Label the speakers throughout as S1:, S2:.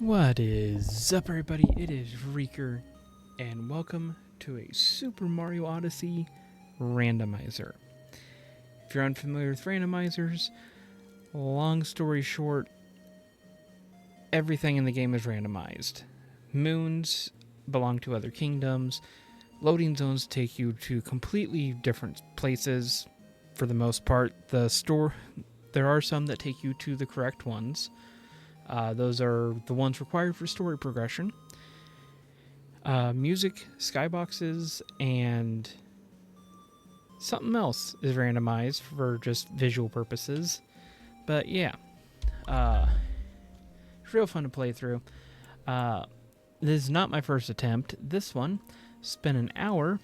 S1: What is up, everybody? It is Wreaker, and welcome to a Super Mario Odyssey Randomizer. If you're unfamiliar with randomizers, long story short, everything in the game is randomized. Moons belong to other kingdoms. Loading zones take you to completely different places for the most part. There are some that take you to the correct ones. Those are the ones required for story progression. Music, skyboxes, and something else is randomized for just visual purposes. But yeah, it's real fun to play through. This is not my first attempt. This one spent an hour,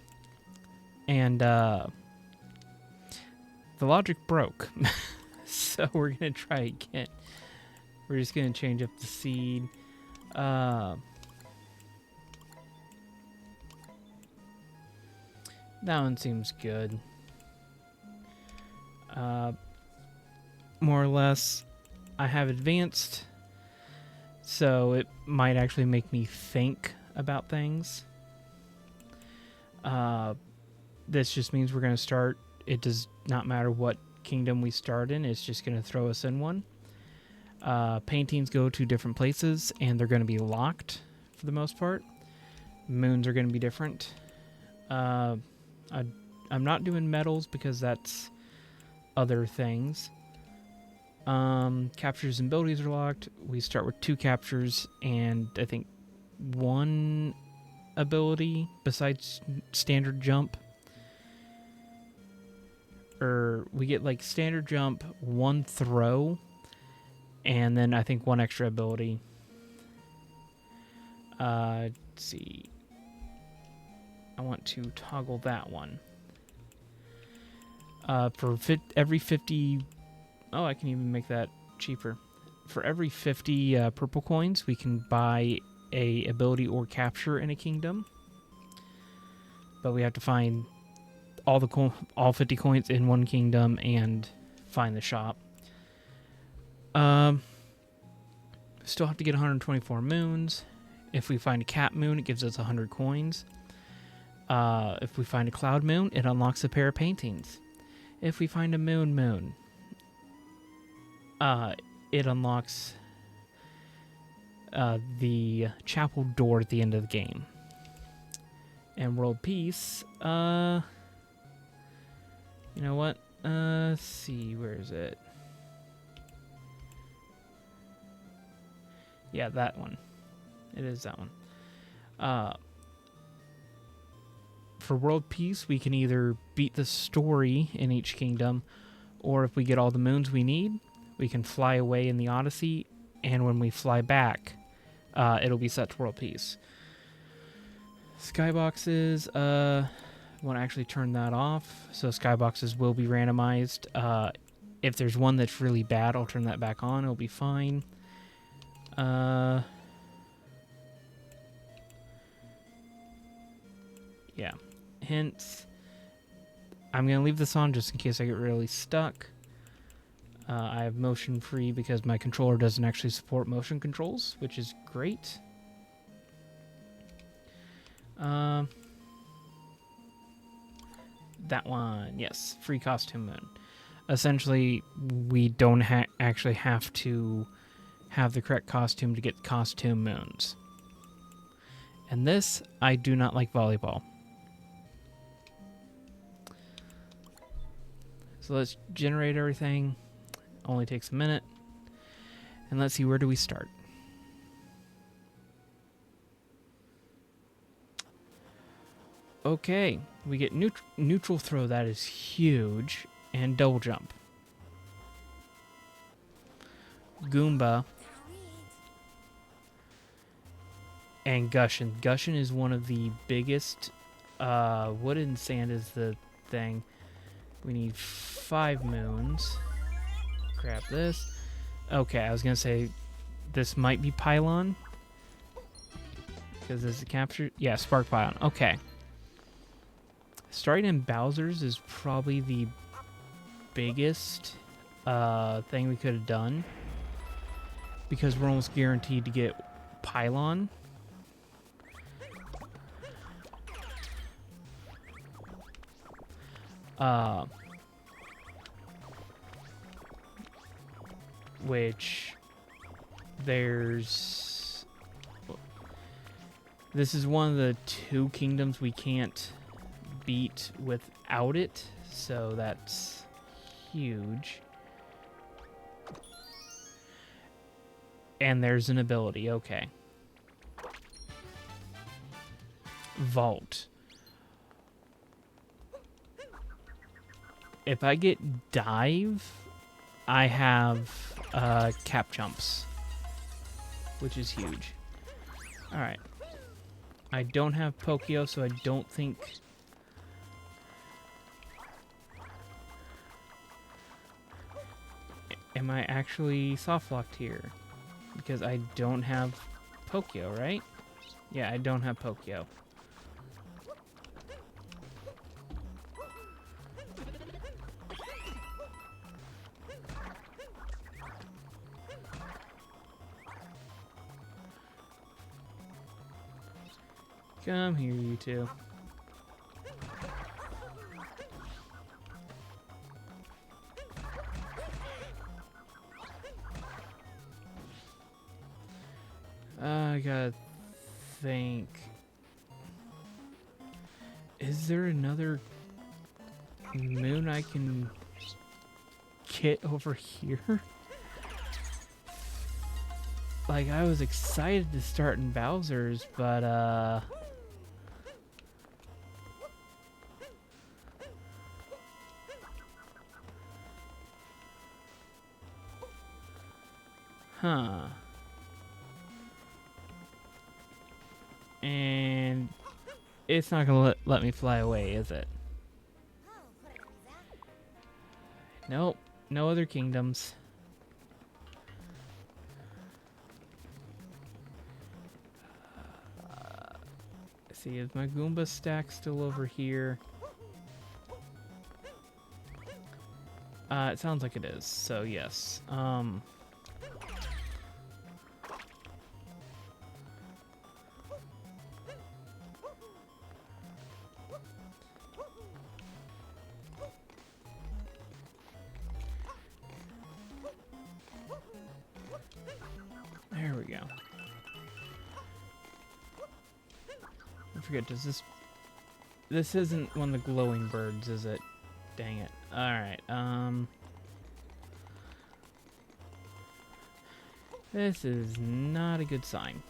S1: and the logic broke. So we're going to try again. We're just going to change up the seed. That one seems good. More or less, I have advanced, so it might actually make me think about things. This just means we're going to start. It does not matter what kingdom we start in. It's just going to throw us in one. Paintings go to different places, and they're going to be locked for the most part. Moons are going to be different. I'm not doing metals because that's other things. Captures and abilities are locked. We start with 2 captures and I think 1 ability besides standard jump. Or we get like standard jump, 1 throw, and then I think 1 extra ability. Let's see. I want to toggle that one. For every 50... Oh, I can even make that cheaper. For every 50 purple coins, we can buy a ability or capture in a kingdom. But we have to find all 50 coins in one kingdom and find the shop. Still have to get 124 moons. If we find a cat moon, it gives us 100 coins. If we find a cloud moon, it unlocks a pair of paintings. If we find a moon, it unlocks the chapel door at the end of the game. And world peace, you know what? Let's see, where is it? Yeah, that one. It is that one. For world peace, we can either beat the story in each kingdom, or if we get all the moons we need, we can fly away in the Odyssey, and when we fly back, it'll be set to world peace. Skyboxes, I want to actually turn that off, so skyboxes will be randomized. If there's one that's really bad, I'll turn that back on. It'll be fine. Yeah. Hints. I'm going to leave this on just in case I get really stuck. I have motion free because my controller doesn't actually support motion controls, which is great. That one, yes, free costume moon. Essentially, we don't actually have to have the correct costume to get costume moons. And this, I do not like volleyball. So let's generate everything. Only takes a minute. And let's see, where do we start? Okay, we get neutral throw, that is huge, and double jump. Goomba. And Gushin. Gushin is one of the biggest. Wood and sand is the thing. We need 5 moons. Grab this. Okay, I was going to say this might be Pylon. Because this is a capture. Yeah, Spark Pylon. Okay. Starting in Bowser's is probably the biggest thing we could have done. Because we're almost guaranteed to get pylon. Which there's... This is one of the 2 kingdoms we can't beat without it, so that's huge. And there's an ability, okay. Vault. If I get dive, I have cap jumps, which is huge. Alright. I don't have Pokio, so I don't think... Am I actually soft locked here? Because I don't have Pokio, right? Yeah, I don't have Pokio. Come here, you two. I gotta think. Is there another moon I can get over here? Like, I was excited to start in Bowser's, but, huh. And it's not gonna let me fly away, is it? Nope, no other kingdoms. See, is my Goomba stack still over here? It sounds like it is, so yes. There we go. I forget, does this... This isn't one of the glowing birds, is it? Dang it. Alright, this is not a good sign.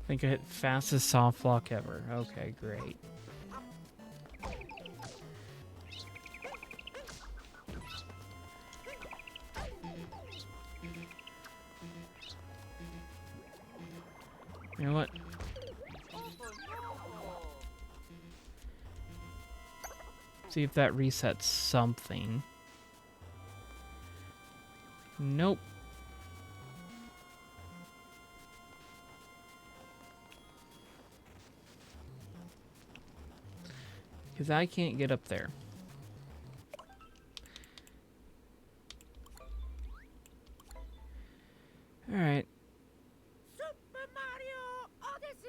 S1: I think I hit fastest soft lock ever. Okay, great. You know what? See if that resets something. Nope. Because I can't get up there. Alright.
S2: Super Mario Odyssey!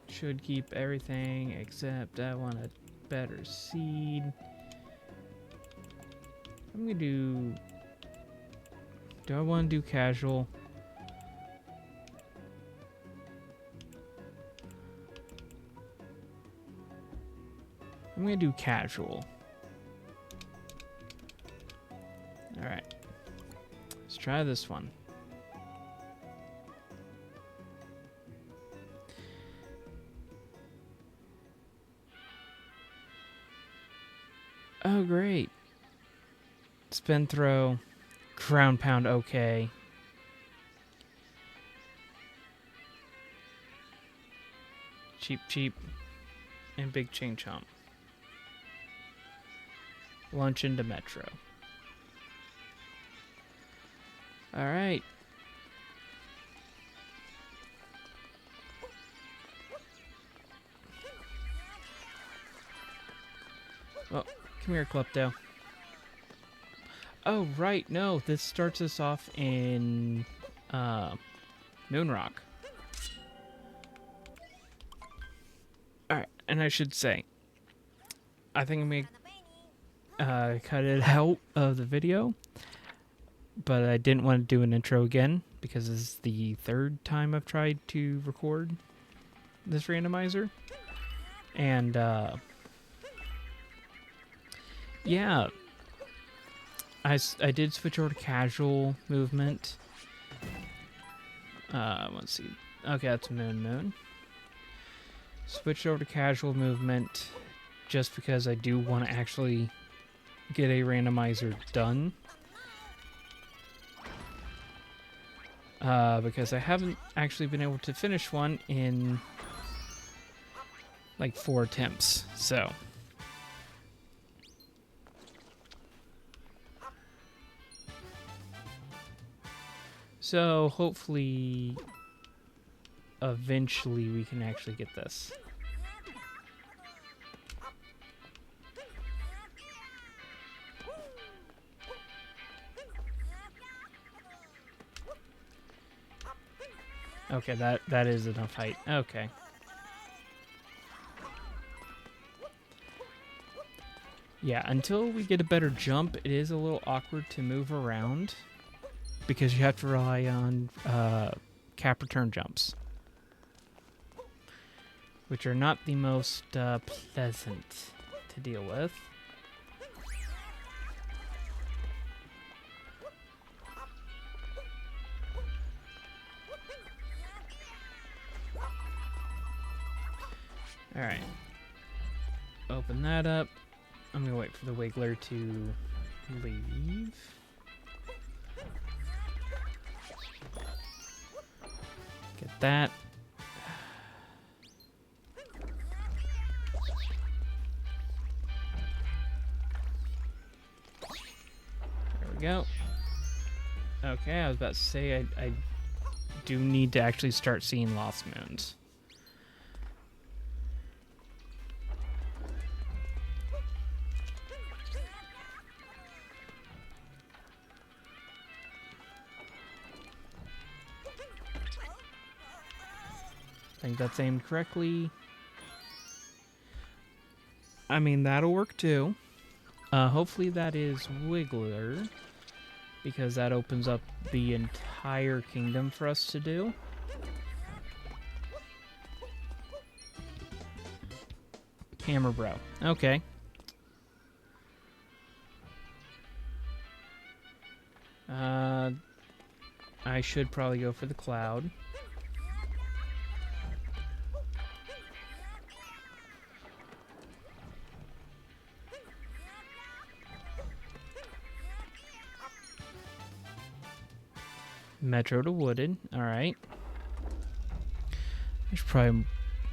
S1: Should keep everything except I want a better seed. I'm gonna do... Do I want to do casual? I'm gonna do casual. Alright. Let's try this one. Oh, great. Spin throw. Ground pound, okay. Cheap, cheap. And big chain chomp. Launch into Metro. Alright. Oh, come here, Klepto. Oh, right, no. This starts us off in Moonrock. Alright, and I should say, I think I'm going to cut it out of the video, but I didn't want to do an intro again because this is the third time I've tried to record this randomizer. And, yeah, I did switch over to casual movement. Let's see. Okay, that's Moon. Switched over to casual movement just because I do want to actually get a randomizer done. Because I haven't actually been able to finish one in like 4 attempts, so. So hopefully, eventually we can actually get this. Okay, that is enough height. Okay. Yeah, until we get a better jump, it is a little awkward to move around because you have to rely on cap return jumps, which are not the most pleasant to deal with. Alright. Open that up. I'm going to wait for the Wiggler to leave. Get that. There we go. Okay, I was about to say I do need to actually start seeing Lost Moons. I think that's aimed correctly. I mean, that'll work too. Hopefully that is Wiggler, because that opens up the entire kingdom for us to do. Hammer Bro. Okay. I should probably go for the Cloud. Metro to Wooded. Alright. I should probably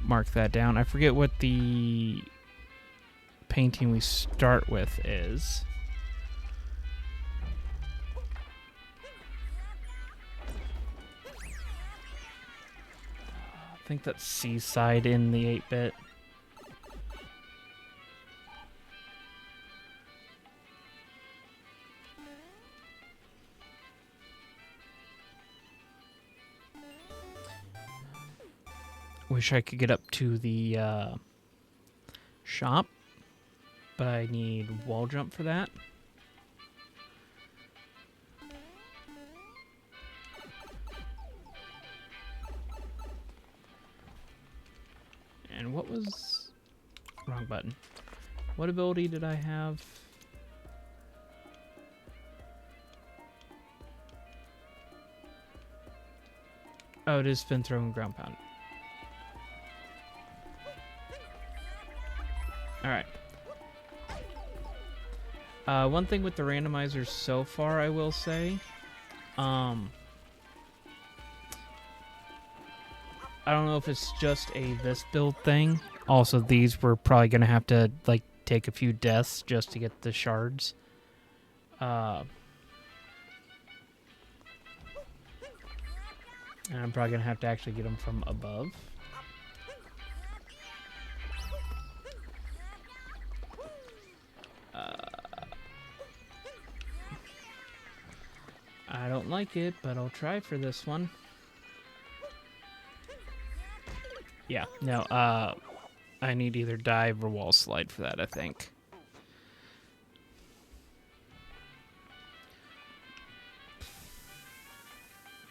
S1: mark that down. I forget what the painting we start with is. I think that's Seaside in the 8-bit. Wish I could get up to the shop, but I need wall jump for that. And what was... Wrong button. What ability did I have? Oh, it is spin, throw, and ground pound. Alright. One thing with the randomizers so far, I will say, I don't know if it's just this build thing. Also, these we're probably gonna have to like take a few deaths just to get the shards. And I'm probably gonna have to actually get them from above. I don't like it, but I'll try for this one. Yeah, no, I need either dive or wall slide for that, I think.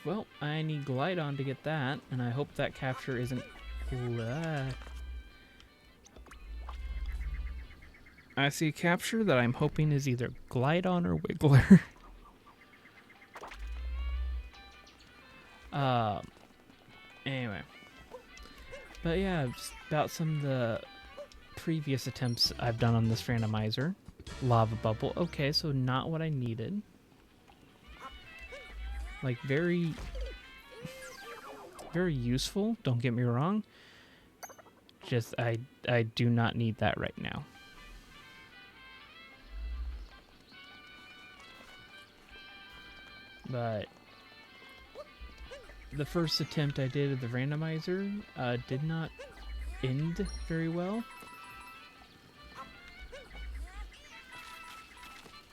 S1: Well, I need glide on to get that, and I hope that capture isn't... I see a capture that I'm hoping is either glide on or wiggler. Anyway. But yeah, about some of the previous attempts I've done on this randomizer. Lava bubble. Okay, so not what I needed. Like, very useful, don't get me wrong. Just, I do not need that right now. But the first attempt I did of the randomizer did not end very well.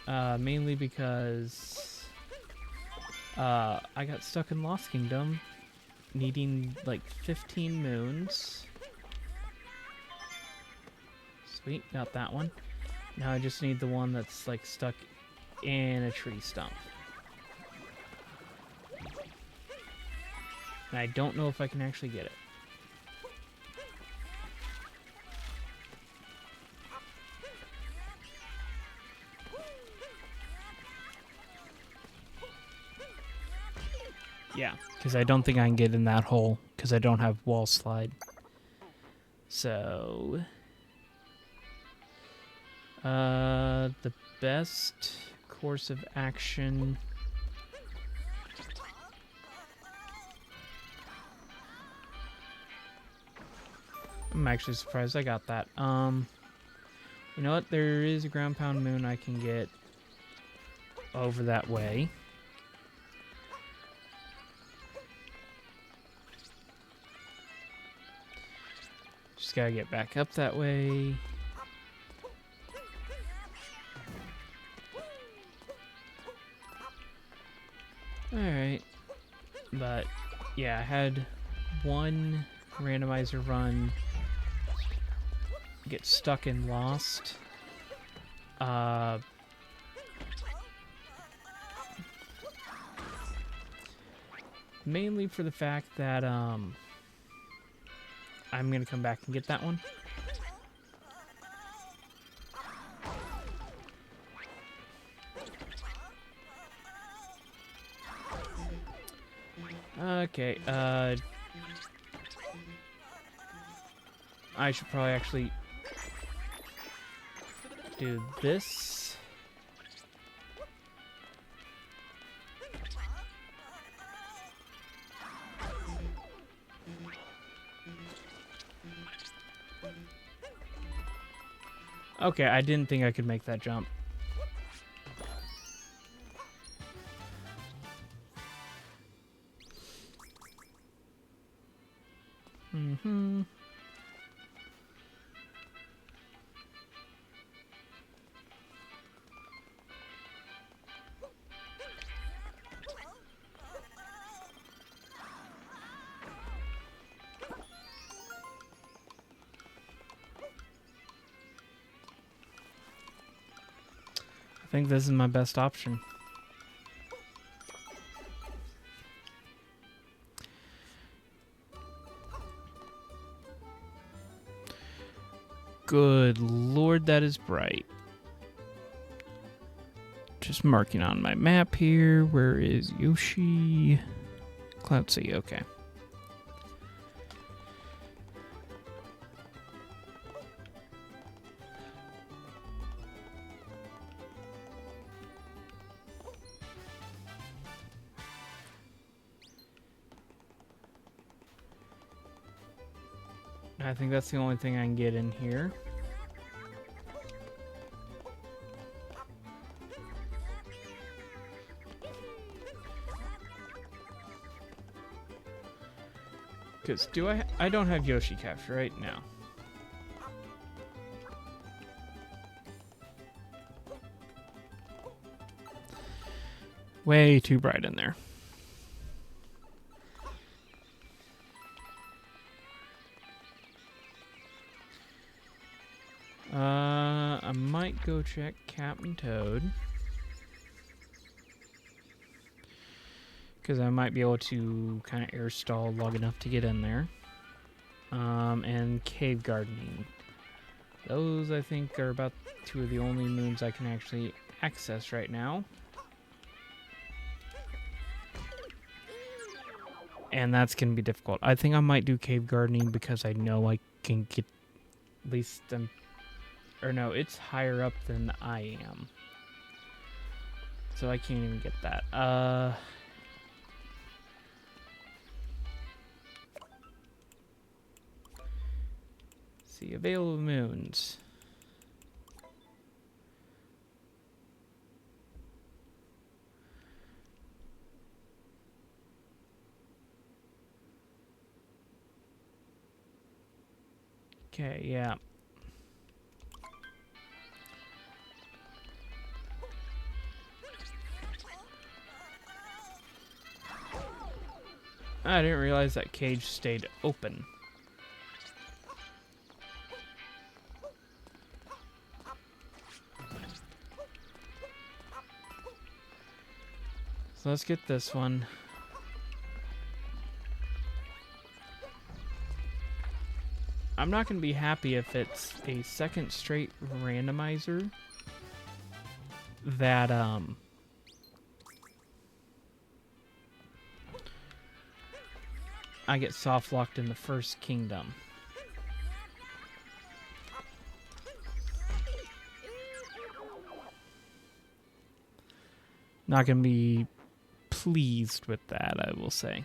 S1: Mainly because I got stuck in Lost Kingdom needing like 15 moons. Sweet, got that one. Now I just need the one that's like stuck in a tree stump. And I don't know if I can actually get it. Yeah, because I don't think I can get in that hole because I don't have wall slide. So, the best course of action. I'm actually surprised I got that. You know what? There is a ground pound moon I can get over that way. Just gotta get back up that way. Alright. But, yeah, I had one randomizer run get stuck in Lost. Mainly for the fact that, I'm gonna come back and get that one. Okay, I should probably actually do this. Okay, I didn't think I could make that jump. I think this is my best option. Good lord, that is bright. Just marking on my map here. Where is Yoshi? Cloudsea, okay. I think that's the only thing I can get in here. Because I don't have Yoshi capture right now. Way too bright in there. I might go check Captain Toad. Because I might be able to kind of air stall long enough to get in there. And cave gardening. Those, I think, are about two of the only moons I can actually access right now. And that's going to be difficult. I think I might do cave gardening because I know I can get at least... or no, it's higher up than I am. So I can't even get that. See, available moons. Okay, yeah. I didn't realize that cage stayed open. So let's get this one. I'm not going to be happy if it's a second straight randomizer that, I get soft locked in the first kingdom. Not going to be pleased with that, I will say.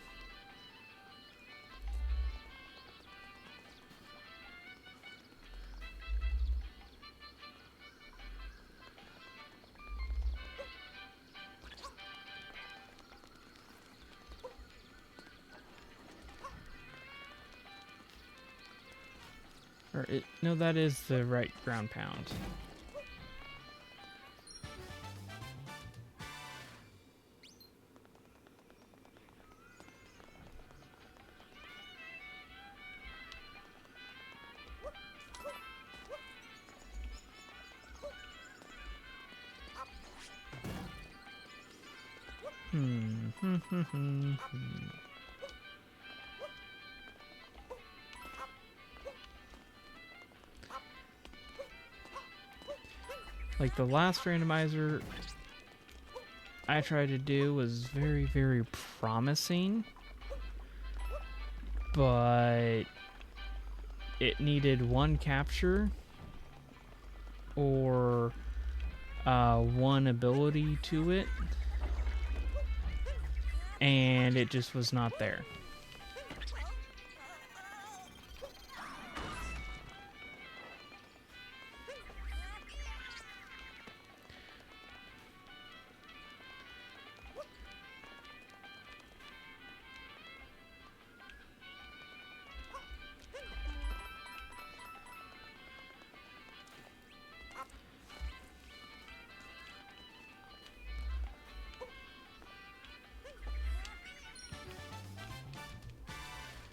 S1: No, that is the right ground pound. Like the last randomizer I tried to do was very, very promising, but it needed one capture or one ability to it, and it just was not there.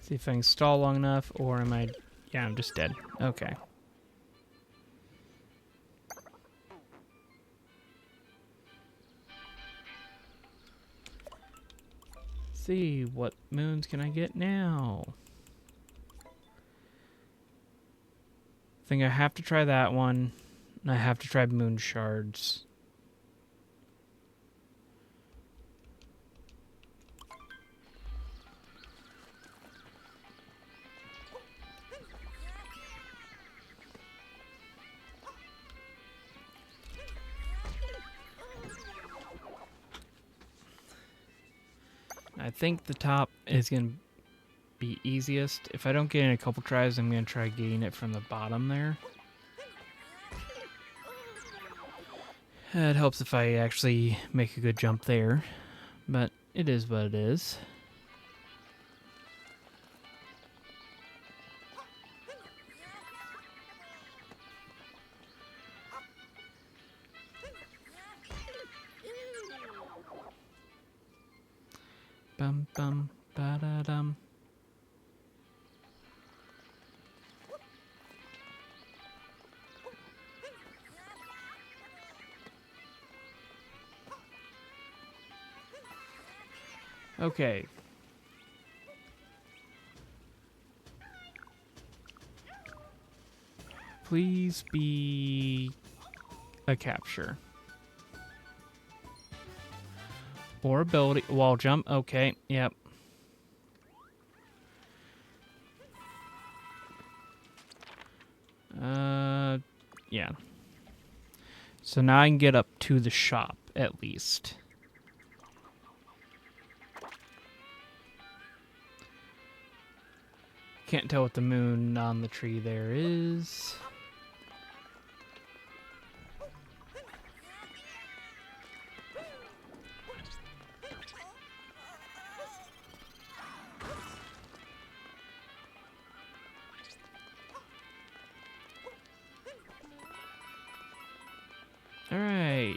S1: See if I can stall long enough, or am I... Yeah, I'm just dead. Okay. See, what moons can I get now? I think I have to try that one, and I have to try moon shards. I think the top is going to be easiest. If I don't get in a couple tries, I'm going to try getting it from the bottom there. It helps if I actually make a good jump there, but it is what it is. Bum bum ba da dum. Okay. Please be a capture. Or ability. Wall jump. Okay. Yep. Yeah. So now I can get up to the shop, at least. Can't tell what the moon on the tree there is. All right.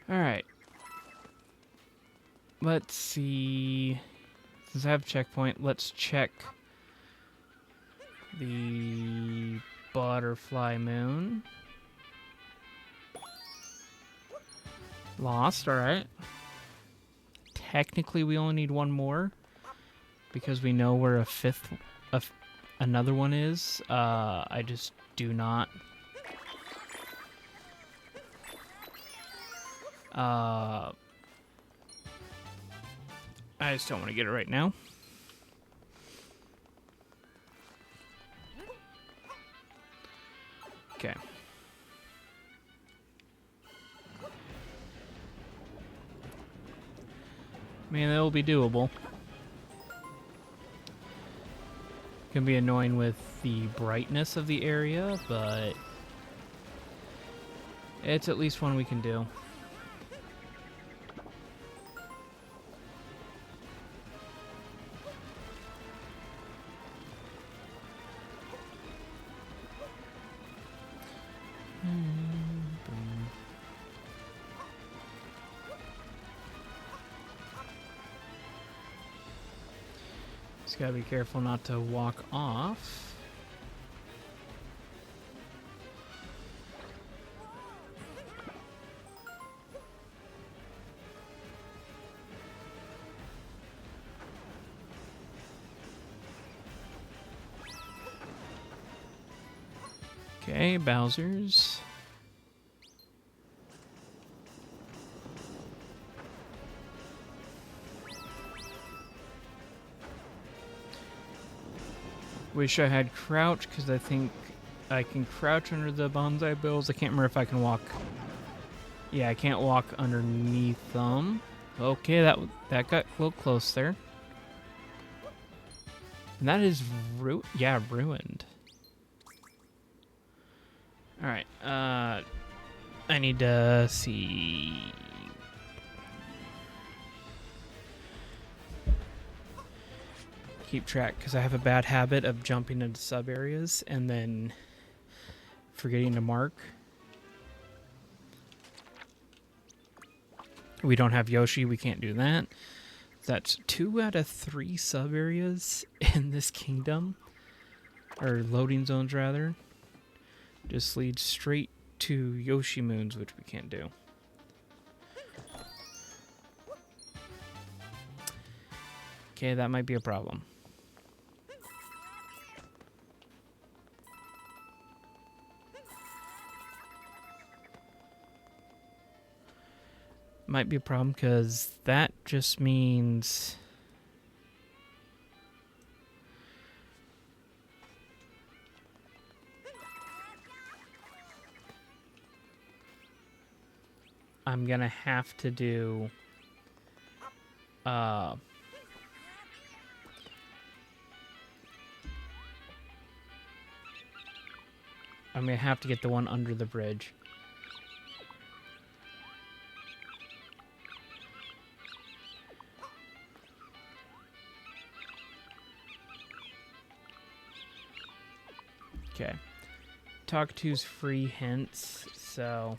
S1: All right. Let's see. Since I have a checkpoint, let's check the butterfly moon. Lost, all right. Technically, we only need one more because we know where another one is. I just do not. I just don't want to get it right now. Okay. Man, that will be doable. Can be annoying with the brightness of the area, but it's at least one we can do. Just gotta be careful not to walk off. Okay, Bowser's. Wish I had crouch, because I think I can crouch under the bonsai bills. I can't remember if I can walk. Yeah, I can't walk underneath them. Okay, that got a little close there. And that is ruined. All right. I need to see. Keep track, because I have a bad habit of jumping into sub areas and then forgetting to mark. We don't have Yoshi, we can't do that. That's 2 out of 3 sub areas in this kingdom, or loading zones rather, just lead straight to Yoshi moons, which we can't do. Okay, that might be a problem. Might be a problem because that just means I'm gonna have to do I'm gonna have to get the one under the bridge. Okay. Talk to's free hints, so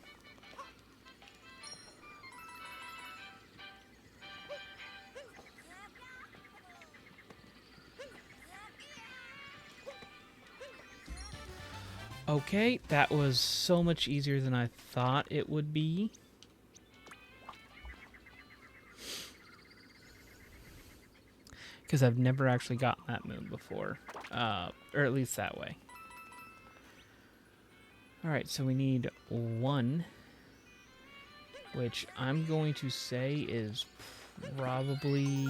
S1: okay, that was so much easier than I thought it would be. Because I've never actually gotten that move before. Or at least that way. Alright, so we need 1. Which I'm going to say is probably...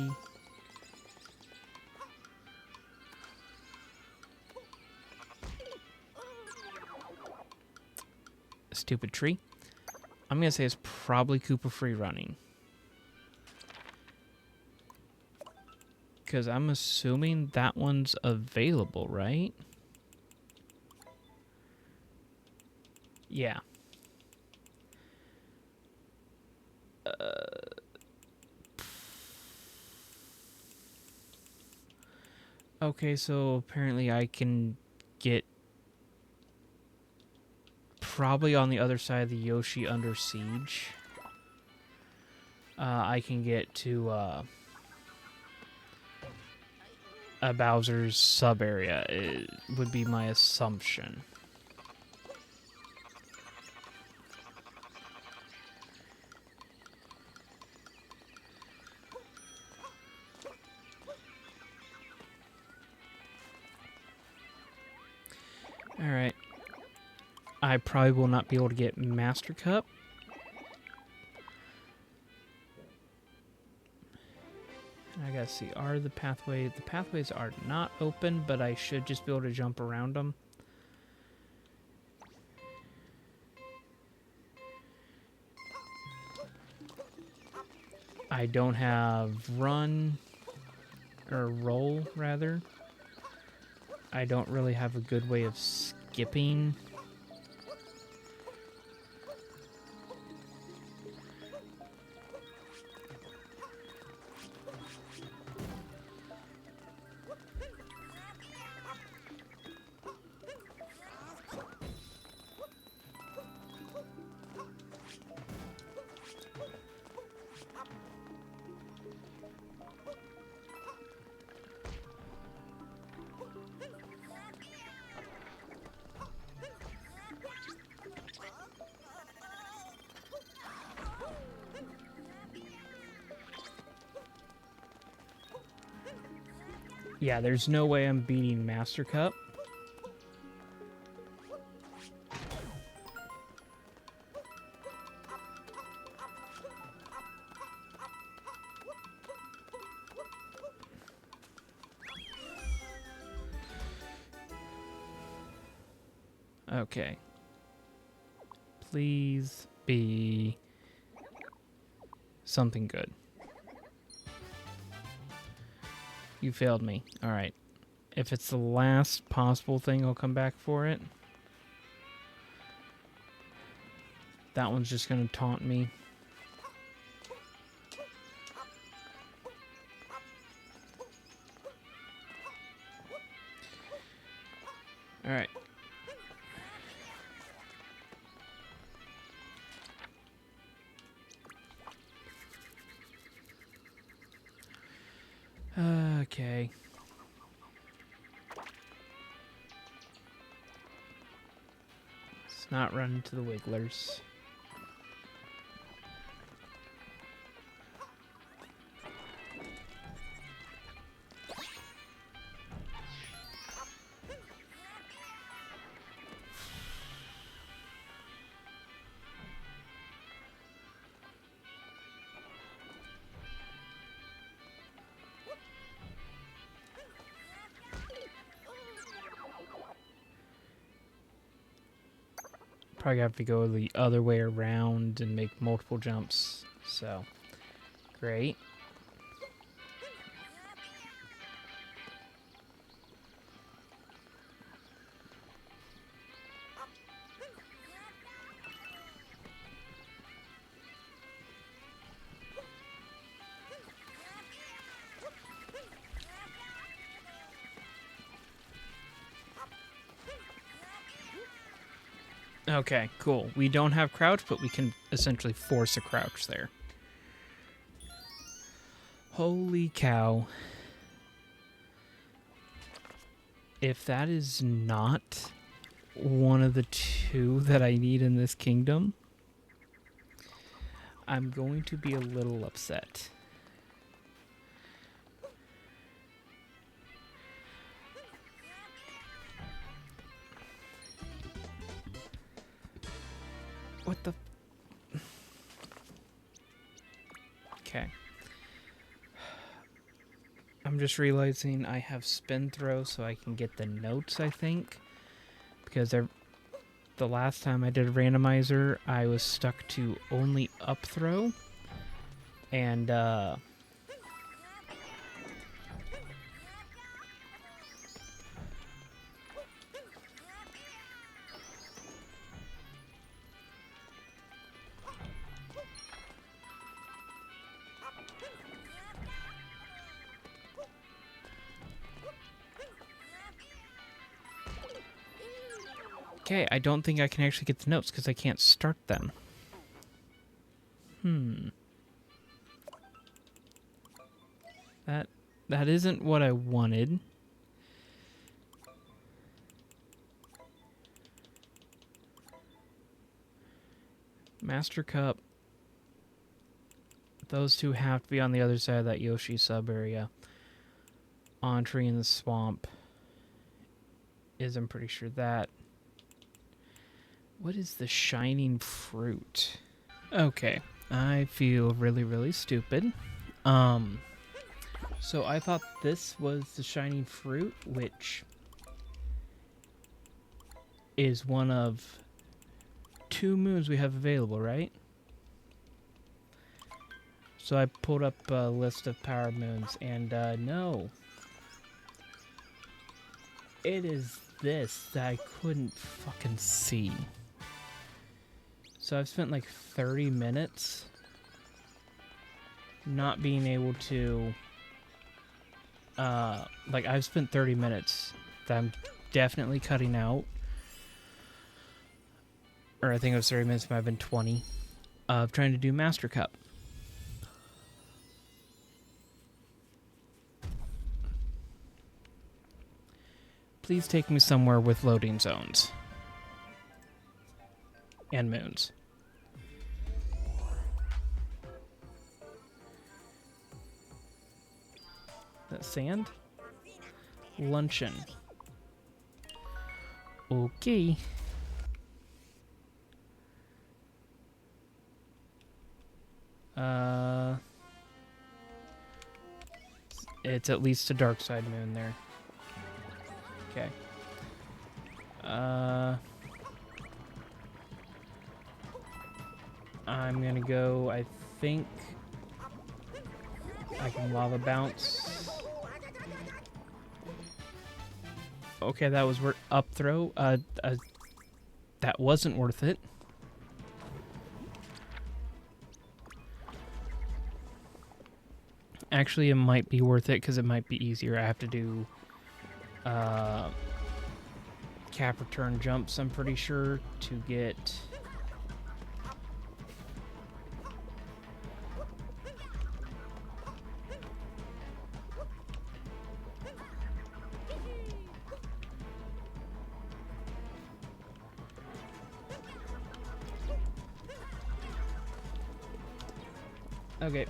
S1: a stupid tree. I'm going to say it's probably Koopa free running. Because I'm assuming that one's available, right? Yeah. Okay, so apparently I can get probably on the other side of the Yoshi under siege. I can get to a Bowser's sub area. It would be my assumption. Alright. I probably will not be able to get Master Cup. I gotta see, are the pathways... The pathways are not open, but I should just be able to jump around them. I don't have run, or roll, rather. I don't really have a good way of skipping. Yeah, there's no way I'm beating Master Cup. Okay. Please be something good. You failed me. Alright. If it's the last possible thing, I'll come back for it. That one's just going to taunt me. Alright. Okay. Let's not run into the wigglers. probably have to go the other way around and make multiple jumps. So, great. Okay, cool. We don't have crouch, but we can essentially force a crouch there. Holy cow. If that is not one of the two that I need in this kingdom, I'm going to be a little upset. What the... Okay. I'm just realizing I have spin throw so I can get the notes, I think. Because the last time I did a randomizer, I was stuck to only up throw. And, okay, I don't think I can actually get the notes because I can't start them. That isn't what I wanted. Master Cup. Those two have to be on the other side of that Yoshi sub area. Entree in the swamp is, I'm pretty sure, that. What is the shining fruit? Okay, I feel really, really stupid. So I thought this was the shining fruit, which is one of 2 moons we have available, right? So I pulled up a list of power moons, and no. It is this that I couldn't fucking see. So I've spent like 30 minutes not being able to... like, I've spent 30 minutes that I'm definitely cutting out. Or I think it was 30 minutes, it might have been 20. Of trying to do Master Cup. Please take me somewhere with loading zones. And moons. That sand? Luncheon. Okay. It's at least a dark side moon there. Okay. I'm gonna go, I think I can lava bounce. Okay, that was worth up throw. That wasn't worth it. Actually, it might be worth it because it might be easier. I have to do cap return jumps, I'm pretty sure, to get... Okay.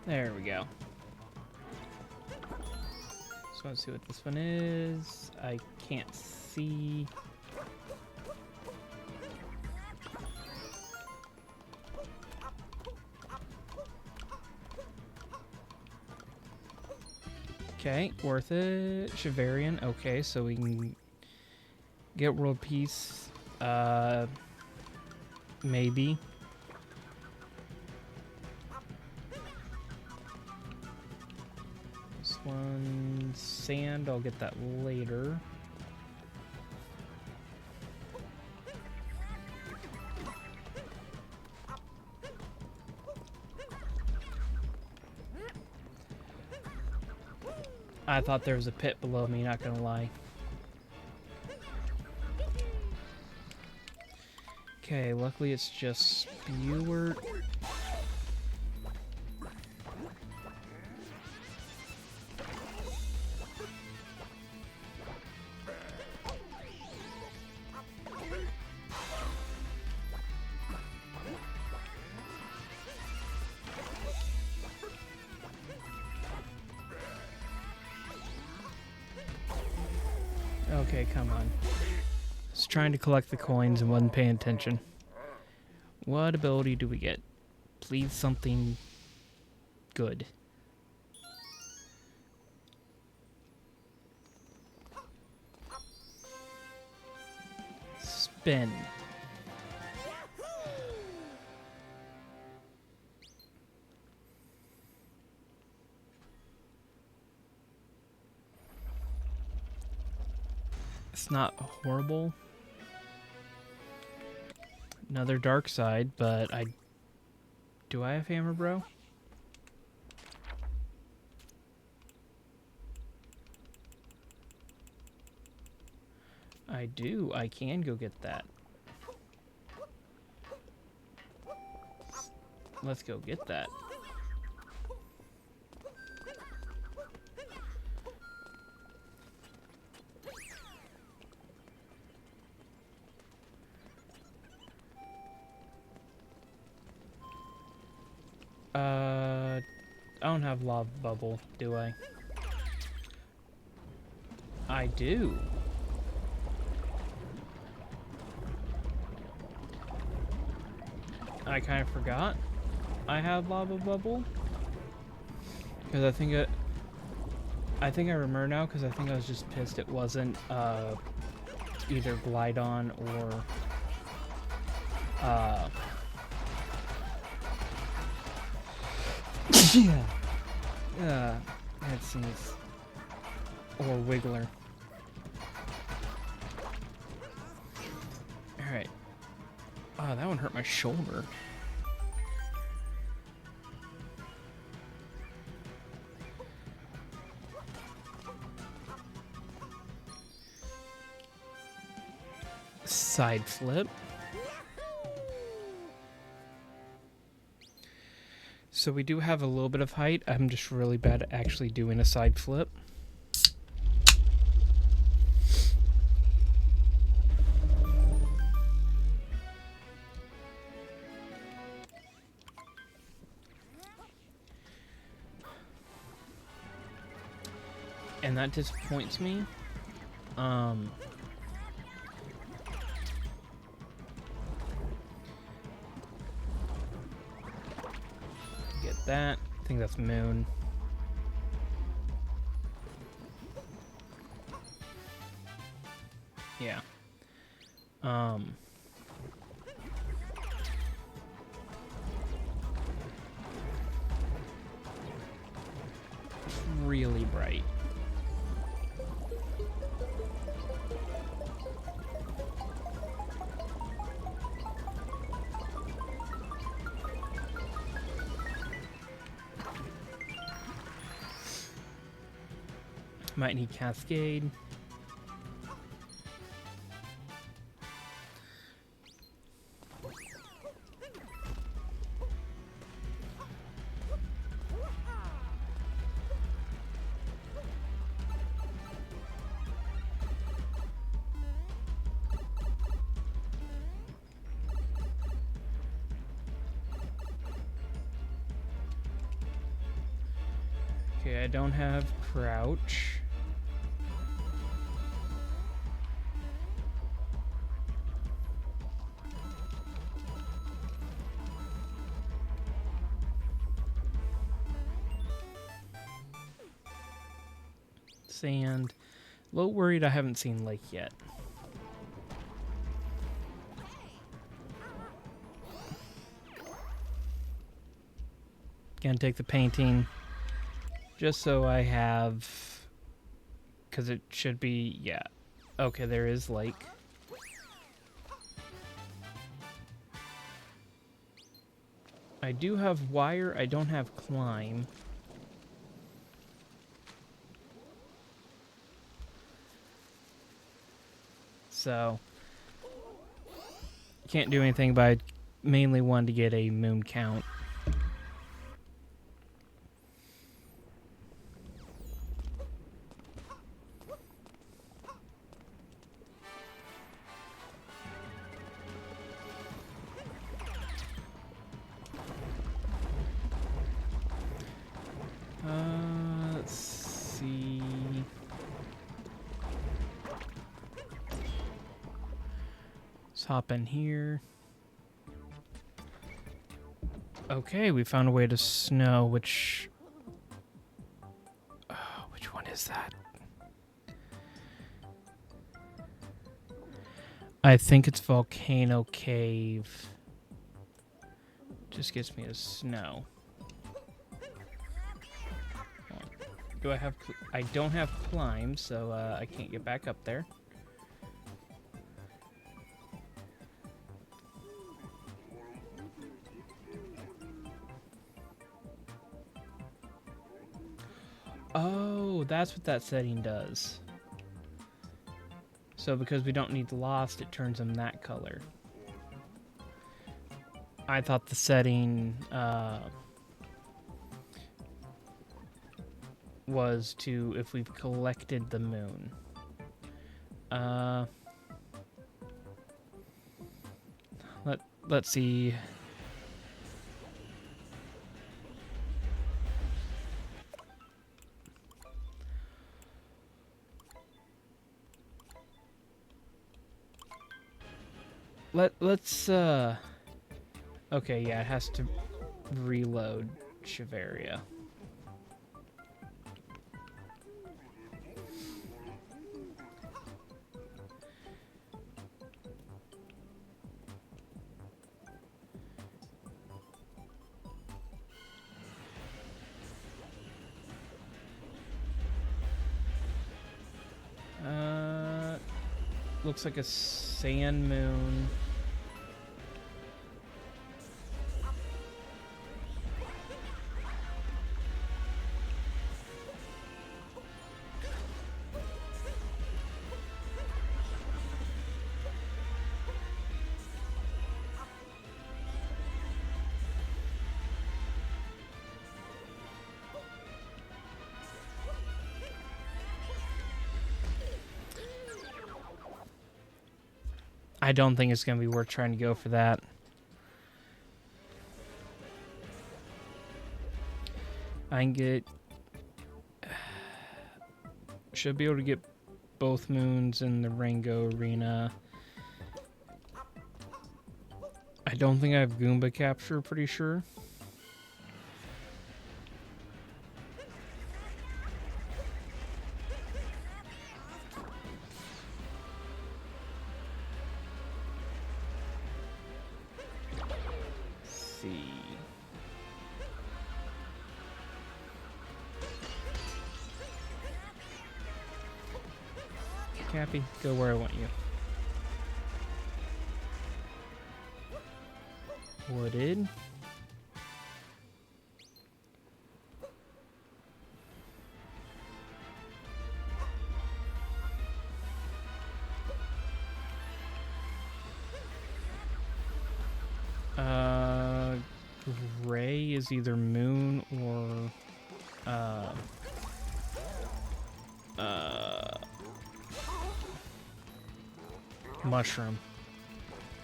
S1: There we go. Just want to see what this one is. I can't see. Okay, worth it. Shavarian. Okay, so we can get world peace. Maybe. This one, sand. I'll get that later. I thought there was a pit below me, not gonna lie. Okay, luckily it's just Spewer. Okay, come on. Just trying to collect the coins and wasn't paying attention. What ability do we get? Please something good. Spin. It's not horrible. Another dark side, but do I have hammer, bro? I do. I can go get that. Let's go get that. I don't have lava bubble, do I? I do. I kind of forgot I had lava bubble because I think I remember now because I think I was just pissed it wasn't either Glidon or yeah, let's see, or Wiggler. All right. Oh, that one hurt my shoulder. Side flip. So we do have a little bit of height. I'm just really bad at actually doing a side flip. And that disappoints me. Get that. I think that's Moon. Yeah. It's really bright. Might need Cascade. Okay, I don't have crouch. Sand. A little worried I haven't seen lake yet. Gonna take the painting just so I have, because it should be, yeah. Okay, there is lake. I do have wire, I don't have climb. So, can't do anything, but I mainly wanted to get a moon count. Let's see. Let's hop in here. Okay, we found a way to snow, which... which one is that? I think it's Volcano Cave. Just gets me to snow. Do I have... I don't have climb, so I can't get back up there. Oh, that's what that setting does. So because we don't need lost, it turns them that color. I thought the setting was to if we've collected the moon. Let's see. Let's okay, yeah, it has to reload Shiveria. Looks like a sand moon. I don't think it's going to be worth trying to go for that. I can get... Should be able to get both moons in the Rango Arena. I don't think I have Goomba capture, pretty sure. Cappy, go where I want you. Wooded. Gray is either moon or mushroom.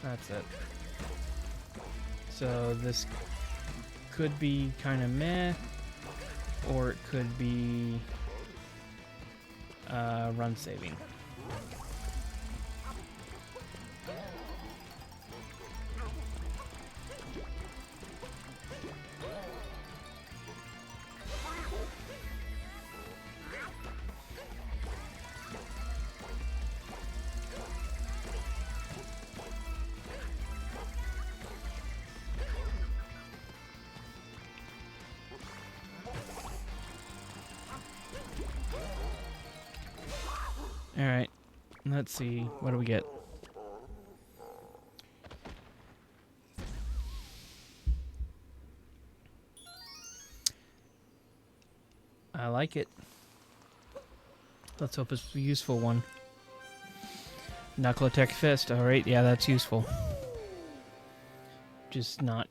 S1: That's it. So this could be kind of meh, or it could be run saving. Alright, let's see. What do we get? I like it. Let's hope it's a useful one. Knuckle Attack Fist. Alright, yeah, that's useful. Just not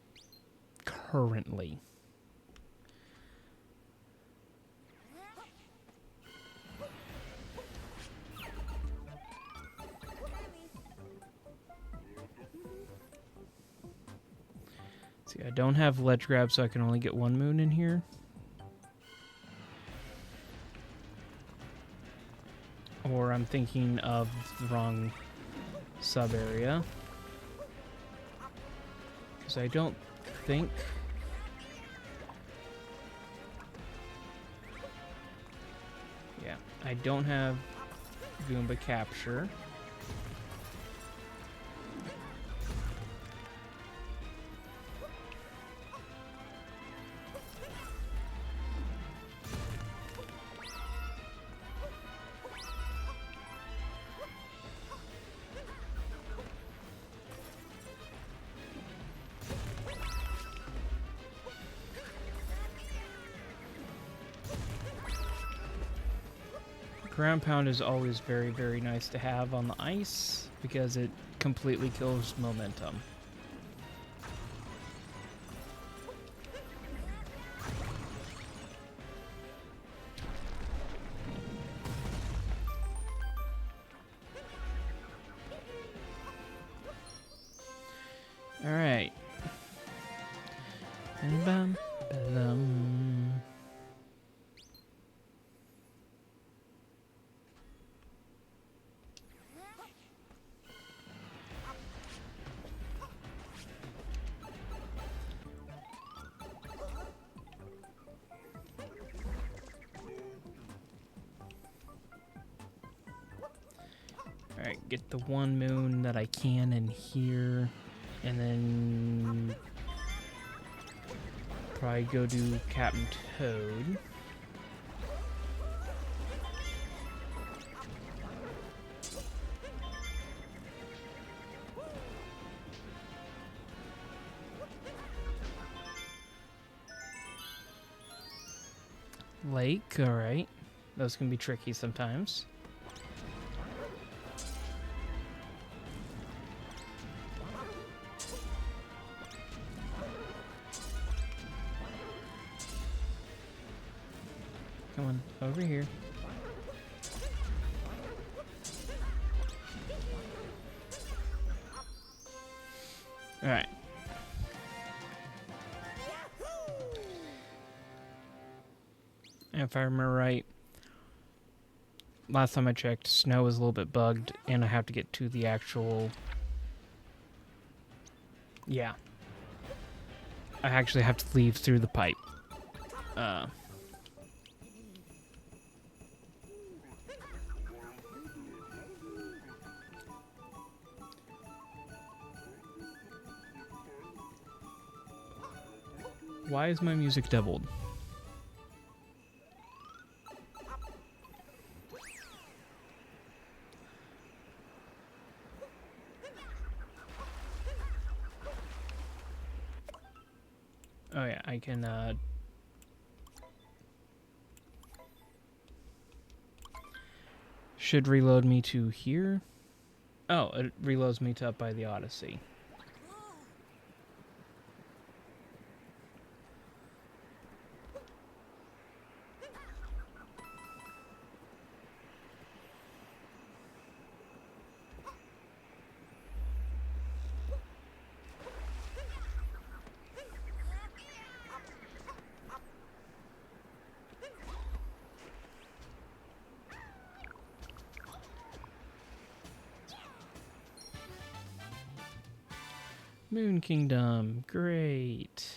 S1: currently. See, I don't have ledge grab, so I can only get one moon in here. Or I'm thinking of the wrong sub area. Because I don't think... Yeah, I don't have Goomba Capture. Ground Pound is always very, very nice to have on the ice because it completely kills momentum. All right. And bum, ba-dum. Alright, get the one moon that I can in here, and then probably go do Captain Toad. Lake, alright. Those can be tricky sometimes. Come on, over here. Alright. If I remember right, last time I checked, snow is a little bit bugged, and I have to get to the actual... Yeah. I actually have to leave through the pipe. Why is my music doubled? Oh yeah, I can should reload me to here. Oh, it reloads me to up by the Odyssey. Moon Kingdom. Great.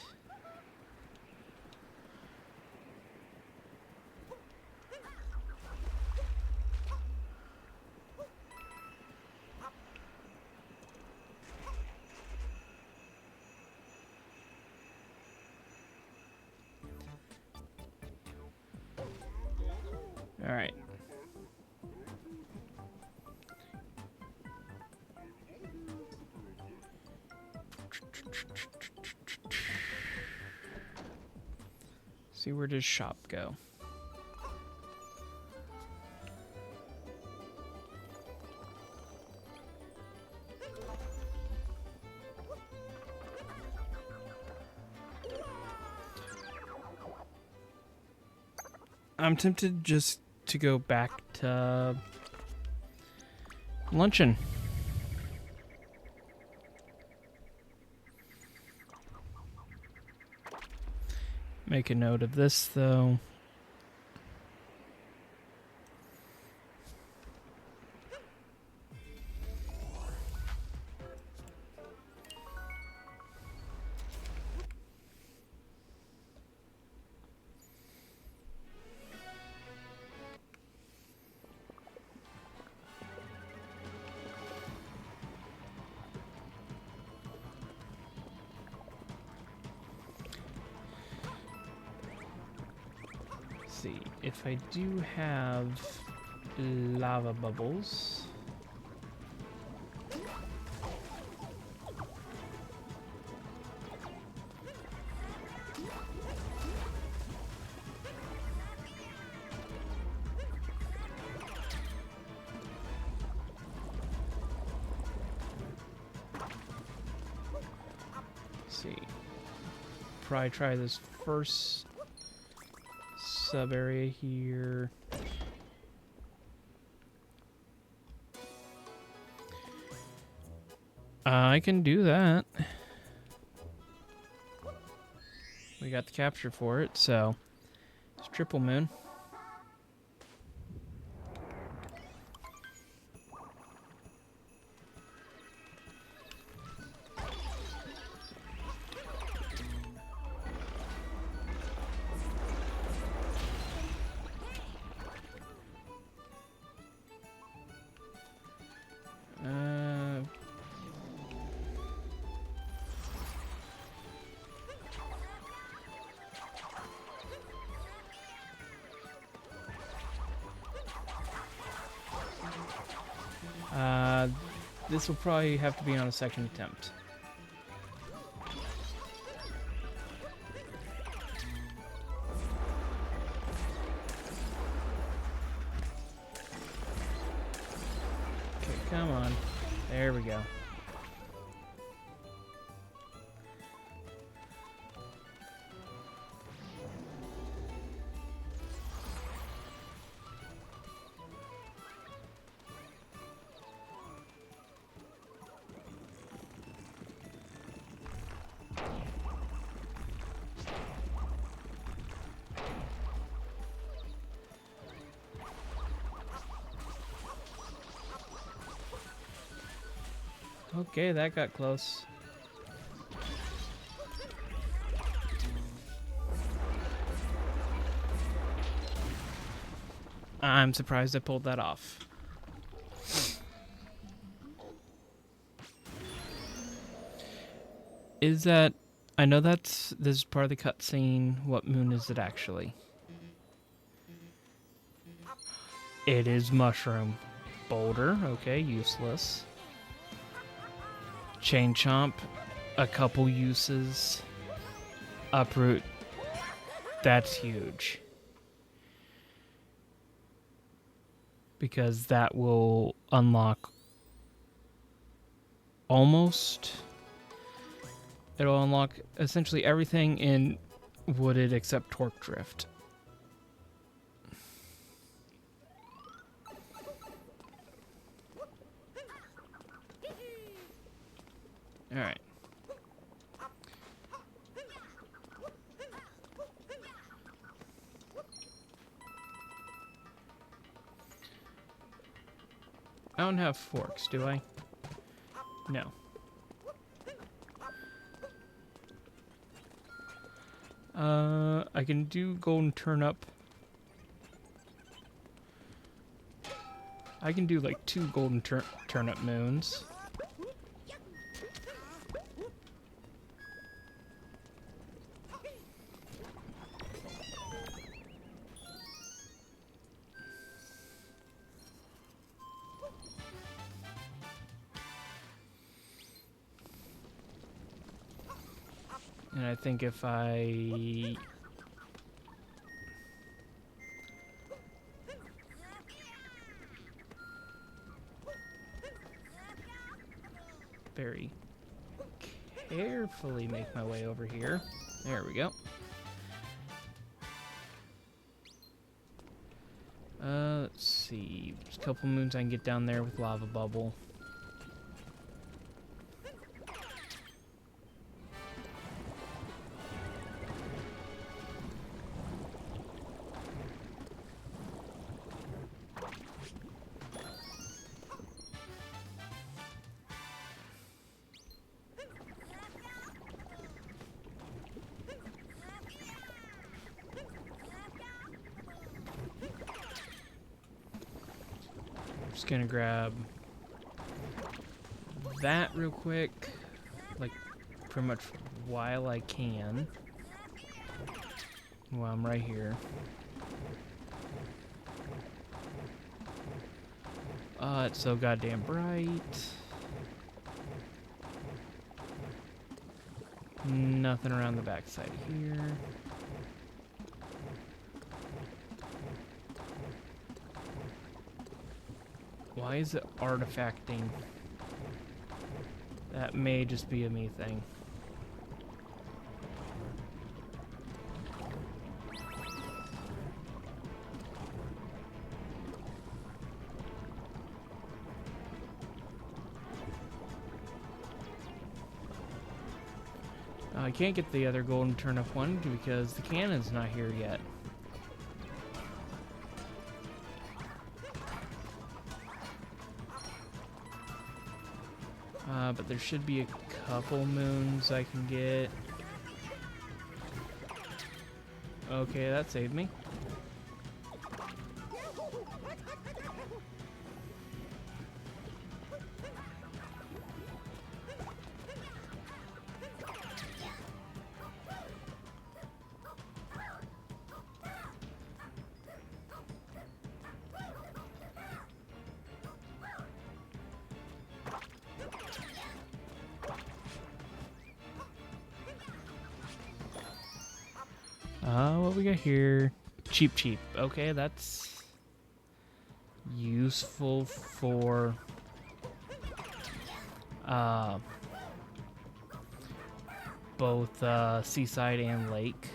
S1: All right. See, where does shop go? I'm tempted just to go back to luncheon. Make a note of this, though. See, if I do have lava bubbles. See, probably try this first sub area here. I can do that. We got the capture for it, so it's triple moon. This will probably have to be on a second attempt. Okay, come on. There we go. Okay, that got close. I'm surprised I pulled that off. Is that... I know this is part of the cutscene. What moon is it actually? It is Mushroom. Boulder, okay, useless. Chain Chomp, a couple uses. Uproot, that's huge. Because that will unlock almost... It'll unlock essentially everything in Wooded except Torque Drift. Alright. I don't have forks, do I? No. I can do golden turnip. I can do like 2 golden turnip moons. And I think if I... very carefully make my way over here. There we go. Let's see. There's a couple moons I can get down there with lava bubble. Just gonna grab that real quick, like pretty much while I can. Well, I'm right here. It's so goddamn bright. Nothing around the backside here. Why is it artifacting? That may just be a me thing. I can't get the other golden turnip one because the cannon's not here yet. But there should be a couple moons I can get. Okay, that saved me. What we got here? Cheap. Okay, that's useful for both seaside and lake.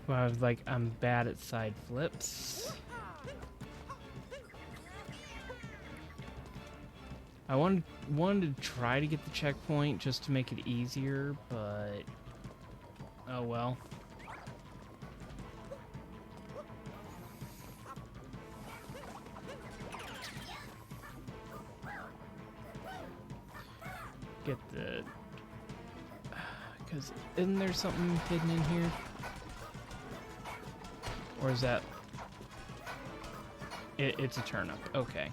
S1: So I was like, I'm bad at side flips. I wanted to try to get the checkpoint just to make it easier, but oh well. Get the... Because isn't there something hidden in here? Or is that... It's a turnip. Okay.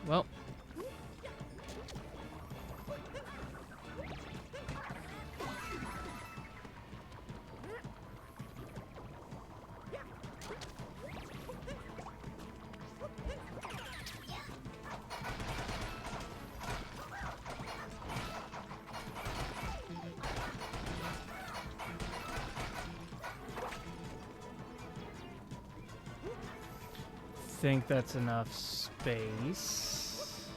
S1: Well. Think that's enough space.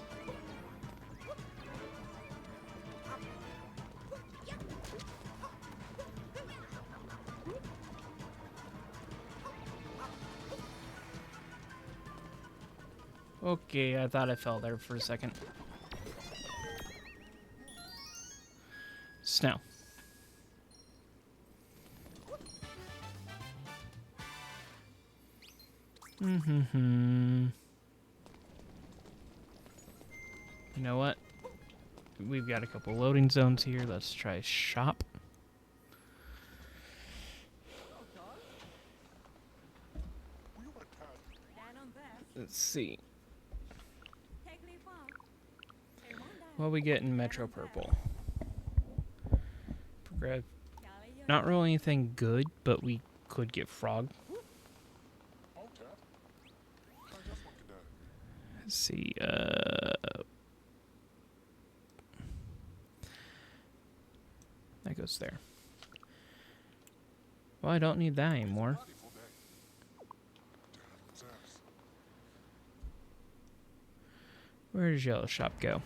S1: Okay, I thought I fell there for a second. Snow. You know what? We've got a couple loading zones here. Let's try shop. Let's see. What we get in Metro Purple? Not really anything good, but we could get frog. Let's see. That goes there. Well, I don't need that anymore. Where does Yellow Shop go?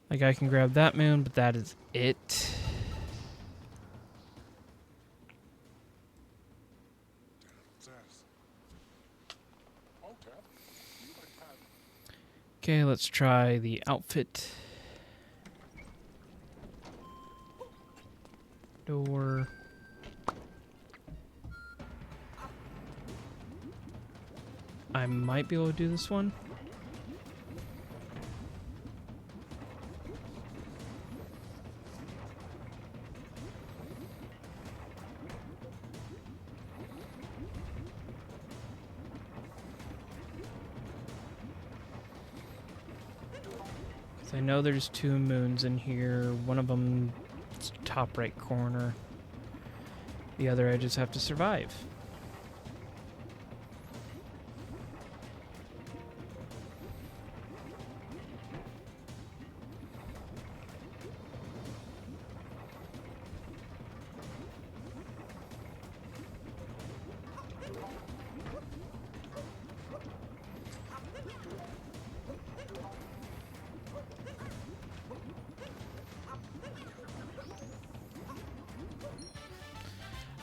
S1: Like, I can grab that moon, but that is it. Okay, let's try the outfit. Door. I might be able to do this one. I know there's 2 moons in here. One of them is top right corner. The other I just have to survive.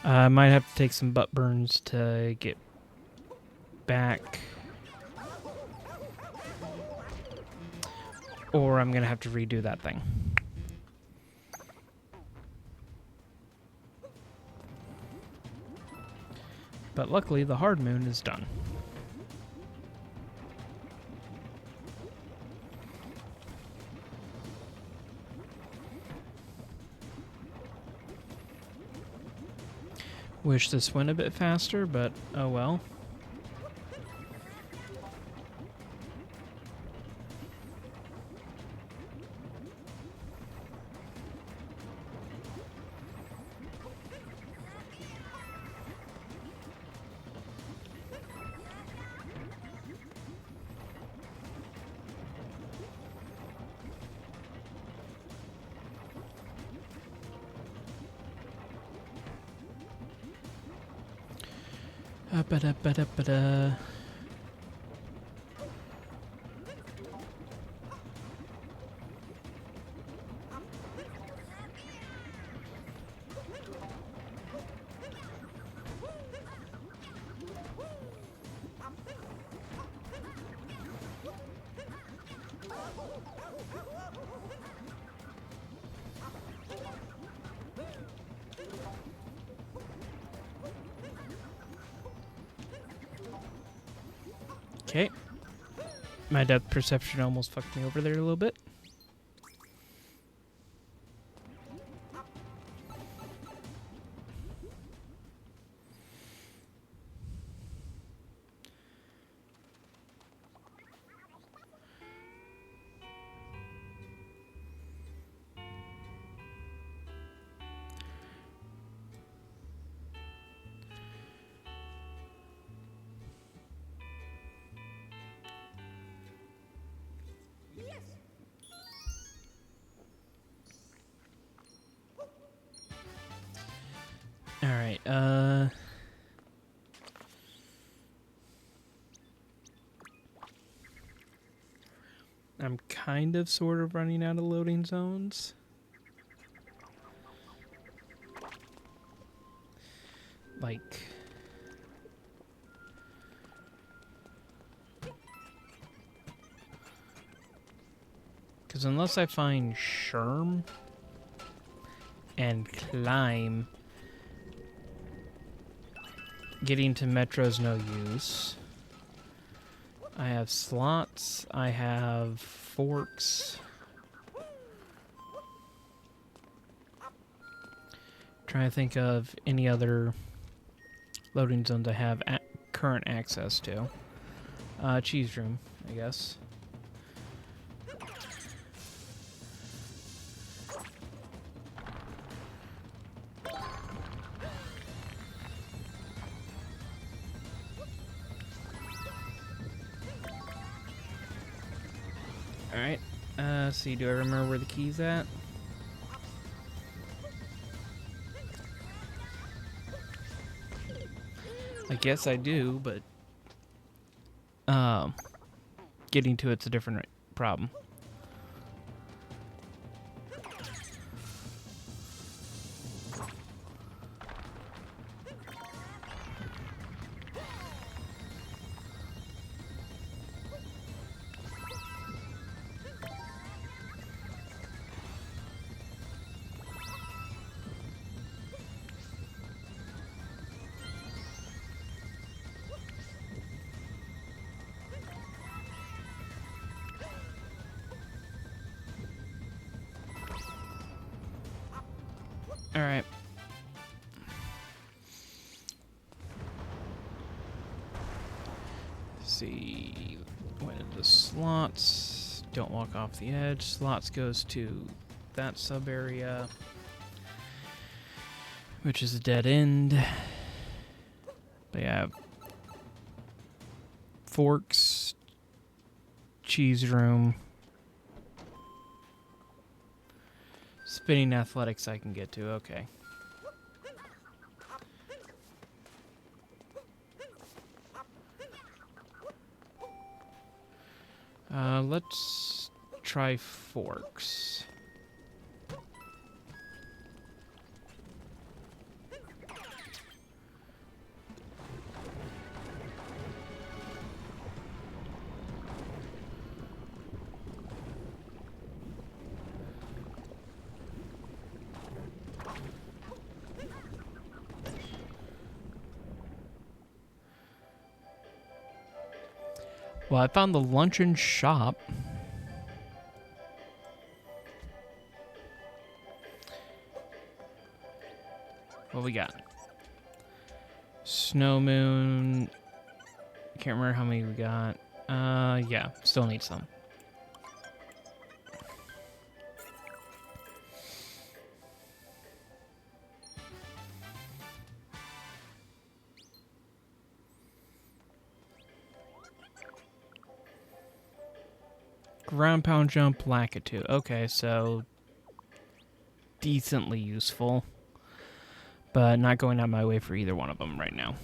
S1: I might have to take some butt burns to get back. Or I'm going to have to redo that thing. But luckily, the hard moon is done. Wish this went a bit faster, but oh well. Ba-da-ba-da-ba-da. Okay. My depth perception almost fucked me over there a little bit. All right. I'm kind of sort of running out of loading zones. Like, because unless I find Sherm and climb, getting to Metro's no use. I have slots. I have forks. Trying to think of any other loading zones I have current access to. Cheese room, I guess. Alright. See, do I remember where the key's at? I guess I do, but getting to it's a different problem. Alright. See, went into slots. Don't walk off the edge. Slots goes to that sub area, which is a dead end. They have forks, cheese room, spinning athletics I can get to. Okay. Let's try forks. Well, I found the luncheon shop. What we got? Snow moon. Can't remember how many we got. Yeah, still need some. Ground pound jump, Lakitu. Okay, so decently useful, but not going out my way for either one of them right now.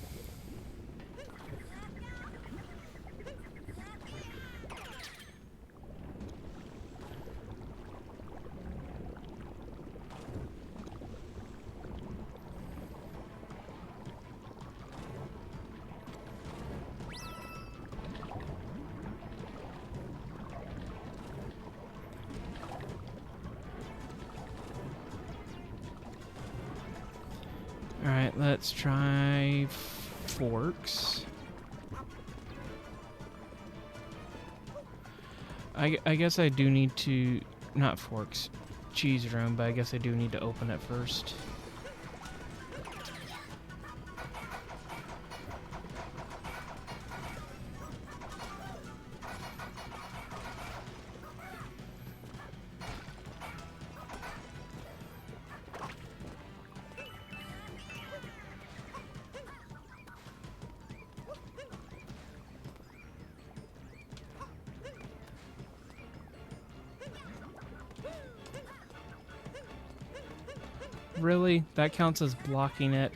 S1: Alright, let's try forks. I guess I do need to... Not forks. Cheese room, but I guess I do need to open it first. Really? That counts as blocking it?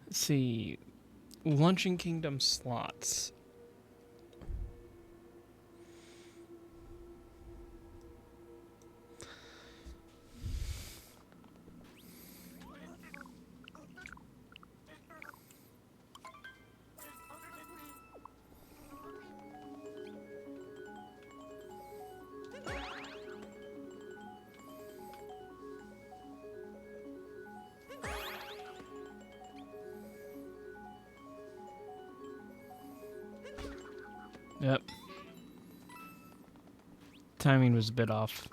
S1: Let's see. Luncheon Kingdom slots. Yep. Timing was a bit off.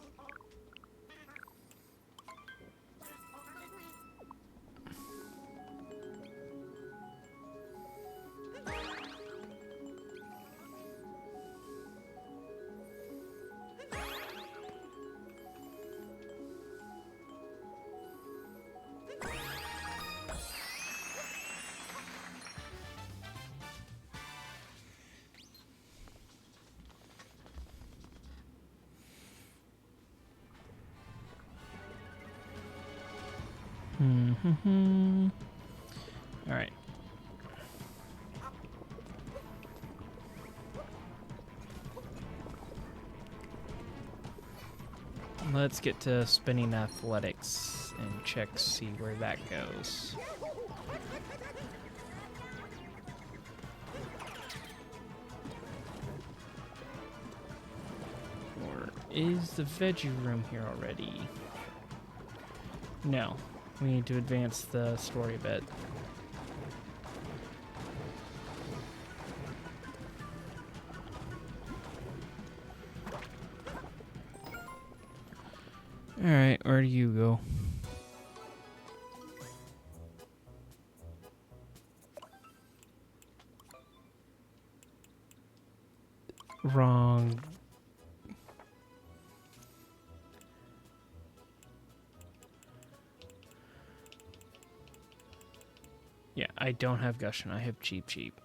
S1: All right. Let's get to spinning athletics and see where that goes. Or is the veggie room here already? No. We need to advance the story a bit. Alright, where do you go? Wrong. Yeah, I don't have Gushin. I have Cheap.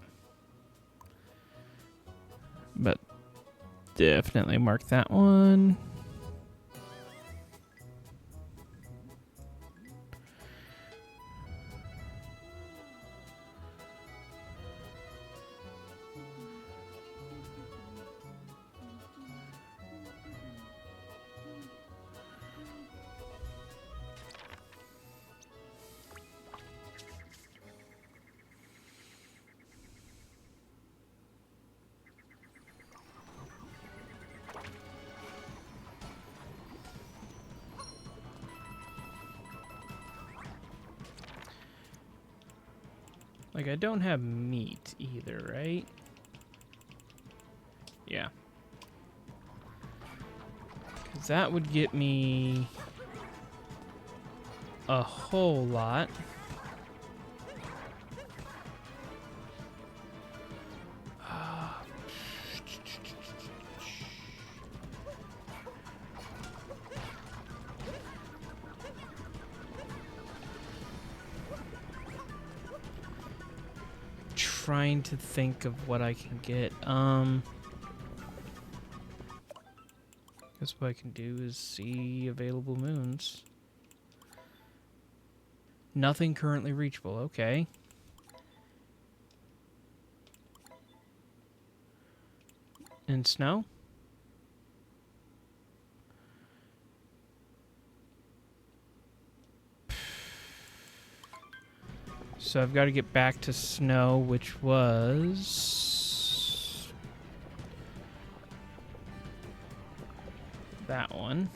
S1: But definitely mark that one. Like, I don't have meat either, right? Yeah. 'Cause that would get me a whole lot. Trying to think of what I can get. Guess what I can do is see available moons. Nothing currently reachable. Okay. And snow? So I've got to get back to snow, which was that one.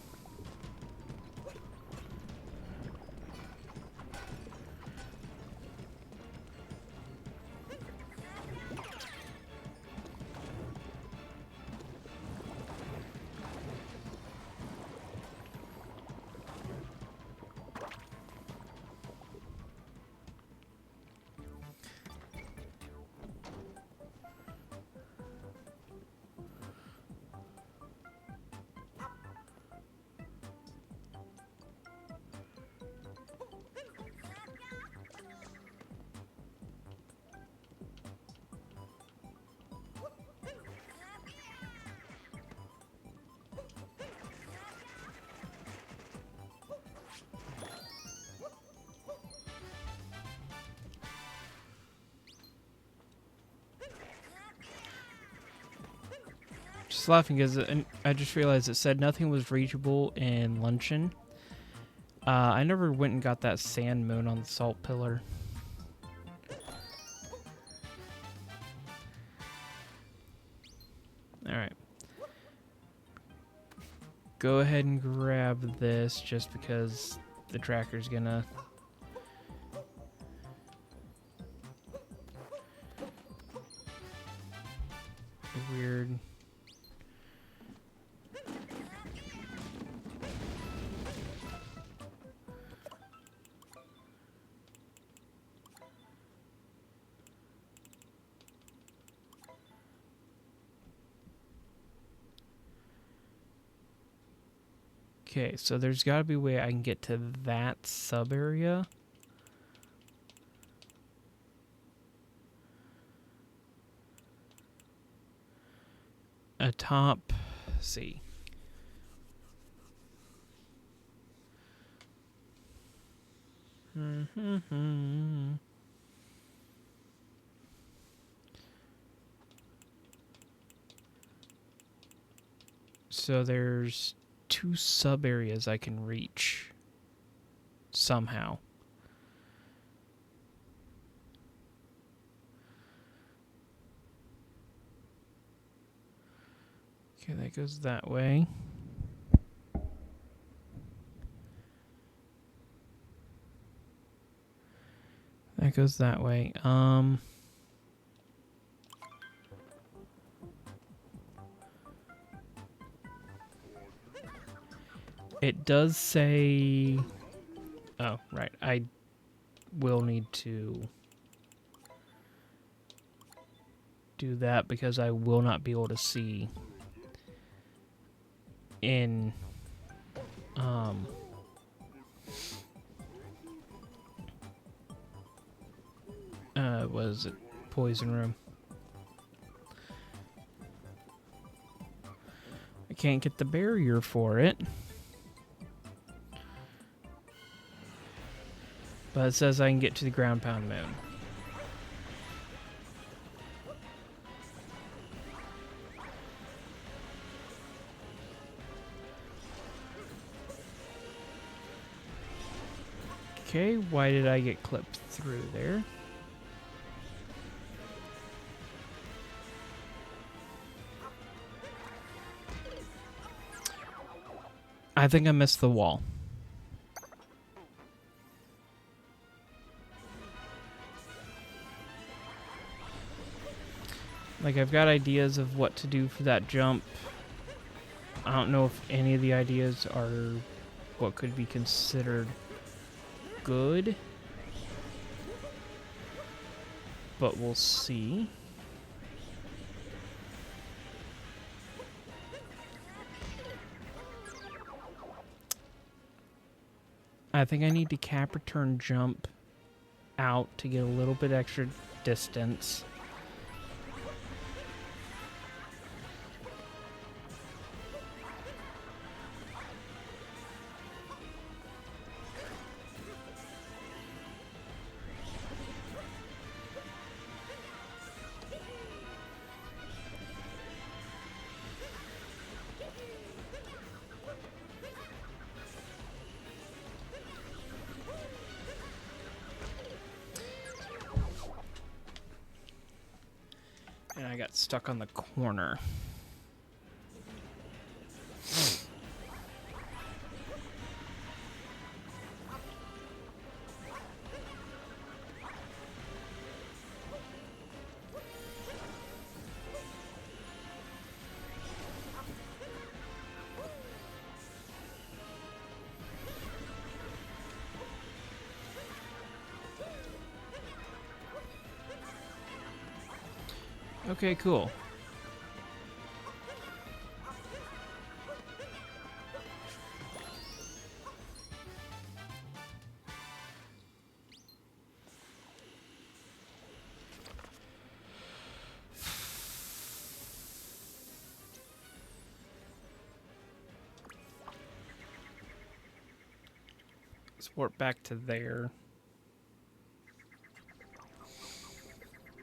S1: Just laughing because I just realized it said nothing was reachable in Luncheon. I never went and got that sand moon on the salt pillar. Alright. Go ahead and grab this just because the tracker's gonna... be weird. Okay, so there's got to be a way I can get to that sub area. Atop, let's see. So there's 2 sub areas I can reach somehow. Okay, that goes that way. That goes that way. It does say... Oh, right. I will need to do that because I will not be able to see in... what is it? Poison room. I can't get the barrier for it. But it says I can get to the ground pound moon. Okay, why did I get clipped through there? I think I missed the wall. Like, I've got ideas of what to do for that jump. I don't know if any of the ideas are what could be considered good. But we'll see. I think I need to cap return jump out to get a little bit extra distance. And I got stuck on the corner. Okay, cool. Let's warp back to there.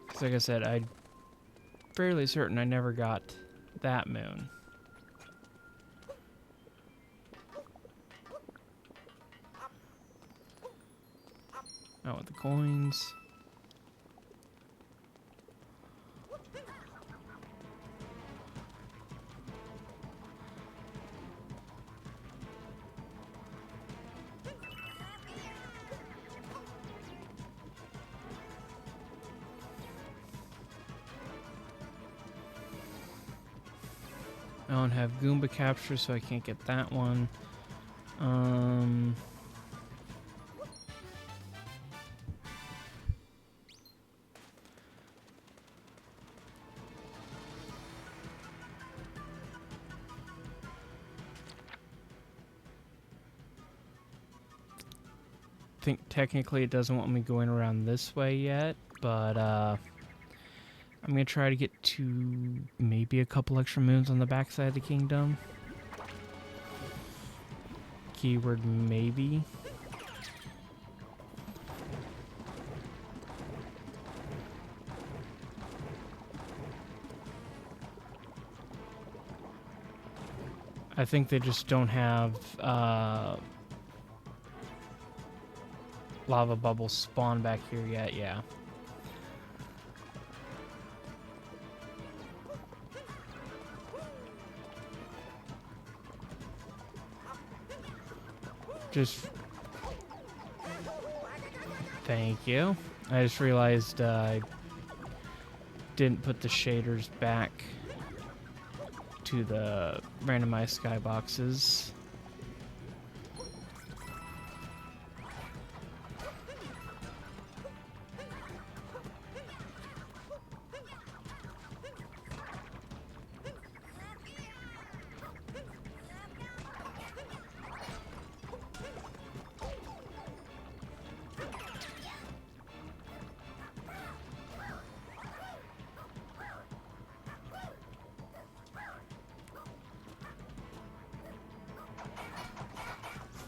S1: 'Cause like I said, I'm fairly certain I never got that moon. Oh, with the coins. I don't have Goomba capture, so I can't get that one. I think technically it doesn't want me going around this way yet, but I'm gonna try to get to maybe a couple extra moons on the backside of the kingdom. Keyword maybe. I think they just don't have lava bubbles spawn back here yet, yeah. Just... Thank you. I just realized I didn't put the shaders back to the randomized skyboxes.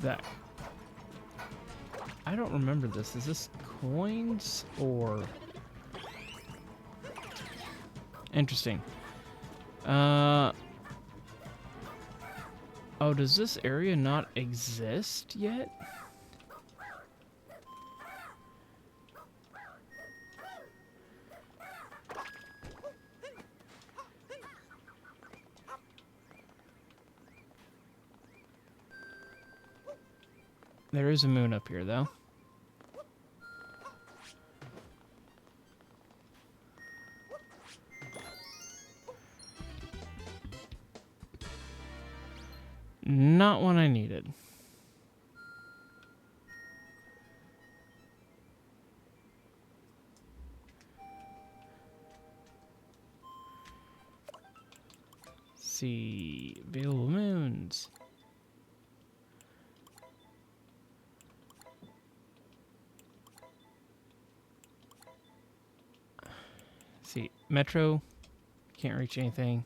S1: That... I don't remember this. Is this coins or... Interesting. Oh, does this area not exist yet? There is a moon up here, though. Not one I needed. Let's see, available moons. See, Metro, can't reach anything.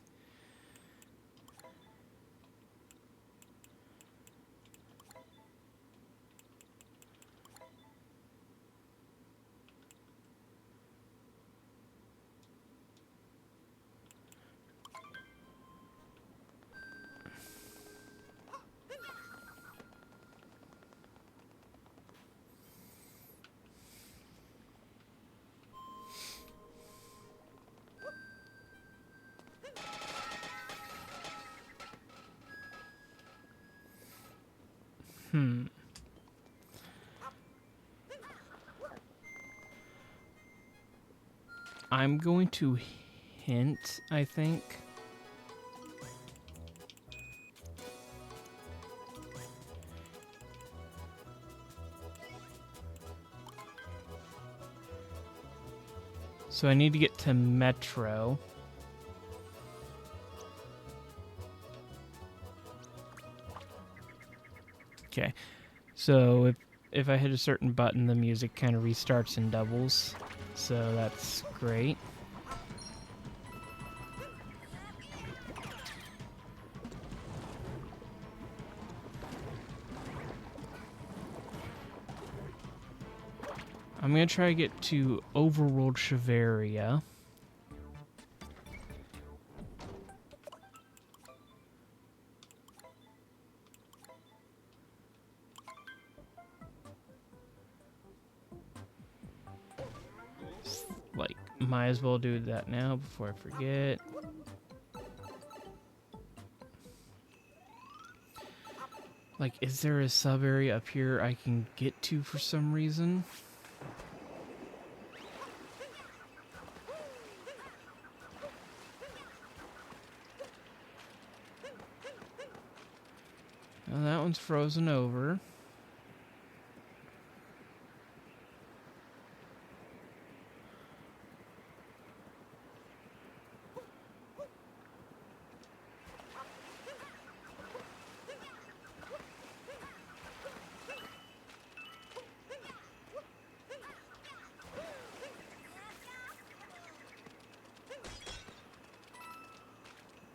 S1: I'm going to hint, I think. So I need to get to Metro. Okay. So if I hit a certain button, the music kind of restarts and doubles. So that's great. I'm going to try to get to Overworld Shiveria. Like, might as well do that now before I forget. Like, is there a sub area up here I can get to for some reason? Now that one's frozen over.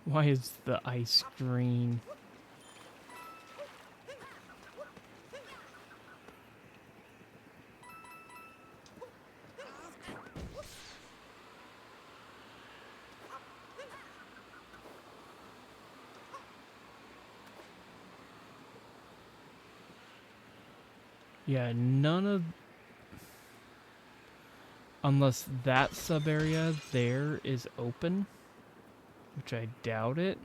S1: Why is the ice green? Yeah, none of... Unless that sub area there is open, which I doubt it.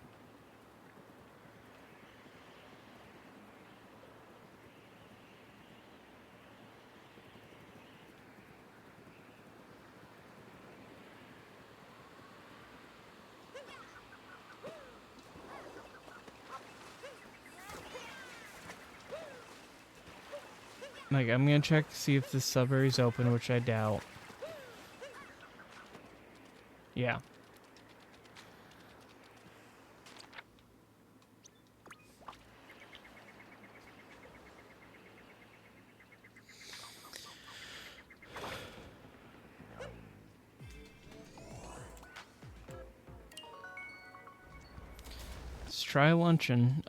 S1: Like, I'm gonna check to see if this sub area is open, which I doubt. Yeah. Let's try luncheon.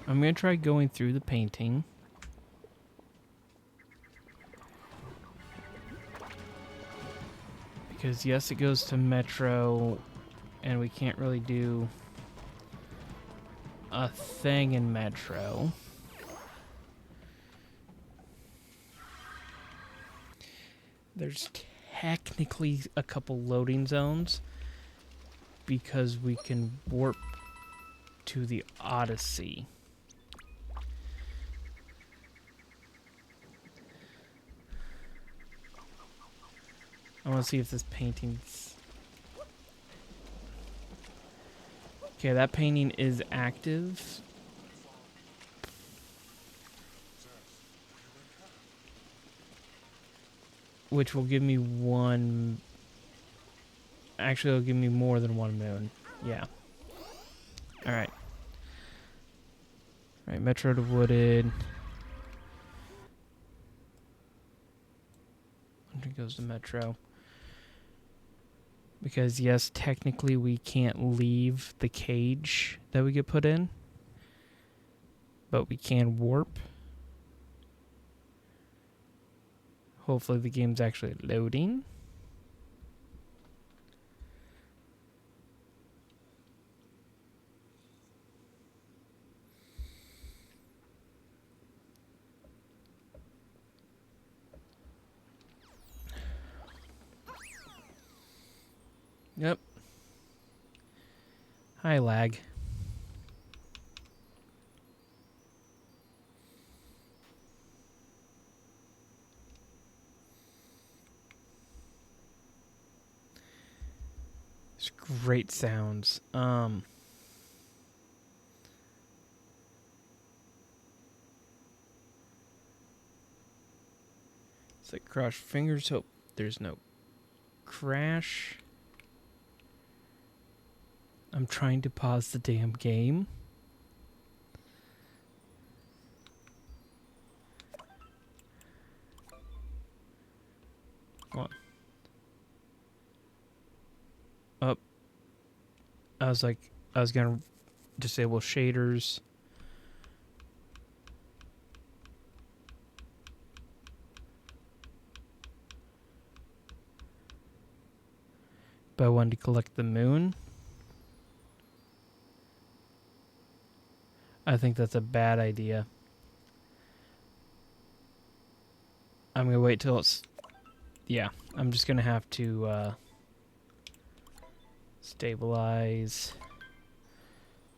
S1: I'm gonna try going through the painting. Because yes, it goes to Metro, and we can't really do a thing in Metro. There's technically a couple loading zones because we can warp to the Odyssey. I want to see if this painting's... Okay, that painting is active. Which will give me one... Actually, it'll give me more than one moon. Yeah. Alright. Alright, Metro to Wooded. It goes to Metro. Because, yes, technically we can't leave the cage that we get put in. But we can warp. Hopefully the game's actually loading. Yep. Hi, lag. It's great sounds. It's like cross fingers, hope there's no crash. I'm trying to pause the damn game. Come on. Up. I was gonna disable shaders. But I wanted to collect the moon. I think that's a bad idea. I'm going to wait till it's... Yeah, I'm just going to have to stabilize.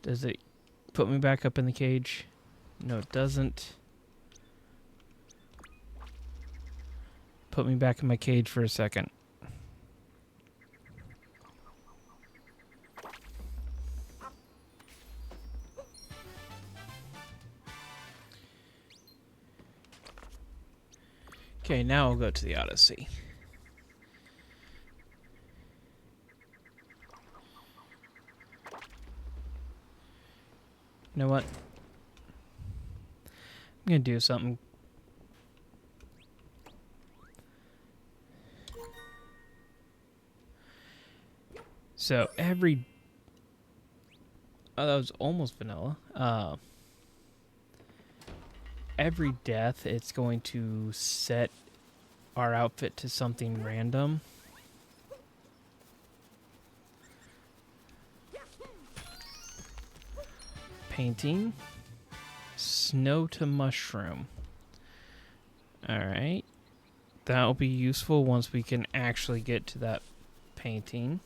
S1: Does it put me back up in the cage? No, it doesn't. Put me back in my cage for a second. Okay, now I'll go to the Odyssey. You know what? I'm going to do something. So every... Oh, that was almost vanilla. Every death, it's going to set our outfit to something random. Painting. Snow to mushroom. Alright. That'll be useful once we can actually get to that painting.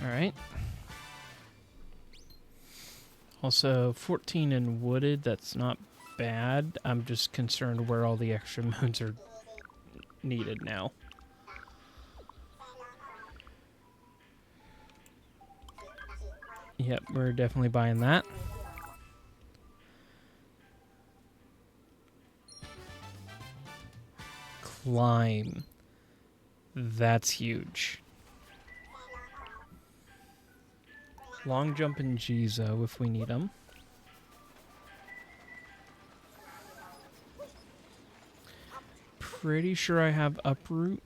S1: Alright. Also, 14 in wooded, that's not bad. I'm just concerned where all the extra moons are needed now. Yep, we're definitely buying that. Climb. That's huge. Long jump and Jizo if we need them. Pretty sure I have uproot.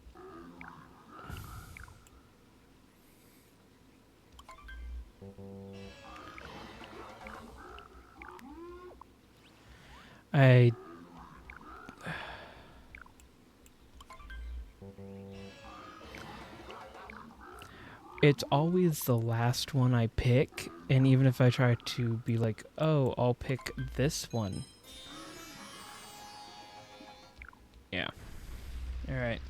S1: It's always the last one I pick, and even if I try to be like, oh, I'll pick this one. Yeah. Alright.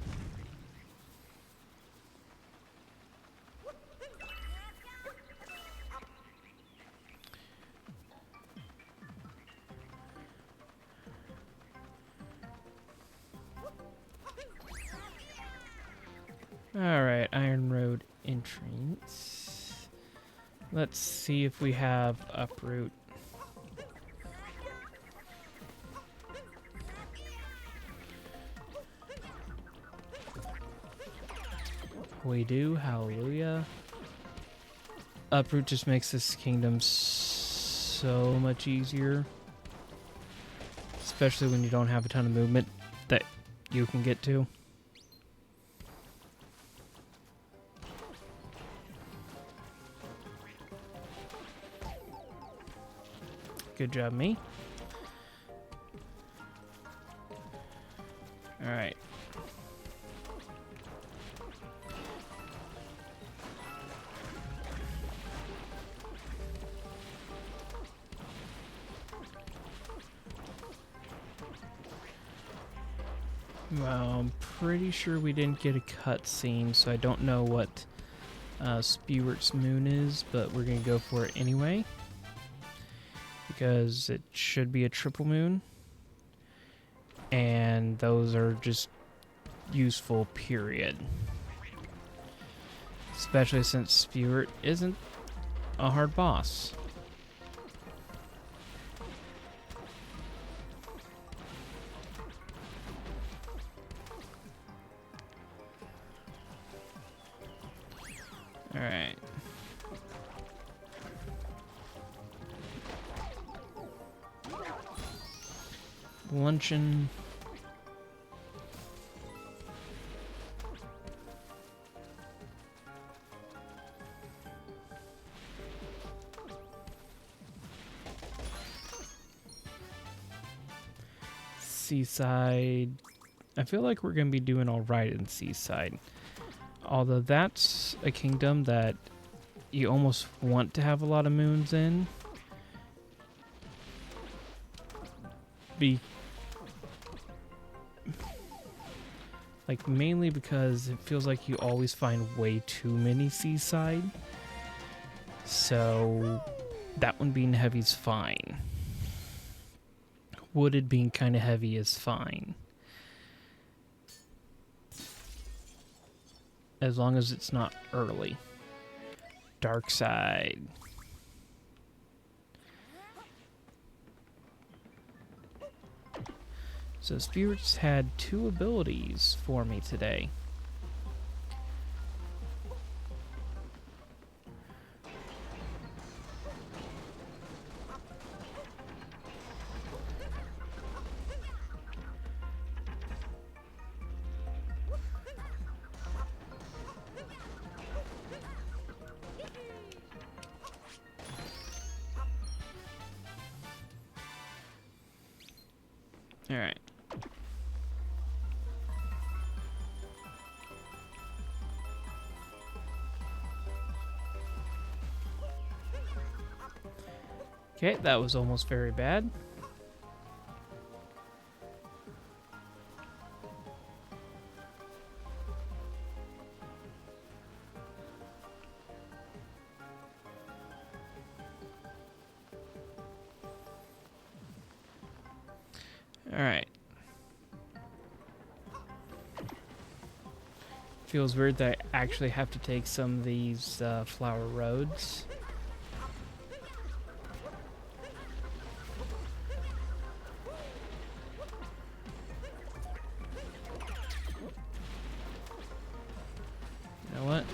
S1: Alright, Iron Road entrance. Let's see if we have uproot. We do, hallelujah. Uproot just makes this kingdom so much easier. Especially when you don't have a ton of movement that you can get to. Good job, me. Alright. Well, I'm pretty sure we didn't get a cutscene, so I don't know what Spewart's moon is, but we're going to go for it anyway. Because it should be a triple moon. And those are just useful, period. Especially since Spewart isn't a hard boss. Alright. Luncheon. Seaside. I feel like we're going to be doing all right in Seaside. Although that's a kingdom that you almost want to have a lot of moons in. Like, mainly because it feels like you always find way too many Seaside. So, that one being heavy is fine. Wooded being kind of heavy is fine. As long as it's not early. Dark side. So Spirits had 2 abilities for me today. All right. Okay, that was almost very bad. All right. Feels weird that I actually have to take some of these flower roads. You know what?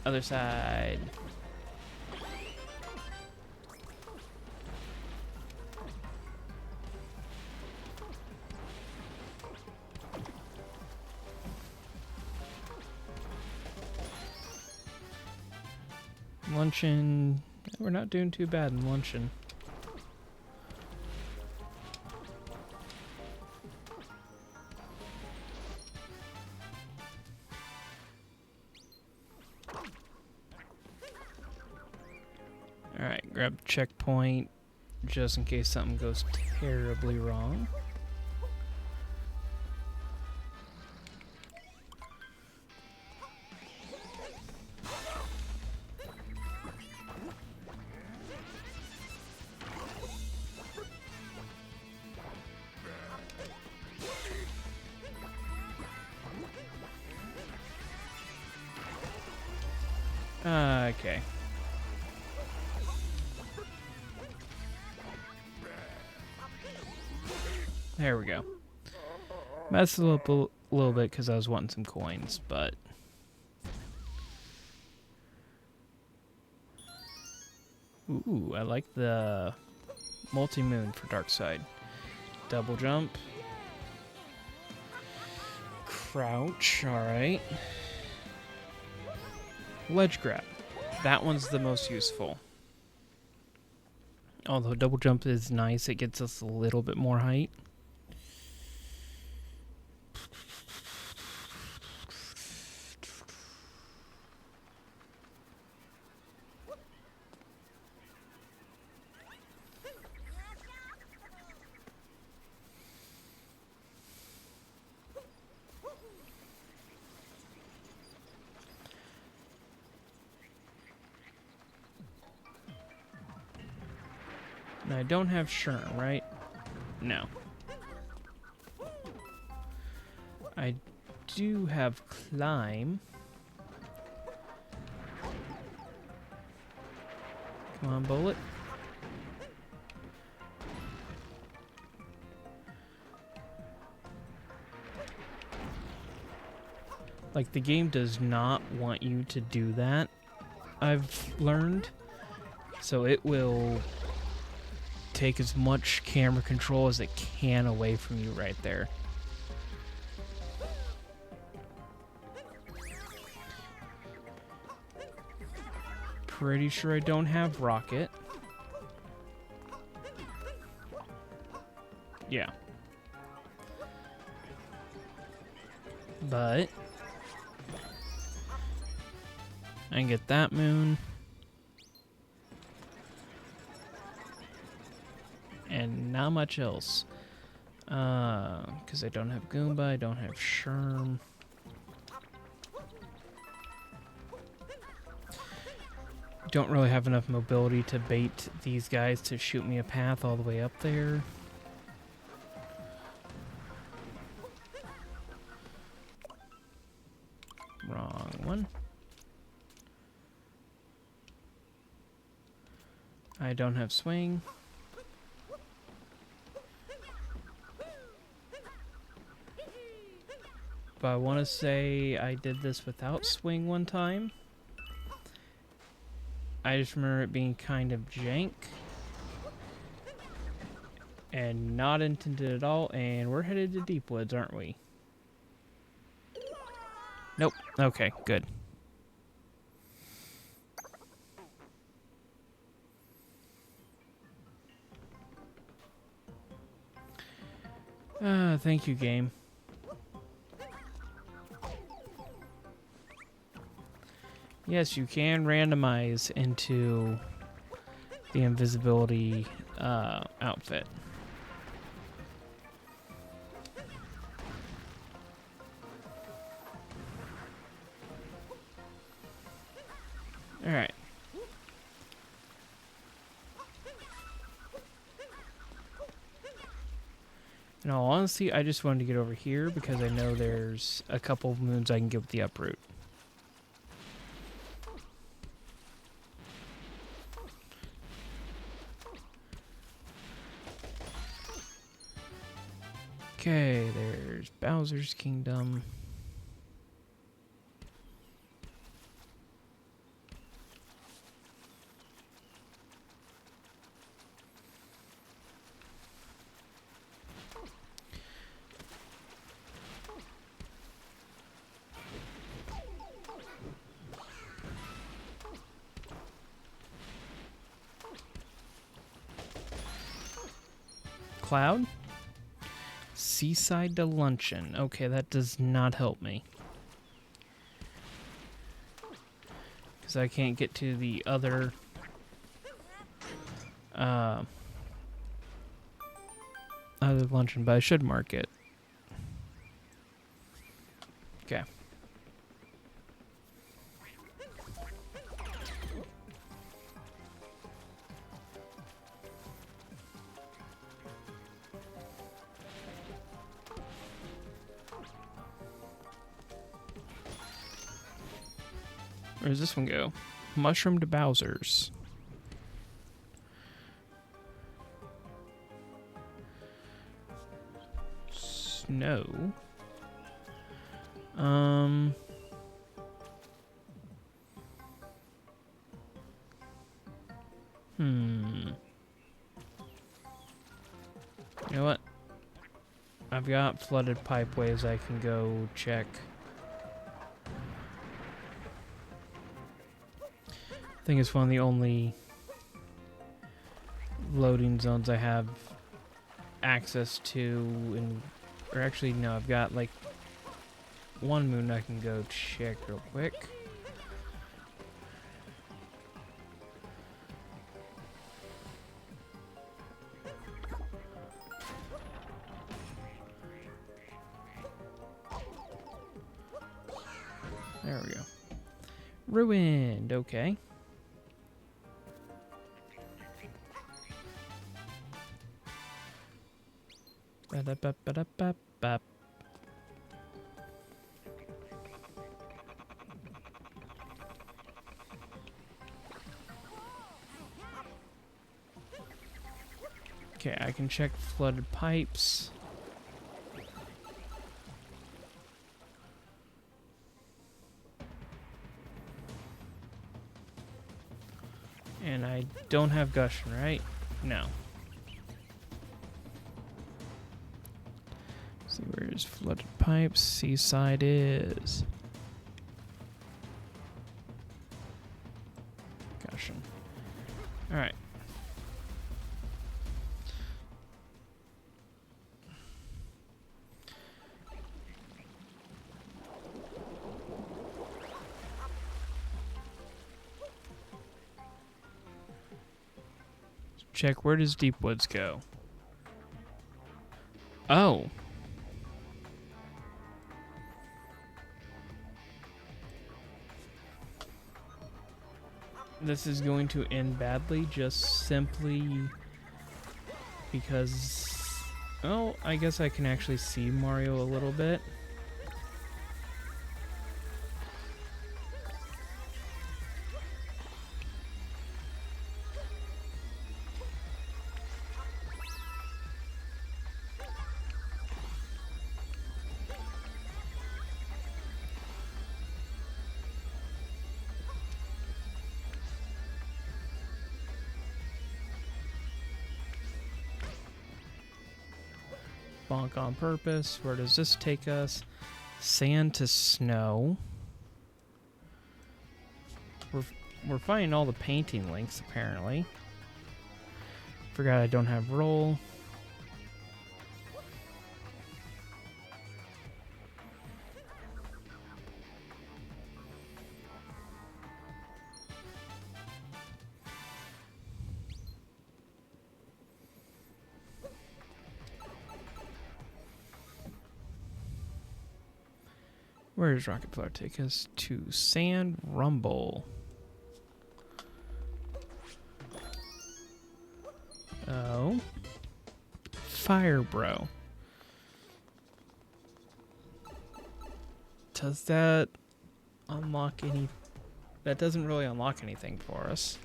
S1: Other side. Luncheon. We're not doing too bad in luncheon. Alright, grab the checkpoint just in case something goes terribly wrong. Okay. There we go. Messed it up a little bit because I was wanting some coins, but... Ooh, I like the multi-moon for Dark Side. Double jump. Crouch, alright. Ledge grab. That one's the most useful. Although double jump is nice, it gets us a little bit more height. Now, I don't have Sherm, right? No. I do have Climb. Come on, bullet. Like, the game does not want you to do that, I've learned. So it will take as much camera control as it can away from you right there. Pretty sure I don't have rocket. Yeah. But I can get that moon. And not much else. Because I don't have Goomba, I don't have Sherm. Don't really have enough mobility to bait these guys to shoot me a path all the way up there. Wrong one. I don't have swing. But I want to say I did this without swing one time. I just remember it being kind of jank. And not intended at all. And we're headed to Deep Woods, aren't we? Nope. Okay, good. Thank you, game. Yes, you can randomize into the invisibility outfit. Alright. In all honesty, I just wanted to get over here because I know there's a couple of moons I can get with the uproot. Okay, there's Bowser's Kingdom. Cloud? Seaside to Luncheon. Okay, that does not help me. Because I can't get to the other... other luncheon, but I should mark it. Okay. Where does this one go? Mushroom to Bowser's. Snow. You know what? I've got flooded pipeways I can go check. I think it's one of the only loading zones I have access to, or actually no, I've got like one moon I can go check real quick. There we go. Ruined, okay. Ba-da-ba-ba-da-ba-ba. Okay, I can check flooded pipes. And I don't have gushing, right? No. See, where's flooded pipes? Seaside is. Gushing. Alright. check, where does Deep Woods go? Oh. This is going to end badly just simply because... Oh, I guess I can actually see Mario a little bit. Bonk on purpose. Where does this take us? Sand to snow. We're finding all the painting links apparently. Forgot I don't have roll. Where does Rocket Flower take us? To Sand Rumble. Oh. Fire Bro. Does that unlock any... That doesn't really unlock anything for us.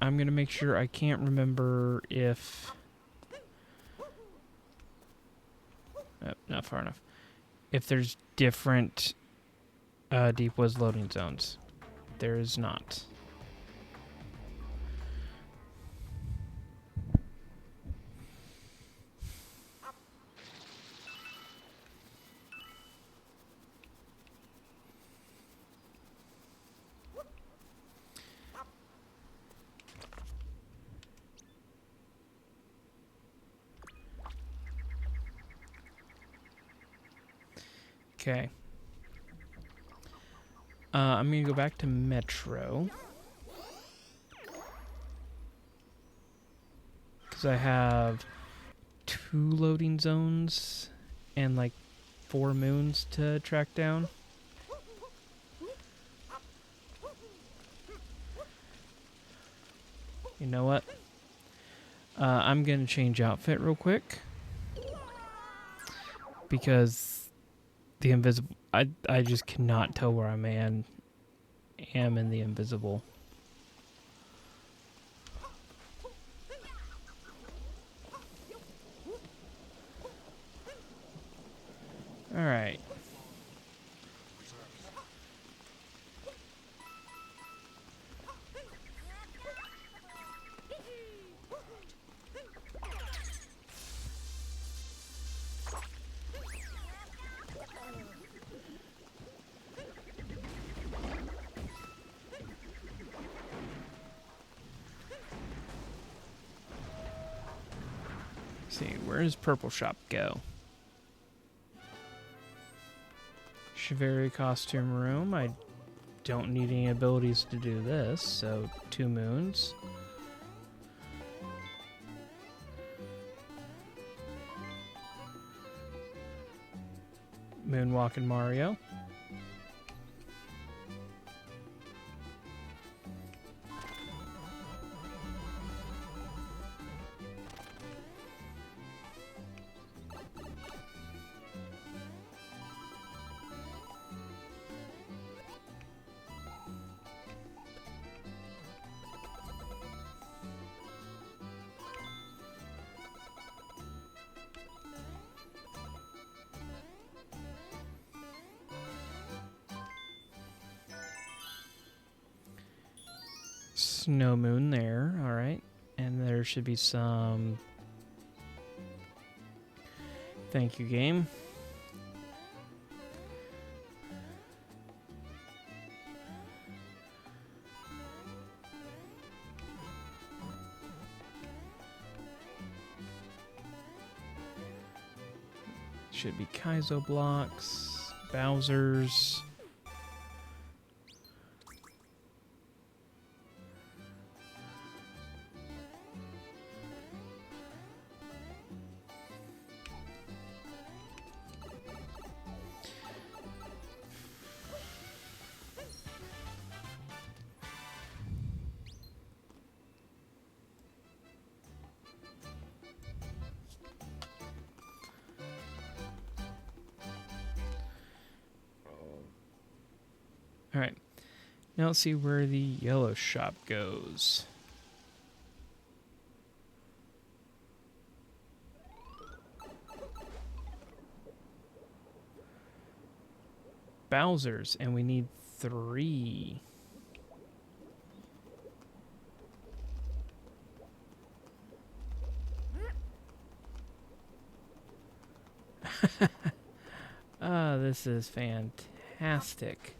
S1: I'm gonna make sure. I can't remember if... not far enough. If there's different Deep Woods loading zones. There is not. Okay. I'm going to go back to Metro. Because I have 2 loading zones and like 4 moons to track down. You know what? I'm going to change outfit real quick. Because the invisible... I just cannot tell where am in the invisible. Alright. See, where does Purple Shop go? Chivalry Costume Room. I don't need any abilities to do this, so 2 moons. Moonwalk and Mario. Snow Moon there, alright. And there should be some... Thank you, game. Should be Kaizo blocks, Bowser's. All right. Now let's see where the yellow shop goes. Bowser's, and we need 3. Ah, this is fantastic.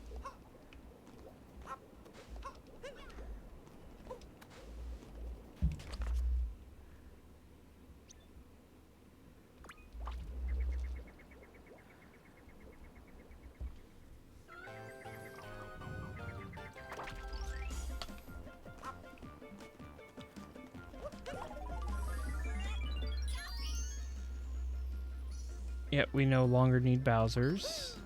S1: Yep, we no longer need Bowser's.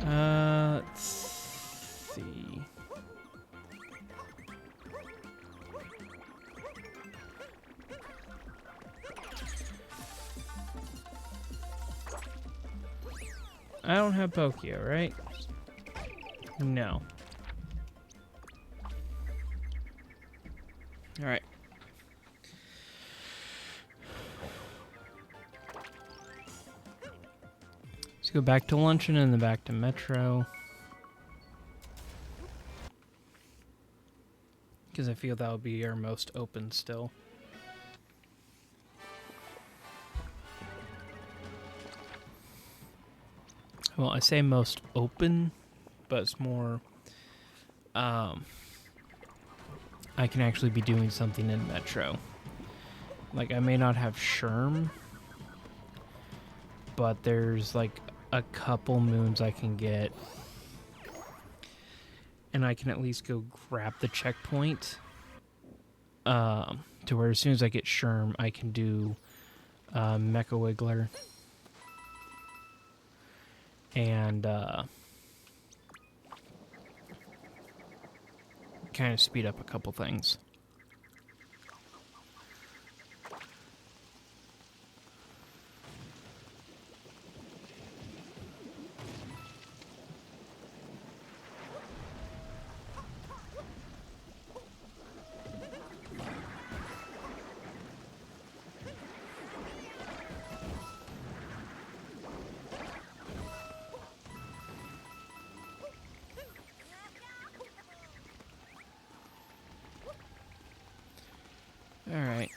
S1: Let's see. I don't have Pokio, right? No. All right. Let's go back to luncheon and then back to Metro. Because I feel that will be our most open still. Well, I say most open, but it's more... I can actually be doing something in Metro. Like, I may not have Sherm, but there's, like, a couple moons I can get. And I can at least go grab the checkpoint. To where as soon as I get Sherm, I can do Mecha Wiggler. And kind of speed up a couple things. All right.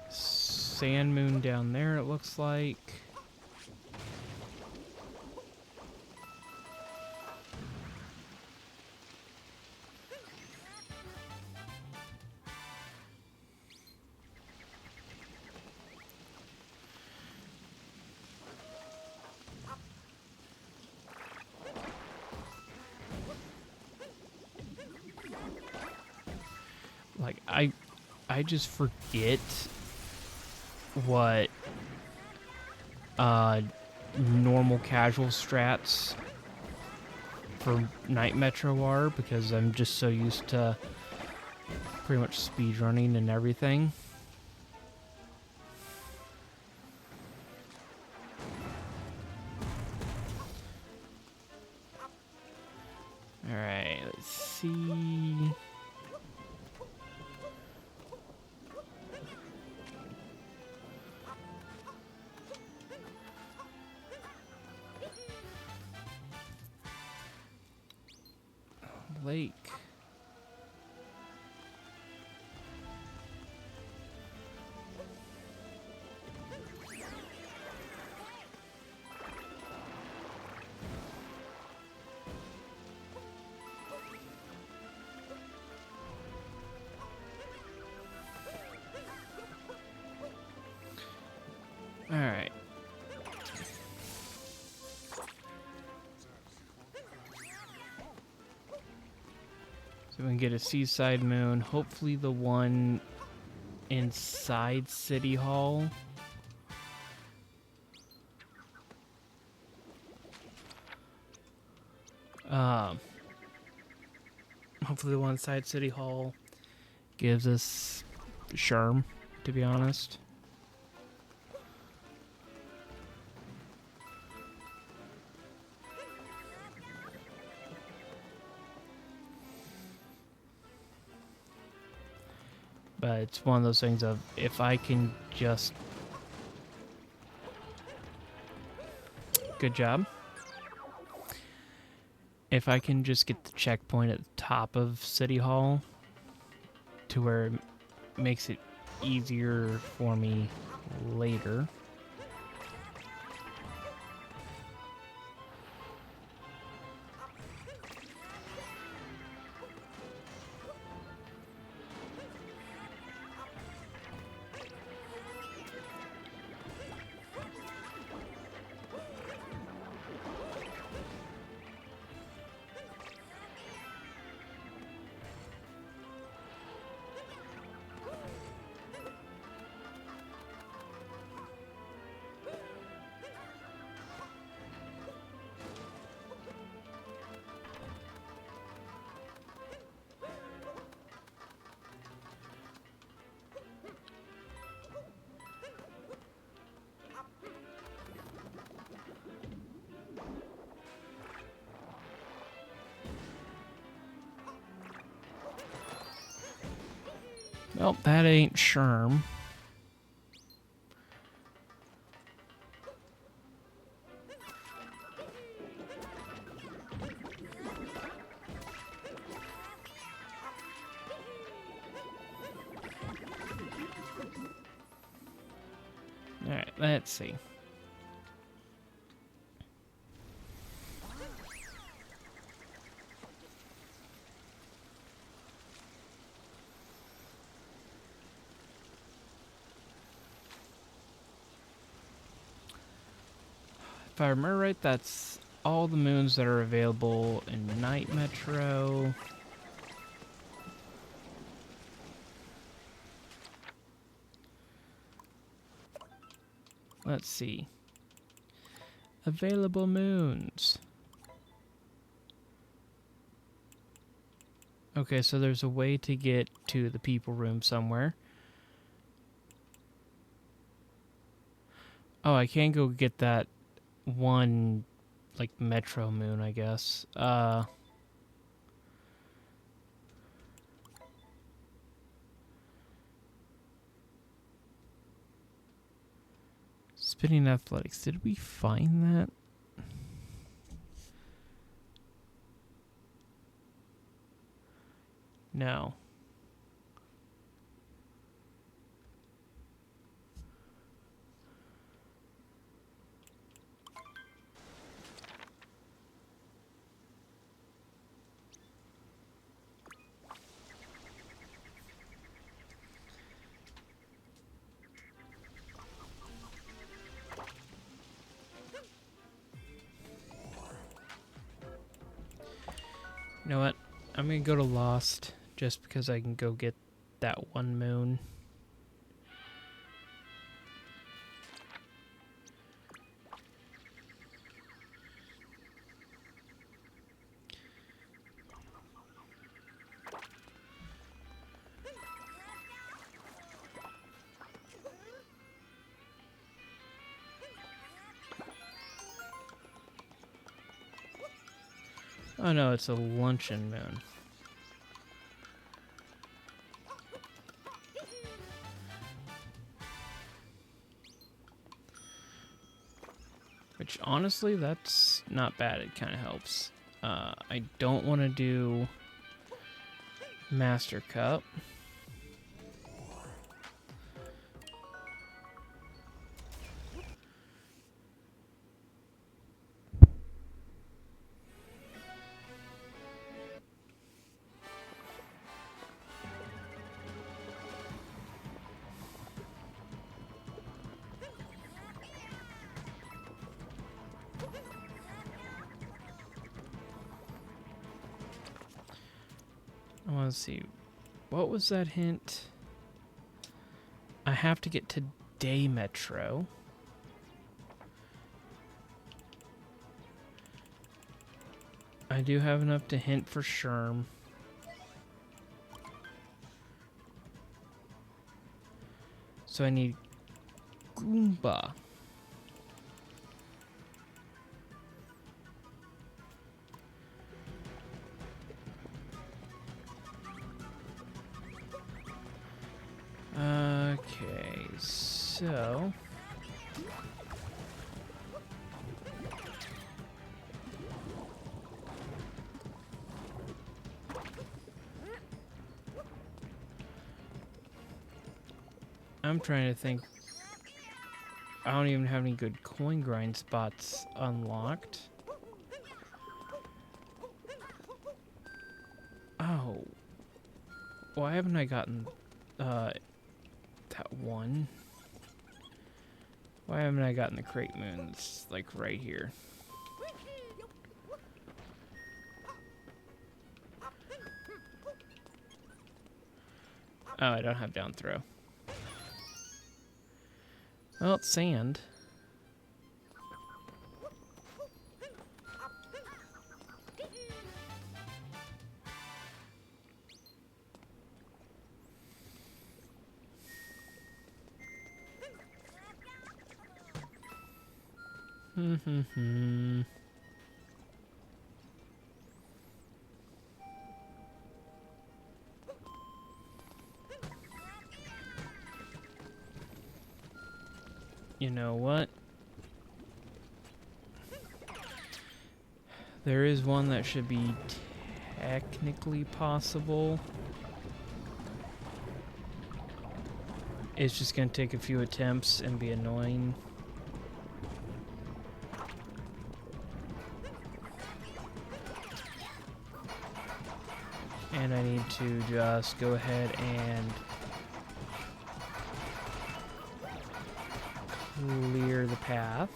S1: Sand moon down there, it looks like. Like, I just forget what normal casual strats for Night Metro are, because I'm just so used to pretty much speedrunning and everything. Alright, let's see. lake. All right. So we can get a seaside moon. Hopefully the one inside City Hall. Hopefully the one inside City Hall gives us Sherm, to be honest. But it's one of those things of, if I can just... Good job. If I can just get the checkpoint at the top of City Hall to where it makes it easier for me later. Well, that ain't Sherm. Alright, let's see. If I remember right, that's all the moons that are available in Night Metro. Let's see. Available moons. Okay, so there's a way to get to the people room somewhere. Oh, I can go get that one, like, Metro moon, I guess. Spinning athletics. Did we find that? No. You know what? I'm gonna go to Lost just because I can go get that one moon. Oh no, it's a luncheon moon. Which, honestly, that's not bad. It kind of helps. I don't want to do Master Cup. I want to see. What was that hint? I have to get to Day Metro. I do have enough to hint for Sherm. So I need Goomba. Okay, so I'm trying to think. I don't even have any good coin grind spots unlocked. Oh. Why haven't I gotten that one? Why haven't I gotten the crate moons like right here? Oh, I don't have down throw. Well, it's sand. You know what? There is one that should be technically possible. It's just gonna take a few attempts and be annoying. And I need to just go ahead and clear the path.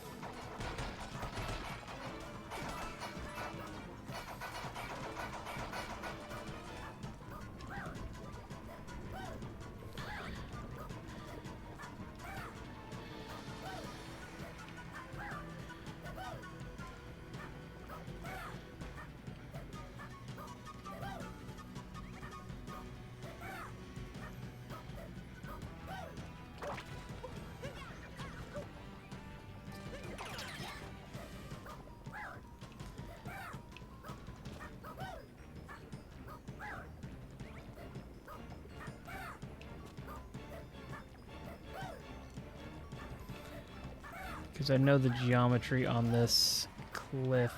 S1: Because I know the geometry on this cliff.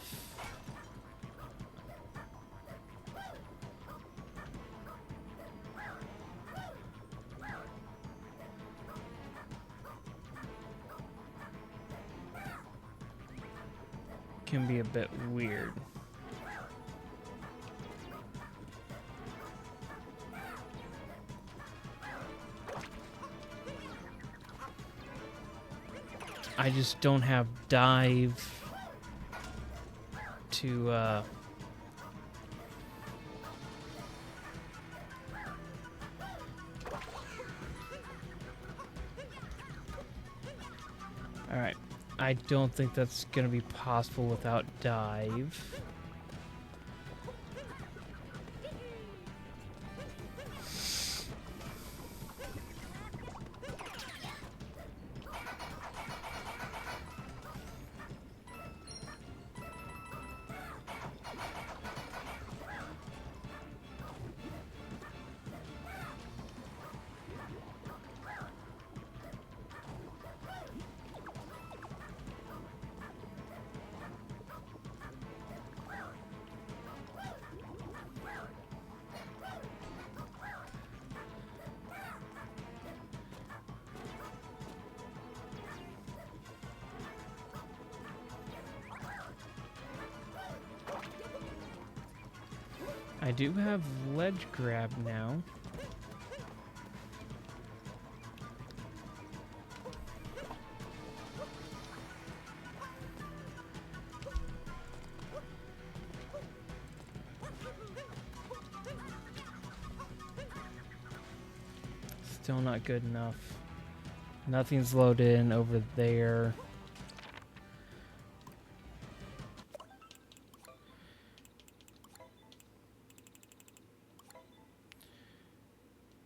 S1: Can be a bit weird. I just don't have dive to Alright. I don't think that's gonna be possible without dive. I do have ledge grab now. Still not good enough. Nothing's loaded in over there.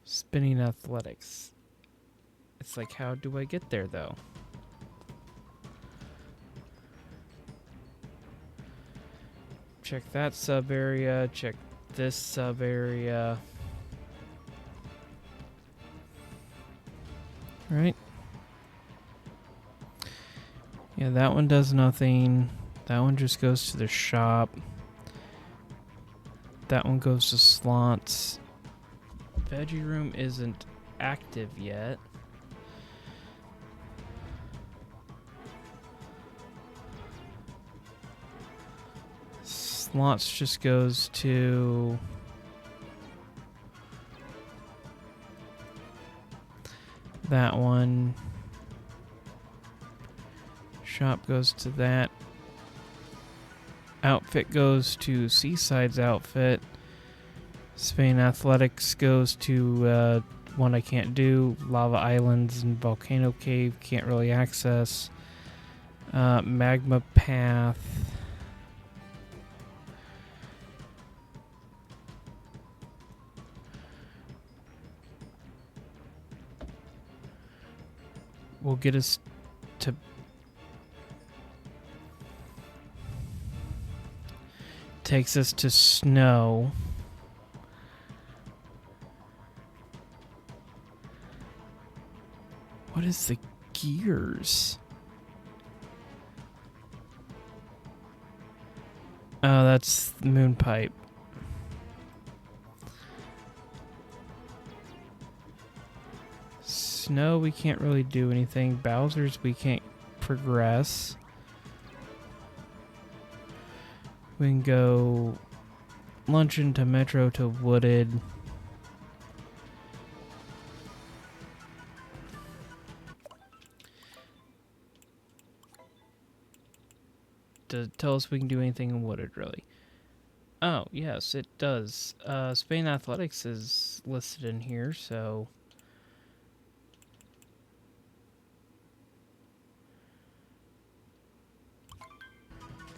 S1: Spinning athletics. It's like, how do I get there though? Check that sub area, check this sub area. Right? Yeah, that one does nothing. That one just goes to the shop. That one goes to slots. Veggie room isn't active yet. Slots just goes to that one. Shop goes to that. Outfit goes to Seaside's outfit. Spain Athletics goes to one I can't do. Lava Islands and Volcano Cave can't really access. Magma Path. Will get us to takes us to snow. What is the gears? Oh, that's the moon pipe. Snow, we can't really do anything. Bowser's, we can't progress. We can go Luncheon to Metro to Wooded. Does it tell us we can do anything in Wooded, really? Oh, yes, it does. Spain Athletics is listed in here, so...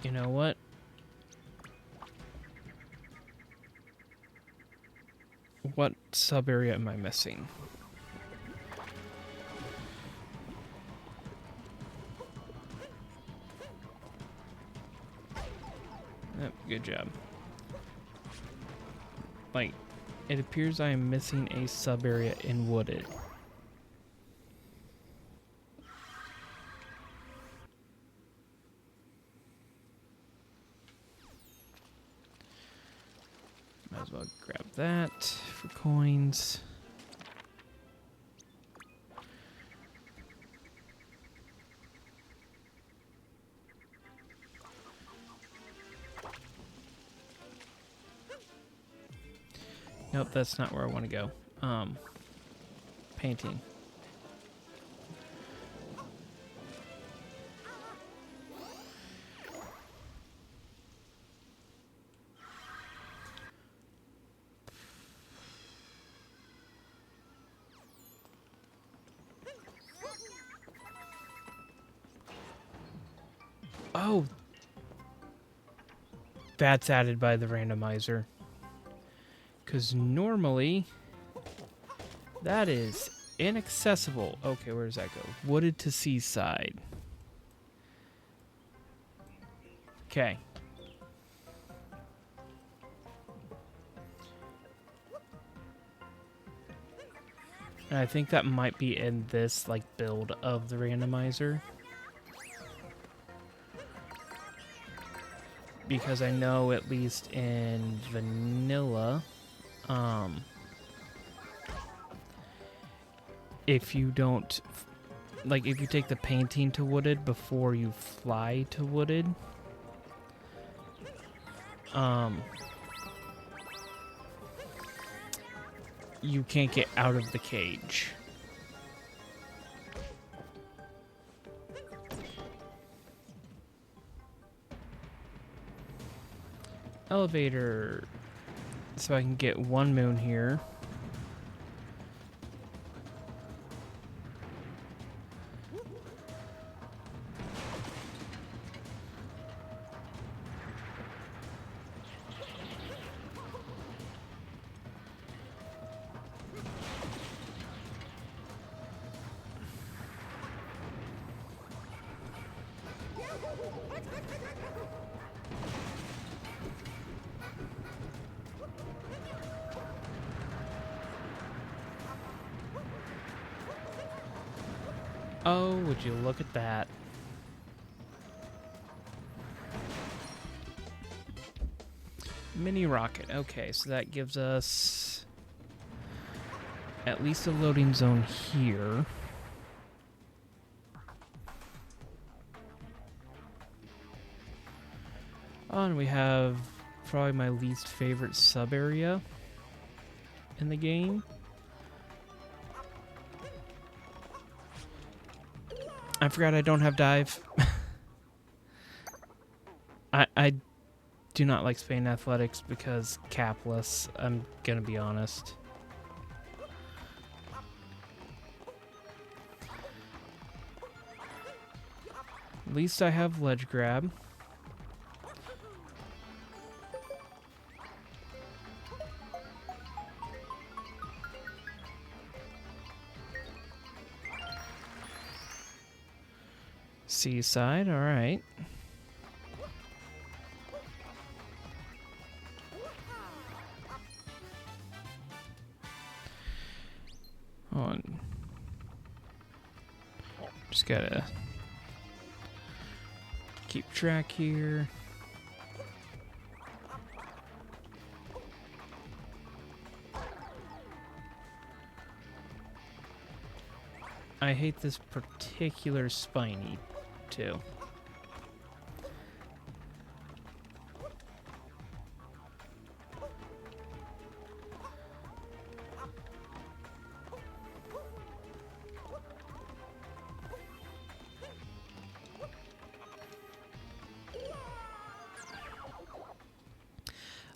S1: You know what? What sub-area am I missing? Yep, good job. Like, it appears I am missing a sub-area in Wooded. Might as well grab that for coins. Nope, that's not where I want to go. Painting. Oh, that's added by the randomizer. Because normally, that is inaccessible. Okay, where does that go? Wooded to Seaside. Okay. And I think that might be in this, like, build of the randomizer. Because I know at least in vanilla... if you don't, like, if you take the painting to Wooded before you fly to Wooded, you can't get out of the cage. Elevator. So I can get one moon here. Oh, would you look at that? Mini rocket. Okay, so that gives us at least a loading zone here. Oh, and we have probably my least favorite sub area in the game. I forgot I don't have dive. I do not like Spain Athletics because capless, I'm gonna be honest. At least I have ledge grab. Seaside, alright. On. Just gotta keep track here. I hate this particular spiny too.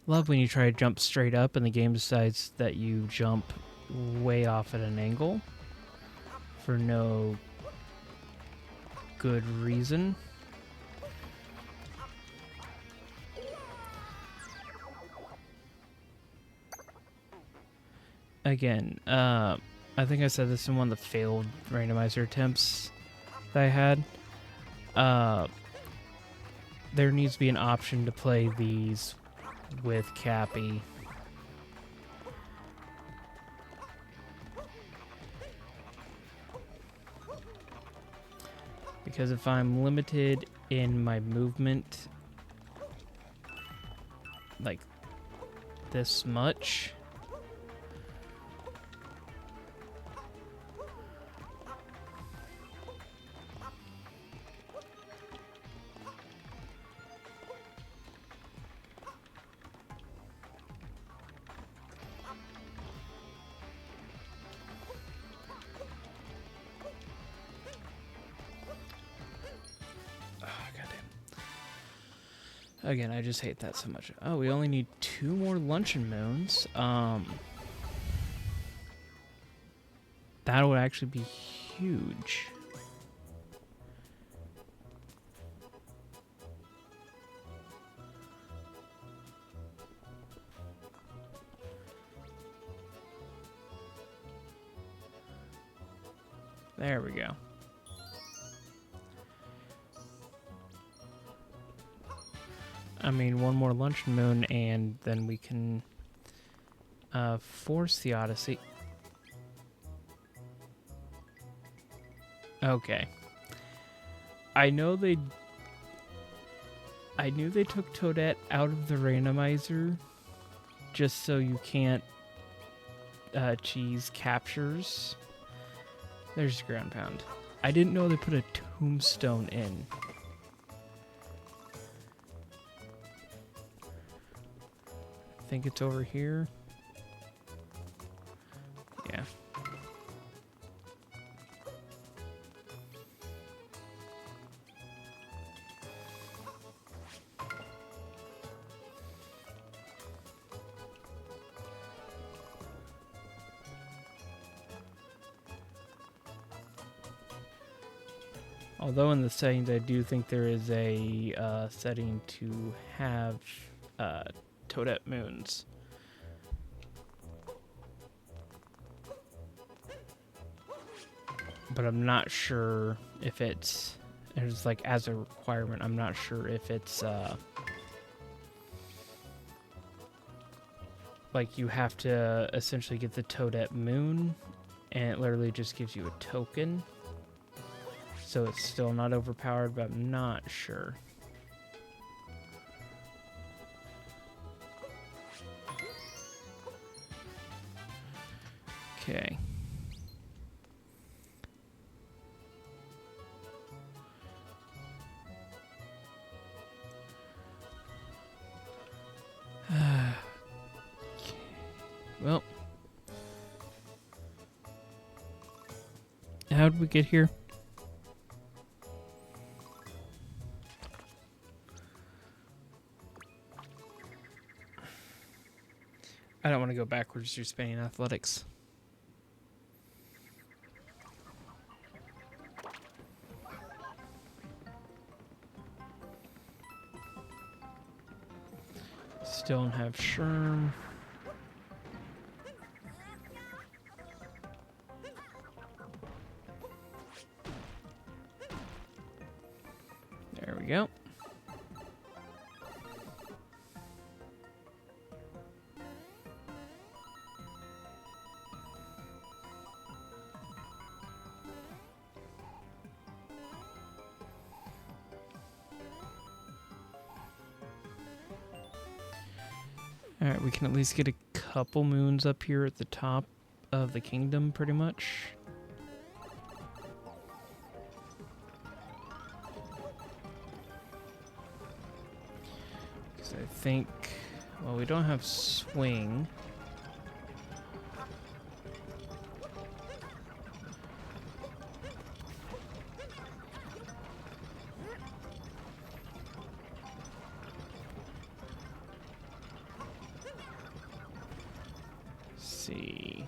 S1: Love when you try to jump straight up and the game decides that you jump way off at an angle for no good reason. Again, I think I said this in one of the failed randomizer attempts that I had. There needs to be an option to play these with Cappy. Because if I'm limited in my movement like this much, again, I just hate that so much. Oh, we only need 2 more luncheon moons. That would actually be huge. There we go. I mean, 1 more luncheon moon, and then we can force the Odyssey. Okay. I knew they took Toadette out of the randomizer just so you can't cheese captures. There's ground pound. I didn't know they put a tombstone in. I think it's over here. Although in the settings, I do think there is a setting to have toadette moons. But I'm not sure if it's like as a requirement. I'm not sure if it's like you have to essentially get the toadette moon, and it literally just gives you a token. So it's still not overpowered, but I'm not sure. Okay. Well, how did we get here? I don't want to go backwards through Spain athletics. Still don't have Sherm. There we go. Alright, we can at least get a couple moons up here at the top of the kingdom, pretty much. Because I think, well, we don't have swing. See.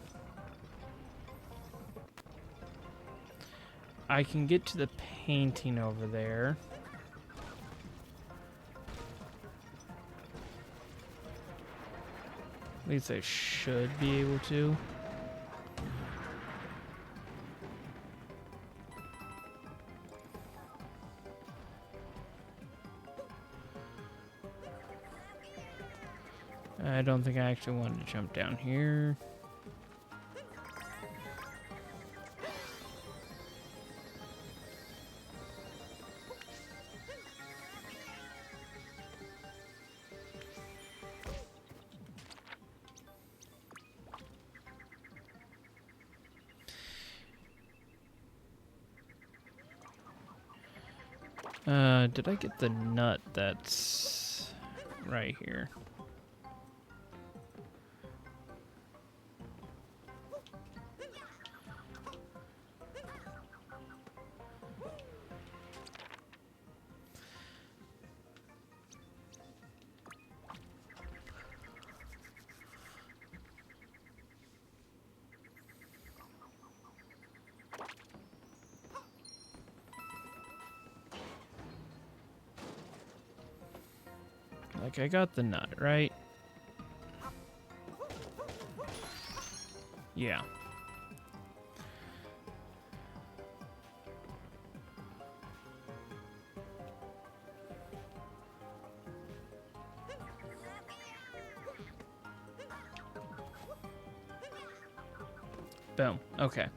S1: I can get to the painting over there. At least I should be able to. I don't think I actually wanted to jump down here. Did I get the nut that's right here? Like, I got the nut, right? Yeah. Boom. Okay.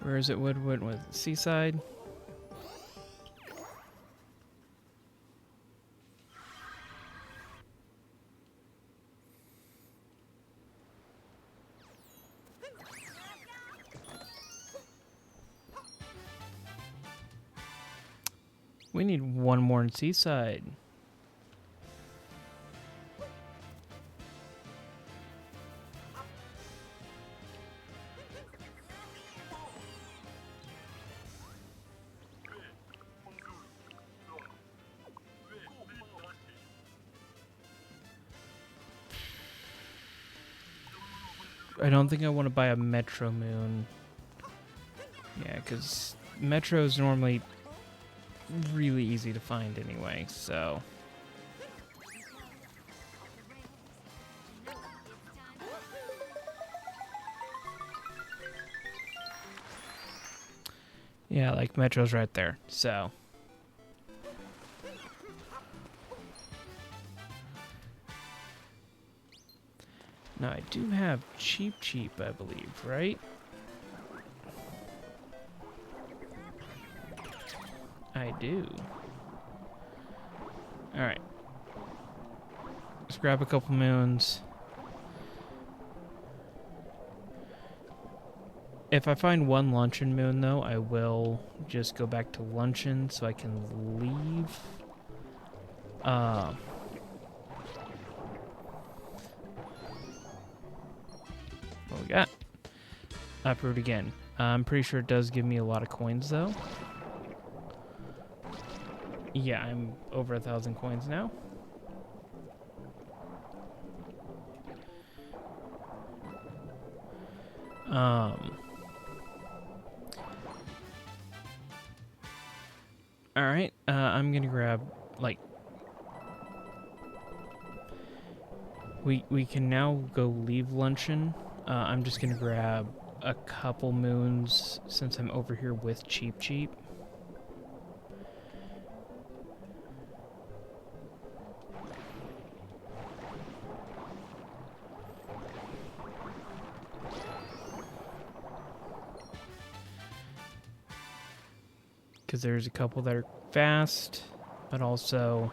S1: Where is it? Woodwood with Seaside? We need one more in Seaside. I don't think I want to buy a Metro Moon Yeah, because Metro is normally really easy to find anyway, so... Yeah, like Metro's right there, so... Now, I do have Cheep, I believe, right? I do. Alright. Let's grab a couple moons. If I find one luncheon moon, though, I will just go back to luncheon so I can leave. What we got? Uproot again. I'm pretty sure it does give me a lot of coins, though. Yeah, I'm over 1,000 coins now. Alright, I'm gonna grab, like... We can now go leave luncheon. I'm just gonna grab a couple moons since I'm over here with Cheep. Because there's a couple that are fast, but also...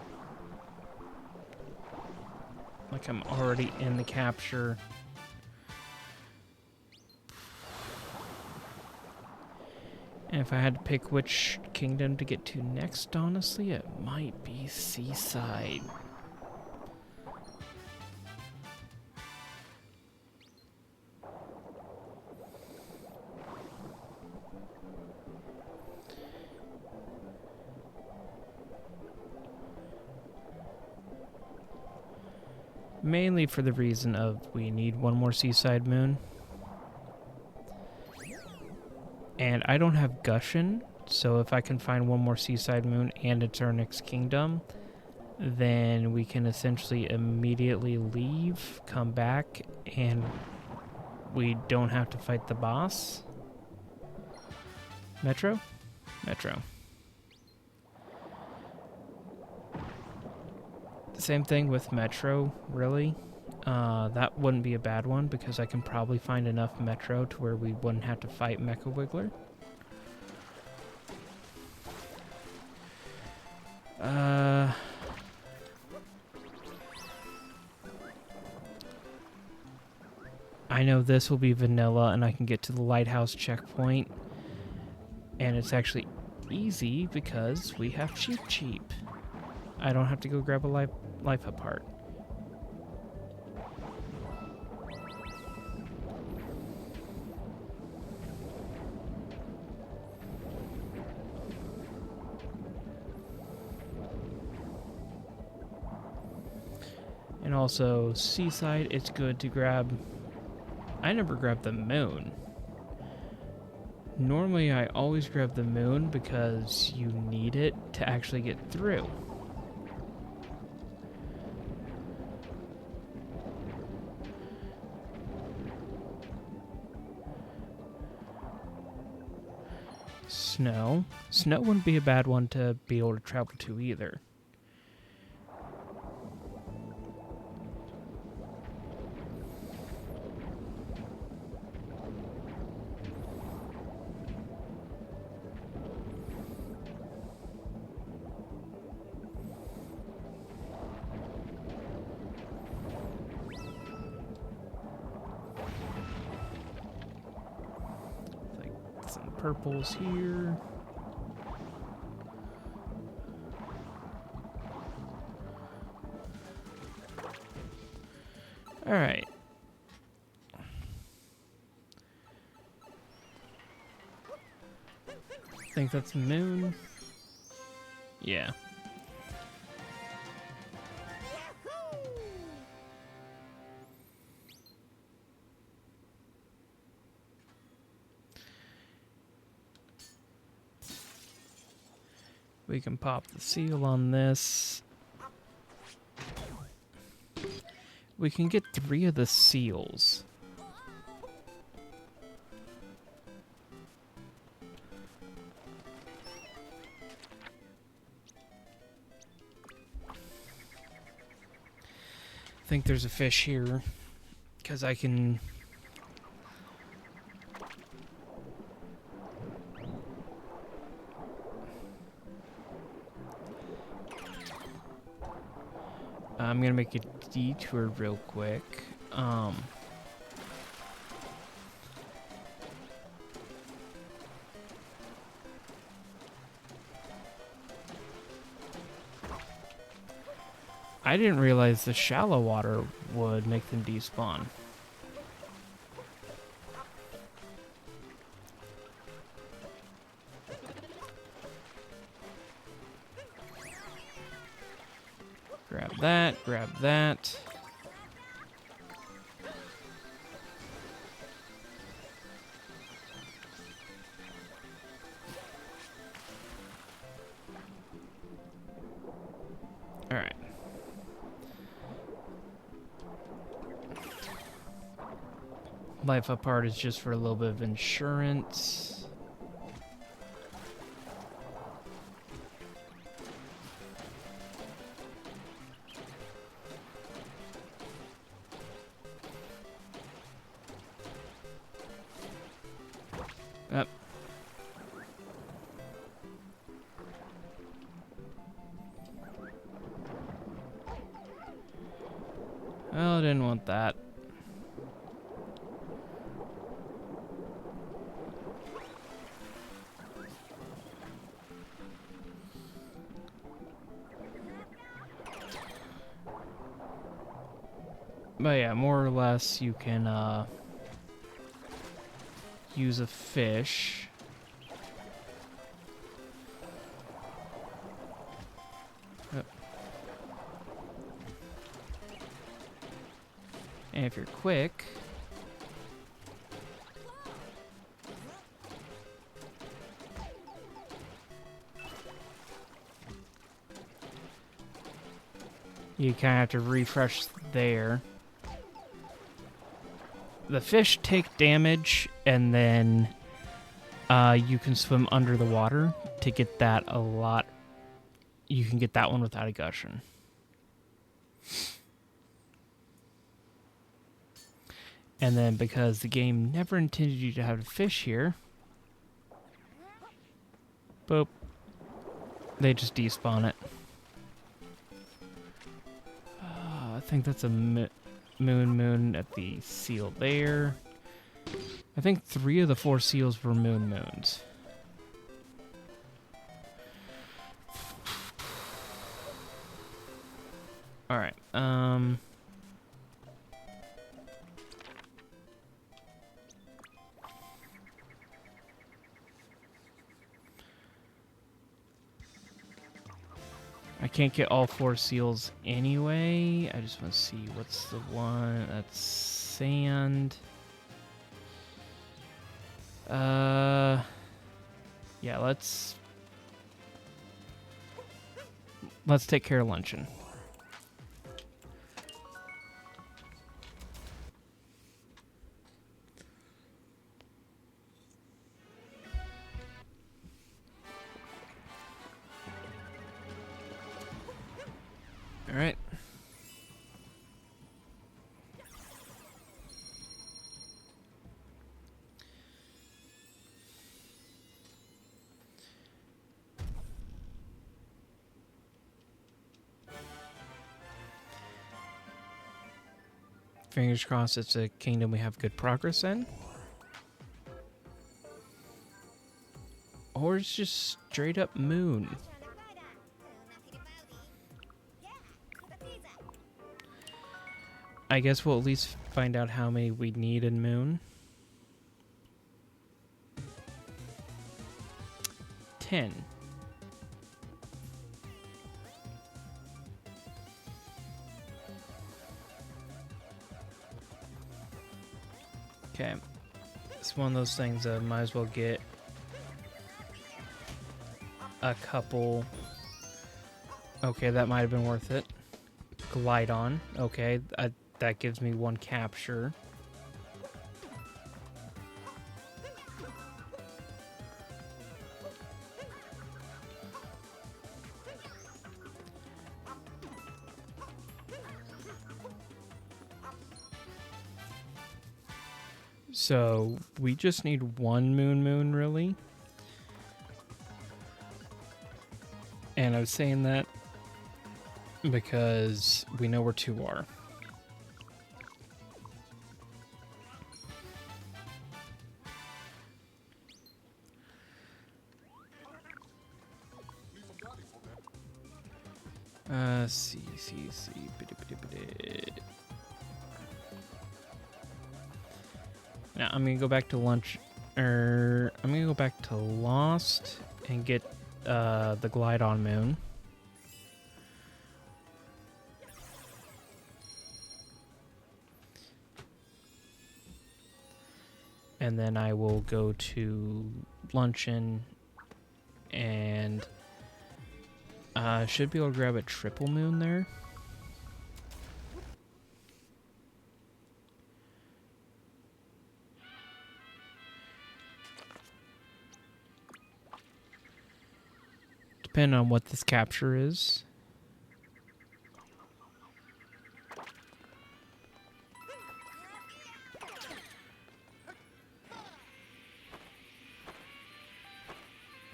S1: like I'm already in the capture. And if I had to pick which kingdom to get to next, honestly, it might be Seaside. Mainly for the reason of we need one more Seaside moon. And I don't have Gushin, so if I can find one more Seaside moon and it's our next kingdom, then we can essentially immediately leave, come back, and we don't have to fight the boss. Metro? Metro. Same thing with Metro, really. That wouldn't be a bad one because I can probably find enough Metro to where we wouldn't have to fight Mecha Wiggler. I know this will be vanilla and I can get to the lighthouse checkpoint. And it's actually easy because we have Cheep. I don't have to go grab a life apart. And also, Seaside, it's good to grab... I never grab the moon. Normally, I always grab the moon because you need it to actually get through. Snow. Snow wouldn't be a bad one to be able to travel to either. Purples here. All right. Think that's moon. Yeah. We can pop the seal on this. We can get 3 of the seals. I think there's a fish here, because I can... I'm gonna make a detour real quick. I didn't realize the shallow water would make them despawn. Grab that, grab that. All right. Life apart is just for a little bit of insurance. Up. Well, I didn't want that. But yeah, more or less you can use a fish. Yep. And if you're quick, you kind of have to refresh there. The fish take damage, and then you can swim under the water to get that a lot. You can get that one without a gushing. And then because the game never intended you to have a fish here, boop, they just despawn it. I think that's a moon at the seal there. I think 3 of the 4 seals were moons. All right. I can't get all 4 seals anyway. I just want to see what's the one. That's sand. Yeah, let's take care of luncheon. All right. Fingers crossed it's a kingdom we have good progress in. Or it's just straight up moon. I guess we'll at least find out how many we need in moon. 10. Okay. It's one of those things that might as well get a couple Okay, that might have been worth it. Glide on. Okay, that gives me one capture. So we just need one moon, really. And I was saying that because we know where two are. See. Now I'm gonna go back to lunch, I'm gonna go back to Lost and get the Glide on Moon. And then I will go to Luncheon and should be able to grab a triple moon there. Depending on what this capture is.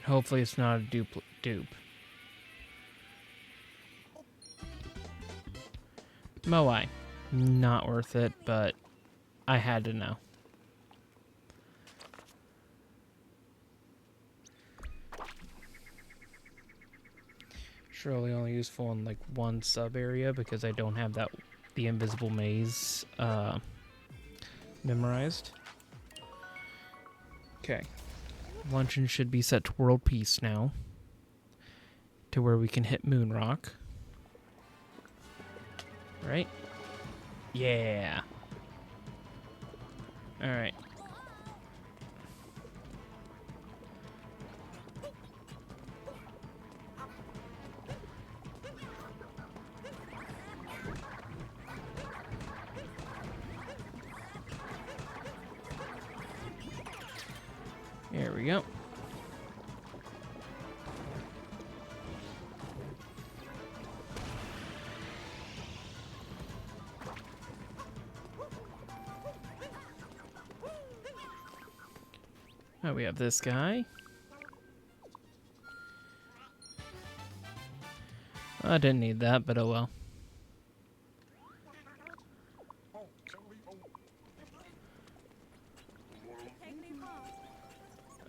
S1: Hopefully it's not a dupe. Moai. Not worth it, but I had to know. Surely only useful in like one sub area because I don't have the invisible maze memorized. Okay. Luncheon should be set to world peace now. To where we can hit Moon Rock. Right? Yeah. Alright. There we go. Oh, we have this guy. I didn't need that, but oh well.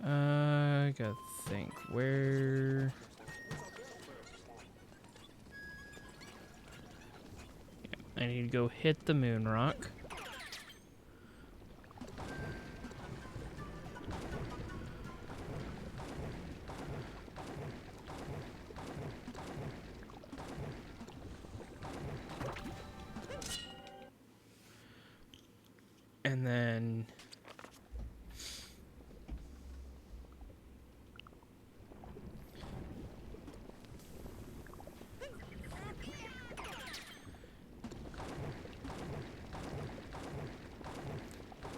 S1: I gotta think where. Yeah, I need to go hit the Moon Rock. And then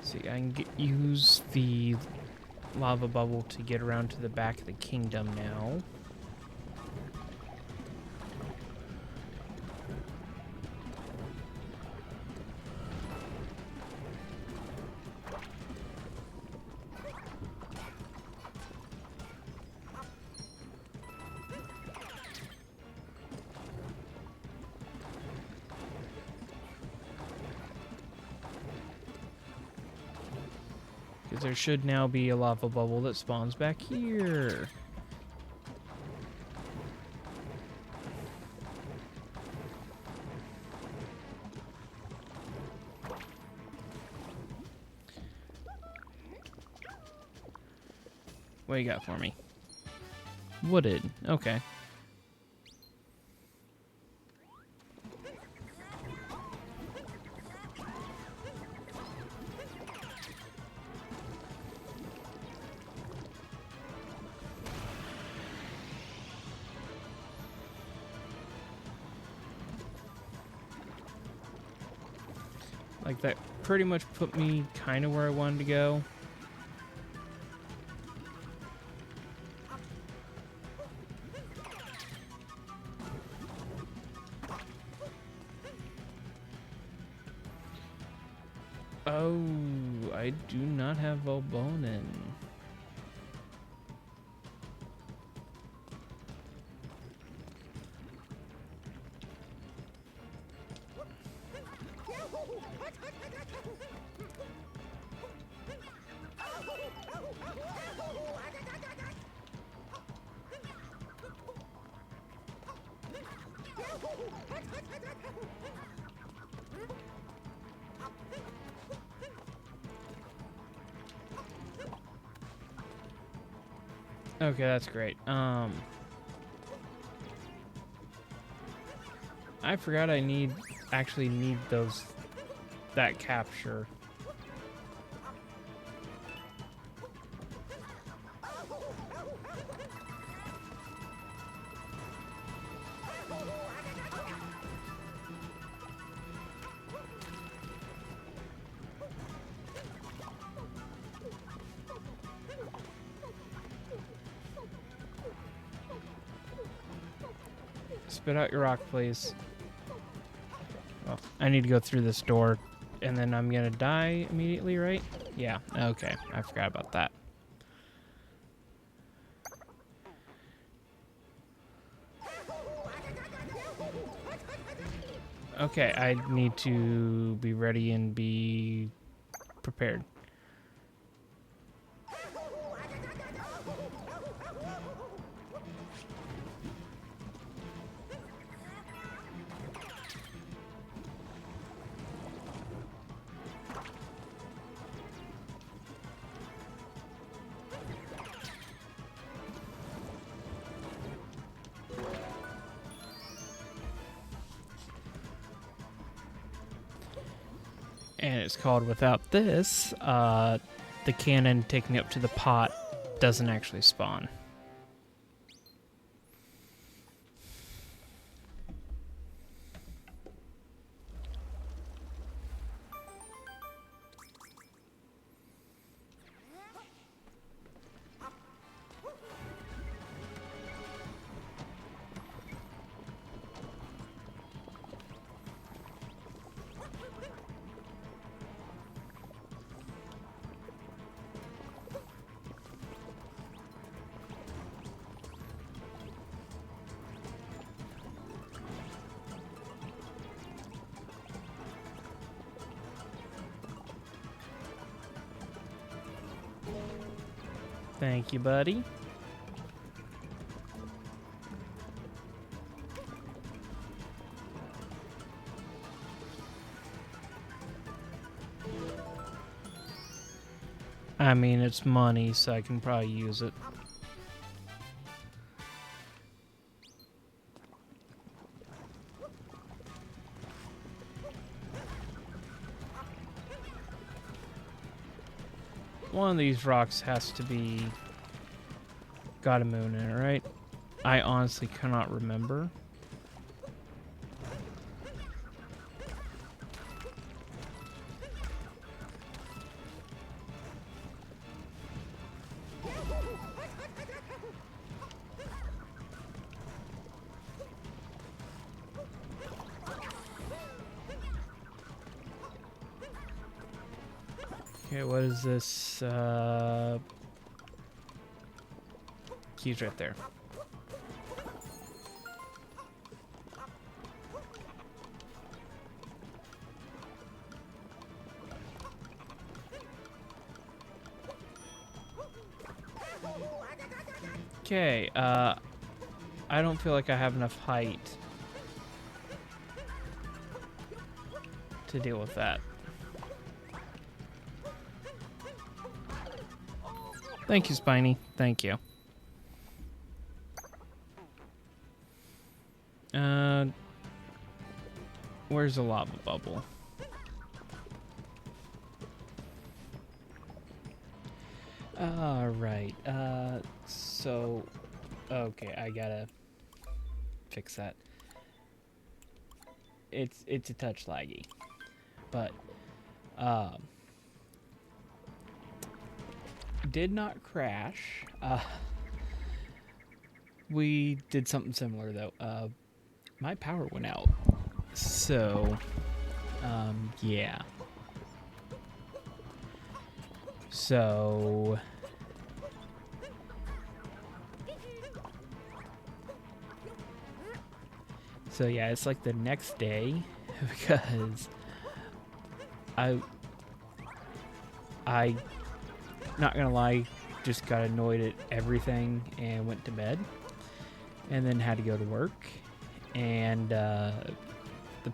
S1: see, I can use the lava bubble to get around to the back of the kingdom now. Because there should now be a lava bubble that spawns back here. What you got for me? Wooded. Okay. Like, that pretty much put me kind of where I wanted to go. Oh, I do not have Volbonin. Okay, that's great. I forgot I actually need that capture. Spit out your rock, please. Well, I need to go through this door, and then I'm gonna die immediately, right? Yeah, okay. I forgot about that. Okay, I need to be ready and be prepared. And it's called without this, the cannon taking up to the pot doesn't actually spawn. Thank you, buddy. I mean, it's money, so I can probably use it. One of these rocks has to be got a moon in it, right? I honestly cannot remember. Okay, what is this? Key's right there. Okay, I don't feel like I have enough height to deal with that. Thank you, Spiny. Thank you. Where's the lava bubble? Alright, so... Okay, I gotta fix that. It's a touch laggy, but Um, did not crash. We did something similar though. My power went out. So, yeah. So, yeah, it's like the next day because I not gonna lie, just got annoyed at everything and went to bed, and then had to go to work, and the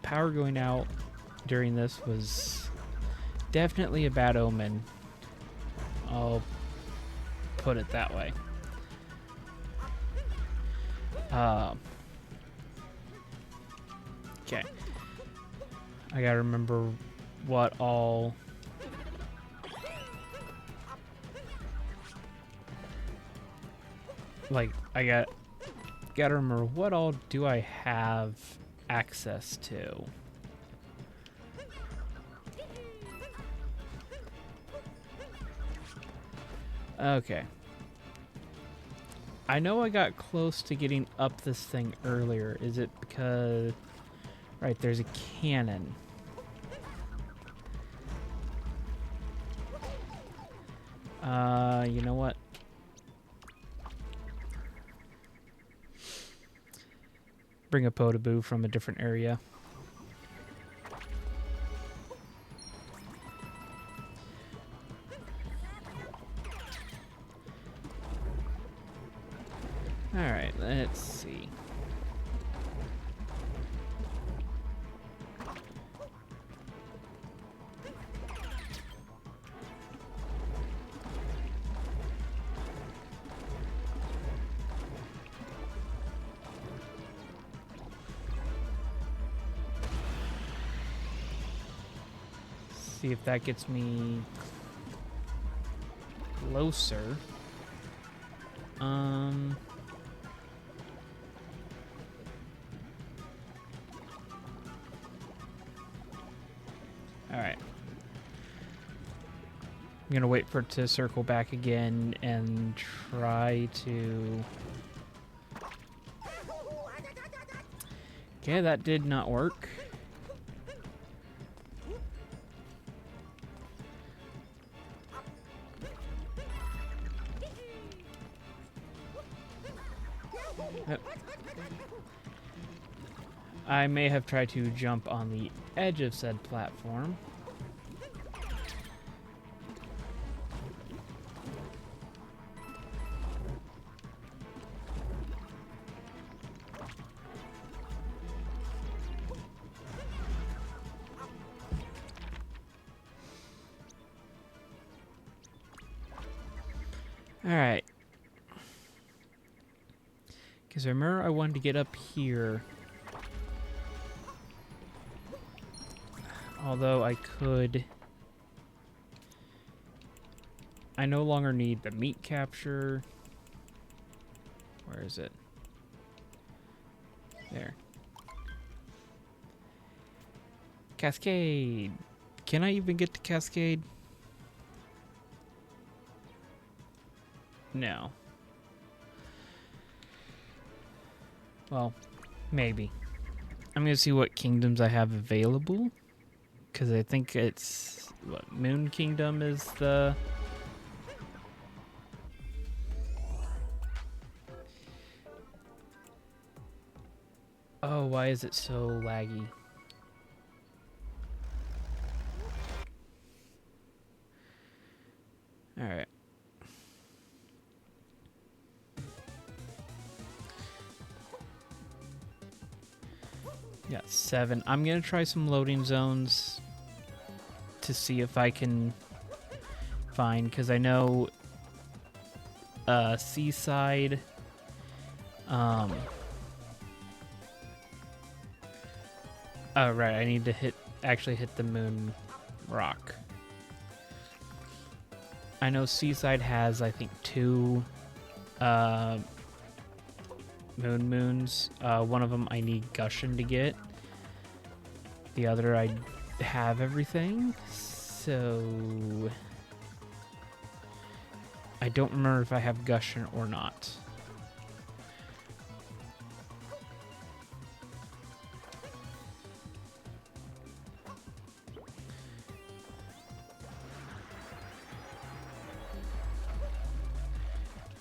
S1: power going out during this was definitely a bad omen. I'll put it that way. Okay. I gotta remember what all... Like, I gotta remember what all do I have access to. Okay. I know I got close to getting up this thing earlier. Is it because... Right, there's a cannon. You know what? Bring a Potaboo from a different area. Alright, let's see. See if that gets me closer. Alright. I'm gonna wait for it to circle back again and try to... Okay, that did not work. Yep. I may have tried to jump on the edge of said platform. Alright. Because I remember I wanted to get up here. Although I could... I no longer need the meat capture. Where is it? There. Cascade. Can I even get to Cascade? No. Well, maybe. I'm gonna see what kingdoms I have available. Because I think it's... What, Moon Kingdom is the... Oh, why is it so laggy? Alright. Got 7. I'm gonna try some loading zones to see if I can find, because I know Seaside, oh right, I need to actually hit the moon rock. I know Seaside has, I think, 2 moons. One of them I need Gushin to get. The other I have everything. So I don't remember if I have Gushing or not.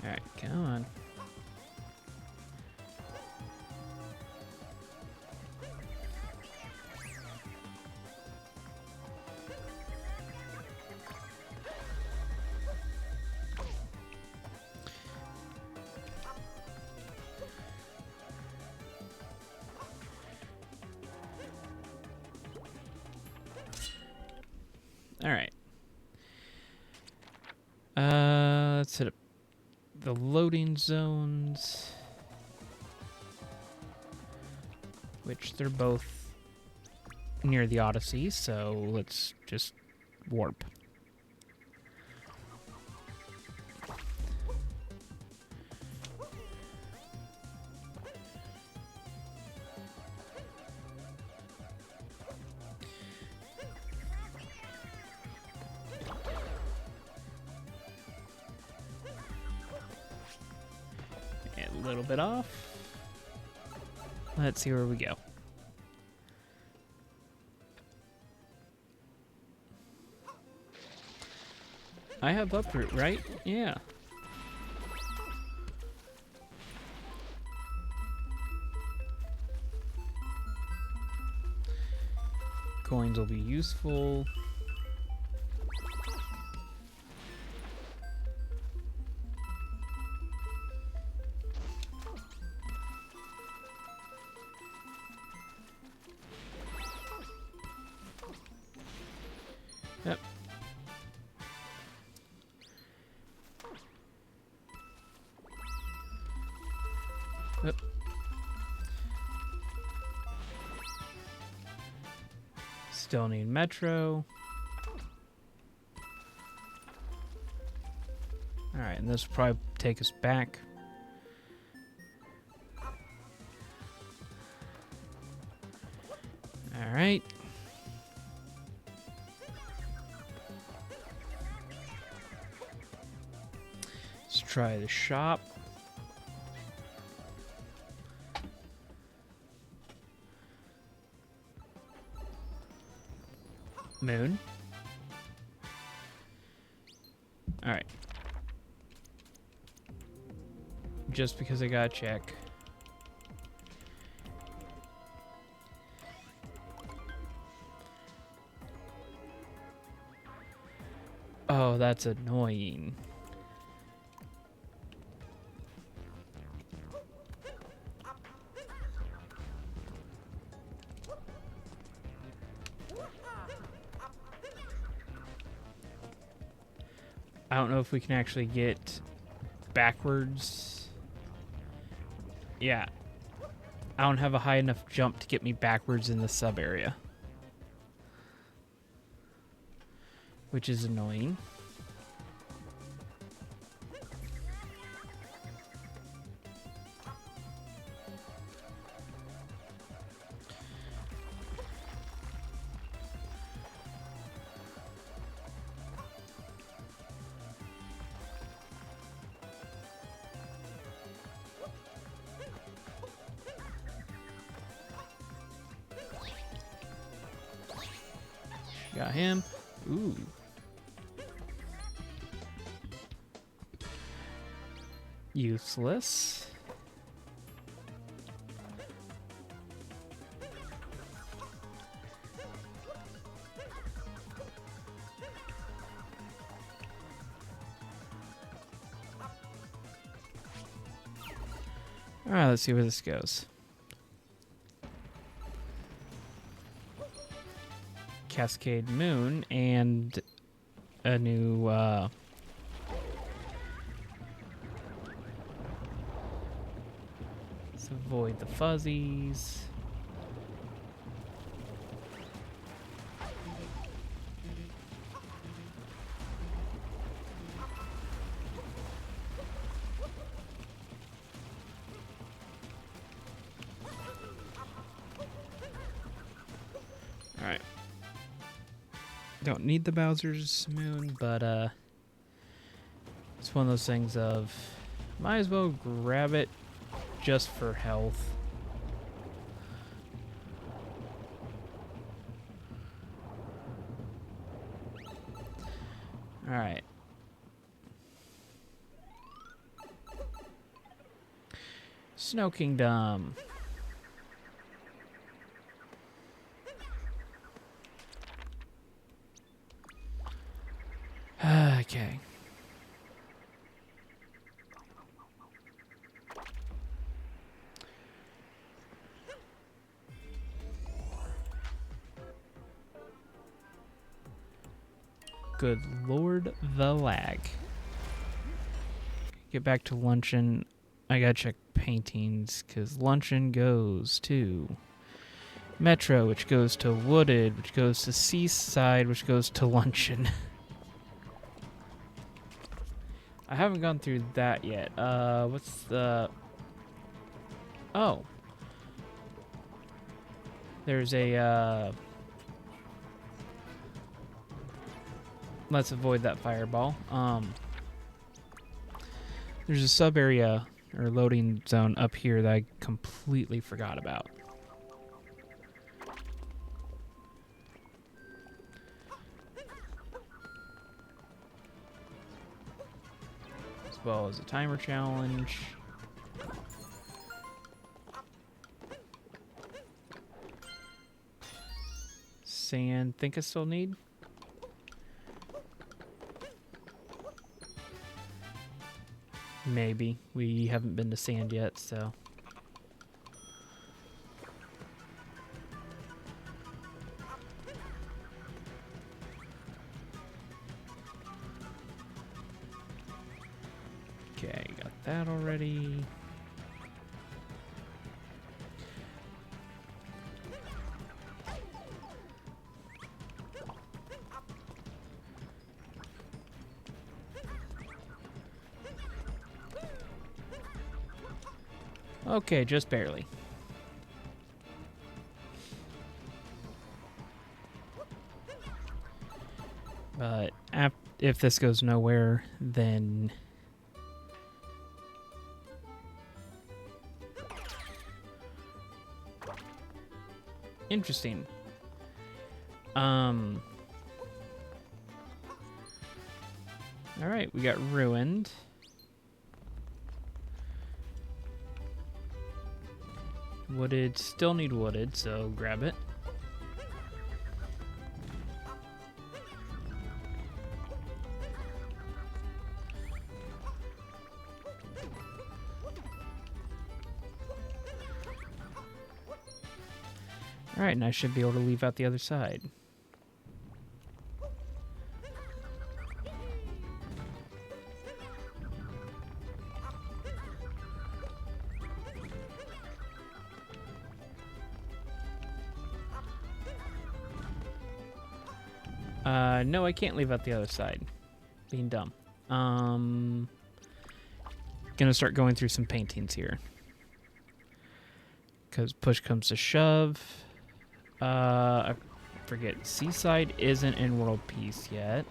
S1: Alright, come on. Alright. Let's hit up the loading zones, which they're both near the Odyssey, so let's just warp. A little bit off. Let's see where we go. I have uproot, right? Yeah. Coins will be useful. Yep. Yep. Still need Metro. Alright, and this will probably take us back. Alright. Let's try the shop. Moon. Alright. Just because I gotta check. Oh, that's annoying. I don't know if we can actually get backwards. Yeah. I don't have a high enough jump to get me backwards in the sub area, which is annoying. Got him. Ooh. Useless. All right, let's see where this goes. Cascade Moon and a new let's avoid the fuzzies. All right. Don't need the Bowser's Moon, but it's one of those things of might as well grab it just for health. All right. Snow Kingdom. Okay. Good lord, the lag. Get back to luncheon. I gotta check paintings, because luncheon goes to Metro, which goes to Wooded, which goes to Seaside, which goes to luncheon. I haven't gone through that yet. What's the... Oh. There's a, Let's avoid that fireball. There's a sub area or loading zone up here that I completely forgot about. As well as a timer challenge. Sand, think I still need? Maybe. We haven't been to sand yet, so. Okay, got that already. Okay, just barely. But if this goes nowhere, then... Interesting. Alright, we got ruined. Wooded, still need wooded, so grab it. Alright, and I should be able to leave out the other side. No, I can't leave out the other side. Being dumb. Gonna start going through some paintings here. Because push comes to shove. I forget. Seaside isn't in World Peace yet.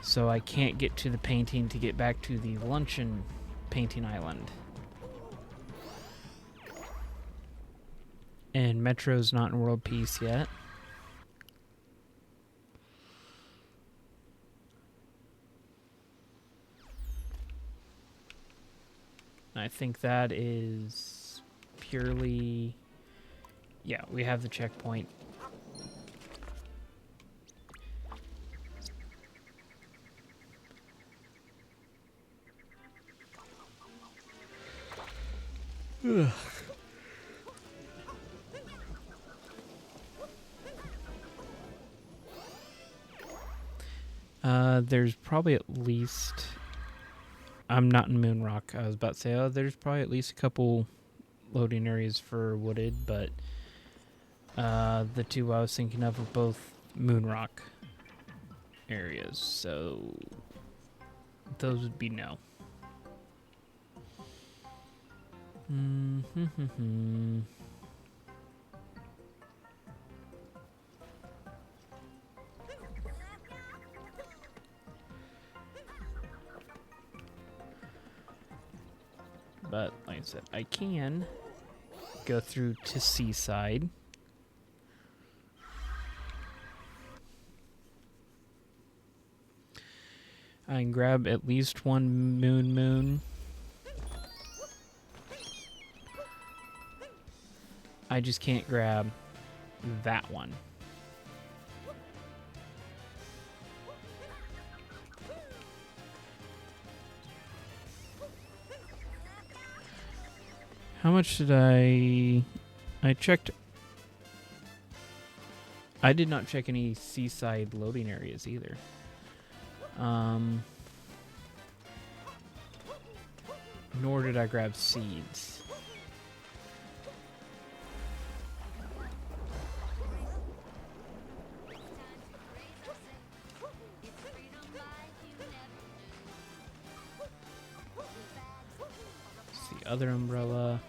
S1: So I can't get to the painting to get back to the luncheon painting island. And Metro's not in World Peace yet. I think that is purely... Yeah, we have the checkpoint. Ugh. There's probably at least... I'm not in Moonrock. I was about to say, there's probably at least a couple loading areas for Wooded, but the two I was thinking of were both Moonrock areas, so those would be no. recognize that I can go through to Seaside. I can grab at least one moon. I just can't grab that one. How much did I checked. I did not check any seaside loading areas either. Nor did I grab seeds. It's the other umbrella.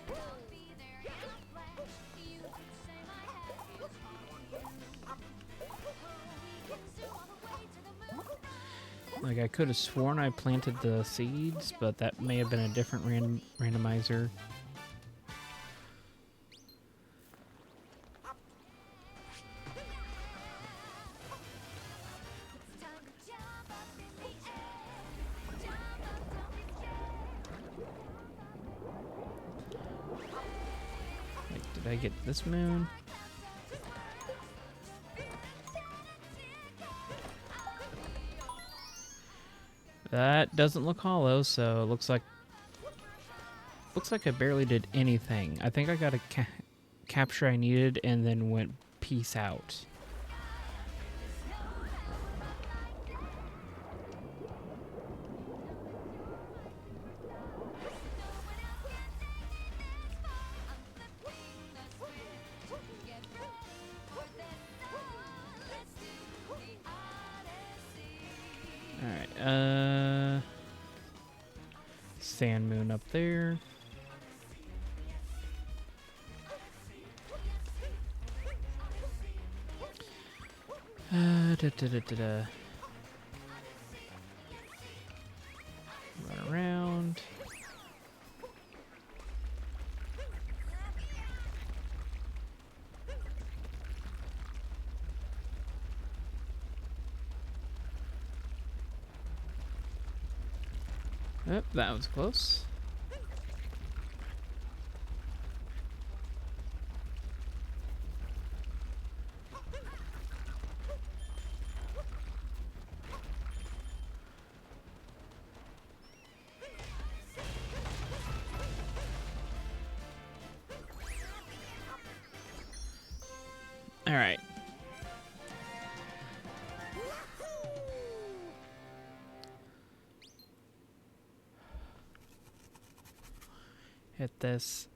S1: Like, I could have sworn I planted the seeds, but that may have been a different randomizer. Like, did I get this moon? That doesn't look hollow, so it looks like I barely did anything. I think I got a capture I needed and then went peace out. Alright, sand moon up there. Run around. Yep, that was close. All right. Hit this.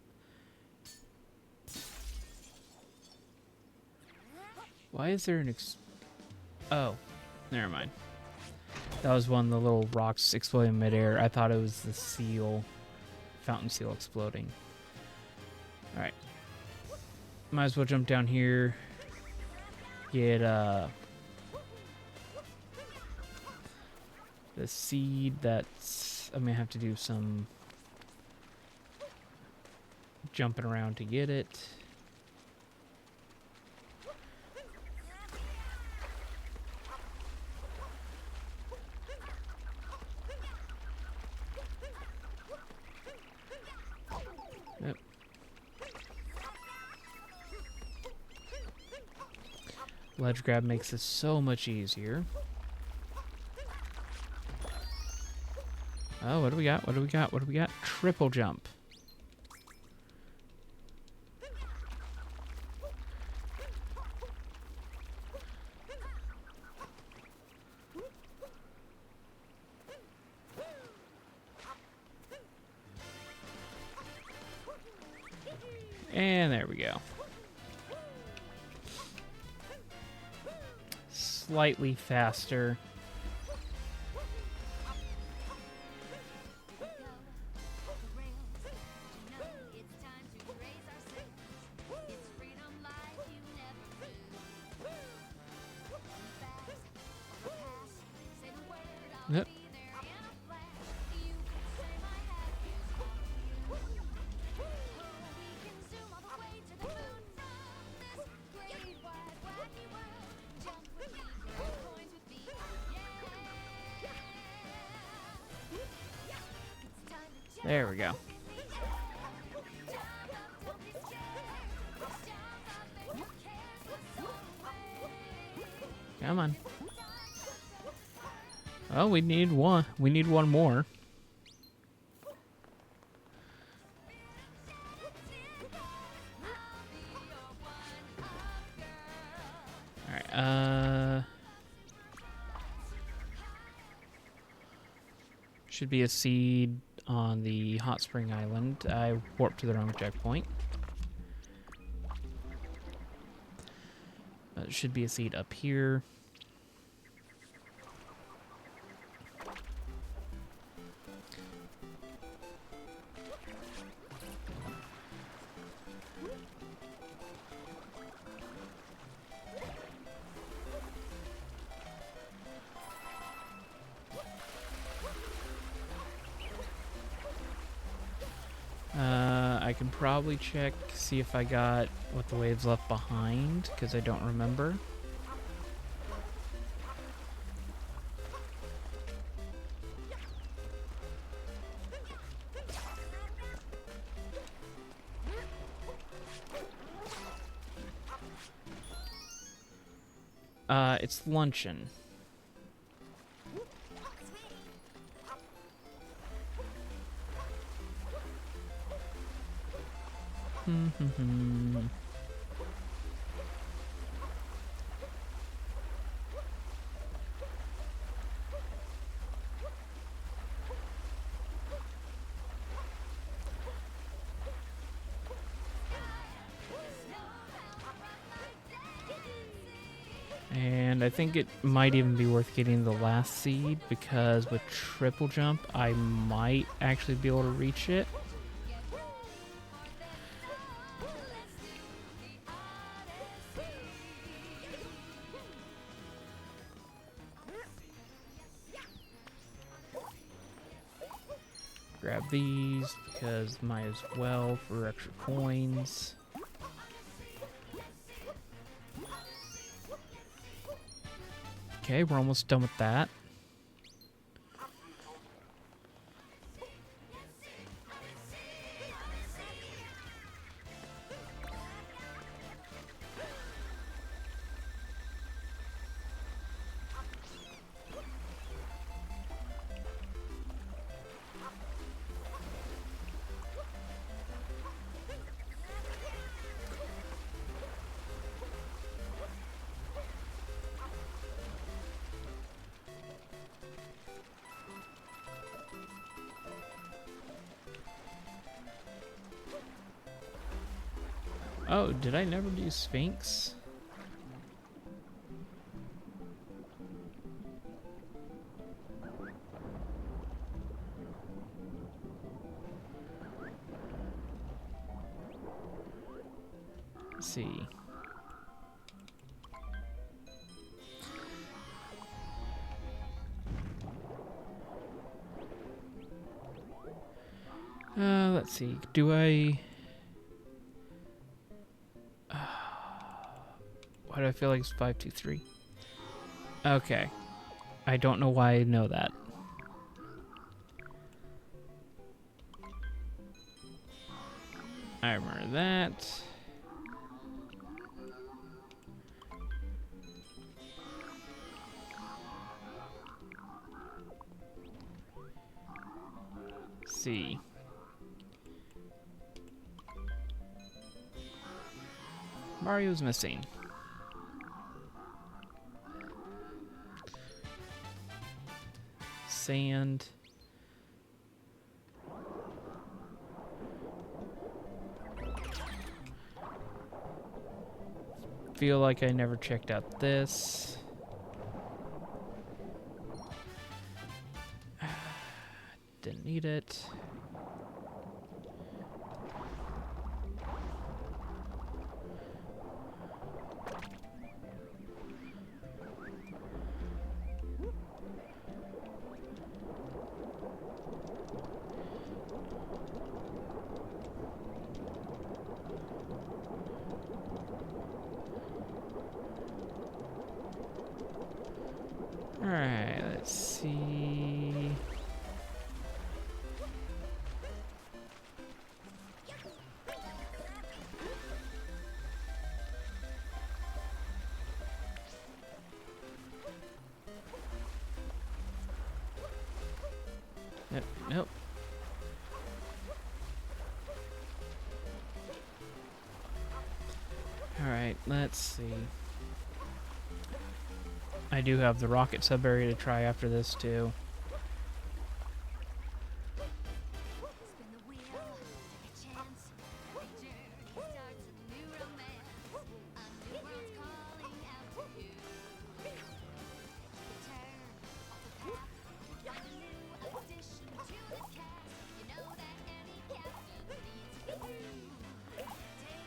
S1: Why is there an oh, never mind. That was one of the little rocks exploding in midair. I thought it was the seal, fountain seal exploding. All right. Might as well jump down here. Get the seed that's... I'm gonna have to do some jumping around to get it. Yep. Ledge grab makes this so much easier. Oh, what do we got? What do we got? What do we got? Triple jump. And there we go. Slightly faster. Yep. There we go. Come on. Oh, we need one. We need one more. Alright, should be a seed on the hot spring island. I warped to the wrong checkpoint. It should be a seed up here. I can probably check, see if I got what the waves left behind, because I don't remember. It's luncheon. And I think it might even be worth getting the last seed, because with triple jump, I might actually be able to reach it. Grab these, because might as well for extra coins. Okay, we're almost done with that. Oh, did I never do Sphinx? Let's see. Let's see. Do I... Why do I feel like it's 523? Okay. I don't know why I know that. I remember that. Let's see. Mario's missing. Sand. Feel like I never checked out this. Didn't need it. Alright, let's see. Nope. Nope. Alright, let's see. I do have the rocket sub area to try after this too.
S2: Spin the wheel, take a chance. Every journey starts a new romance. A new world's calling out to you. Turn off the path, find a new addition to the cast. You know that any captain needs a crew. Take it, start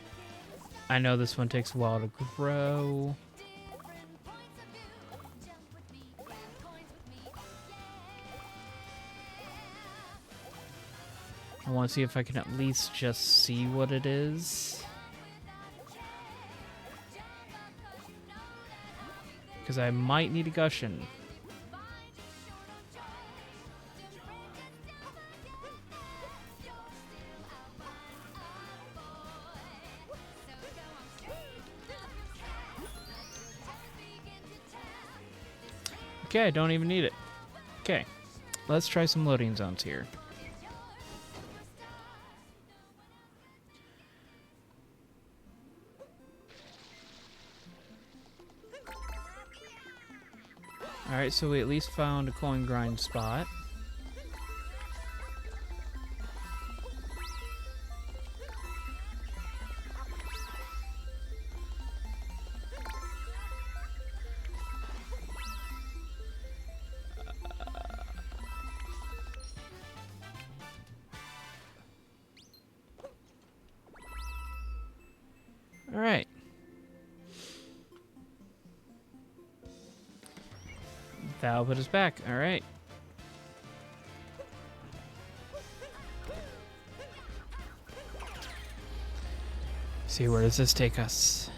S1: I know this one takes a while to grow.
S2: different points of view. Jump with me, grab coins with me.
S1: I want to see if I can at least just see what it is. Because I might need a Gushin. Okay, I don't even need it. Okay, let's try some loading zones here. Alright, so we at least found a coin grind spot. Alright. That'll put us back. Alright. See, where does this take us?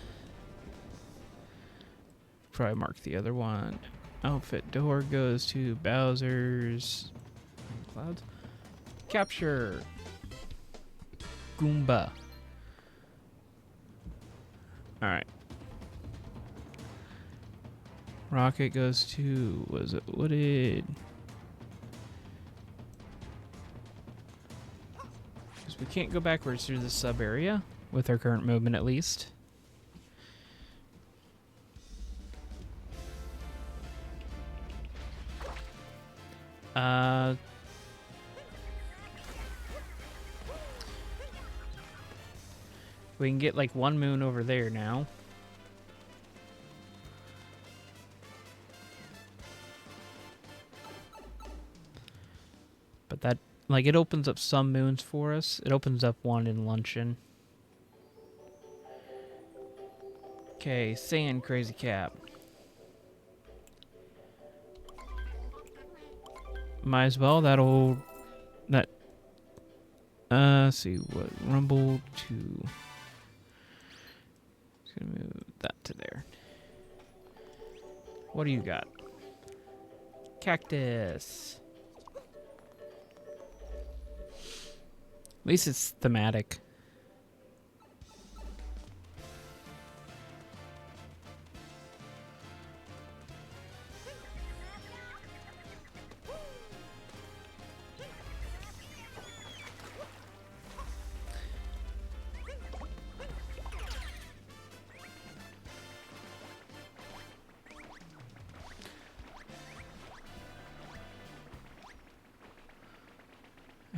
S1: Probably mark the other one. Outfit door goes to Bowser's Clouds. Capture Goomba. Alright. Rocket goes to, was it Wooded? Because we can't go backwards through this sub area with our current movement at least. We can get like one moon over there now. But that, like, it opens up some moons for us. It opens up one in Luncheon. Okay, Sand Crazy Cap. Might as well, let's see, what, Rumble to... Just gonna move that to there. What do you got? Cactus. At least it's thematic.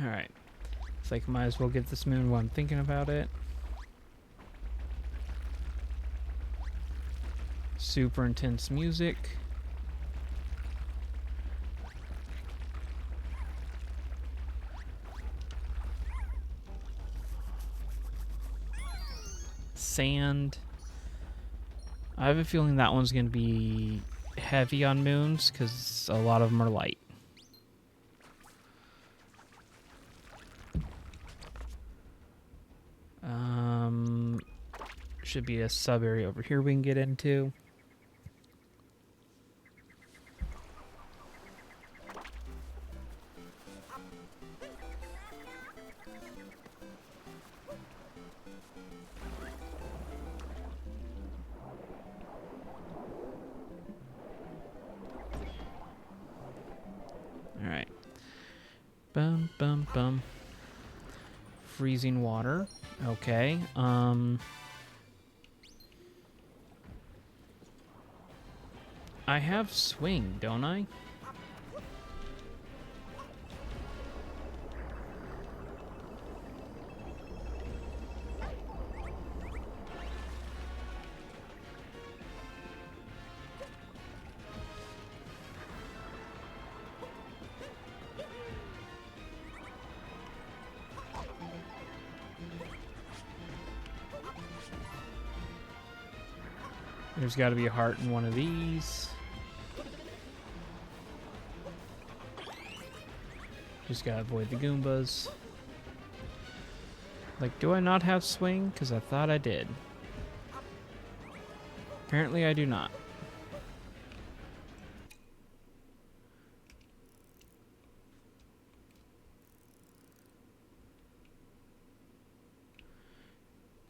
S1: Alright. It's like, might as well get this moon while I'm thinking about it. Super intense music. Sand. I have a feeling that one's going to be heavy on moons because a lot of them are light. Should be a sub area over here we can get into. All right. Bum, bum, bum. Freezing water. Okay. I have swing, don't I? There's got to be a heart in one of these. Just gotta avoid the Goombas. Like, do I not have swing? Because I thought I did. Apparently I do not.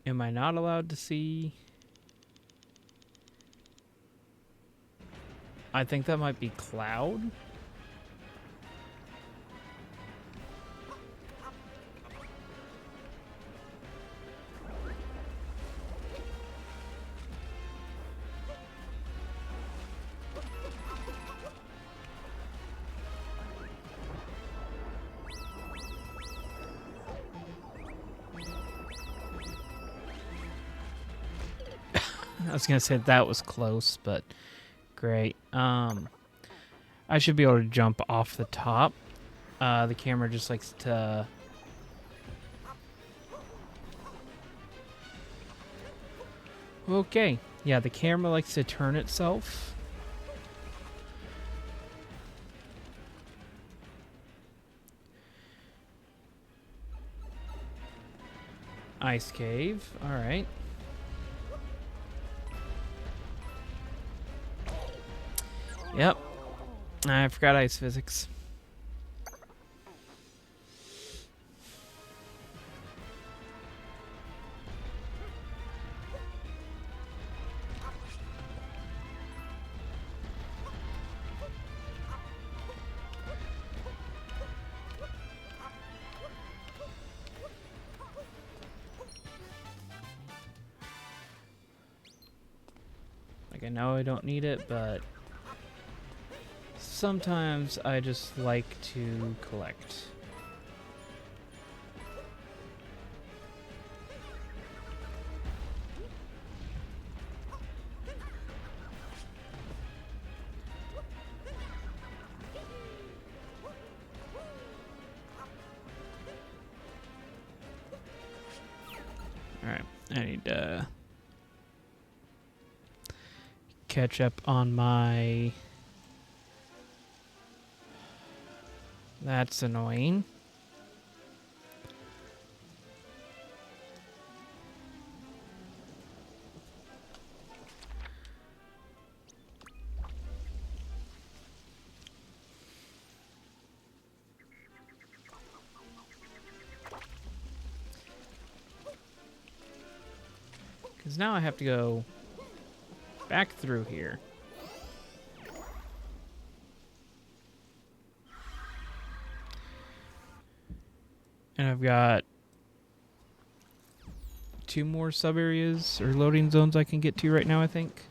S1: Am I not allowed to see? I think that might be Cloud. I was gonna say that was close, but great. I should be able to jump off the top. The camera just likes to... Okay. Yeah, the camera likes to turn itself. Ice cave. All right. Yep. I forgot ice physics. Like, I know I don't need it, but sometimes I just like to collect. Alright, I need to catch up on my... That's annoying. Because now I have to go back through here. And I've got 2 more sub areas or loading zones I can get to right now, I think.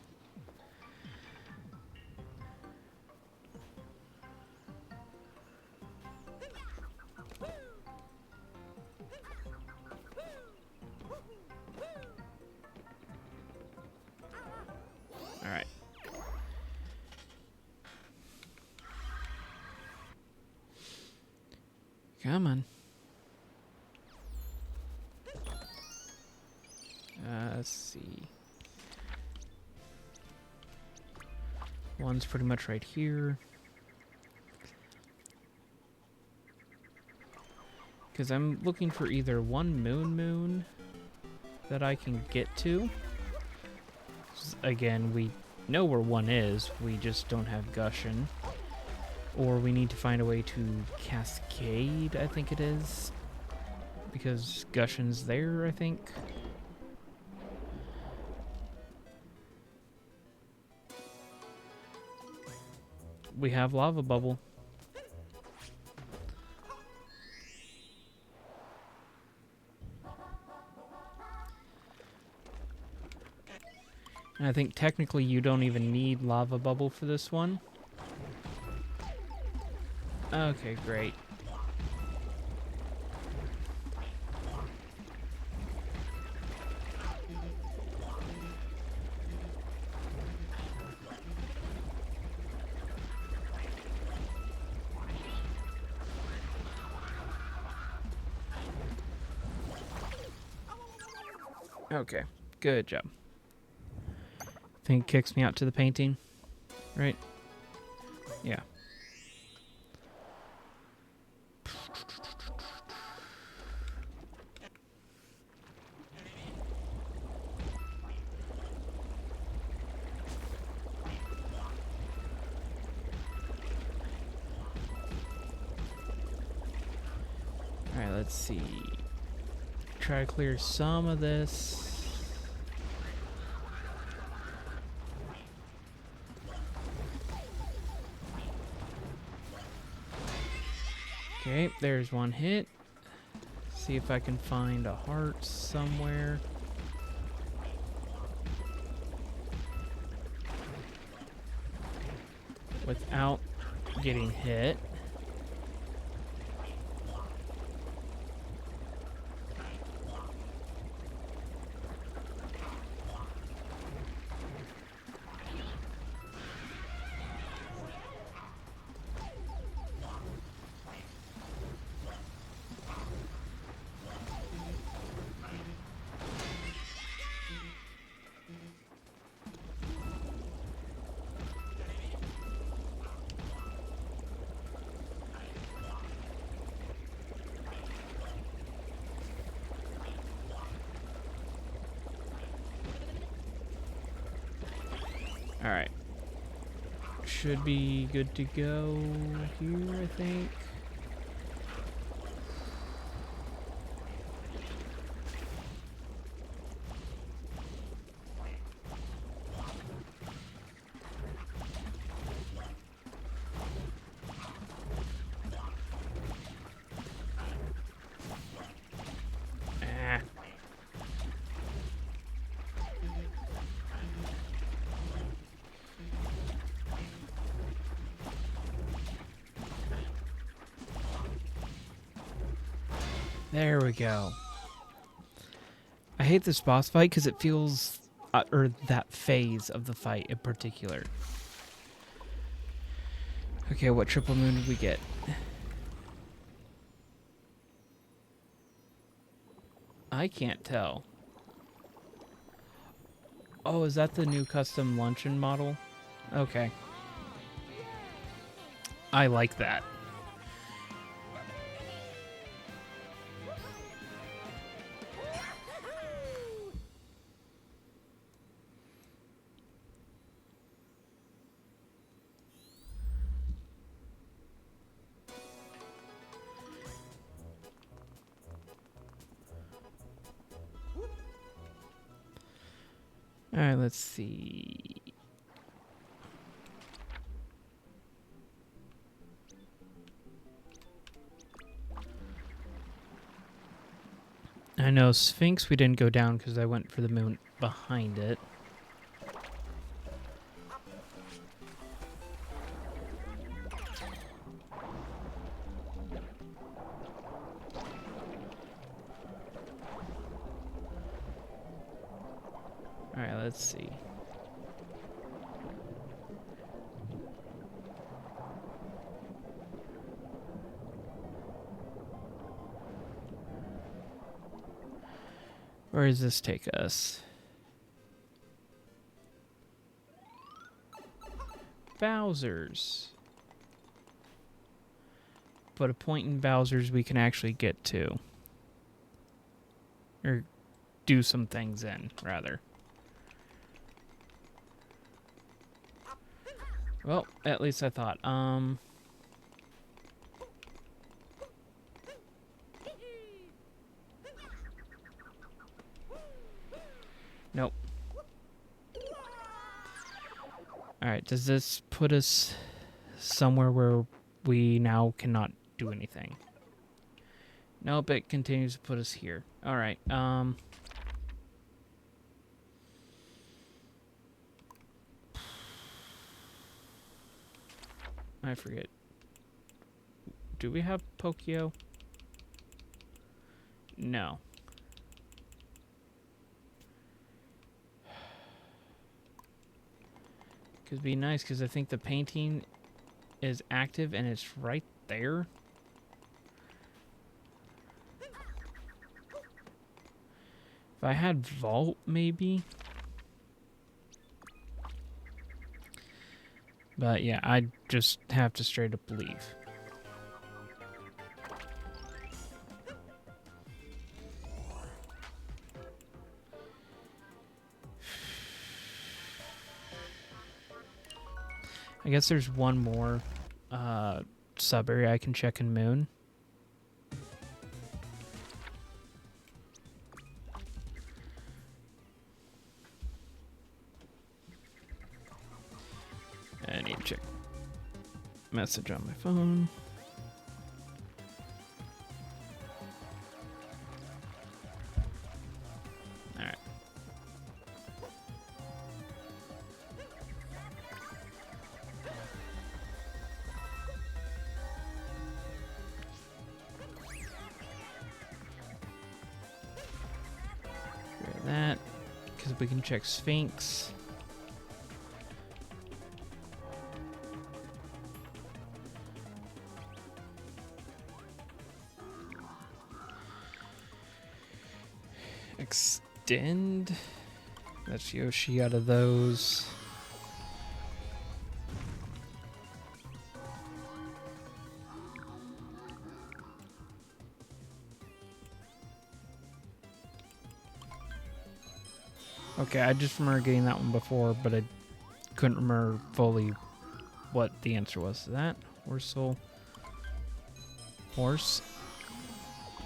S1: Alright. Come on. Let's see. One's pretty much right here. Because I'm looking for either one moon that I can get to. Again, we know where one is, we just don't have Gushin. Or we need to find a way to Cascade, I think it is. Because Gushin's there, I think. We have Lava Bubble. And I think technically you don't even need lava bubble for this one. Okay, great. Okay, good job. Think kicks me out to the painting, right? Yeah. Alright, let's see. Try to clear some of this. Okay, there's one hit. See if I can find a heart somewhere. Without getting hit. Alright. Should be good to go here, I think. Ah. There we go. I hate this boss fight because it feels, or that phase of the fight in particular. Okay, what triple moon did we get? I can't tell. Oh, is that the new custom luncheon model? Okay. I like that. Alright, let's see. I know Sphinx we didn't go down because I went for the moon behind it. Alright, let's see. Where does this take us? Bowser's. But a point in Bowser's we can actually get to. Or do some things in, rather. Well, at least I thought. Nope. Alright, does this put us somewhere where we now cannot do anything? Nope, it continues to put us here. Alright, I forget. Do we have Pokio? No. Could be nice because I think the painting is active and it's right there. If I had Vault, maybe. But yeah, I just have to straight up leave. I guess there's one more sub area I can check in Moon. I need to check message on my phone. Alright. Grab that, because we can check Sphinx. Extend. That's Yoshi out of those. Okay, I just remember getting that one before, but I couldn't remember fully what the answer was to that. Horse soul. Horse.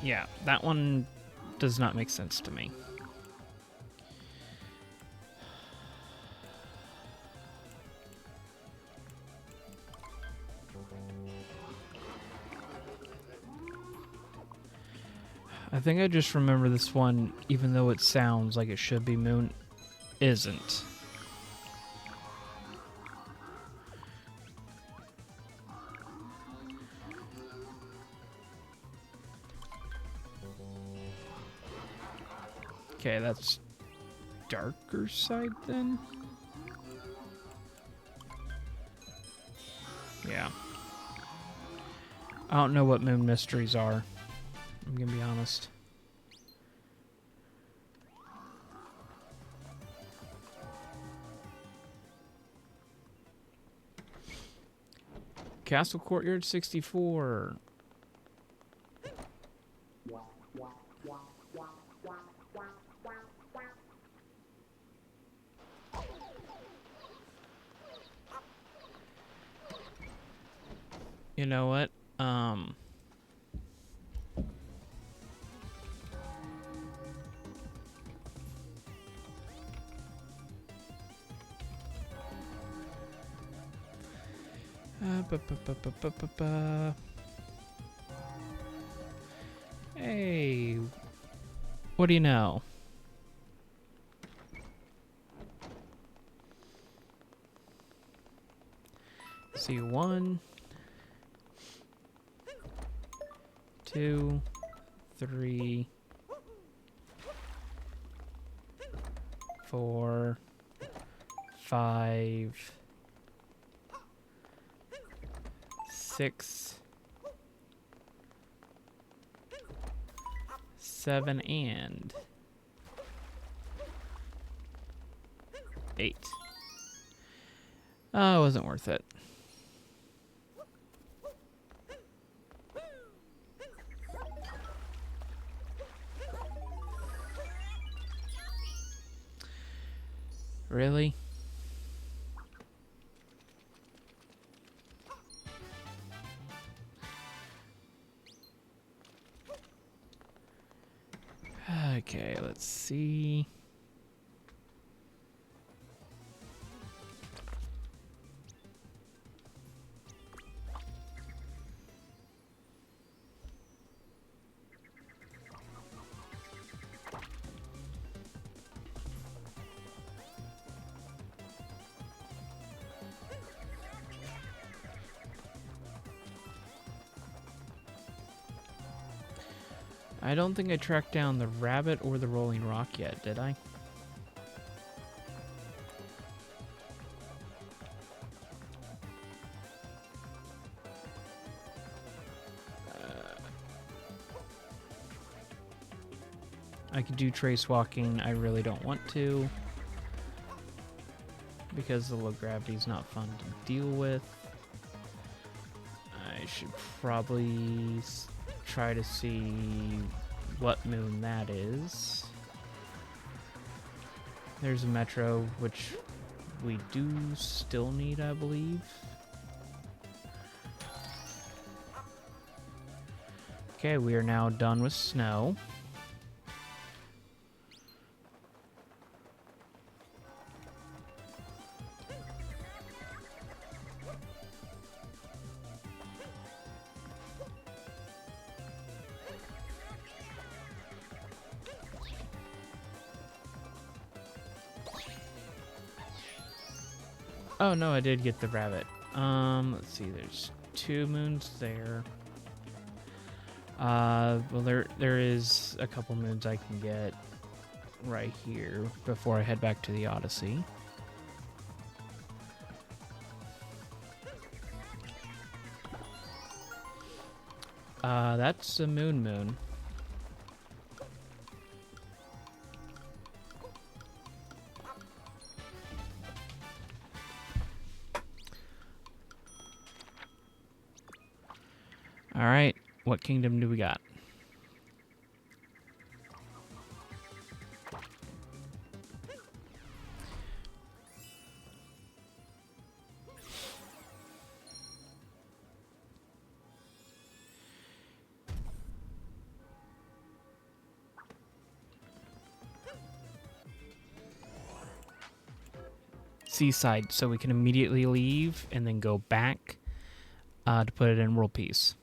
S1: Yeah, that one does not make sense to me. I think I just remember this one, even though it sounds like it should be Moon, isn't. Okay, that's darker side then? Yeah. I don't know what Moon mysteries are. I'm gonna be honest. Castle Courtyard 64. You know what? Hey, what do you know? See, 1, 2, 3, 4, 5, 6, 7, and 8. Oh, it wasn't worth it. Really? Okay, let's see. I don't think I tracked down the rabbit or the rolling rock yet, did I? I could do trace walking. I really don't want to, because the low gravity is not fun to deal with. I should probably try to see what moon that is. There's a metro, which we do still need, I believe. Okay, we are now done with snow. Oh no, I did get the rabbit. Let's see, there's 2 moons there. Well, there is a couple moons I can get right here before I head back to the Odyssey. That's a moon. All right, what kingdom do we got? Seaside, so we can immediately leave and then go back to put it in world peace.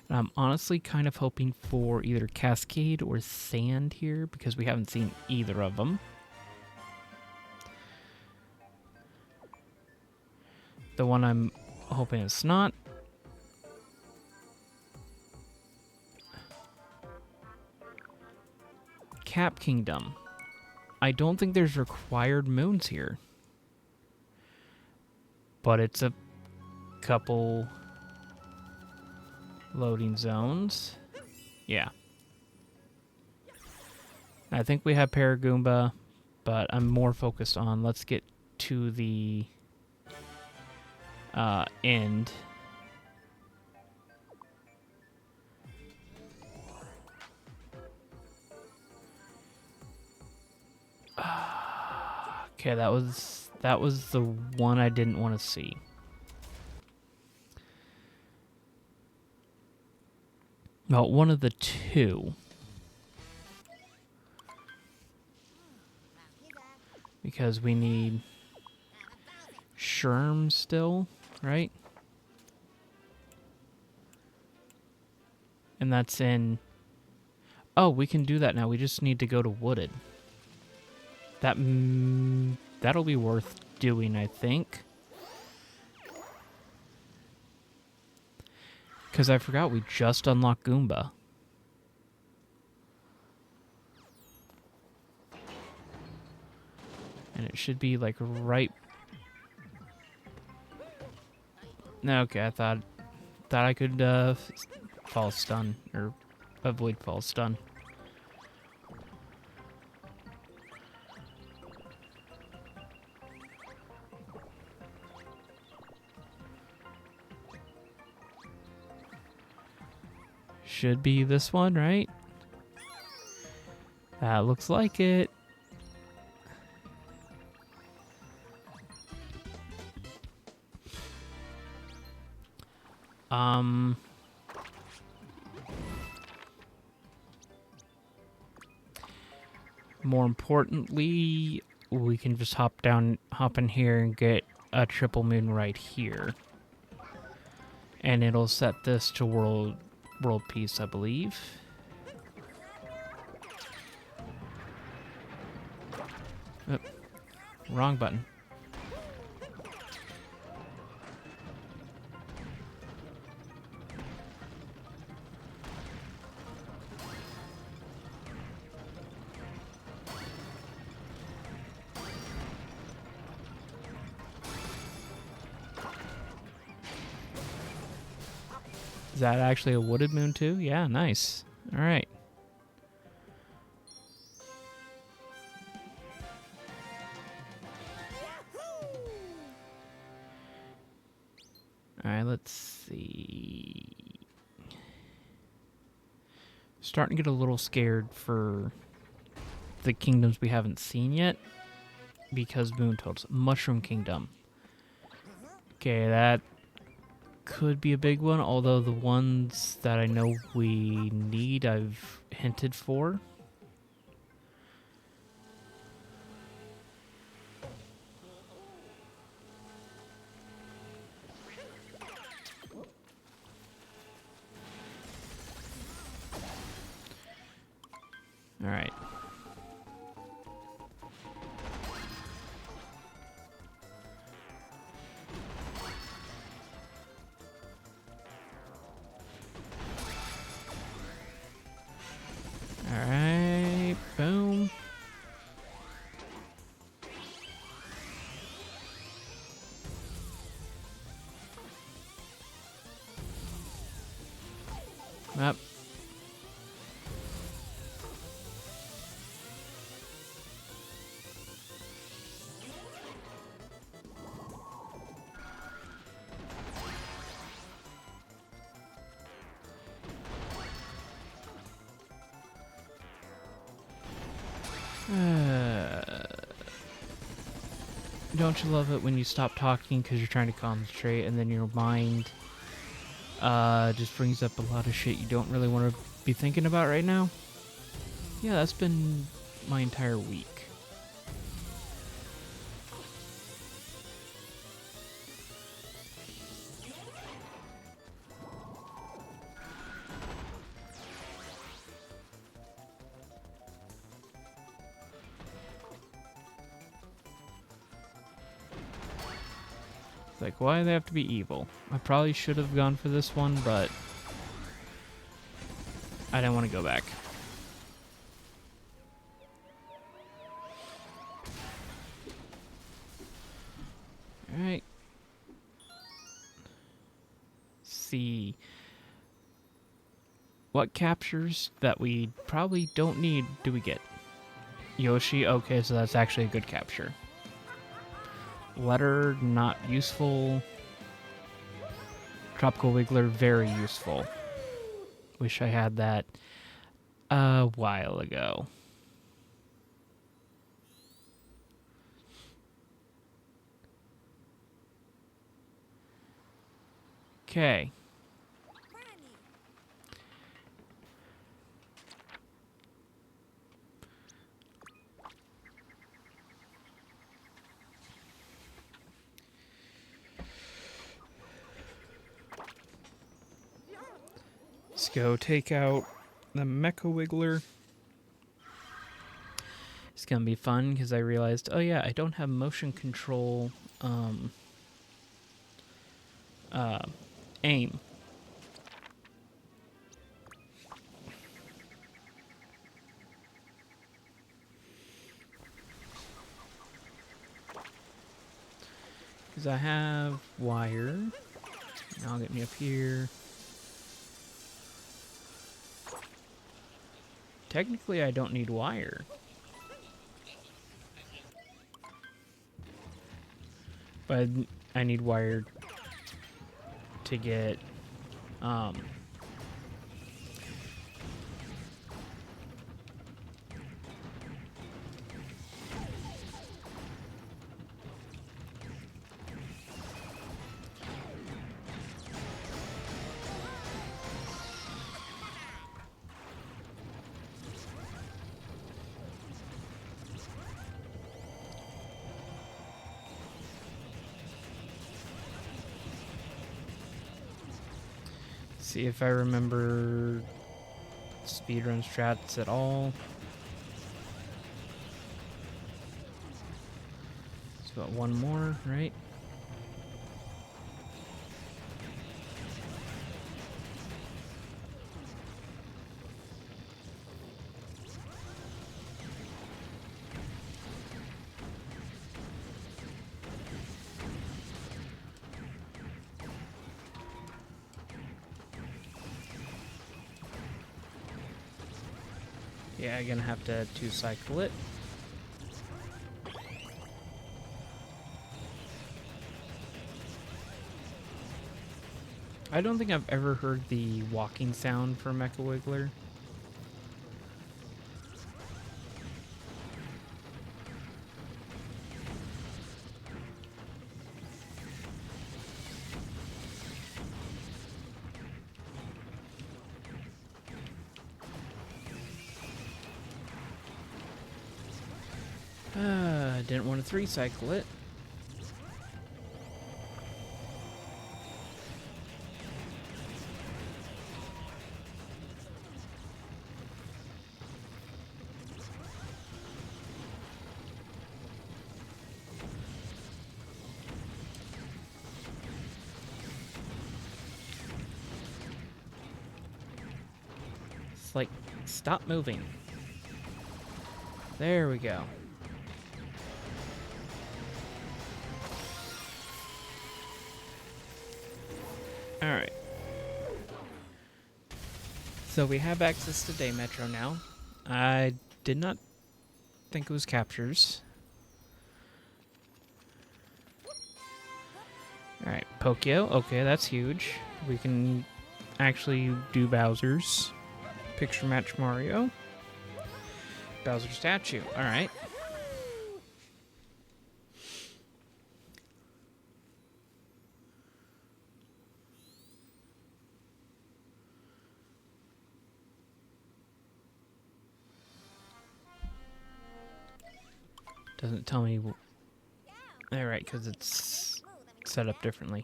S1: And I'm honestly kind of hoping for either Cascade or Sand here, because we haven't seen either of them. The one I'm hoping it's not. Cap Kingdom. I don't think there's required moons here. But it's a couple loading zones. Yeah. I think we have Paragoomba, but I'm more focused on let's get to the end. Okay, that was the one I didn't want to see. Well, one of the 2. Because we need Sherm still, right? And that's in... Oh, we can do that now. We just need to go to Wooded. That'll be worth doing, I think. Because I forgot we just unlocked Goomba. And it should be like right... Okay, I thought I could fall stun, or avoid fall stun. Should be this one, right? That looks like it. More importantly, we can just hop in here and get a triple moon right here. And it'll set this to world peace, I believe. Oh, wrong button. Is that actually a wooded moon too? Yeah, nice. All right. All right, let's see. Starting to get a little scared for the kingdoms we haven't seen yet because moon toads. Mushroom Kingdom. Okay, that could be a big one, although the ones that I know we need I've hinted for. All right. All right. Boom. Up. Don't you love it when you stop talking because you're trying to concentrate and then your mind just brings up a lot of shit you don't really want to be thinking about right now? Yeah, that's been my entire week. Like, why do they have to be evil? I probably should have gone for this one, but I didn't want to go back. Alright. See. What captures that we probably don't need do we get? Yoshi, okay, so that's actually a good capture. Letter, not useful. Tropical Wiggler, very useful. Wish I had that a while ago. Okay. Let's go take out the Mecha Wiggler. It's gonna be fun because I realized, oh yeah, I don't have motion control aim. Because I have wire. Now get me up here. Technically, I don't need wire. But I need wire to get see if I remember speedrun strats at all. got one more, right? Yeah, I'm gonna have to two-cycle it. I don't think I've ever heard the walking sound for Mecha Wiggler. Didn't want to three-cycle it. It's like, stop moving. There we go. Alright. So we have access to Day Metro now. I did not think it was captures. Alright, Pokio. Okay, that's huge. We can actually do Bowser's. Picture match Mario. Bowser statue. Alright. Doesn't tell me. Alright, because it's set up differently.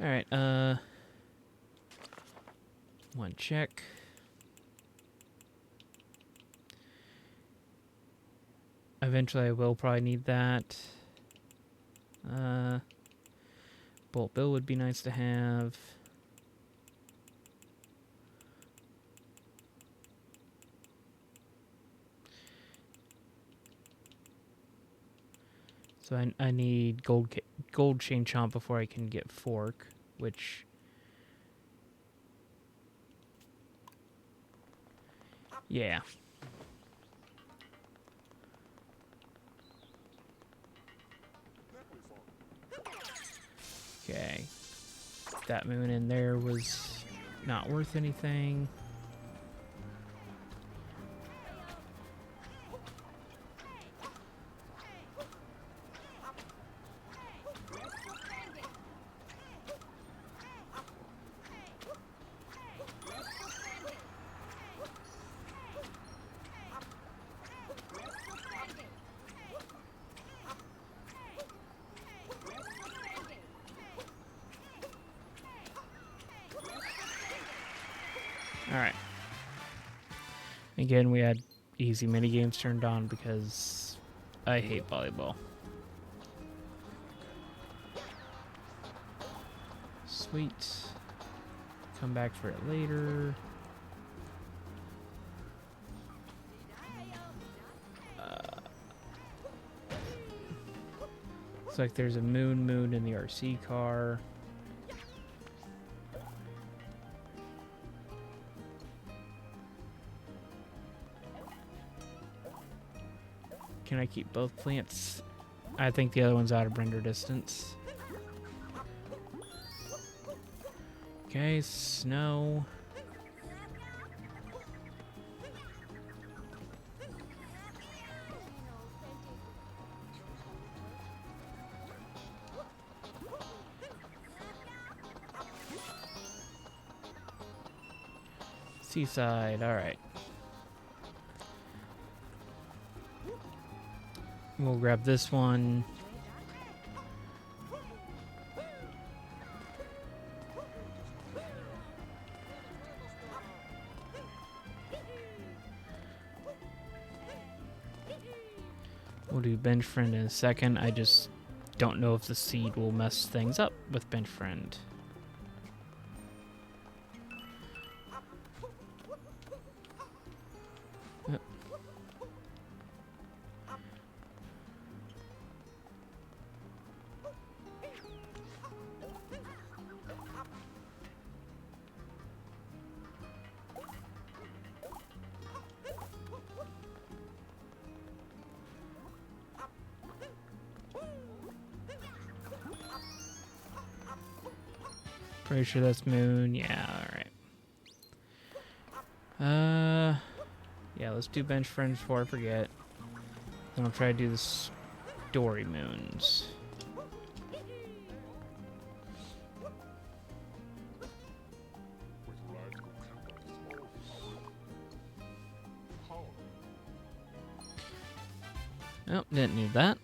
S1: Alright, one check. Eventually I will probably need that. Bolt Bill would be nice to have. So I need gold chain chomp before I can get fork, which yeah. Okay. That moon in there was not worth anything. Alright. Again, we had easy minigames turned on because I hate volleyball. Sweet. Come back for it later. Looks like there's a moon in the RC car. Can I keep both plants? I think the other one's out of render distance. Okay, snow. Seaside, alright. We'll grab this one. We'll We'll do bench friend in a second. I just don't know if the seed will mess things up with bench friend. Pretty sure that's moon. Yeah, alright. Yeah, let's do bench friends before I forget. Then I'll try to do the story moons. Nope, didn't need that.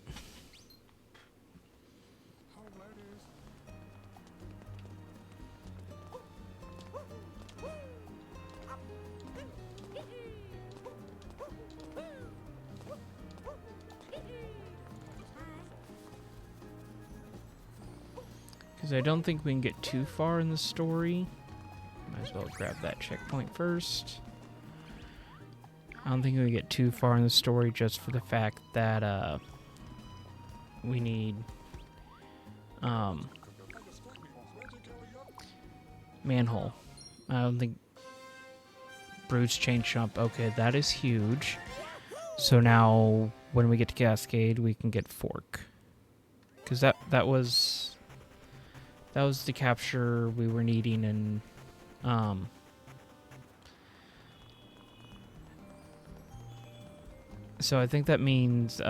S1: Because I don't think we can get too far in the story. Might as well grab that checkpoint first. I don't think we can get too far in the story just for the fact that we need manhole. I don't think Brood's chain jump. Okay, that is huge. So now when we get to Cascade, we can get Fork. Because that was the capture we were needing in so I think that means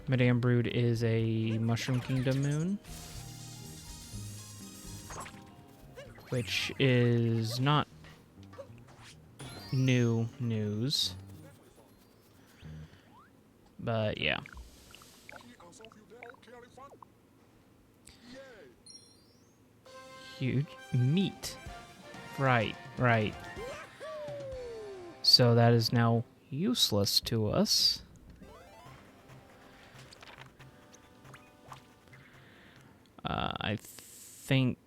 S1: Madame Brood is a Mushroom Kingdom moon, which is not new news, but yeah. Huge meat. Right. So that is now useless to us. I think...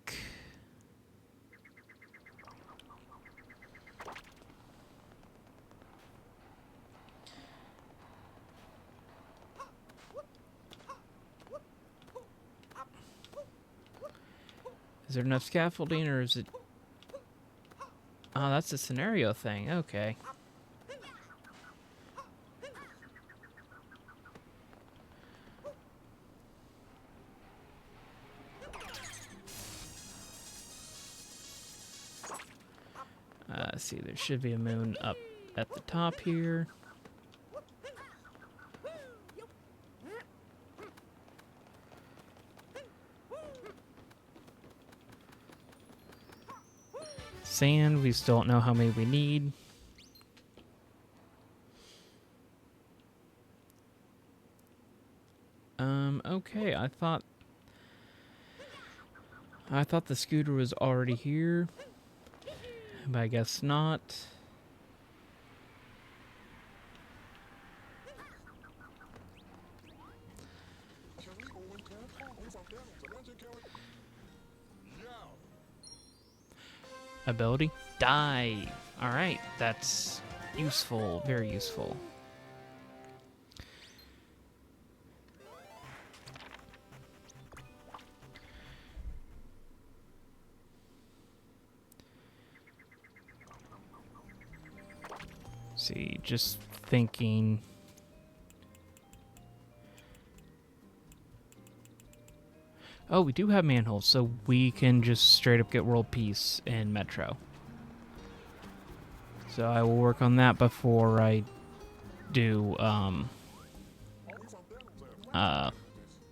S1: Is there enough scaffolding, or is it... Oh, that's a scenario thing. Okay. Let's see, there should be a moon up at the top here. Sand, we still don't know how many we need. Okay, I thought the scooter was already here, but I guess not. Ability? Dive. Alright, that's useful, very useful. See, just thinking. Oh, we do have manholes, so we can just straight up get world peace in Metro. So I will work on that before I do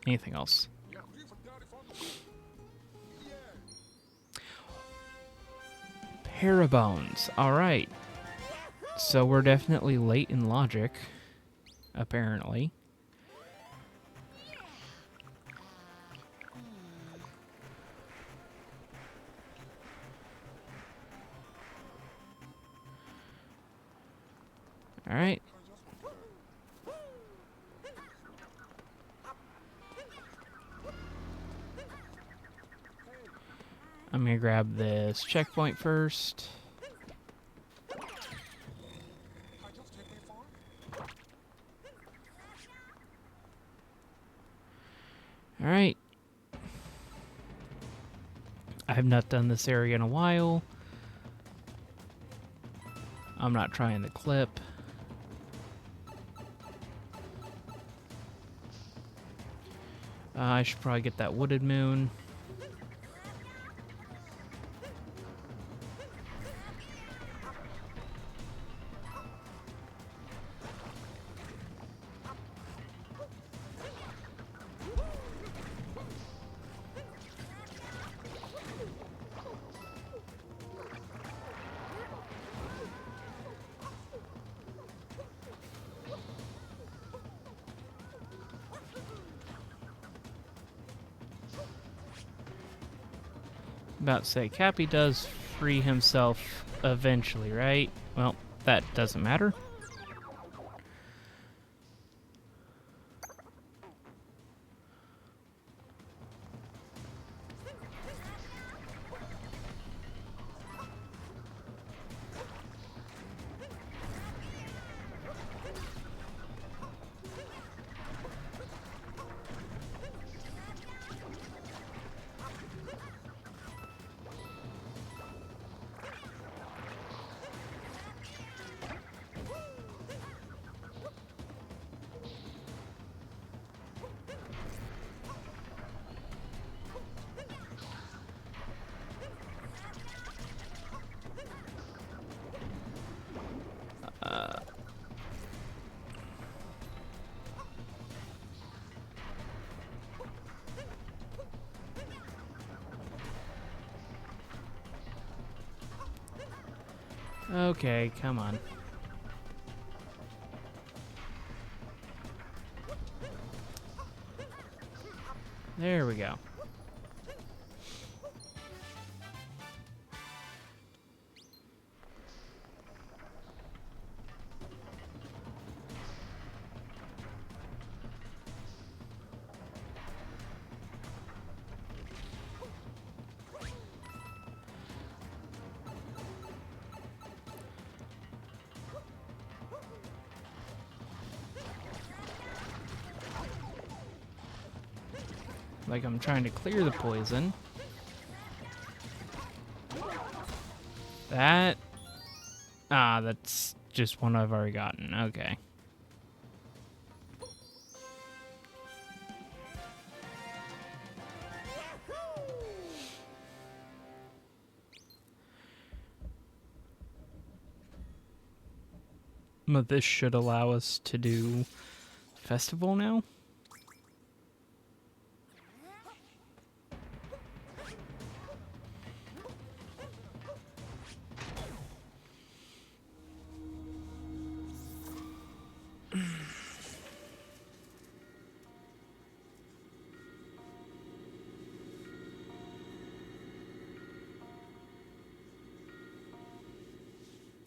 S1: anything else. Parabones. All right. So we're definitely late in logic, apparently. All right. I'm gonna grab this checkpoint first. Alright. I have not done this area in a while. I'm not trying the clip. I should probably get that wooded moon. About to say, Cappy does free himself eventually, right? Well, that doesn't matter. Okay, come on. There we go. Like I'm trying to clear the poison. That... Ah, that's just one I've already gotten. Okay. But this should allow us to do festival now.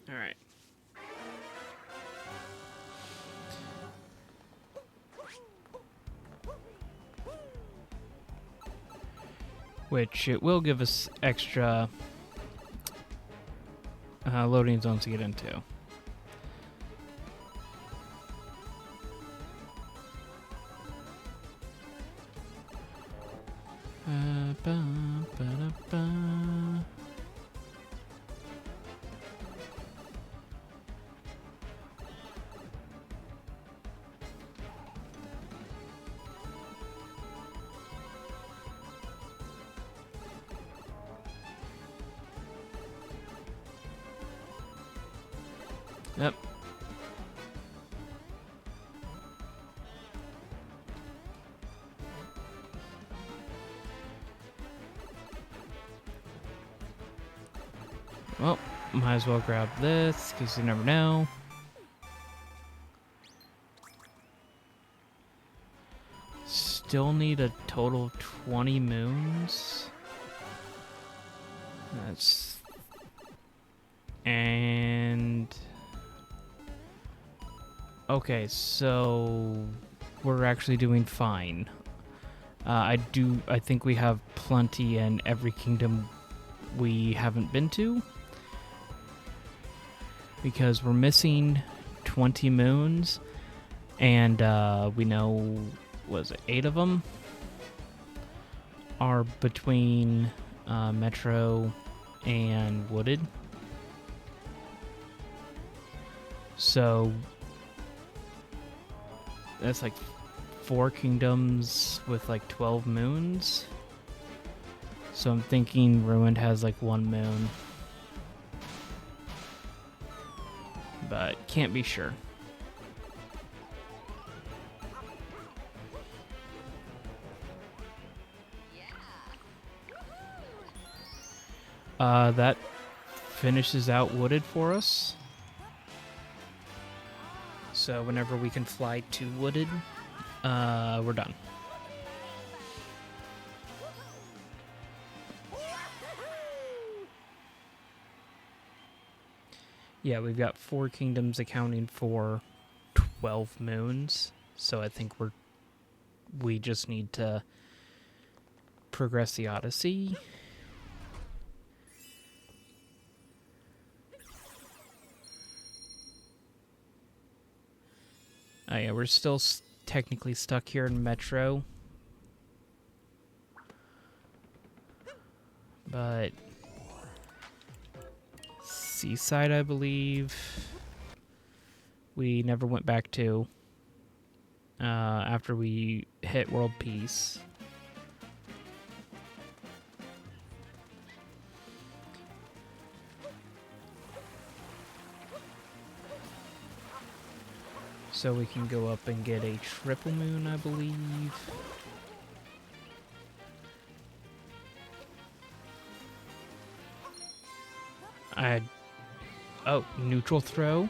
S1: All right. Which it will give us extra loading zones to get into. Ba-da-ba. Yep. Well, might as well grab this, because you never know. Still need a total of 20 moons. That's... And... Okay, so... We're actually doing fine. I think we have plenty in every kingdom we haven't been to, because we're missing 20 moons, and we know, was it 8 of them are between Metro and Wooded. So that's like 4 kingdoms with like 12 moons. So I'm thinking Ruined has like 1 moon. But can't be sure. That finishes out Wooded for us. So whenever we can fly to Wooded, we're done. Yeah, we've got 4 kingdoms accounting for 12 moons. So I think we just need to progress the Odyssey. Oh yeah, we're still technically stuck here in Metro. But Seaside, I believe, we never went back to after we hit World Peace. So we can go up and get a triple moon, I believe. Neutral throw.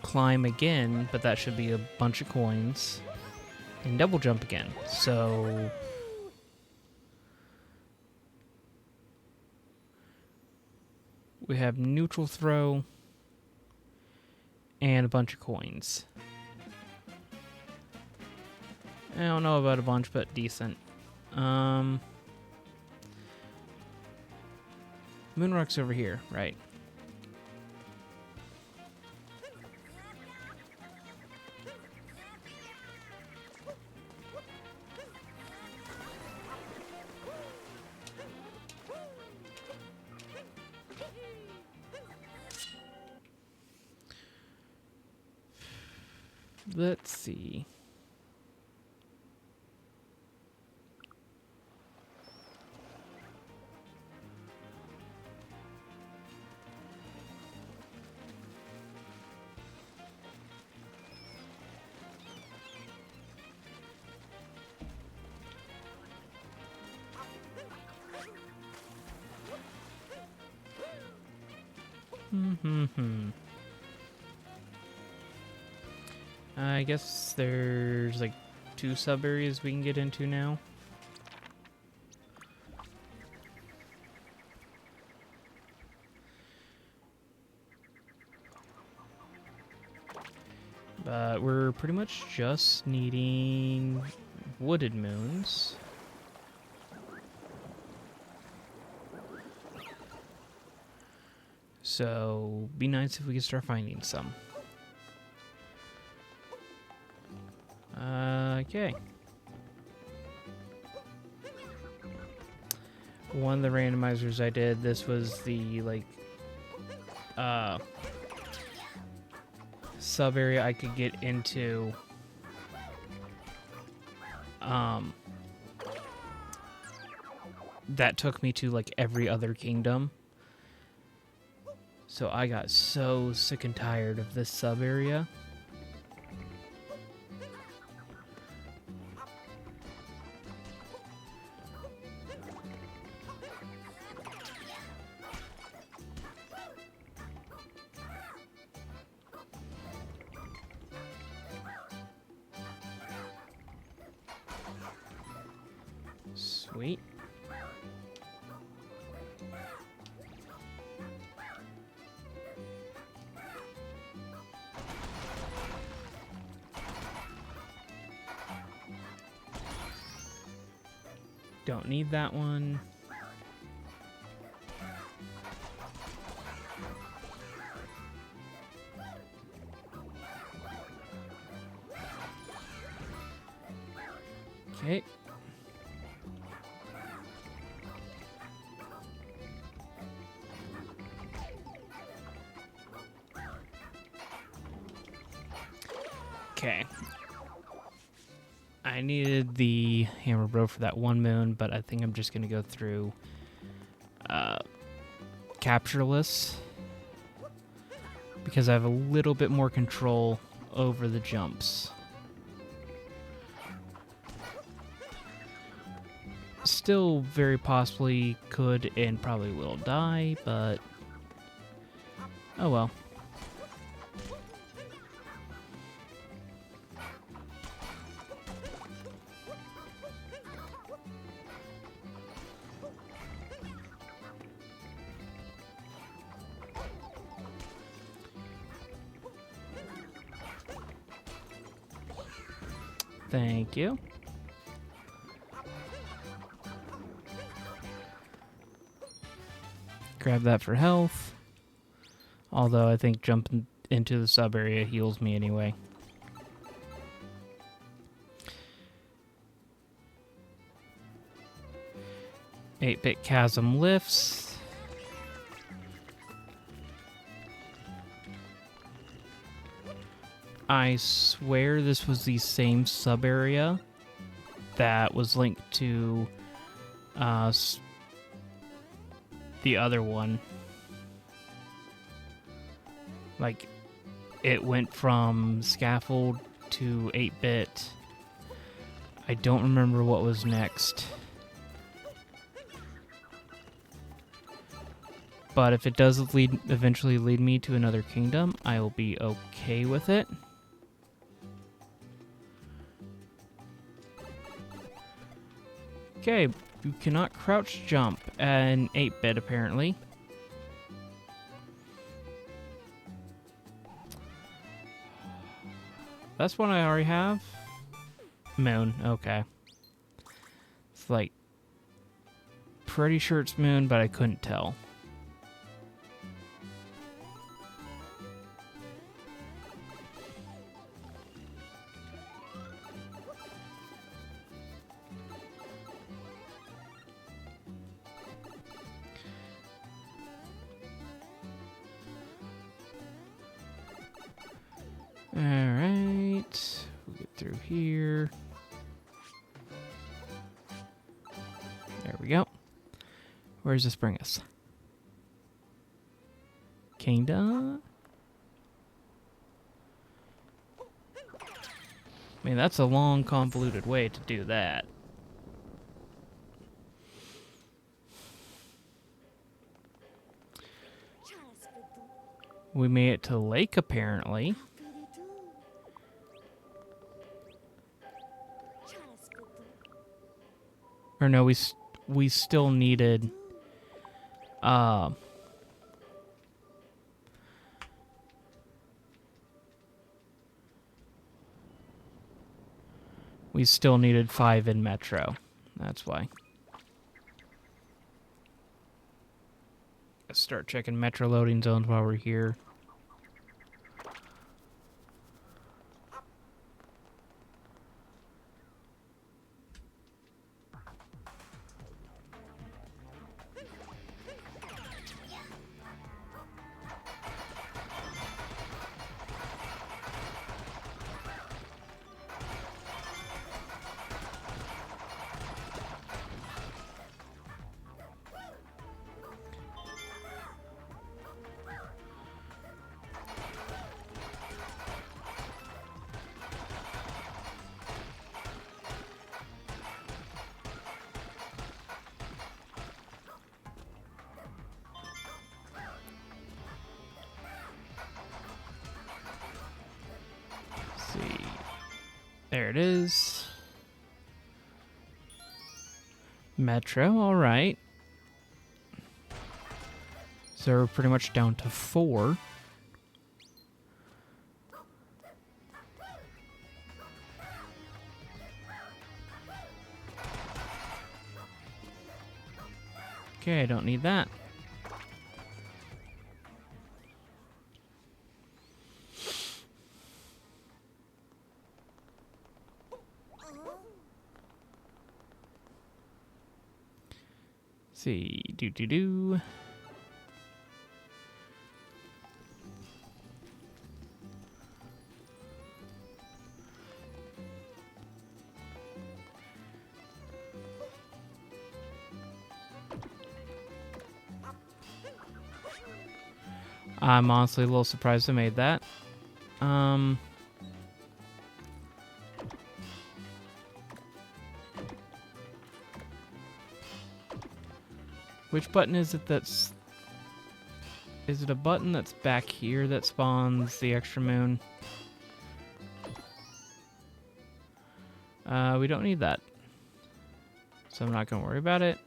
S1: Climb again, but that should be a bunch of coins. And double jump again. So we have neutral throw and a bunch of coins. I don't know about a bunch, but decent. Moonrock's over here, right? Let's see. I guess there's like 2 sub areas we can get into now. But we're pretty much just needing Wooded moons. So, be nice if we could start finding some. Okay. One of the randomizers I did, this was the, like, sub area I could get into. That took me to, like, every other kingdom. So I got so sick and tired of this sub area. Sweet. Don't need that one. Okay. Okay. I needed the hammer bro for that one moon, but I think I'm just going to go through captureless because I have a little bit more control over the jumps. Still very possibly could and probably will die, but oh well. Thank you. Grab that for health. Although I think jumping into the sub area heals me anyway. Eight-bit chasm lifts. I swear this was the same sub area that was linked to the other one. Like, it went from scaffold to 8-bit. I don't remember what was next. But if it does eventually lead me to another kingdom, I will be okay with it. Okay, you cannot crouch jump an 8-bit apparently. That's one I already have. Moon, okay. It's like, pretty sure it's moon, but I couldn't tell. Alright, we'll get through here. There we go. Where does this bring us? Kingdom? I mean, that's a long, convoluted way to do that. We made it to lake, apparently. Or no, we still needed... we still needed 5 in Metro. That's why. Let's start checking Metro loading zones while we're here. See. There it is. Metro, alright. So we're pretty much down to 4. Okay, I don't need that. see. Do. I'm honestly a little surprised I made that. Which button is it that's... Is it a button that's back here that spawns the extra moon? We don't need that. So I'm not going to worry about it.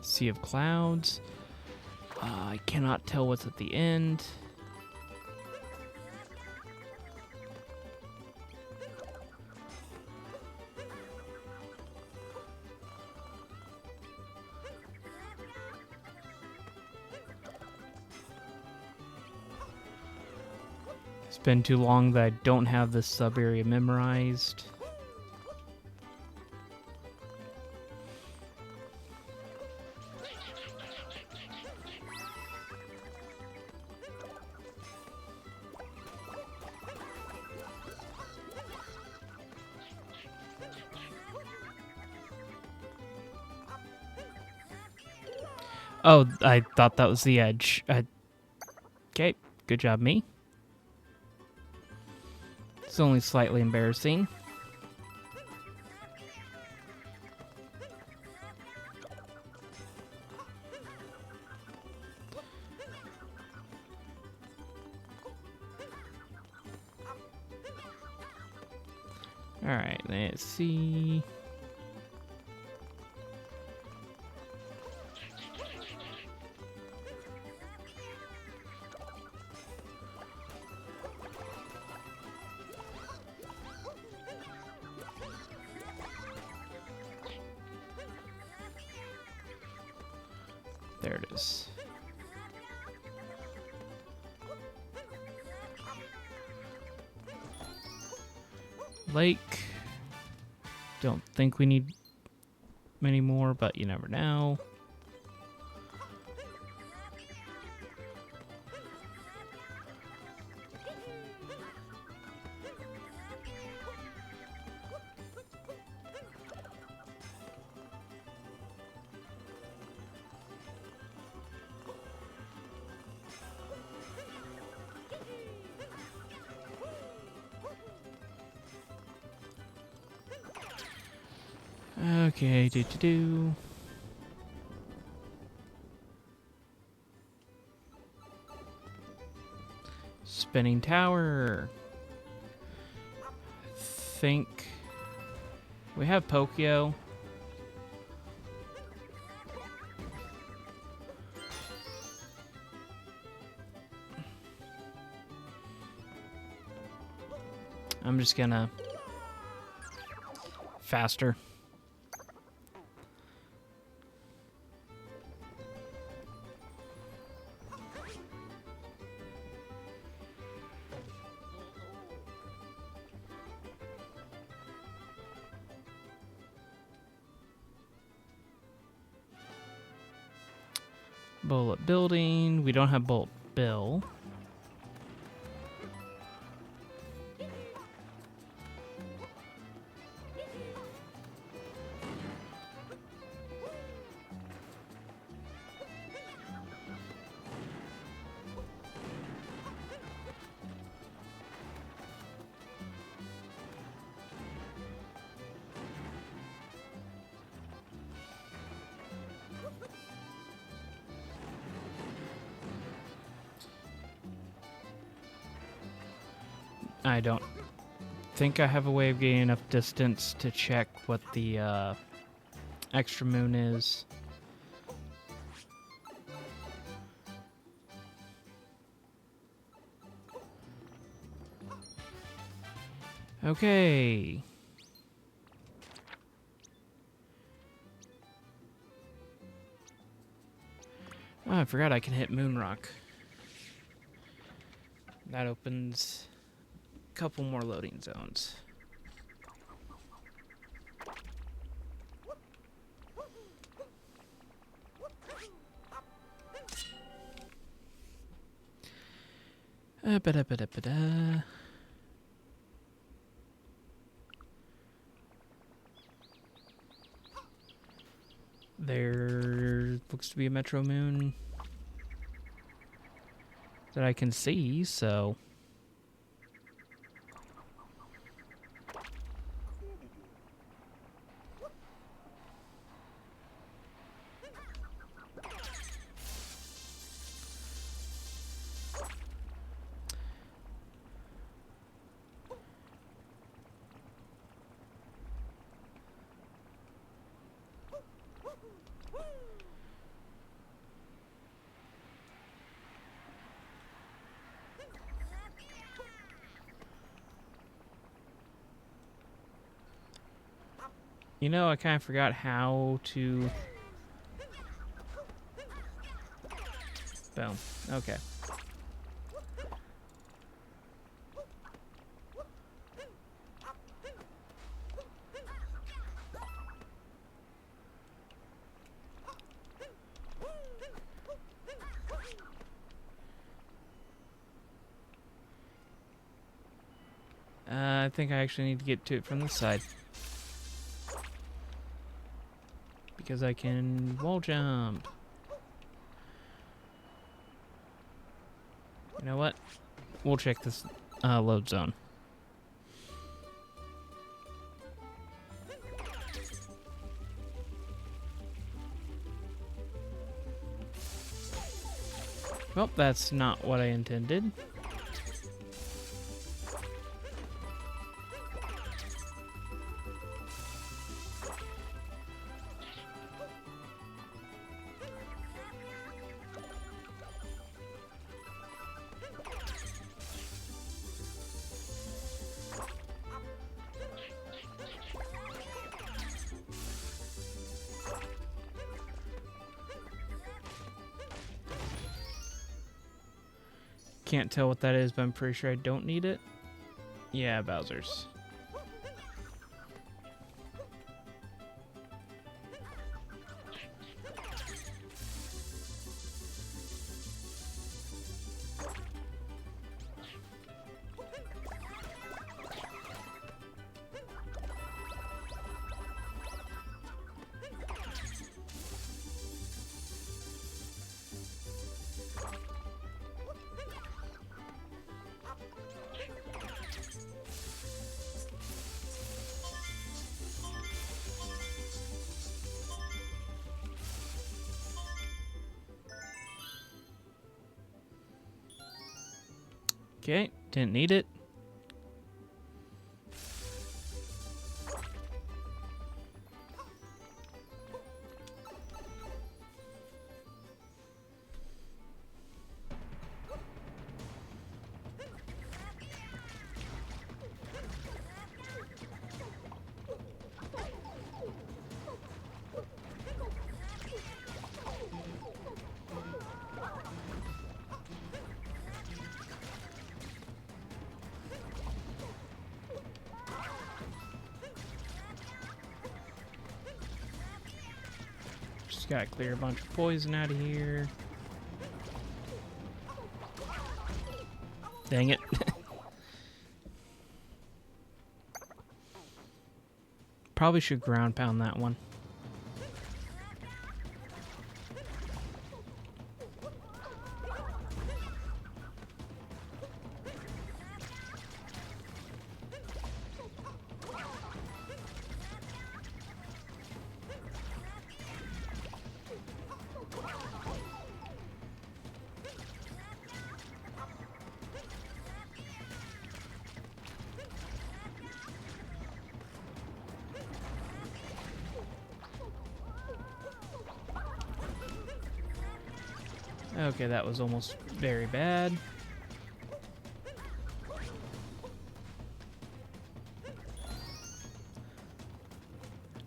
S1: Sea of Clouds. I cannot tell what's at the end. It's been too long that I don't have this sub area memorized. Oh, I thought that was the edge. Okay, good job, me. It's only slightly embarrassing. Alright, let's see. There it is. Lake. Don't think we need many more, but you never know. Okay, do. Spinning tower. Think we have Pokio. I'm just gonna faster. Bullet building. We don't have Bullet Bill. I don't think I have a way of getting enough distance to check what the extra moon is. Okay. Oh, I forgot I can hit Moonrock. That opens couple more loading zones. Ba-da-ba-da-ba-da. There looks to be a Metro Moon that I can see, so... You know, I kind of forgot how to... Boom. Okay. I think I actually need to get to it from the side. Because I can wall jump. You know what? We'll check this load zone. Well, that's not what I intended. Can't tell what that is, but I'm pretty sure I don't need it. Yeah, Bowser's. Okay, didn't need it. Just gotta clear a bunch of poison out of here. Dang it. Probably should ground pound that one. Okay, that was almost very bad.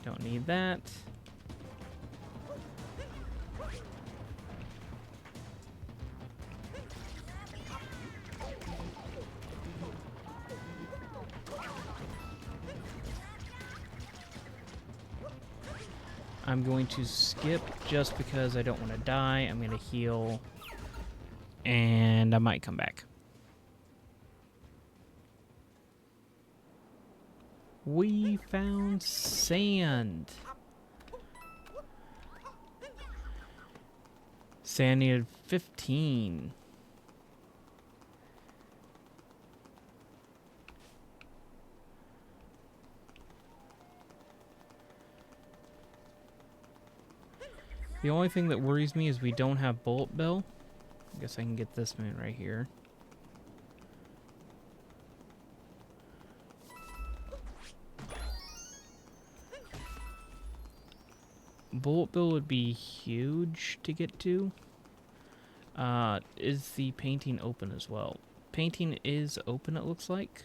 S1: Don't need that. I'm going to skip just because I don't want to die. I'm going to heal, and I might come back. We found sand. Sand needed 15. The only thing that worries me is we don't have bullet bill. I guess I can get this moon right here. Bullet bill would be huge to get to. Is the painting open as well? Painting is open, it looks like.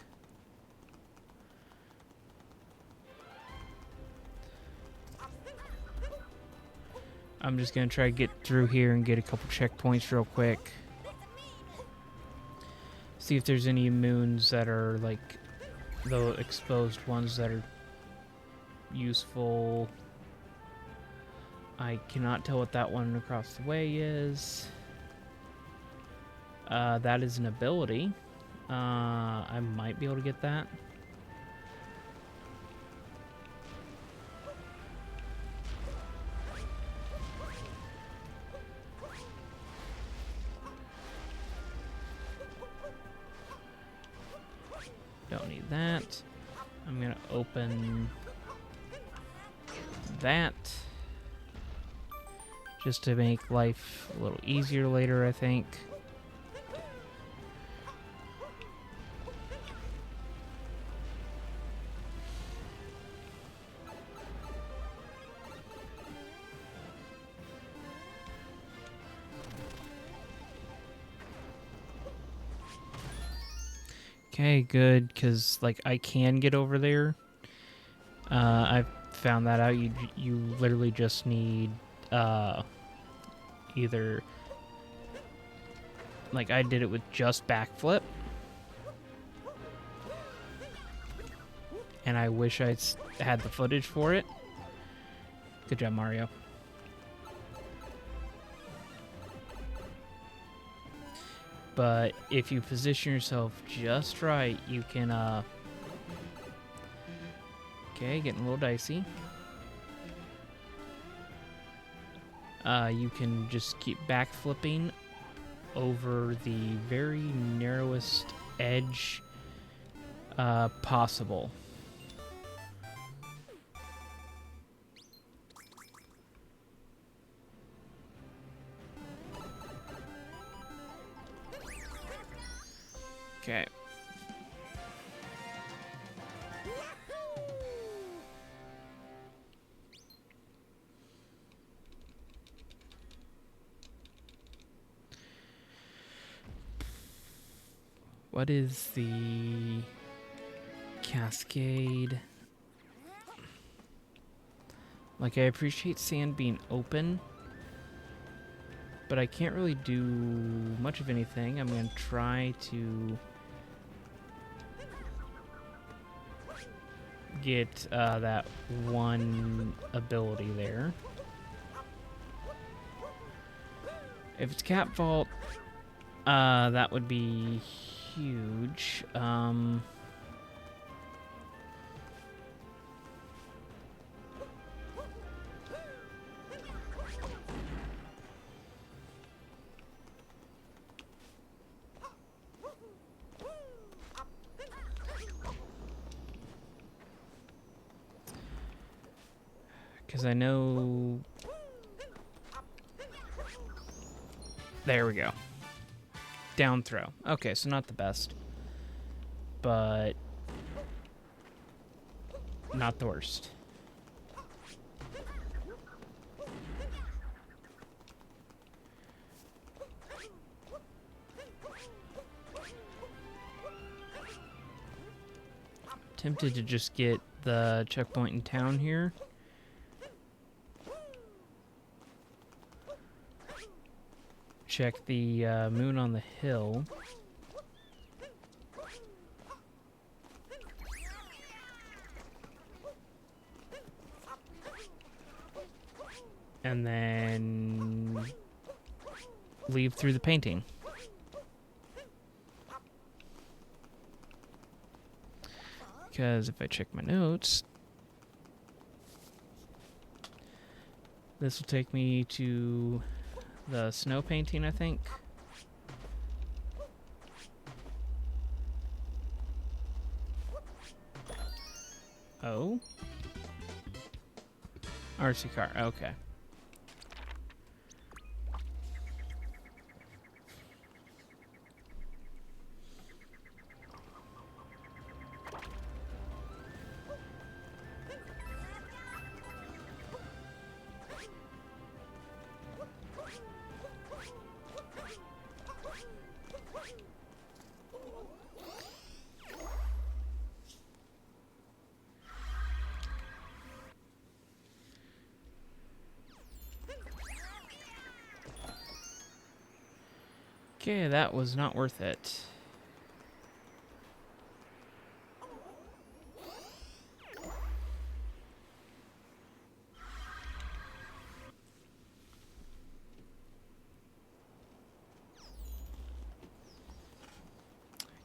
S1: I'm just gonna try to get through here and get a couple checkpoints real quick. See if there's any moons that are like the exposed ones that are useful. I cannot tell what that one across the way is. That is an ability. I might be able to get that. Don't need that. I'm gonna open that just to make life a little easier later, I think. Okay, good, because like I can get over there. I've found that out. You literally just need either like I did it with just backflip, and I wish I had the footage for it. Good job, Mario. But if you position yourself just right, you can, okay, getting a little dicey. You can just keep backflipping over the very narrowest edge possible. Okay. What is the cascade? Like, I appreciate sand being open, but I can't really do much of anything. I'm going to try to get that one ability there. If it's cap vault, that would be huge. Because I know... There we go. Down throw. Okay, so not the best. But... not the worst. Tempted to just get the checkpoint in town here. Check the moon on the hill. And then leave through the painting. Because if I check my notes, this will take me to the snow painting, I think. Oh. RC car, okay. Okay, that was not worth it.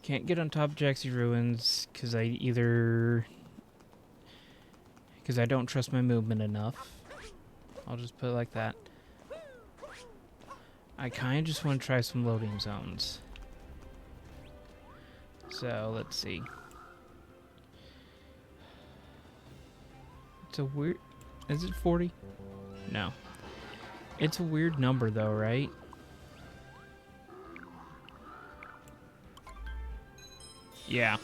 S1: Can't get on top of Jaxie Ruins because I don't trust my movement enough. I'll just put it like that. I kind of just want to try some loading zones. So, let's see. It's a weird... Is it 40? No. It's a weird number though, right? Yeah.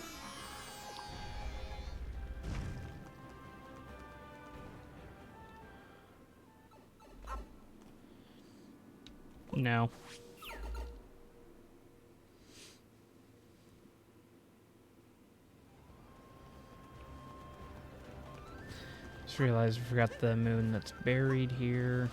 S1: No. Just realized I forgot the moon that's buried here.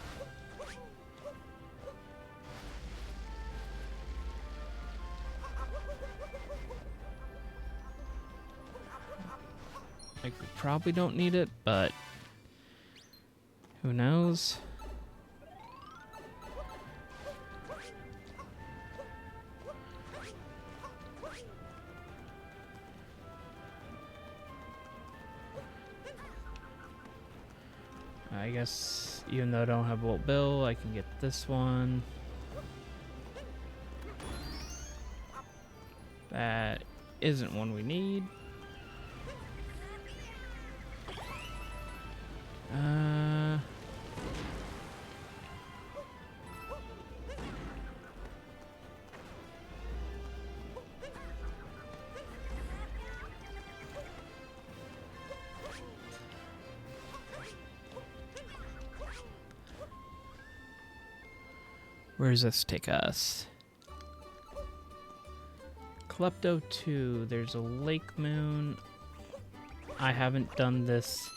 S1: Like, we probably don't need it, but who knows? I guess even though I don't have Bolt Bill, I can get this one. That isn't one we need. Where does this take us? Klepto 2. There's a lake moon. I haven't done this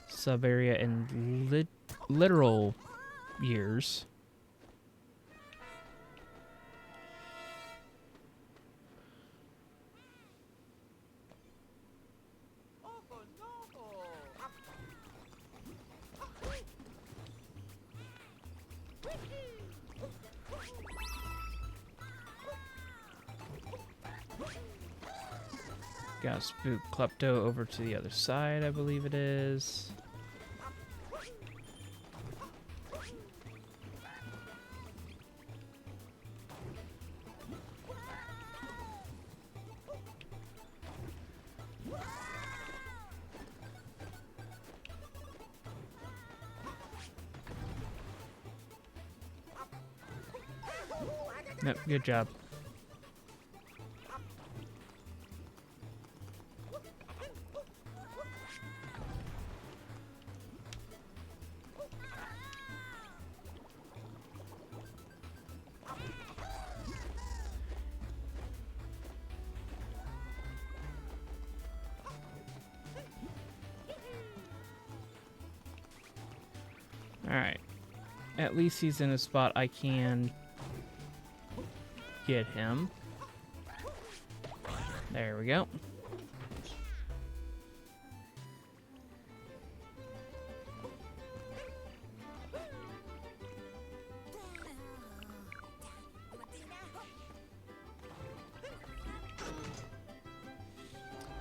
S1: sub area in literal years. Gotta spook Klepto over to the other side, I believe it is. Yep, good job. Alright. At least he's in a spot I can get him. There we go.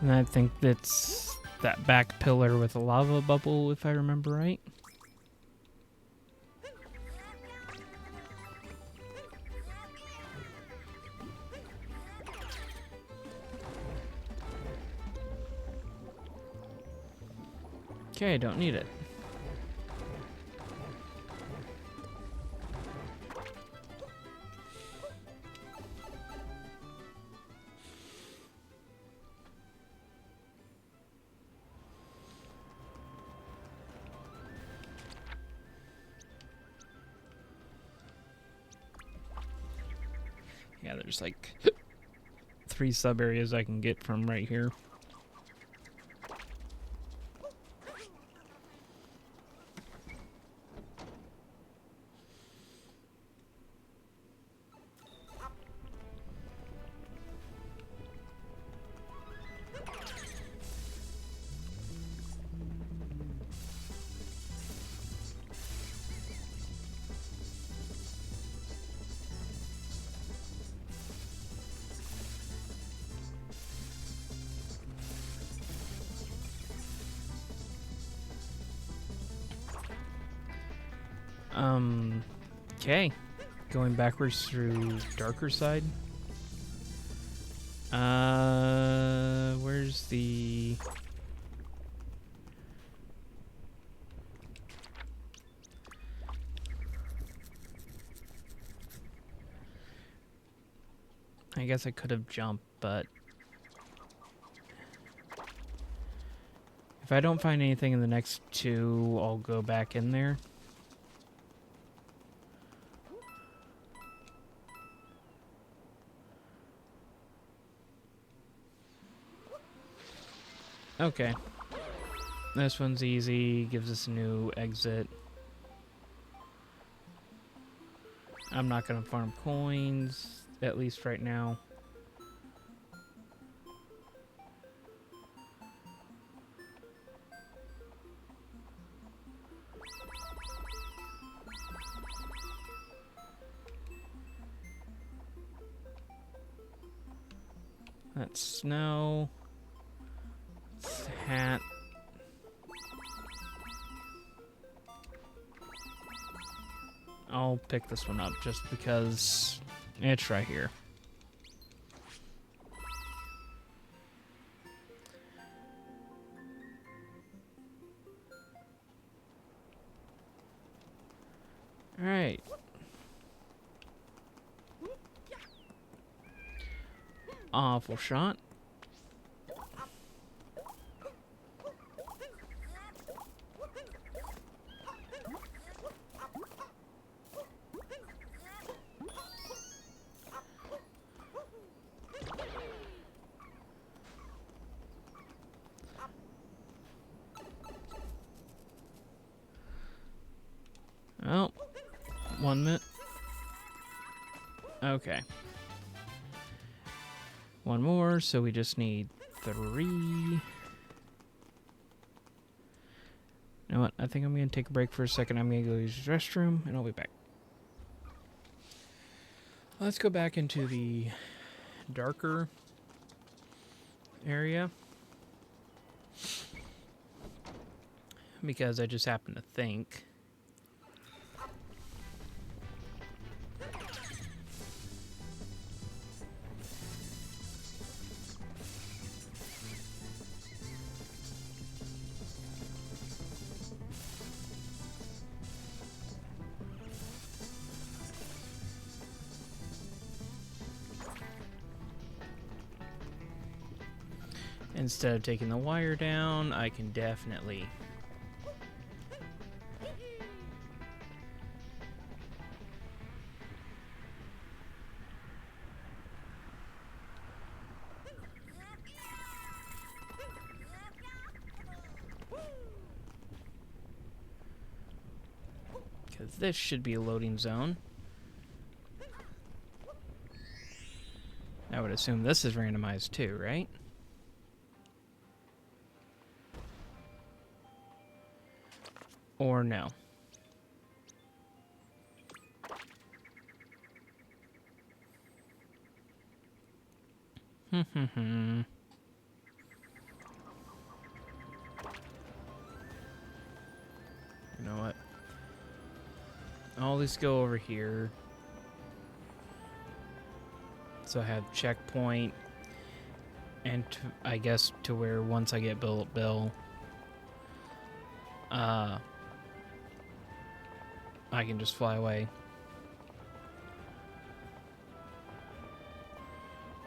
S1: And I think that's that back pillar with a lava bubble, if I remember right. Okay, don't need it. Yeah, there's like 3 sub areas I can get from right here. Okay. Going backwards through darker side. Where's the... I guess I could have jumped, but... if I don't find anything in the next 2, I'll go back in there. Okay. This one's easy, gives us a new exit. I'm not gonna farm coins, at least right now. That's snow. That's hat. I'll pick this one up just because it's right here. All right. Awful shot. Oh, 1 minute. Okay. One more, so we just need 3. You know what? I think I'm going to take a break for a second. I'm going to go use the restroom, and I'll be back. Let's go back into the darker area. Because I just happen to think... instead of taking the wire down, I can definitely... because this should be a loading zone. I would assume this is randomized too, right? Or no? all these go over here. So I have checkpoint, and I guess to where once I get Bullet Bill, I can just fly away.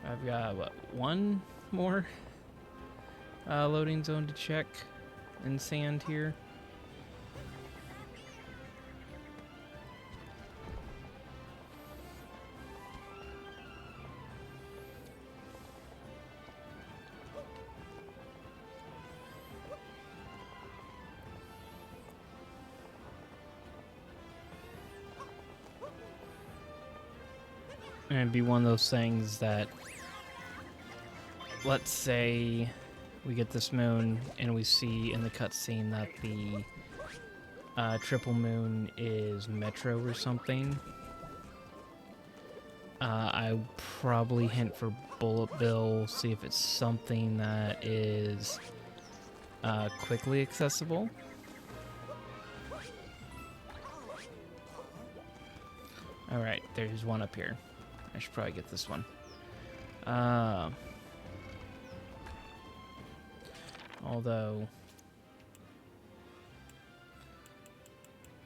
S1: I've got, what, one more loading zone to check in sand here. And it'd be one of those things that, let's say we get this moon and we see in the cutscene that the triple moon is Metro or something. I probably hint for Bullet Bill, see if it's something that is quickly accessible. Alright, there's one up here. I should probably get this one. Although,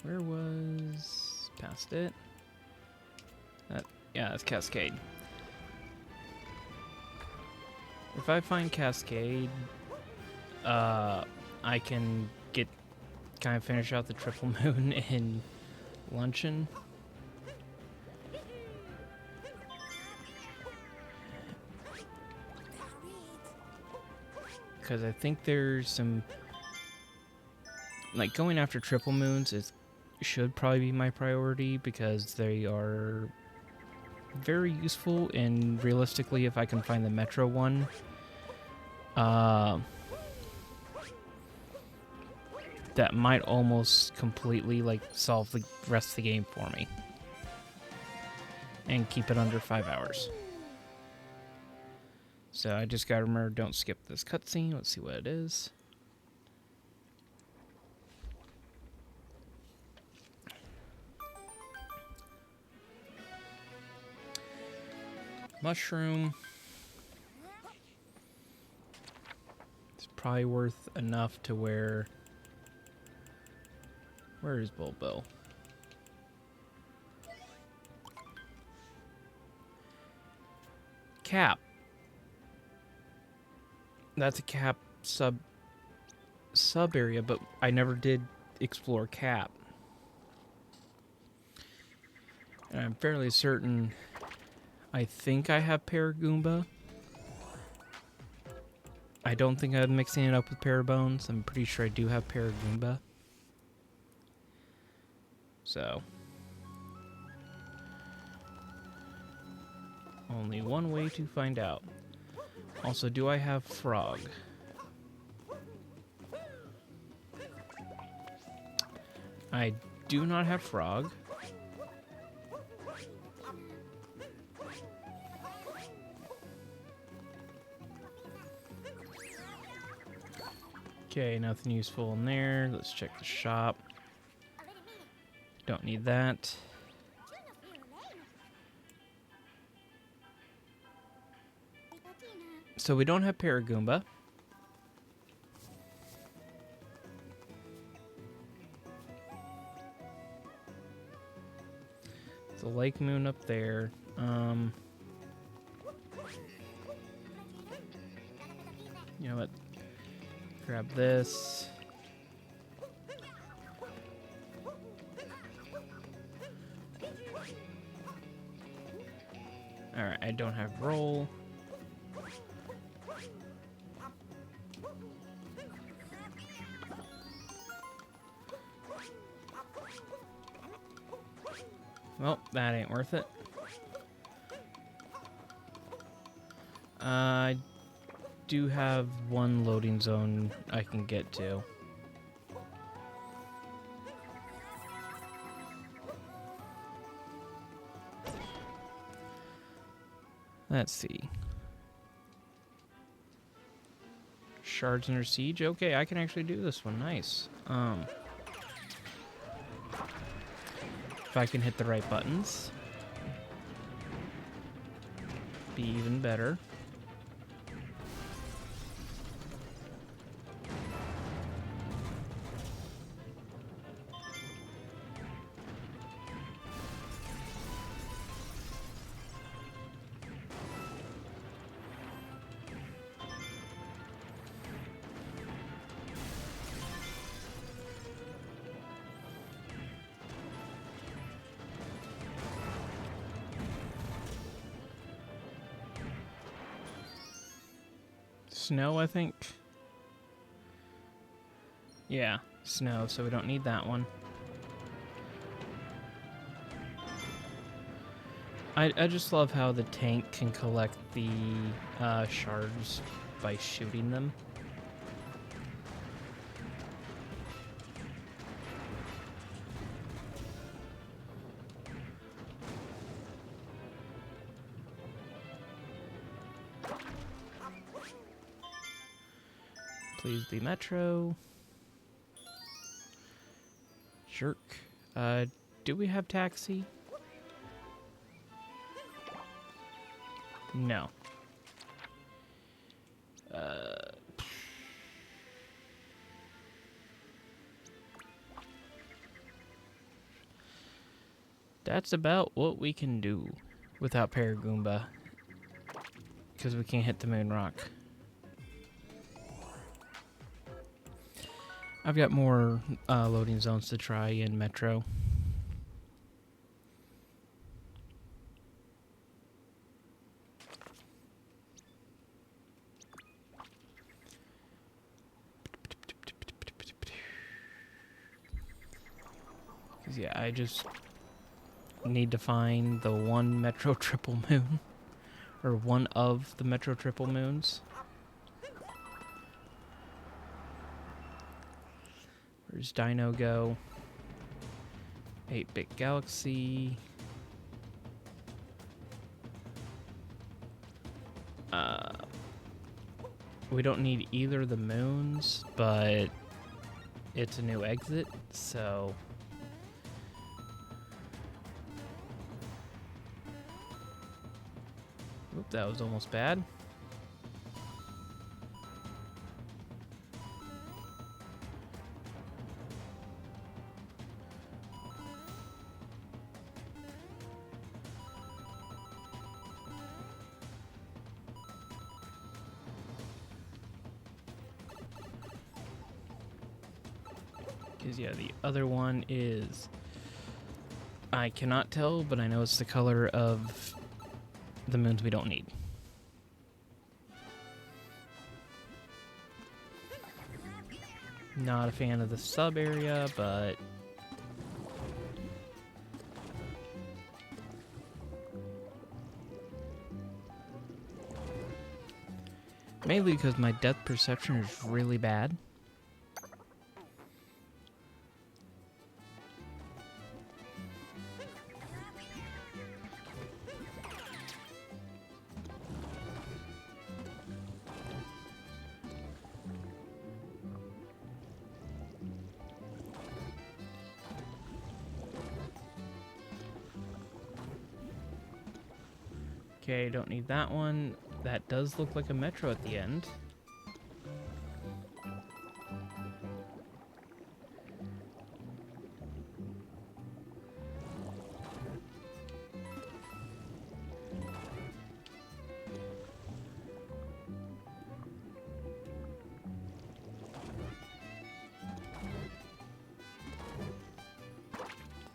S1: where was past it? Yeah, that's Cascade. If I find Cascade, I can kind of finish out the triple moon in Luncheon. Because I think there's some, like, going after triple moons should probably be my priority because they are very useful, and realistically, if I can find the Metro one, that might almost completely, like, solve the rest of the game for me and keep it under 5 hours. So I just gotta remember, don't skip this cutscene. Let's see what it is. Mushroom. It's probably worth enough to where... Where is Bullet Bill? Cap. That's a Cap sub area, but I never did explore Cap. And I'm fairly certain, I think I have Paragoomba. I don't think I'm mixing it up with Parabones. I'm pretty sure I do have Paragoomba. So, only one way to find out. Also, do I have Frog? I do not have Frog. Okay, nothing useful in there. Let's check the shop. Don't need that. So we don't have Paragoomba. It's a Lake Moon up there. You know what? Grab this. Alright, I don't have roll. Well, that ain't worth it. I do have one loading zone I can get to. Let's see. Shards under siege. Okay, I can actually do this one. Nice. If I can hit the right buttons, be even better. Snow, I think. Yeah, snow, so we don't need that one. I just love how the tank can collect the shards by shooting them. Please be Metro. Jerk. Do we have taxi? No. That's about what we can do without Paragoomba. Because we can't hit the moon rock. I've got more loading zones to try in Metro. Because, yeah, I just need to find the one Metro Triple Moon. Or one of the Metro Triple Moons. Where's Dino go? 8-Bit Galaxy. We don't need either of the moons, but it's a new exit, so... Oop, that was almost bad. Because, yeah, the other one is... I cannot tell, but I know it's the color of the moons we don't need. Not a fan of the sub area, but... mainly because my depth perception is really bad. Okay, don't need that one. That does look like a Metro at the end.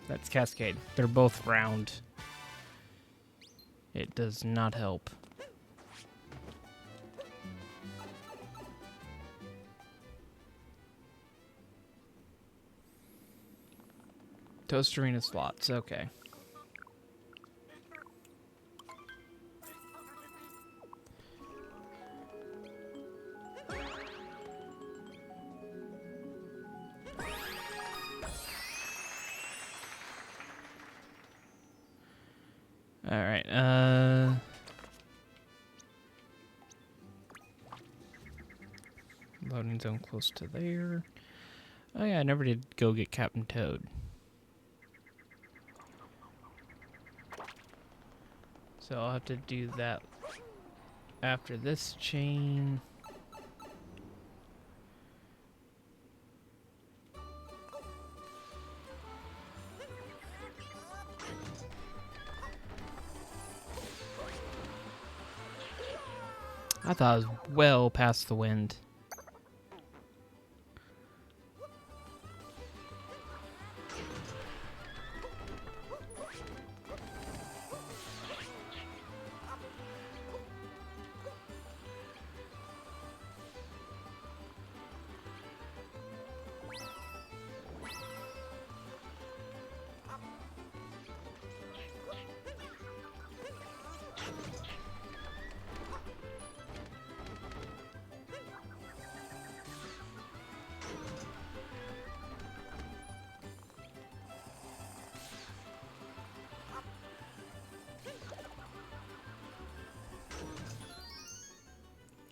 S1: That's Cascade. They're both round. It does not help. Toast Arena slots, okay. Alright, loading zone close to there. Oh yeah, I never did go get Captain Toad. So I'll have to do that after this chain. I thought I was well past the wind.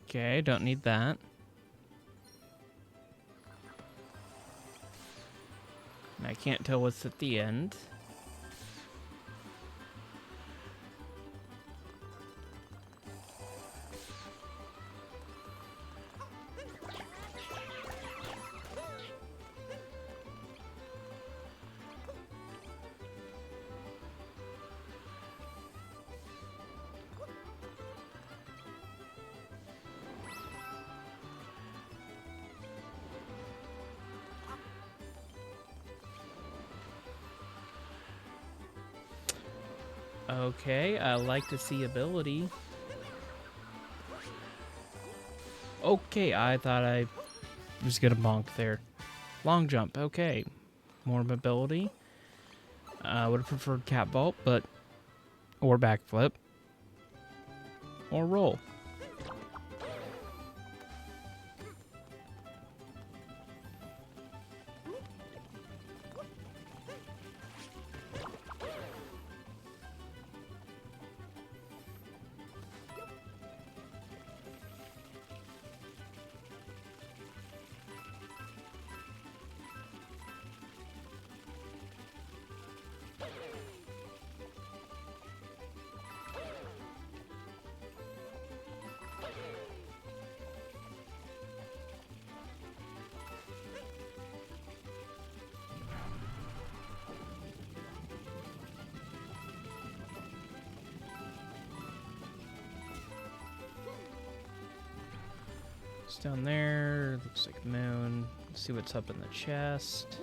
S1: Okay, don't need that. And I can't tell what's at the end. Okay, I like to see ability. Okay, I thought I was gonna bonk there. Long jump, okay. More mobility. I would have preferred cat vault, but... Or backflip. Or roll. It's down there. Looks like moon. Let's see what's up in the chest.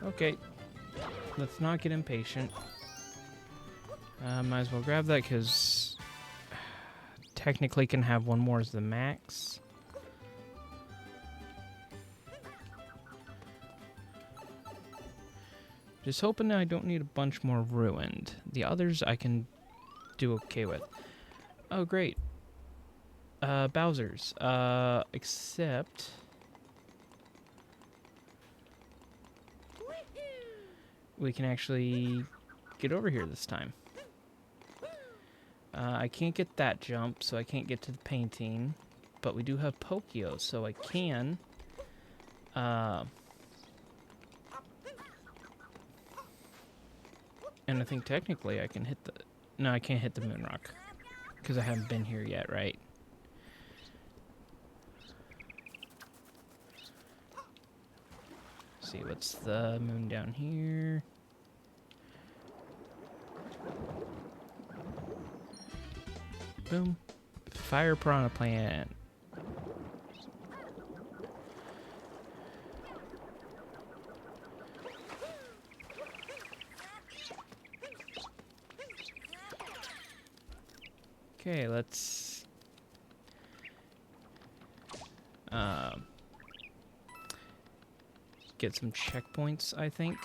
S1: Okay. Let's not get impatient. Might as well grab that because technically can have one more as the max. Just hoping I don't need a bunch more ruined. The others I can do okay with. Oh, great. Bowser's. Except... we can actually get over here this time. I can't get that jump, so I can't get to the painting. But we do have Pokio, so I can... and I think technically I can hit the... No, I can't hit the moon rock. Because I haven't been here yet, right? Let's see, what's the moon down here? Boom. Fire piranha plant. Okay, let's get some checkpoints, I think.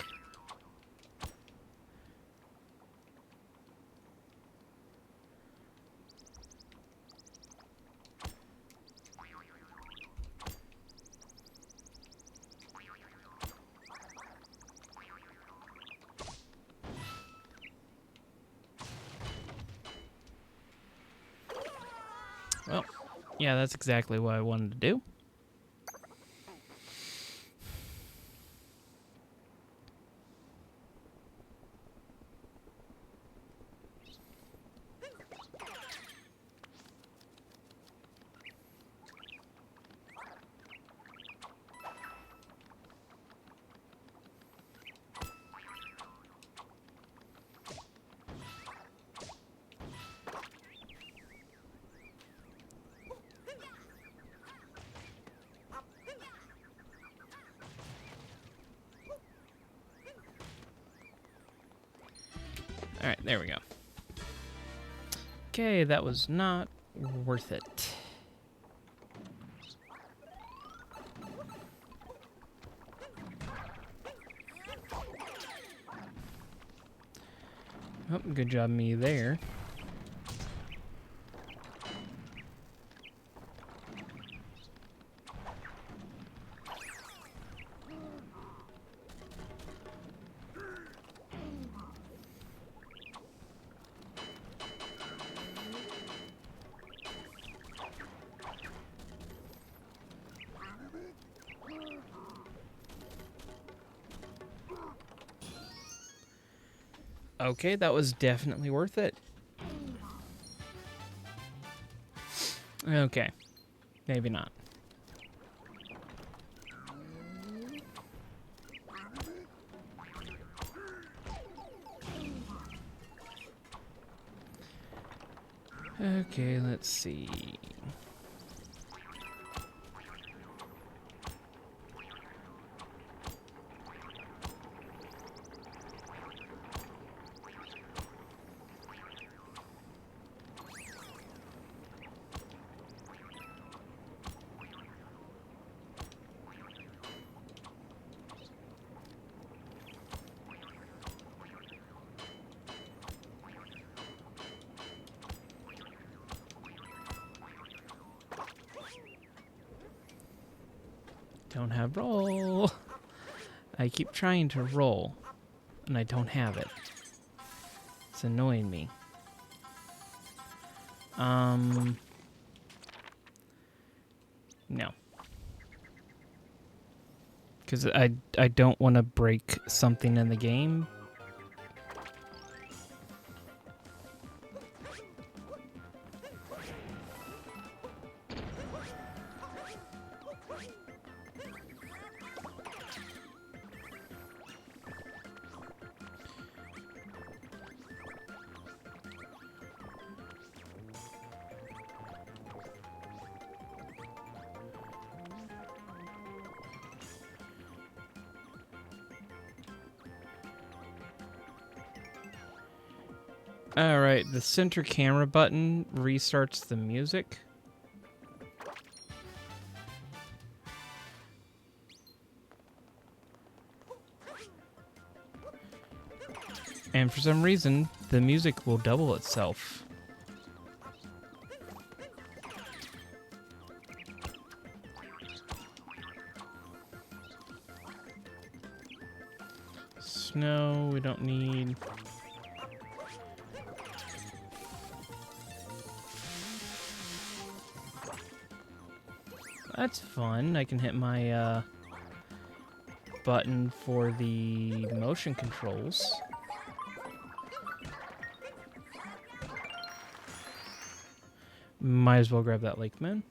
S1: Well, yeah, that's exactly what I wanted to do. Alright, there we go. Okay, that was not worth it. Oh, good job me there. Okay, that was definitely worth it. Okay, maybe not. Okay, let's see. Don't have roll. I keep trying to roll, and I don't have it. It's annoying me. No. Because I don't want to break something in the game. Alright, the center camera button restarts the music. And for some reason, the music will double itself. Snow, we don't need. That's fun. I can hit my button for the motion controls. Might as well grab that Lake Moon.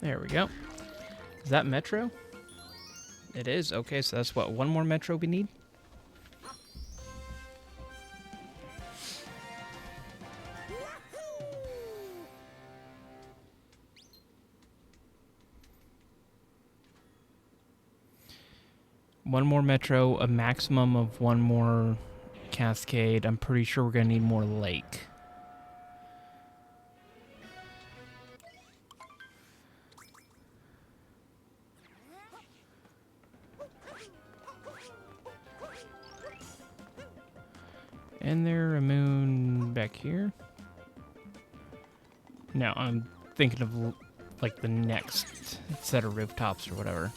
S1: There we go. Is that Metro? It is. Okay, so that's what, one more Metro we need? One more Metro, a maximum of one more Cascade. I'm pretty sure we're going to need more Lake. And there a moon back here? No, I'm thinking of like the next set of rooftops or whatever.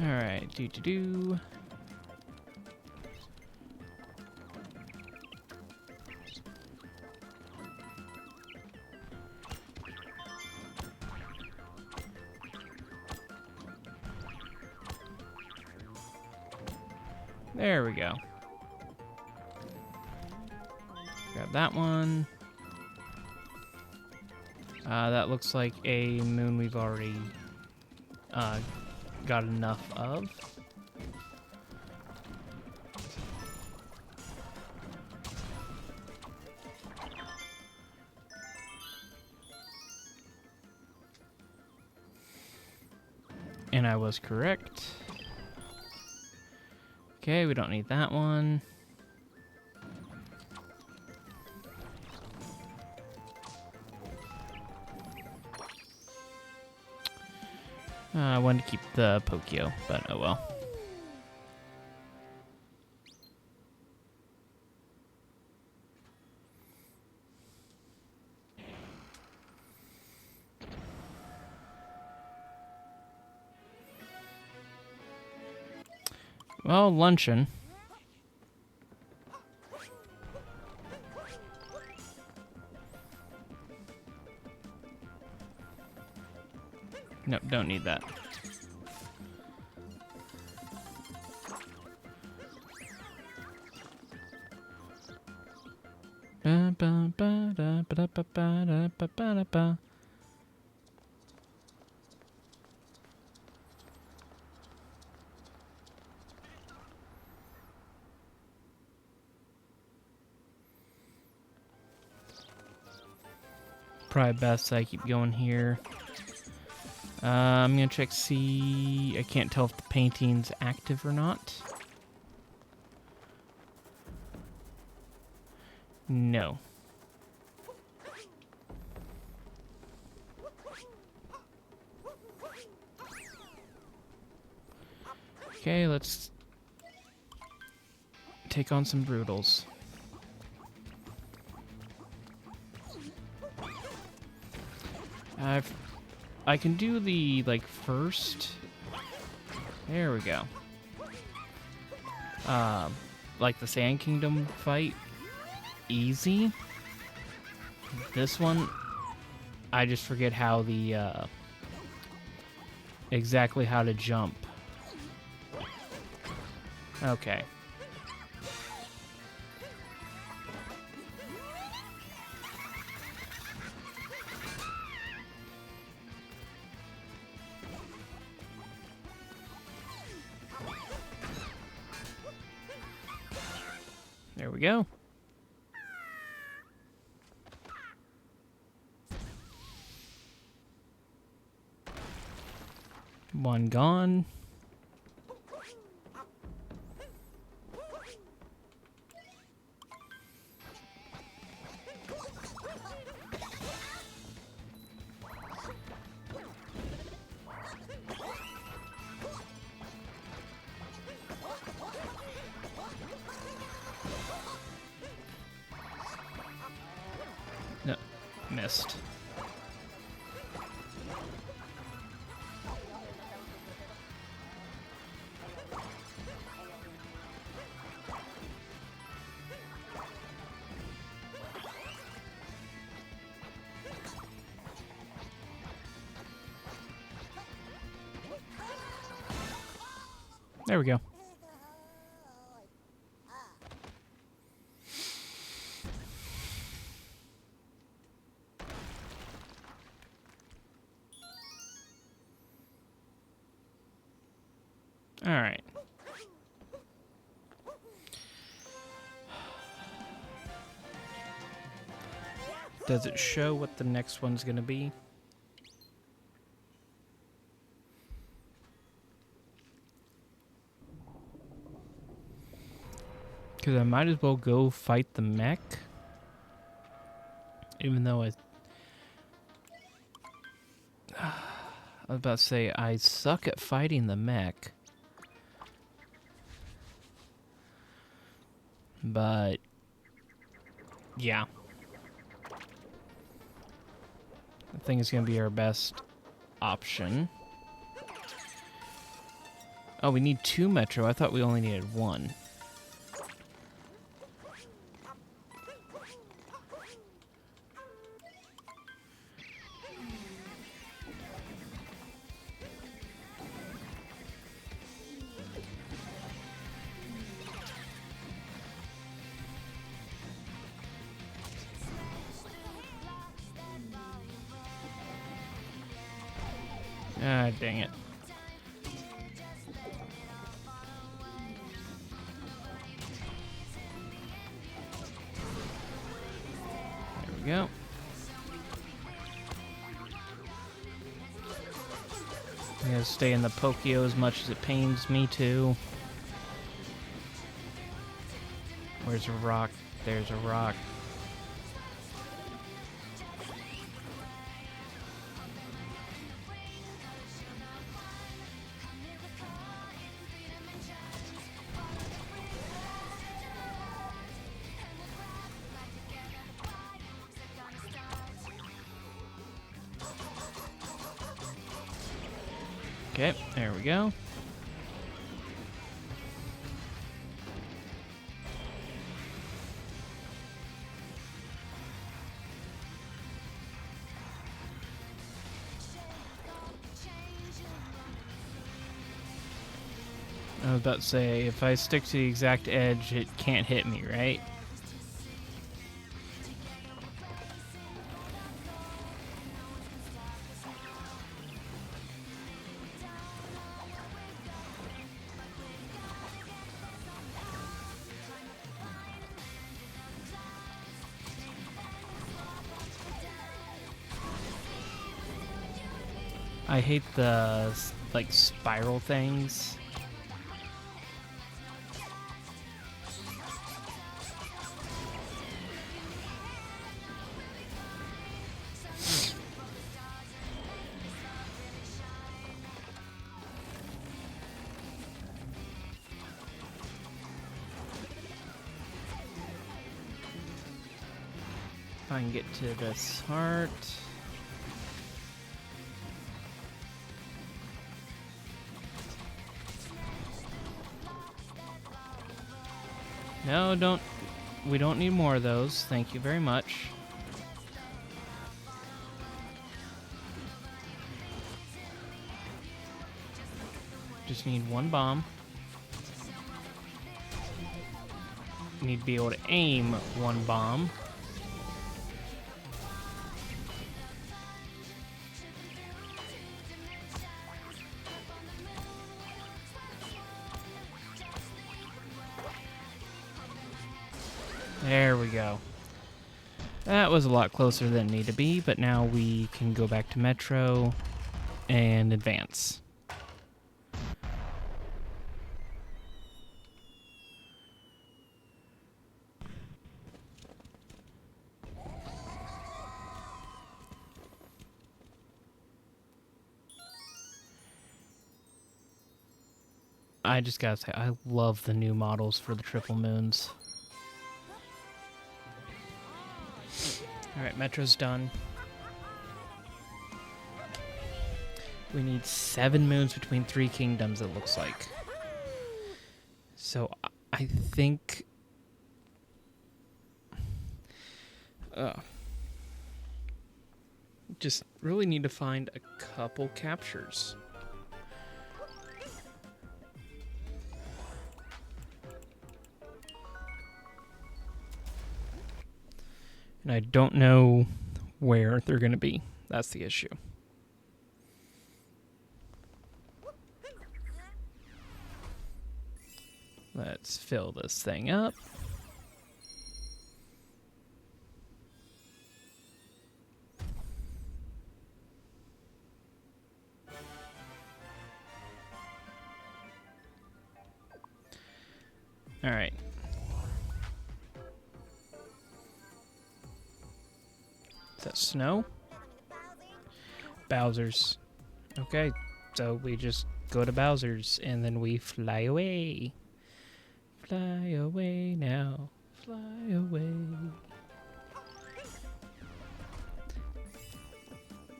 S1: Alright, do. There we go. Grab that one. That looks like a moon we've already got enough of. And I was correct. Okay, we don't need that one. I wanted to keep the Pokio, but oh well. Well, luncheon. Nope, don't need that. Probably best I keep going here. I'm gonna check see. I can't tell if the painting's active or not. No. Okay, let's take on some Broodals. I can do the, like, first. There we go. Like the Sand Kingdom fight. Easy. This one, I just forget how the, exactly how to jump. Okay. There we go. One gone. No, missed. There we go. All right. Does it show what the next one's going to be? Because I might as well go fight the mech. Even though I was about to say, I suck at fighting the mech. But, yeah. I think it's going to be our best option. Oh, we need 2 Metro. I thought we only needed 1. Ah, dang it. There we go. I'm gonna stay in the Pokio as much as it pains me to. Where's a rock? There's a rock. Okay, there we go. I was about to say, if I stick to the exact edge, it can't hit me, right? I hate the, like, spiral things. If I can get to this heart. No, don't. We don't need more of those. Thank you very much. Just need 1 bomb. Need to be able to aim 1 bomb. There we go. That was a lot closer than it needed to be, but now we can go back to Metro and advance. I just gotta say, I love the new models for the Triple Moons. Alright, Metro's done. We need 7 moons between 3 kingdoms, it looks like. So, I think... just really need to find a couple captures. And I don't know where they're going to be. That's the issue. Let's fill this thing up. All right. Is that snow? Bowser's. Okay, so we just go to Bowser's and then we fly away. Fly away now. Fly away.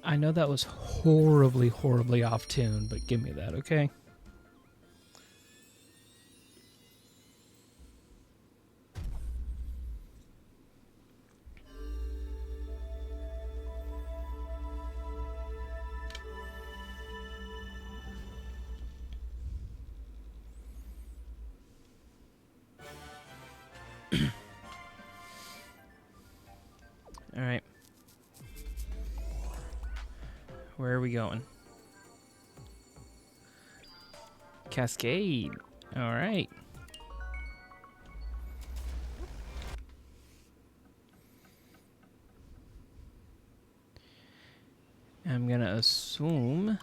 S1: I know that was horribly, horribly off tune, but give me that, okay? Where are we going? Cascade. All right. I'm going to assume...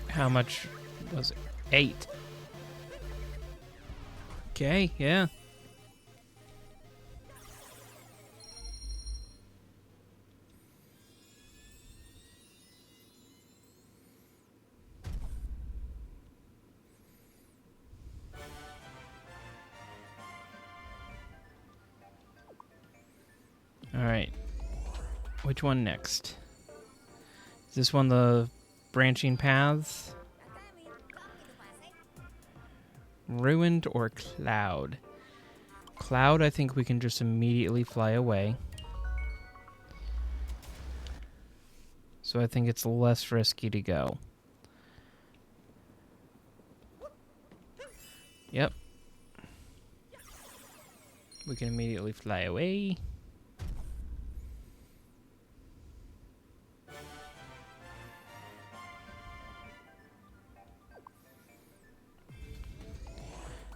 S1: How much was it? 8. Okay, yeah. All right. Which one next? Is this one the branching paths? Ruined or Cloud? Cloud, I think we can just immediately fly away. So I think it's less risky to go. Yep. We can immediately fly away.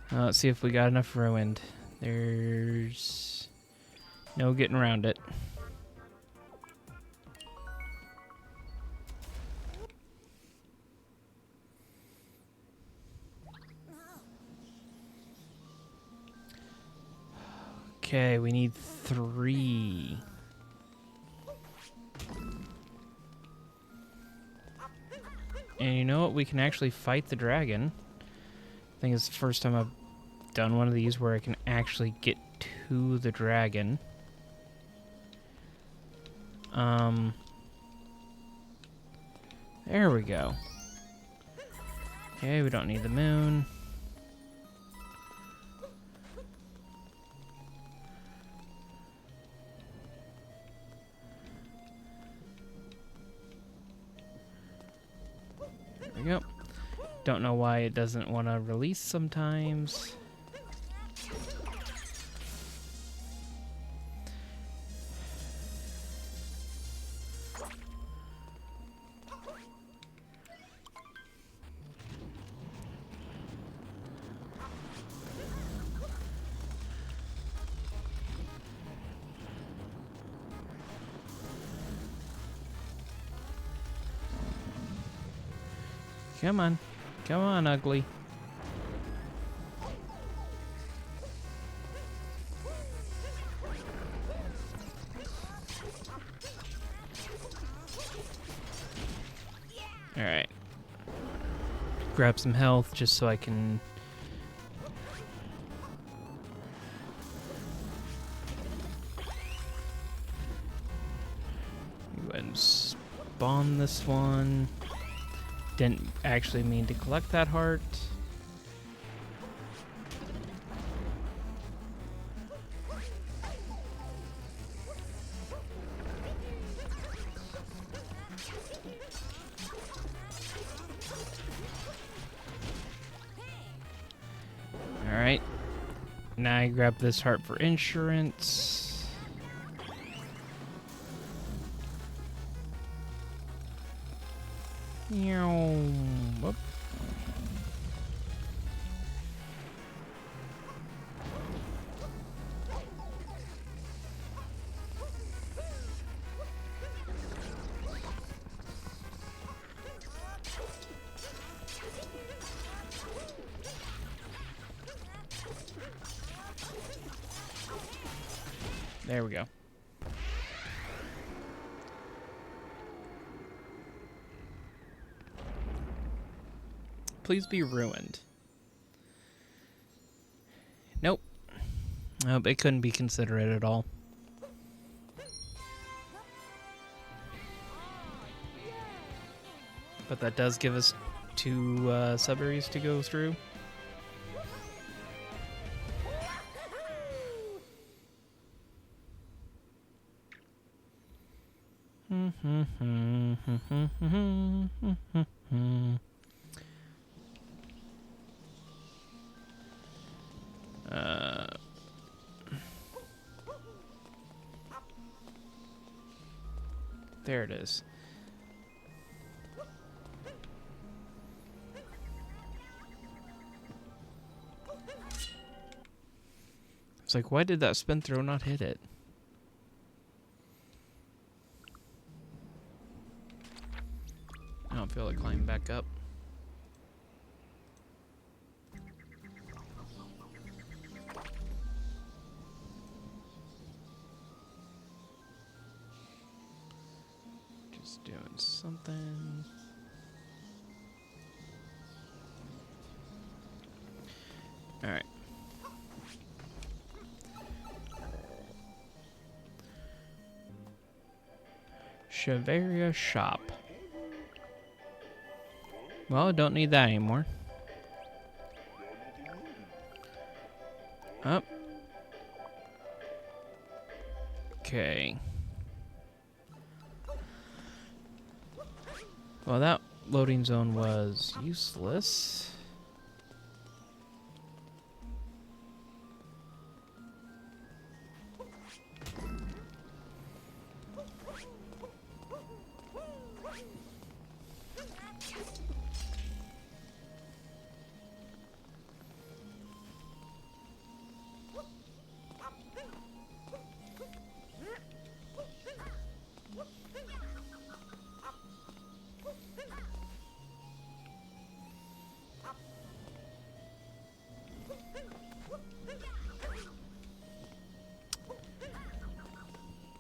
S1: Let's see if we got enough ruined. There's no getting around it. Okay, we need 3. And you know what? We can actually fight the dragon. I think it's the first time I've done one of these where I can actually get to the dragon. There we go. Okay, we don't need the moon. There we go. Don't know why it doesn't want to release sometimes. Come on. Come on, ugly. Alright. Grab some health just so I can... Go ahead and spawn this one. Didn't actually mean to collect that heart. Alright. Now I grab this heart for insurance. Whoop. There we go. Please be ruined. Nope. Nope, it couldn't be considerate at all. But that does give us 2 sub-areas to go through. Uh, there it is. It's like, why did that spin throw not hit it? I don't feel like climbing back up. Just doing something. All right. Chavaria shop. Well, don't need that anymore. Up. Okay. Well, that loading zone was useless.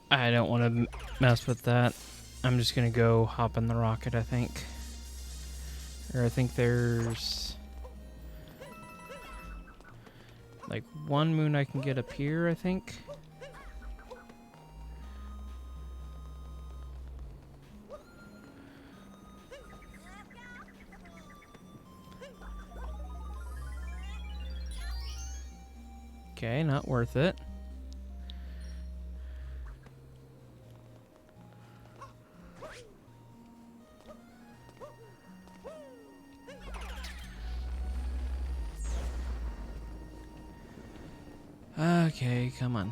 S1: I don't want to mess with that. I'm just going to go hop in the rocket, I think. Or I think there's like one moon I can get up here, I think. Okay, not worth it. Okay, come on.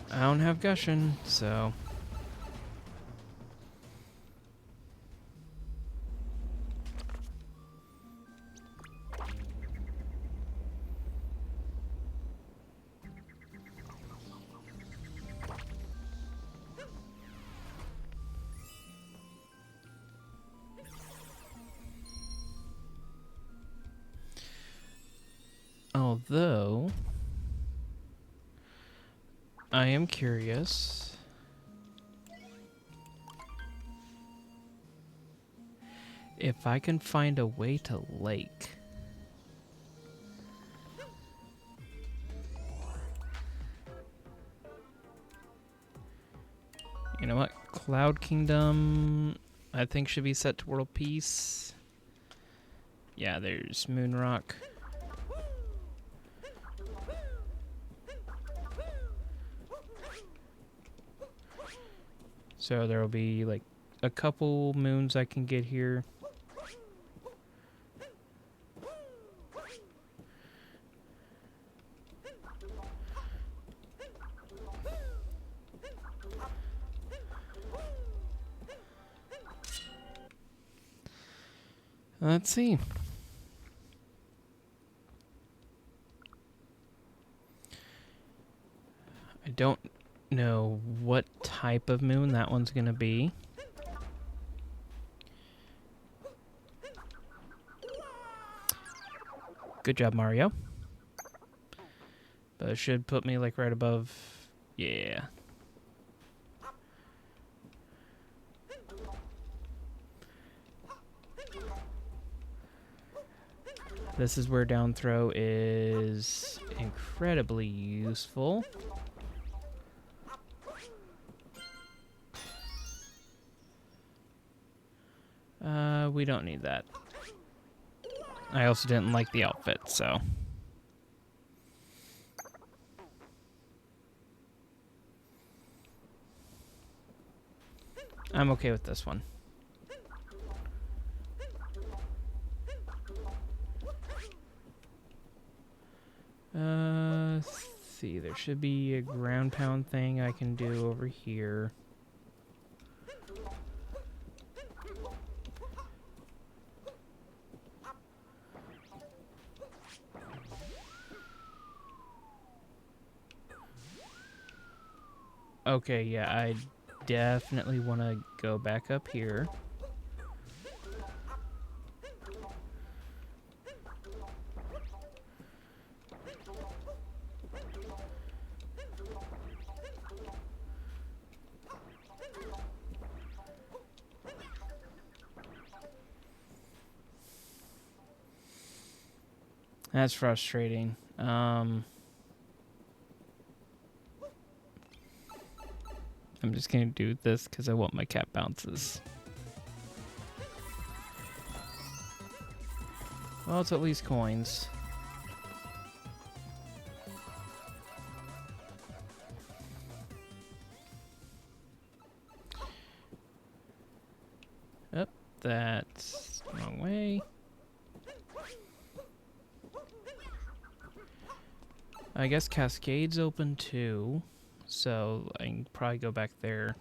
S1: I don't have gushing, so... Although, I am curious if I can find a way to lake. You know what? Cloud Kingdom, I think, should be set to World Peace. Yeah, there's Moon Rock. So there will be like a couple moons I can get here. Let's see. I don't know what type of moon that one's gonna be. Good job, Mario. But it should put me like right above. Yeah. This is where down throw is incredibly useful. We don't need that. I also didn't like the outfit, so. I'm okay with this one. Let's see. There should be a ground pound thing I can do over here. Okay, yeah, I definitely want to go back up here. That's frustrating. I'm just gonna do this because I want my cat bounces. Well, it's at least coins. Up, that's the wrong way. I guess Cascade's open too, so I can probably go back there.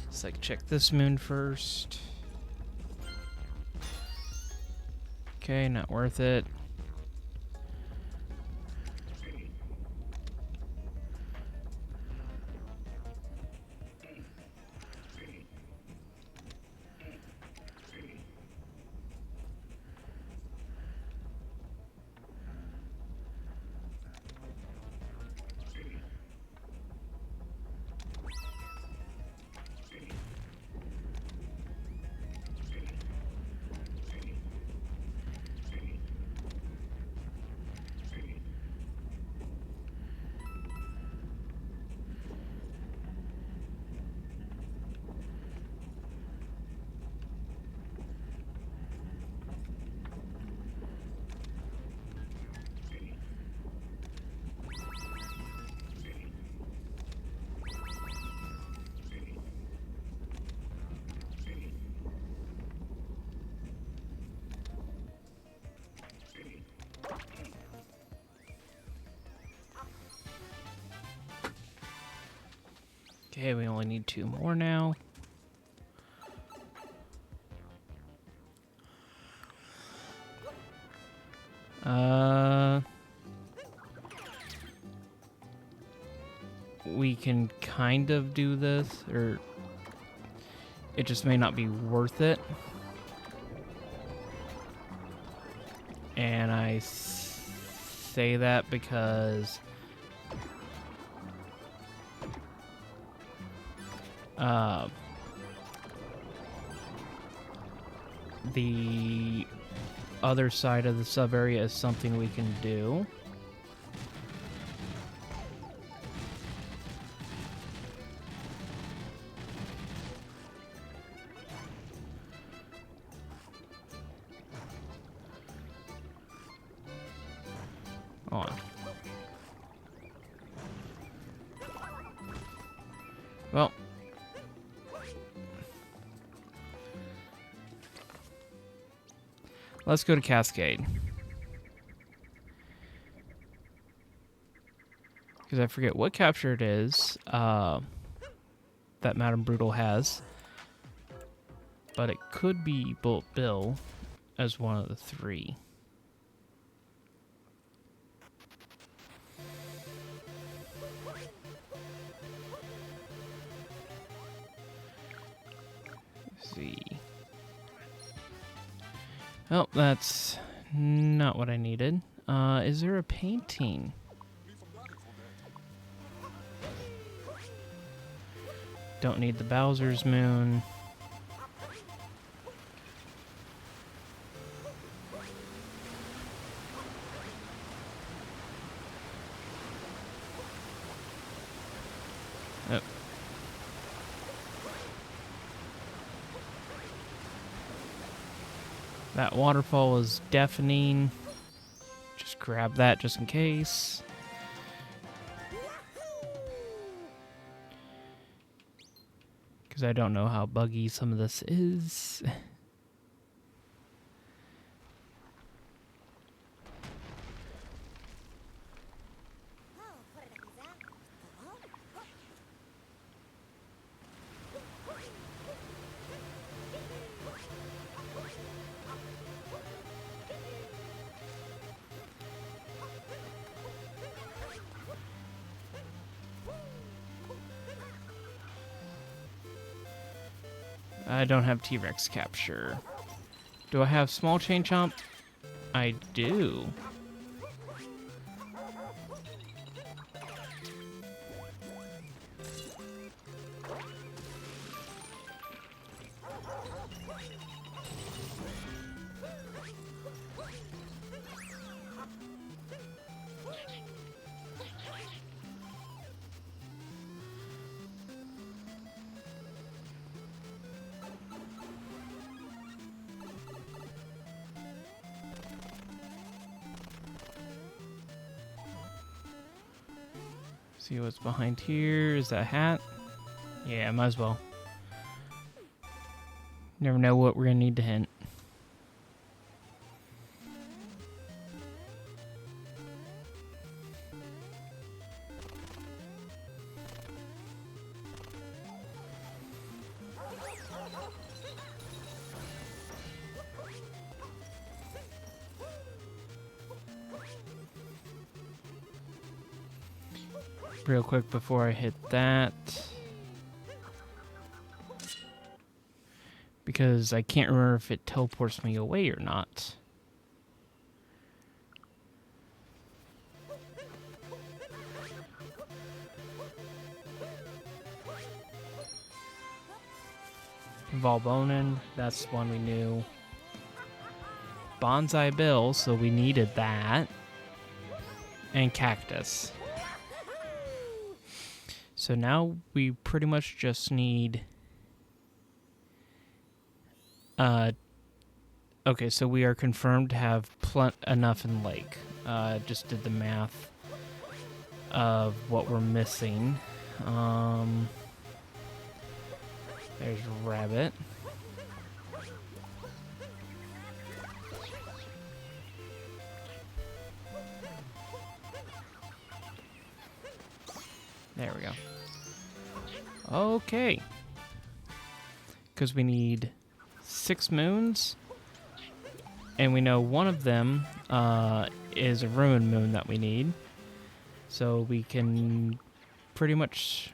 S1: Let's like check this moon first. Okay, not worth it. Okay, we only need 2 more now. We can kind of do this, or it just may not be worth it. And I say that because the other side of the sub area is something we can do. Hold on. Well, let's go to Cascade. Because I forget what capture it is that Madame Brutal has. But it could be Bullet Bill as one of the 3. Let's see. Oh, that's not what I needed. Is there a painting? Don't need the Bowser's Moon. Oh. That waterfall is deafening. Just grab that just in case. Because I don't know how buggy some of this is. I don't have T-Rex capture. Do I have small chain chomp? I do. See what's behind here. Is that a hat? Yeah, might as well. Never know what we're gonna need to hint. Real quick before I hit that. Because I can't remember if it teleports me away or not. Valbonin, that's one we knew. Bonsai Bill, so we needed that. And Cactus. So now we pretty much just need... okay, so we are confirmed to have enough in Lake. Just did the math of what we're missing. There's Rabbit. There we go. Okay. Because we need 6 moons. And we know one of them is a ruined moon that we need. So we can pretty much...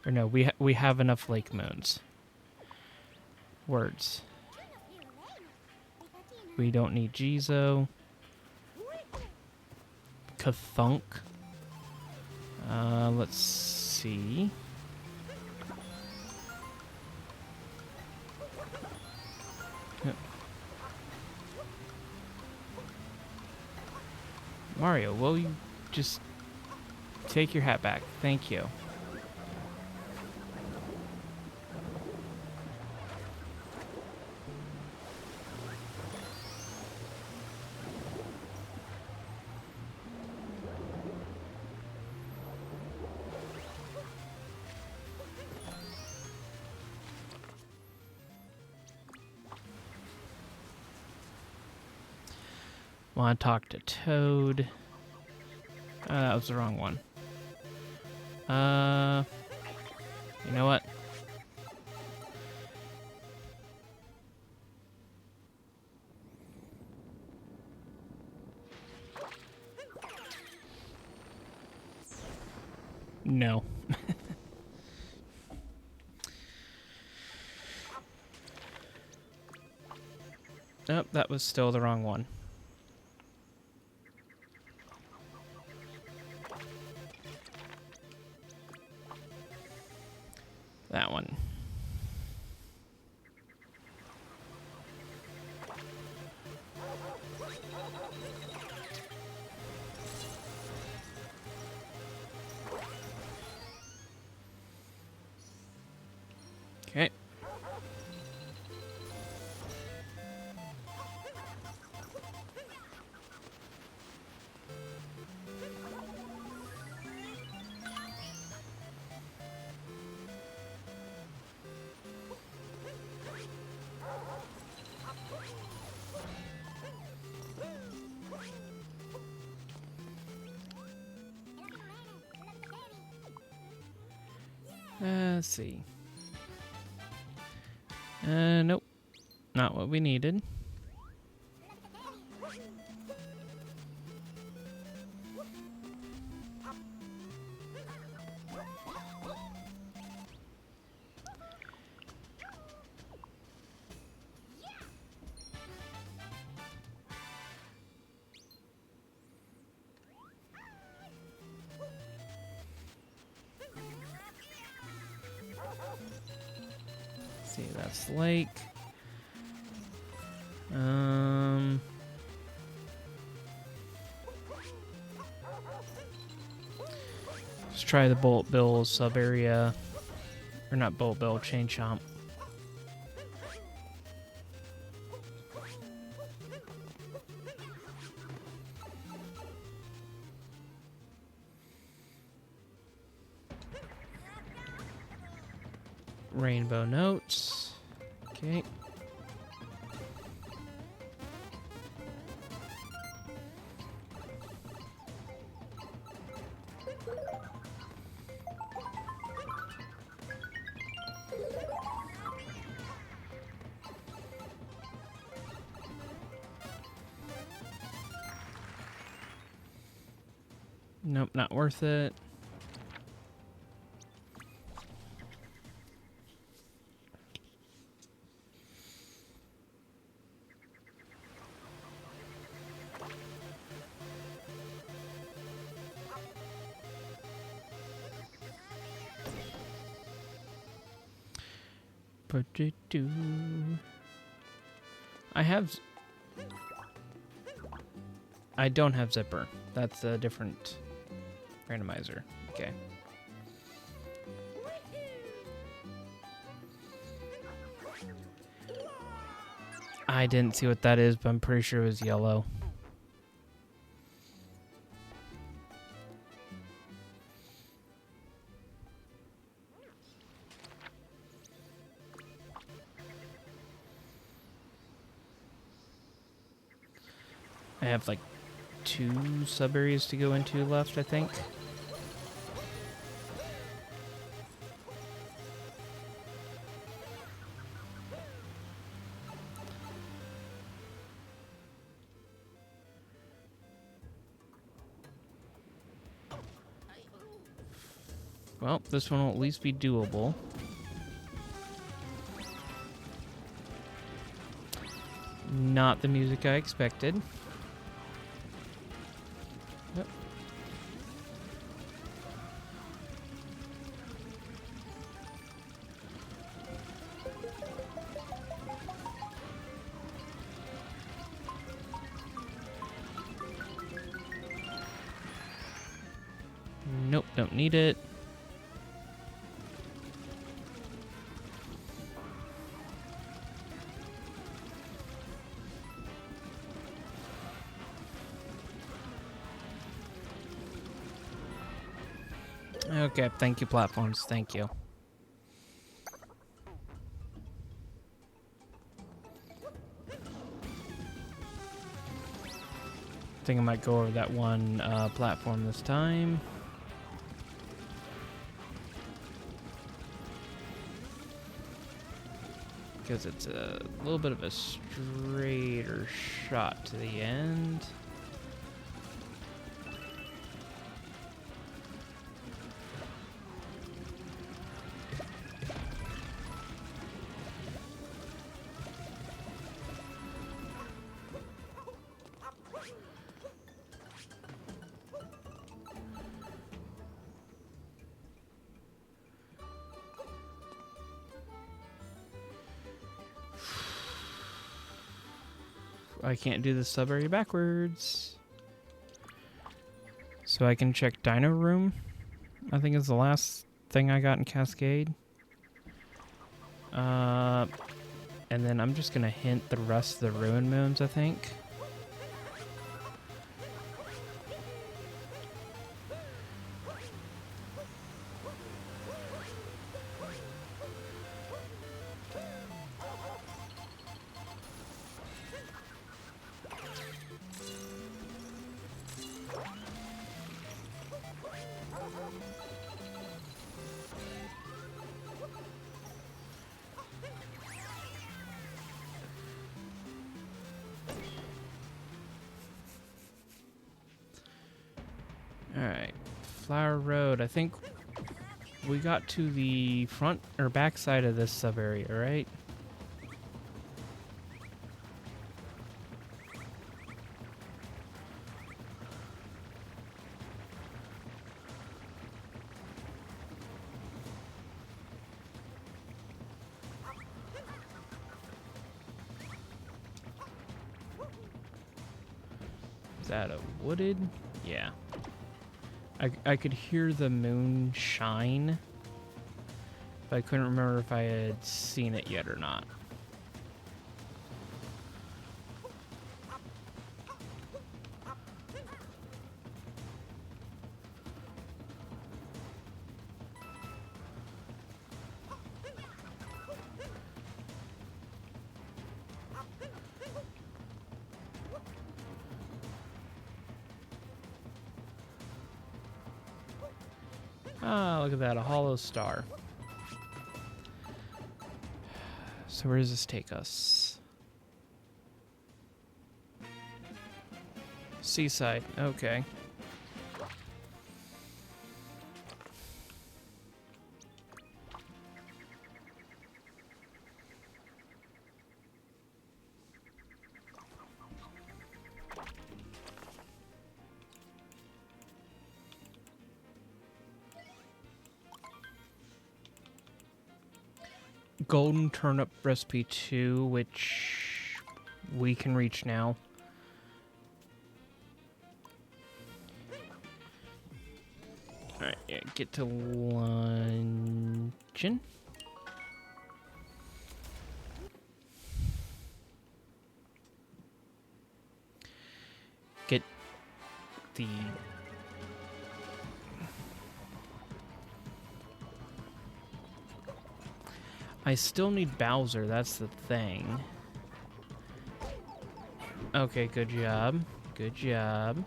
S1: Or no, we have enough lake moons. Words. We don't need Jizo. Kathunk. Let's see. Yep. Mario, will you just take your hat back? Thank you. Want to talk to Toad. That was the wrong one. You know what? No. Nope, that was still the wrong one. That one. Okay. Let's see. Nope. Not what we needed. See, that's lake. Let's try the Bullet Bill sub area, or not Bullet Bill, Chain Chomp. Rainbow Notes. Okay. Nope, not worth it. I don't have zipper. That's a different randomizer. Okay. I didn't see what that is, but I'm pretty sure it was yellow. I have like 2 sub areas to go into left, I think. Well, this one will at least be doable. Not the music I expected. Yep. Nope, don't need it. Okay, thank you, platforms. Thank you. I think I might go over that one platform this time. Because it's a little bit of a straighter shot to the end. I can't do the sub area backwards. So I can check Dino Room. I think is the last thing I got in Cascade. And then I'm just gonna hint the rest of the Ruin Moons, I think. Alright. Flower Road. I think we got to the front or back side of this sub area, right? Is that a wooded? Yeah. I could hear the moon shine, but I couldn't remember if I had seen it yet or not. Ah, look at that, a hollow star. So where does this take us? Seaside, okay. Golden Turnip Recipe 2, which we can reach now. Alright, yeah, get to luncheon. Get the... I still need Bowser, that's the thing. Okay, good job. Good job.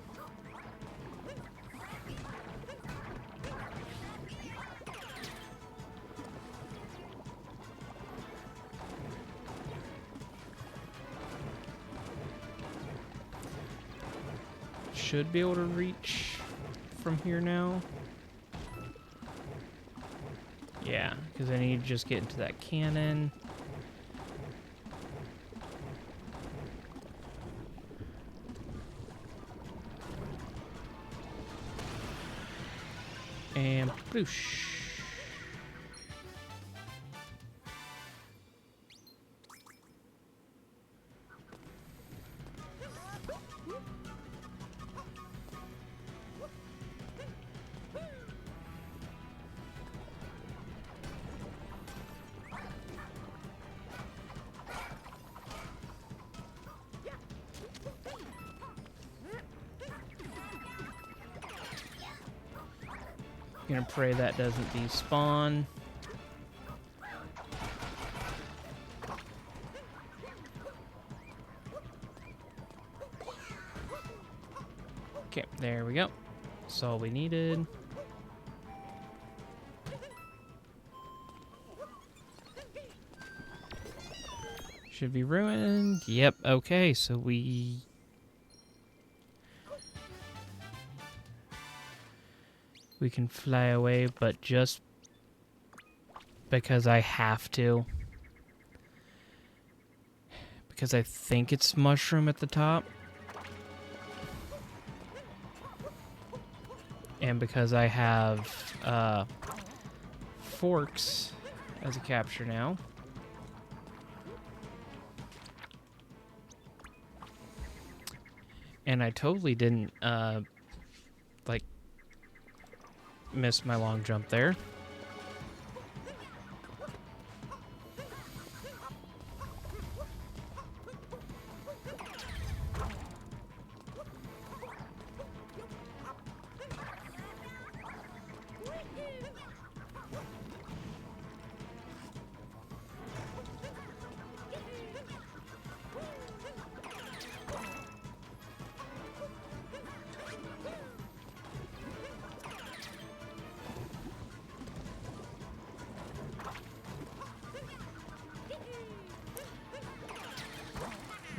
S1: Should be able to reach from here now. Yeah, because I need to just get into that cannon. And boosh. Gonna pray that doesn't despawn. Okay, there we go. That's all we needed. Should be ruined. Yep, okay, so we can fly away, but just because I have to. Because I think it's mushroom at the top. And because I have forks as a capture now. And I totally didn't like miss my long jump there.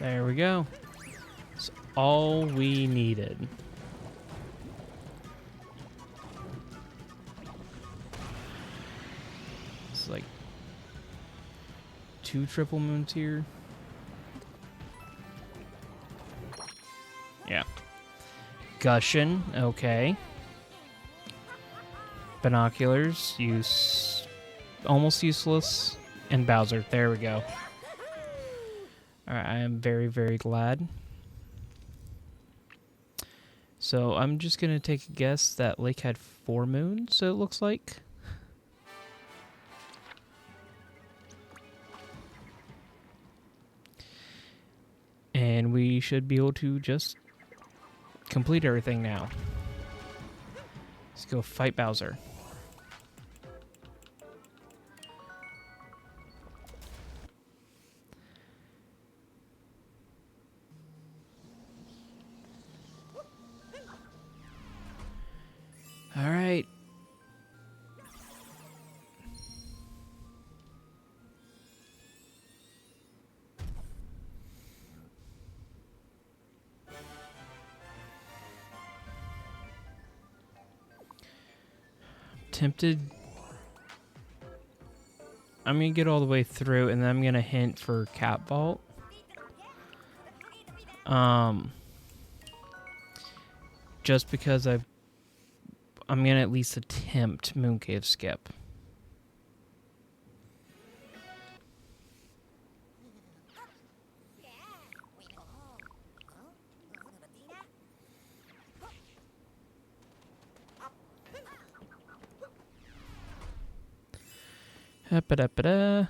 S1: There we go. That's all we needed. is like 2 triple moons here. Yeah. Gushin, okay. Binoculars, almost useless. And Bowser, there we go. Alright, I am very, very glad. So I'm just gonna take a guess that Lake had 4 moons, so it looks like. And we should be able to just complete everything now. Let's go fight Bowser. All right. Tempted. I'm gonna get all the way through, and then I'm gonna hint for Cat Vault. Just because I'm gonna at least attempt Mooncave Skip. Ba-da-ba-da.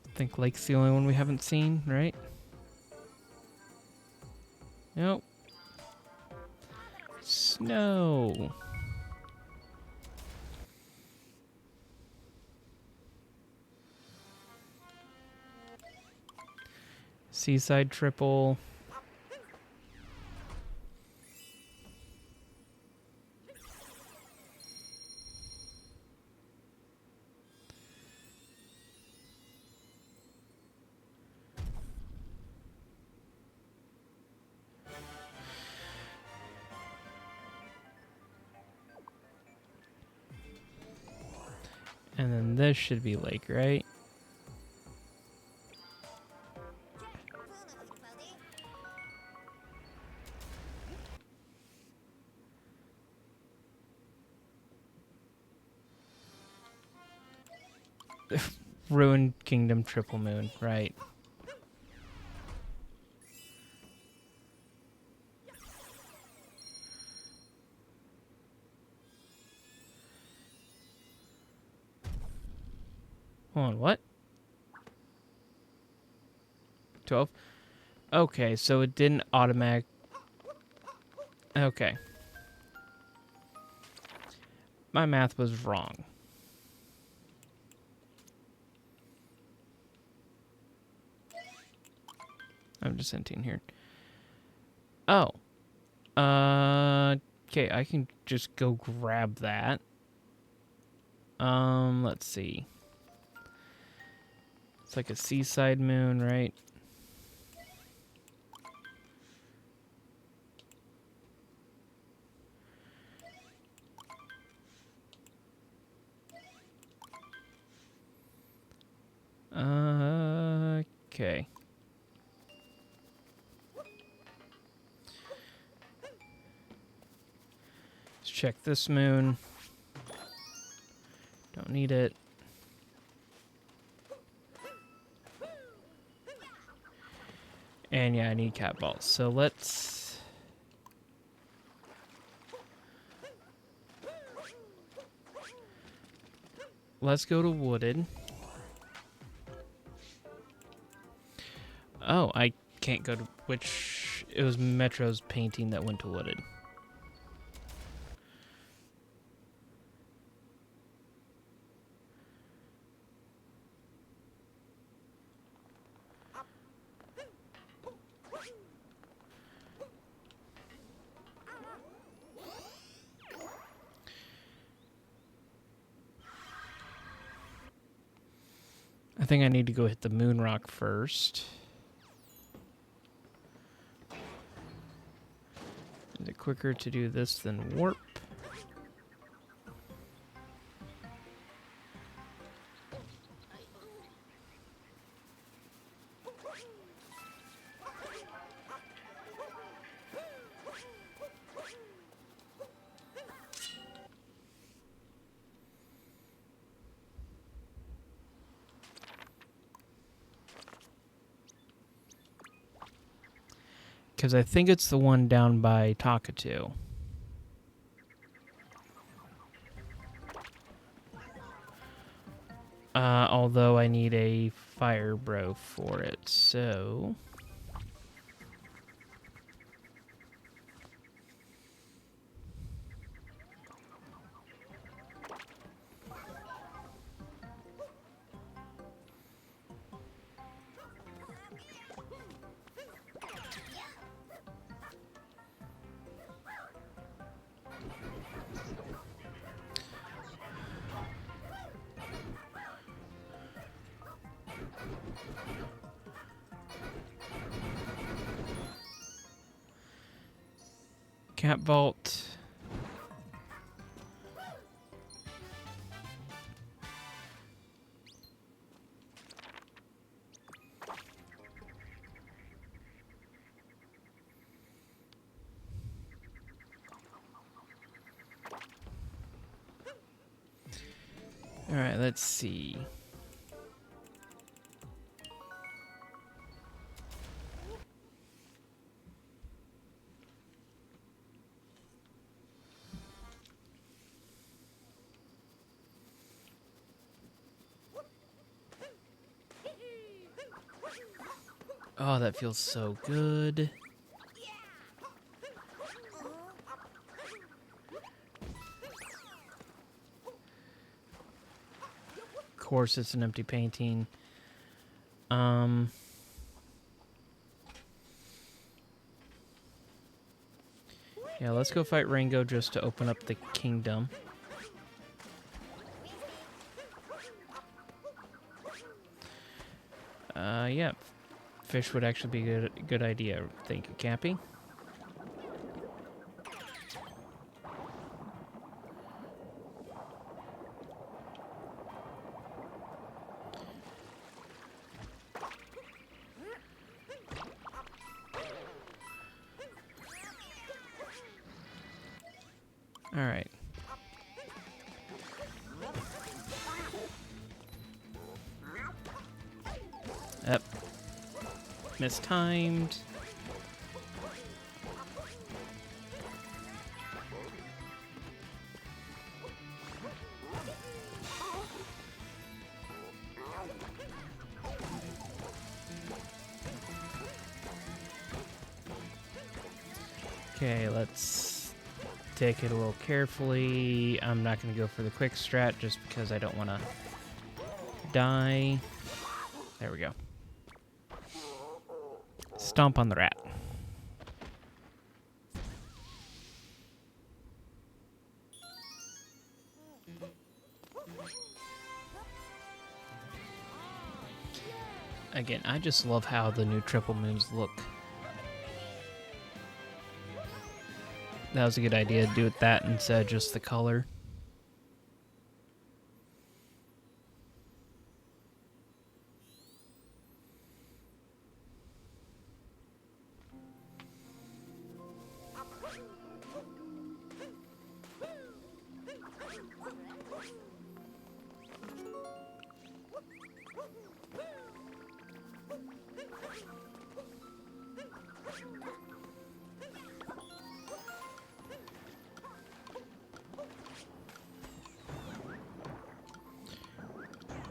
S1: I think Lake's the only one we haven't seen, right? Nope. Snow. Seaside Triple. And then this should be Lake, right? Ruined Kingdom Triple Moon, right. Hold on, what? 12? Okay, so it didn't automatic... Okay. My math was wrong. I'm just hinting here. Oh. Okay, I can just go grab that. Let's see. It's like a seaside moon, right? Okay. Let's check this moon. Don't need it. And yeah, I need cat balls. So let's... Let's go to Wooded. Oh, I can't go to... Which... It was Metro's painting that went to Wooded. I think I need to go hit the moon rock first. Is it quicker to do this than warp? Because I think it's the one down by Takatu. Although I need a fire bro for it, so... Cat Vault. All right, let's see. Oh, that feels so good. Of course, it's an empty painting. Yeah, let's go fight Rango just to open up the kingdom. Yeah. Fish would actually be a good idea. Thank you, Cappy. All right. Yep. Mistimed. Okay, let's take it a little carefully. I'm not going to go for the quick strat just because I don't want to die. There we go. Stomp on the rat. Again, I just love how the new triple moons look. That was a good idea to do it that instead of just the color.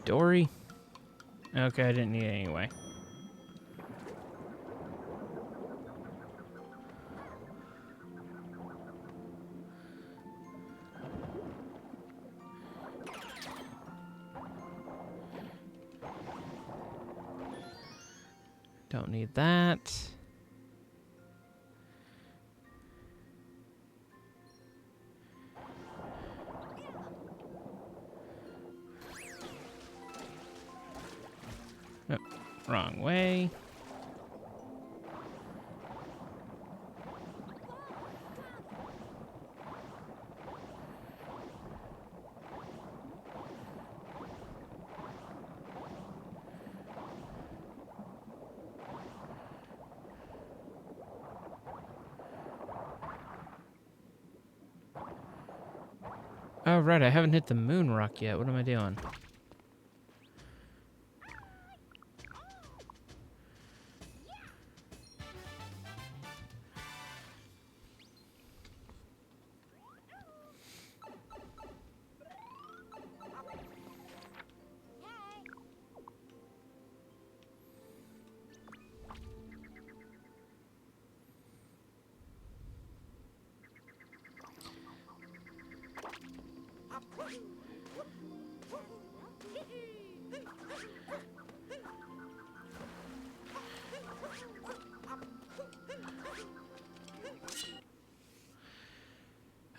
S1: Dory? Okay, I didn't need it anyway. Don't need that. way. Oh, right, I haven't hit the moon rock yet. What am I doing?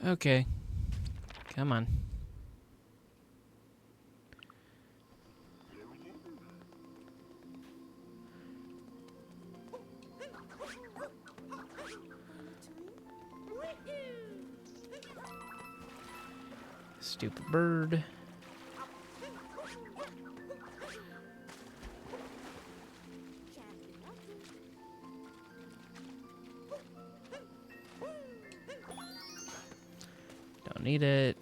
S1: Okay. Come on. Stupid bird. Don't need it.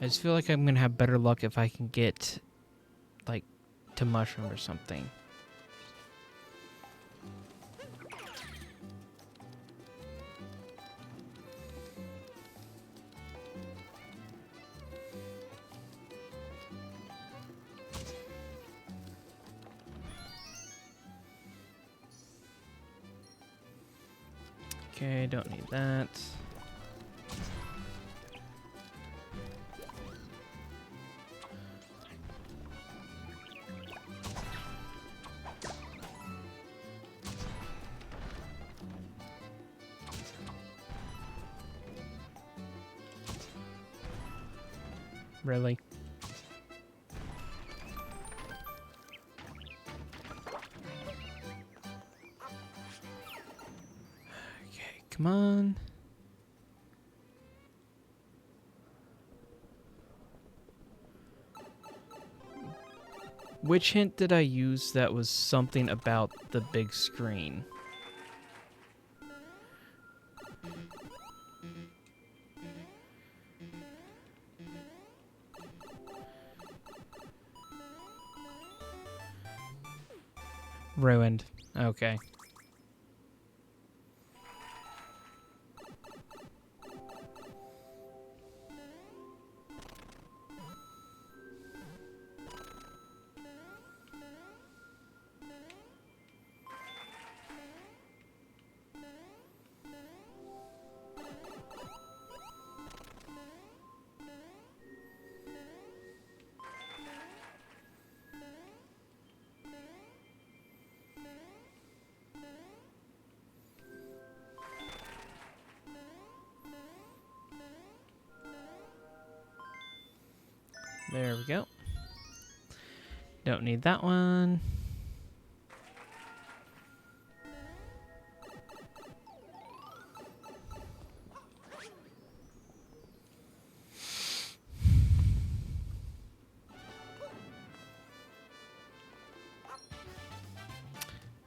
S1: I just feel like I'm gonna have better luck if I can get, like, to mushroom or something. Okay, don't need that. Really? Okay, come on. Which hint did I use that was something about the big screen? Ruined. Okay. There we go. Don't need that one.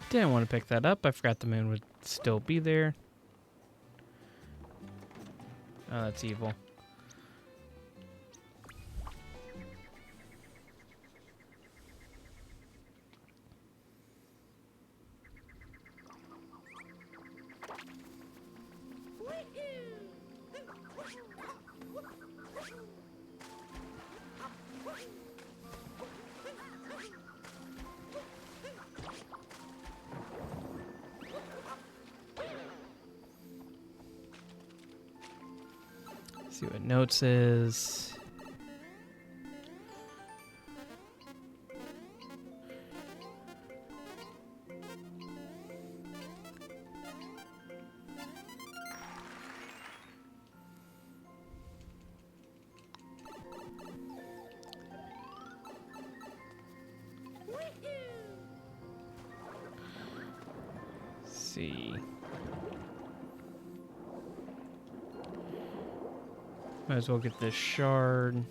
S1: Didn't want to pick that up. I forgot the moon would still be there. Oh, that's evil. See what notes is. see. Might as well get this shard.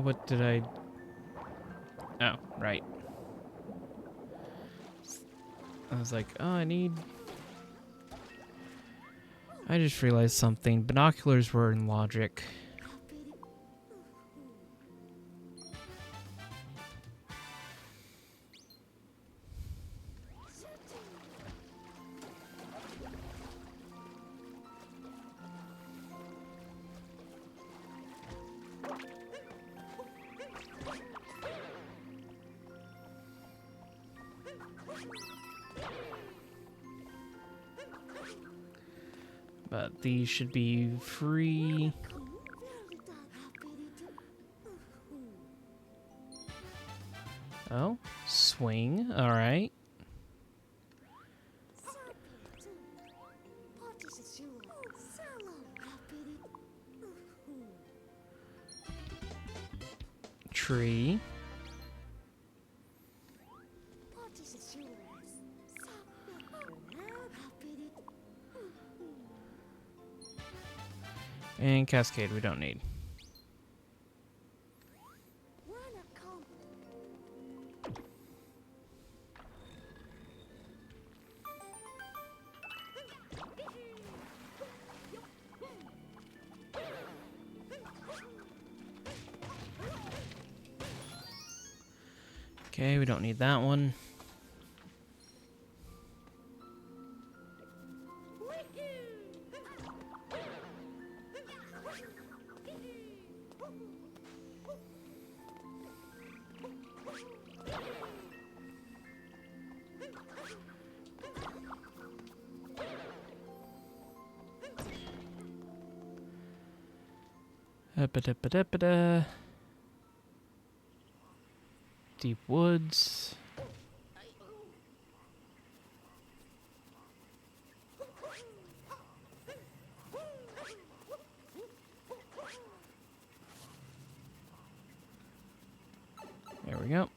S1: What did I... Oh, right. I was like, oh, I just realized something. Binoculars were in logic. But these should be free. Oh, swing. All right. Tree. And cascade we don't need. Okay, we don't need that one. Ba-da-ba-da-ba-da. Deep woods. There we go.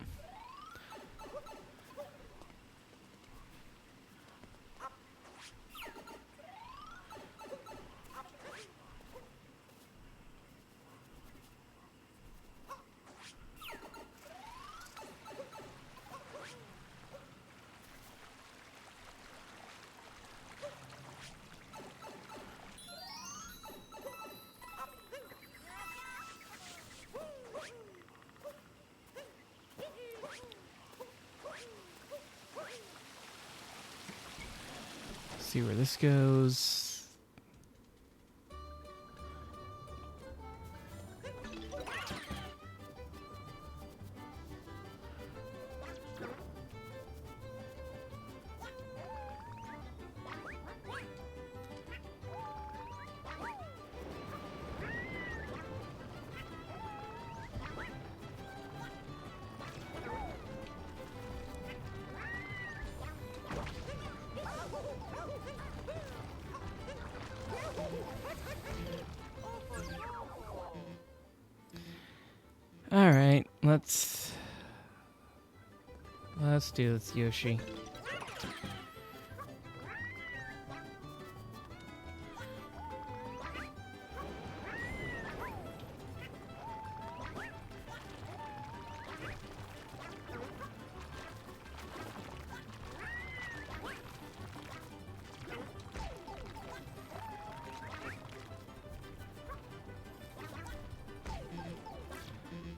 S1: See where this goes. All right, let's do this, Yoshi.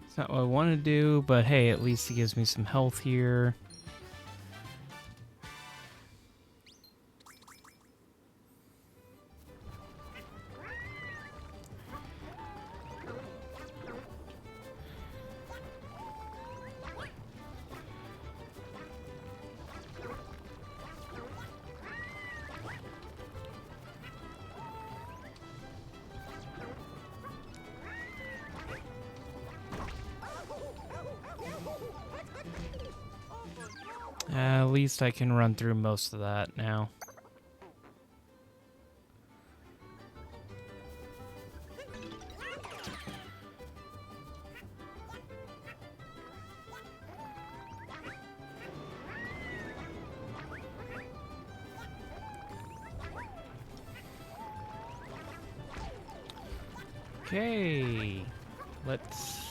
S1: It's not what I want to do, but hey, at least it gives me some health here. least I can run through most of that now. Okay, let's...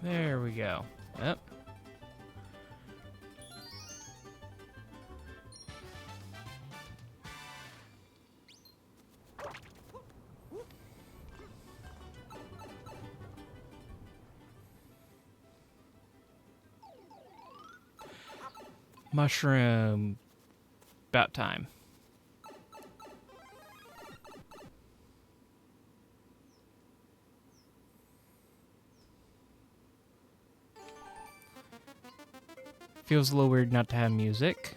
S1: There we go. Yep. Mushroom. About time. Feels a little weird not to have music.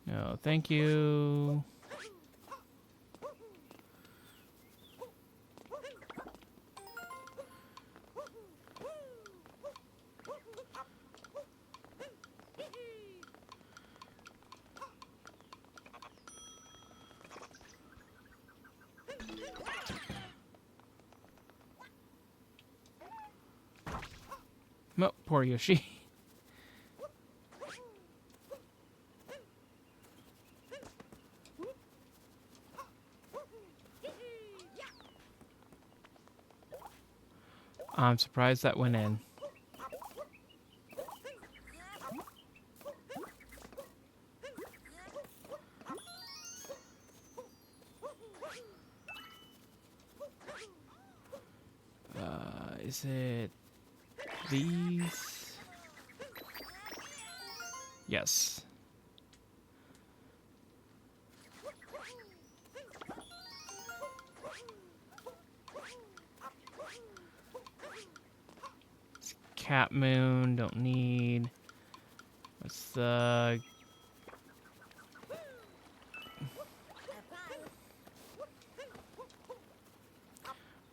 S1: No, thank you. Oh, poor Yoshi. I'm surprised that went in. Is it these? Yes. Cat Moon, don't need. What's the...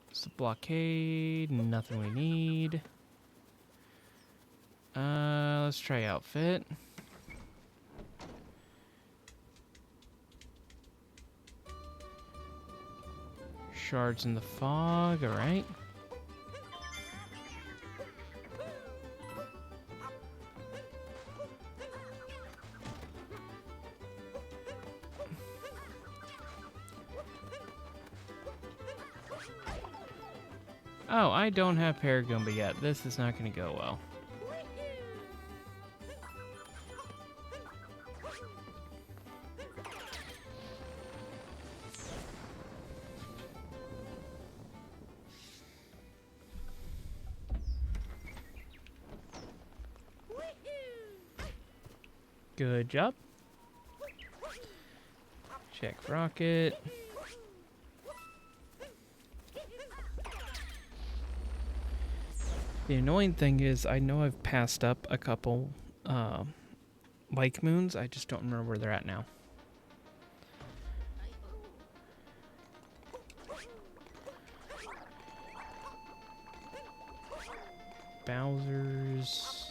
S1: What's the blockade? Nothing we need. Let's try outfit. Shards in the fog, alright. Oh, I don't have Paragoomba yet. This is not going to go well. Good job. Check rocket. The annoying thing is I know I've passed up a couple like moons. I just don't remember where they're at now. Bowser's.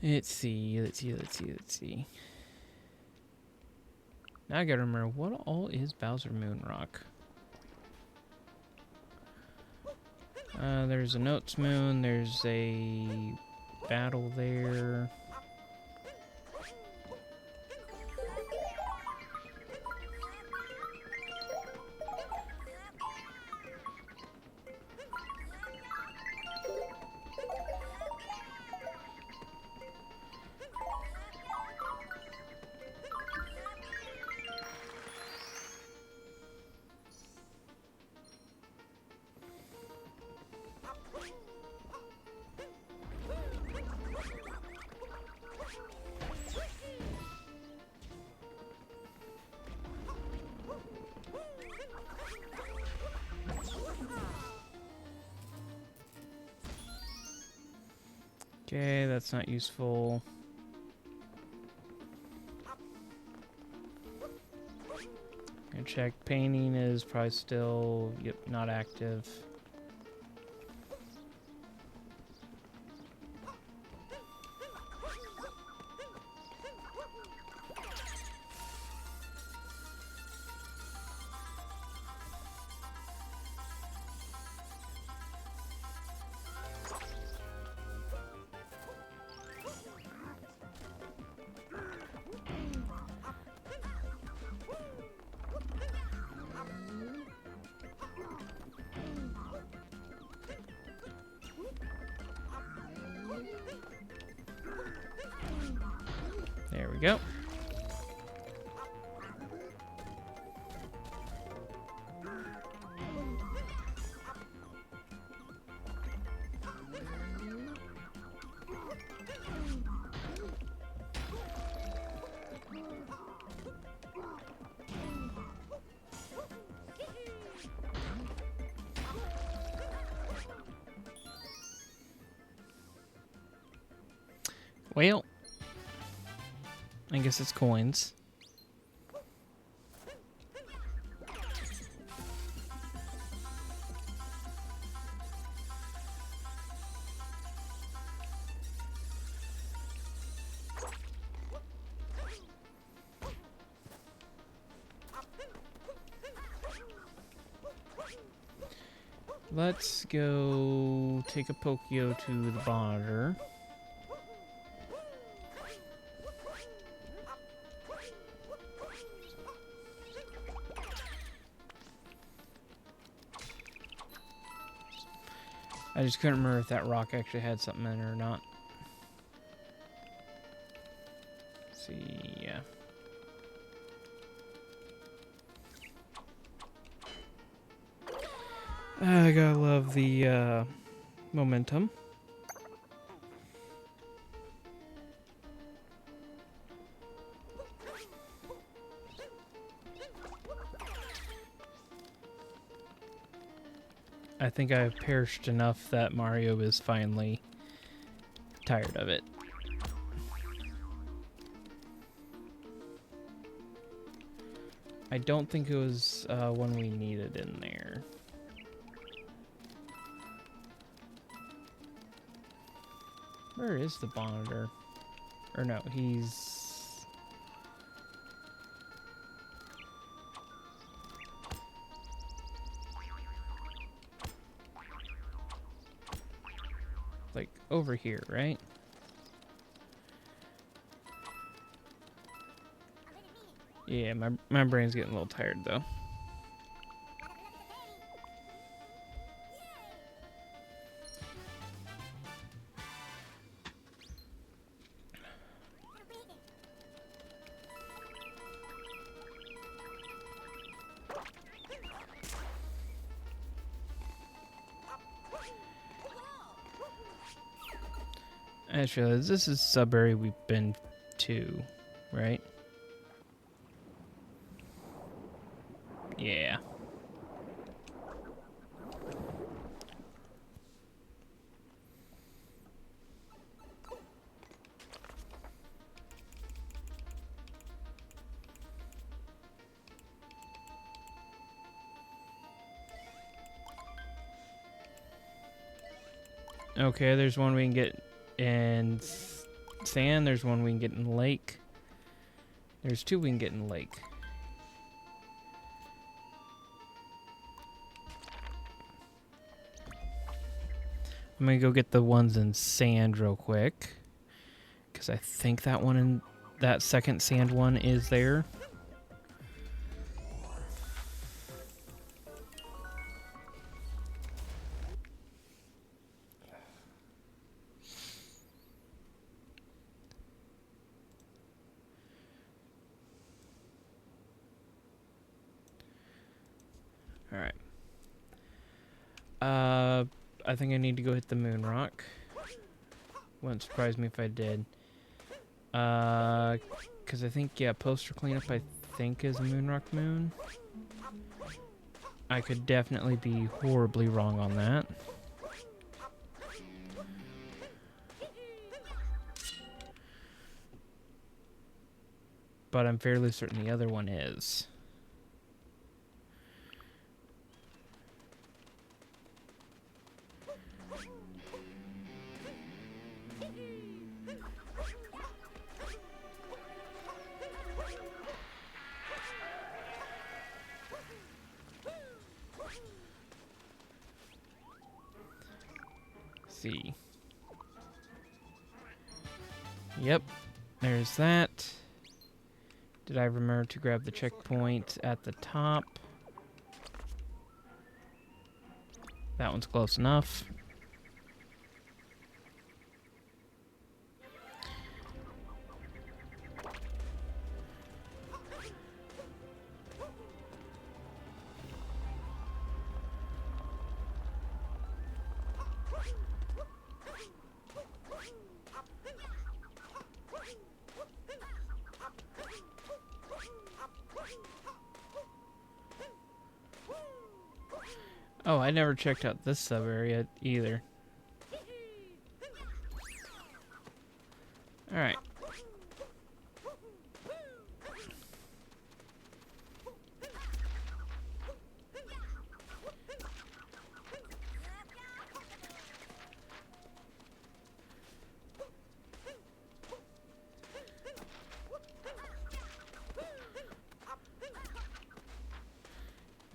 S1: Let's see. Now I gotta remember what all is Bowser Moonrock. There's a Notes Moon, there's a battle there. Okay, that's not useful. And check painting is probably still, yep, not active. There we go. Well, I guess it's coins. Let's go take a Pokio to the monitor. I just couldn't remember if that rock actually had something in it or not. Let's see, yeah. I gotta love the momentum. I think I've perished enough that Mario is finally tired of it. I don't think it was one we needed in there. Where is the monitor? Or no, he's... like over here, right? Yeah, my brain's getting a little tired though. I just realized this is Sudbury we've been to, right? Yeah. Okay, there's one we can get in sand. There's one we can get in the lake. There's two we can get in the lake. I'm gonna go get the ones in sand real quick, because I think that one in that second sand one is there. All right. I think I need to go hit the moon rock. Wouldn't surprise me if I did. Because I think, yeah, poster cleanup I think is a moon rock moon. I could definitely be horribly wrong on that. But I'm fairly certain the other one is. See. Yep, there's that. Did I remember to grab the checkpoint at the top? That one's close enough. Oh, I never checked out this sub area either. Alright.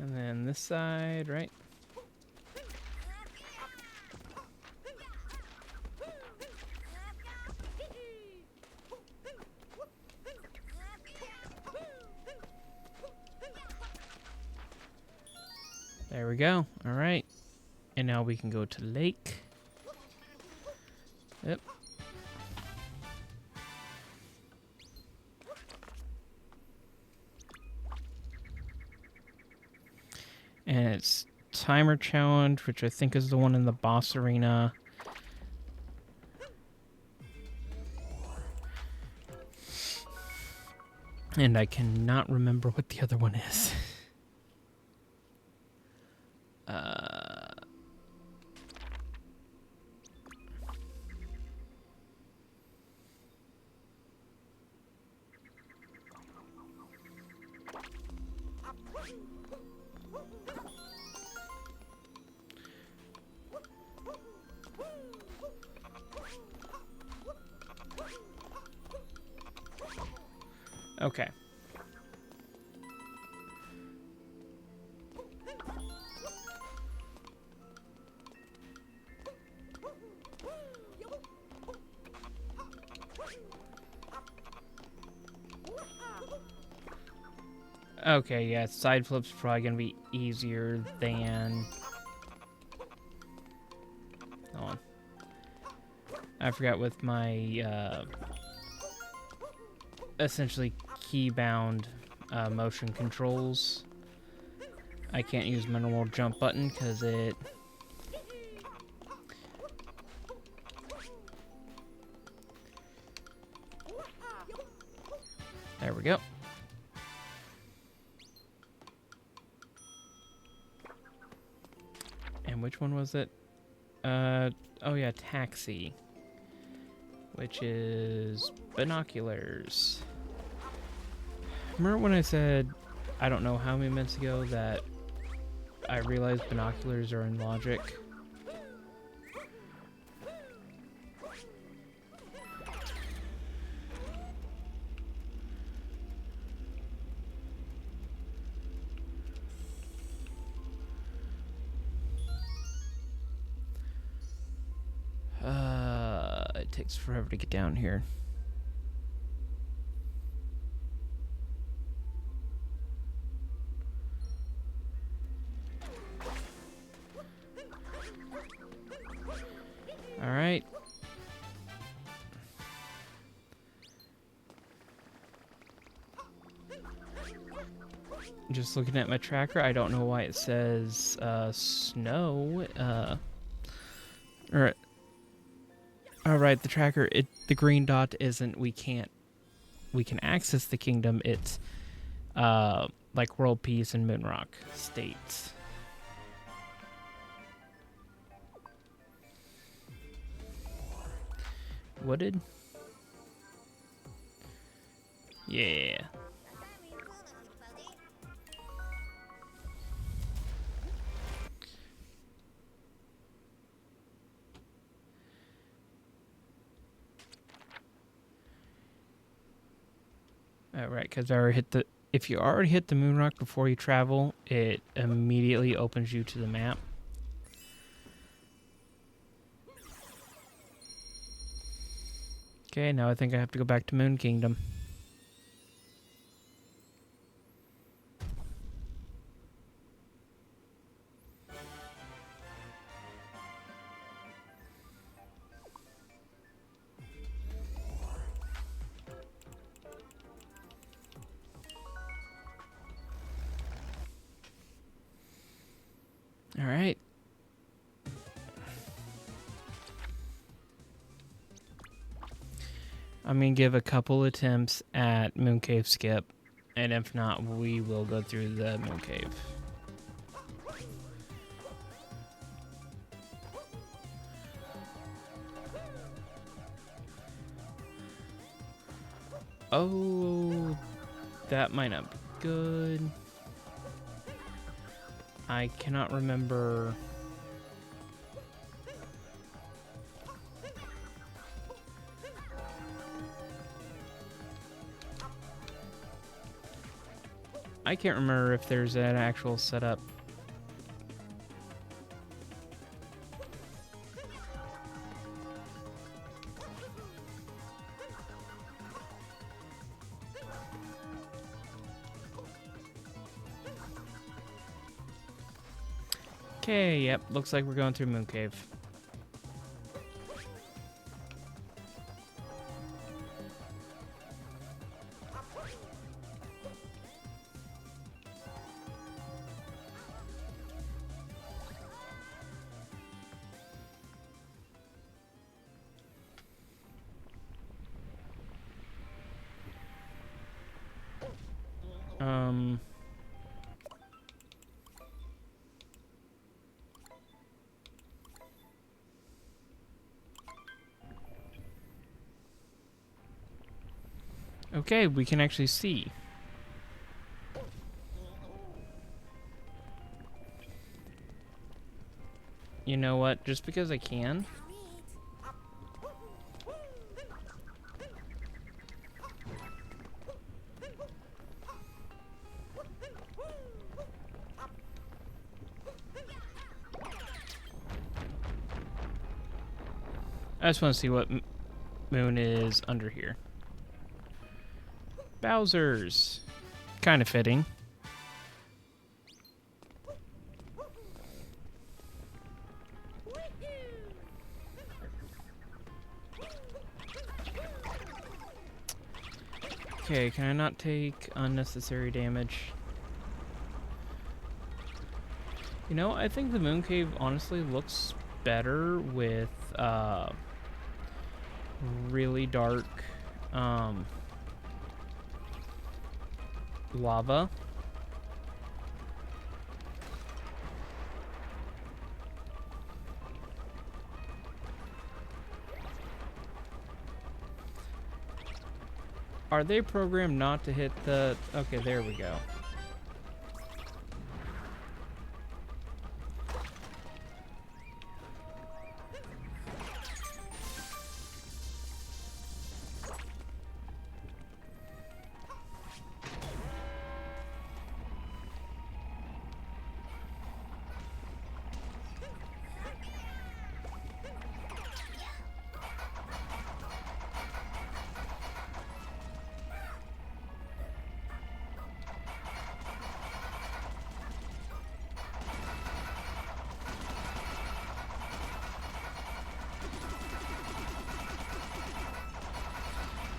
S1: And then this side, right? There we go. All right. And now we can go to the lake. Yep. And it's timer challenge, which I think is the one in the boss arena. And I cannot remember what the other one is. Okay. Okay, yeah, side flip's probably gonna be easier than... Hold on. I forgot with my, essentially key-bound motion controls. I can't use my normal jump button because it... There we go. And which one was it? Oh yeah, taxi. Which is binoculars. Remember when I said, I don't know how many minutes ago, that I realized binoculars are in logic? takes forever to get down here. All right. Just looking at my tracker, I don't know why it says snow. All right, the tracker. The green dot isn't. We can access the kingdom. It's like world peace and Moonrock states. Wooded. Yeah. All right, because I already hit the. If you already hit the Moonrock before you travel, it immediately opens you to the map. Okay, now I think I have to go back to Moon Kingdom. All right. I'm going to give a couple attempts at Moon Cave skip, and if not, we will go through the Moon Cave. Oh, that might not be good. I cannot remember. I can't remember if there's an actual setup. Okay, yep, looks like we're going through Moon Cave. Okay, we can actually see. You know what? Just because I can. I just want to see what moon is under here. Bowser's. Kind of fitting. Okay, can I not take unnecessary damage? You know, I think the Moon Cave honestly looks better with really dark lava. Are they programmed not to hit the... Okay, there we go.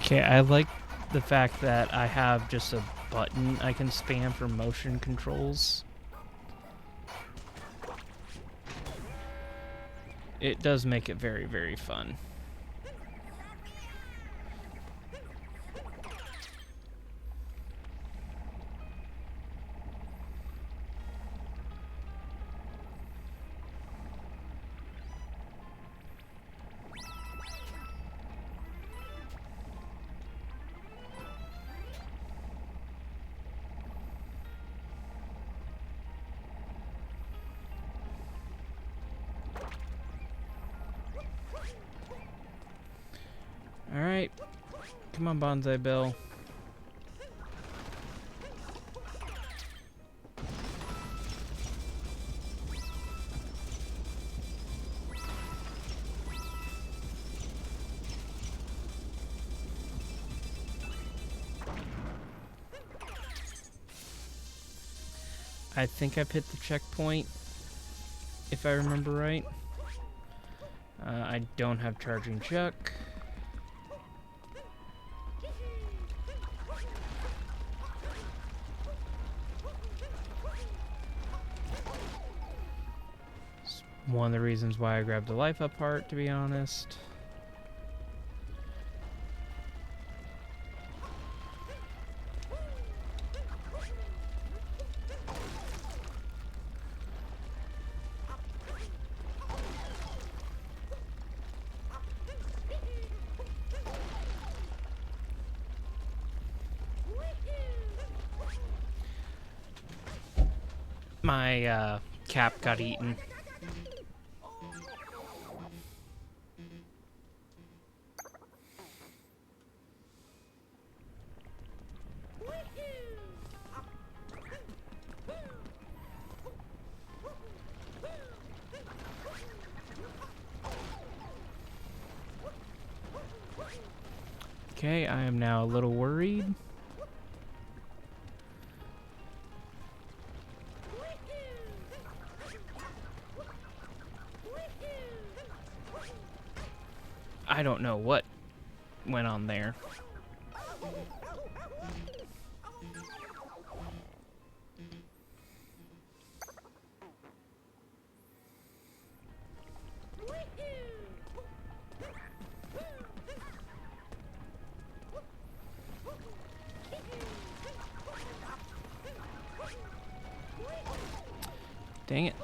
S1: Okay, I like the fact that I have just a button I can spam for motion controls. It does make it very, very fun. Alright. Come on, Bonsai Bill. I think I've hit the checkpoint, if I remember right. I don't have charging chuck. It's one of the reasons why I grabbed the life up heart, to be honest. My cap got eaten. Okay, I am now a little worried. I don't know what went on there. Dang it.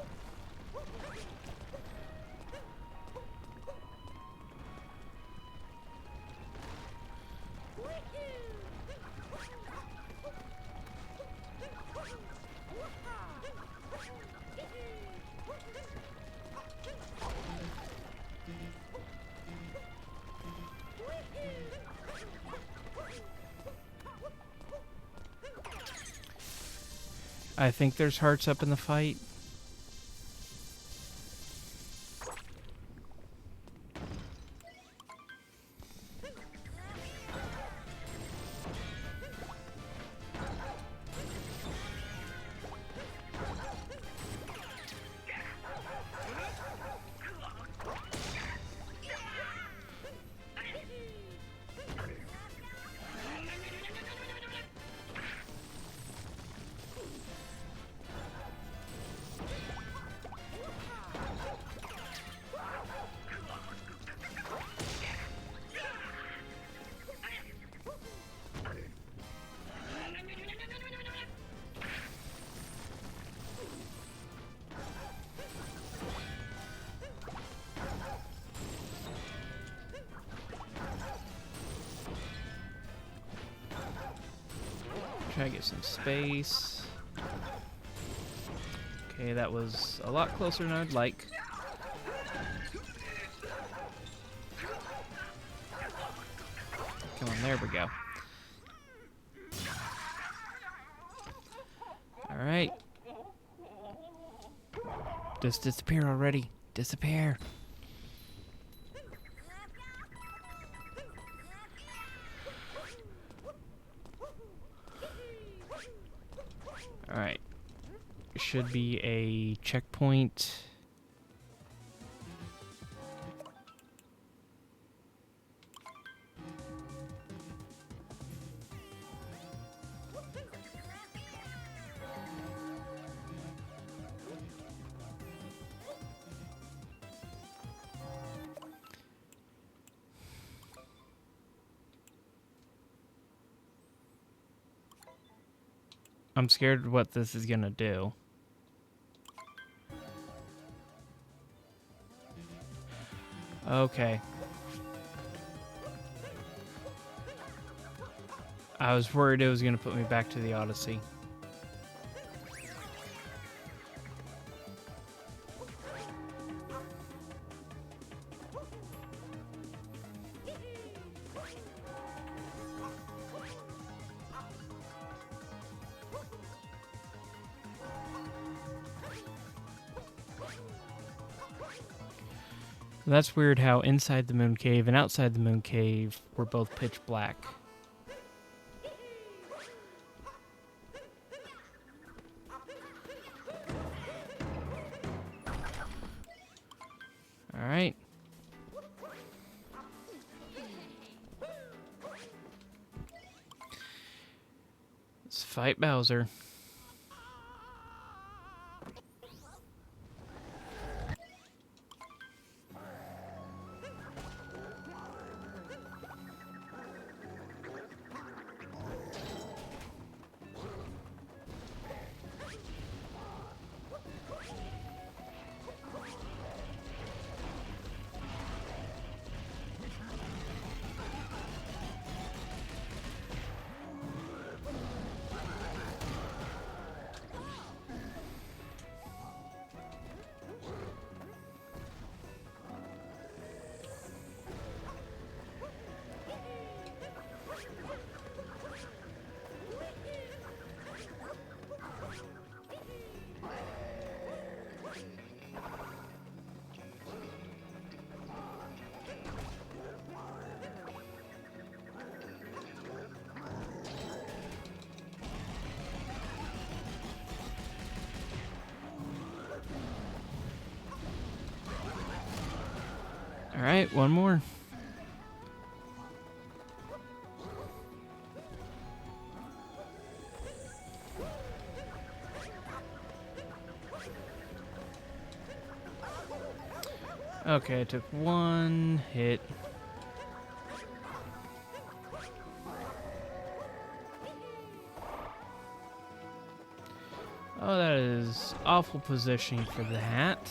S1: I think there's hearts up in the fight. Try to get some space. Okay, that was a lot closer than I'd like. Come on, there we go. Alright. Just disappear already. Disappear. Alright. Should be a checkpoint. I'm scared what this is gonna do. Okay. I was worried it was gonna put me back to the Odyssey. That's weird how inside the moon cave and outside the moon cave were both pitch black. Alright. Let's fight Bowser. Alright, one more. Okay, I took one hit. Oh, that is awful positioning for that.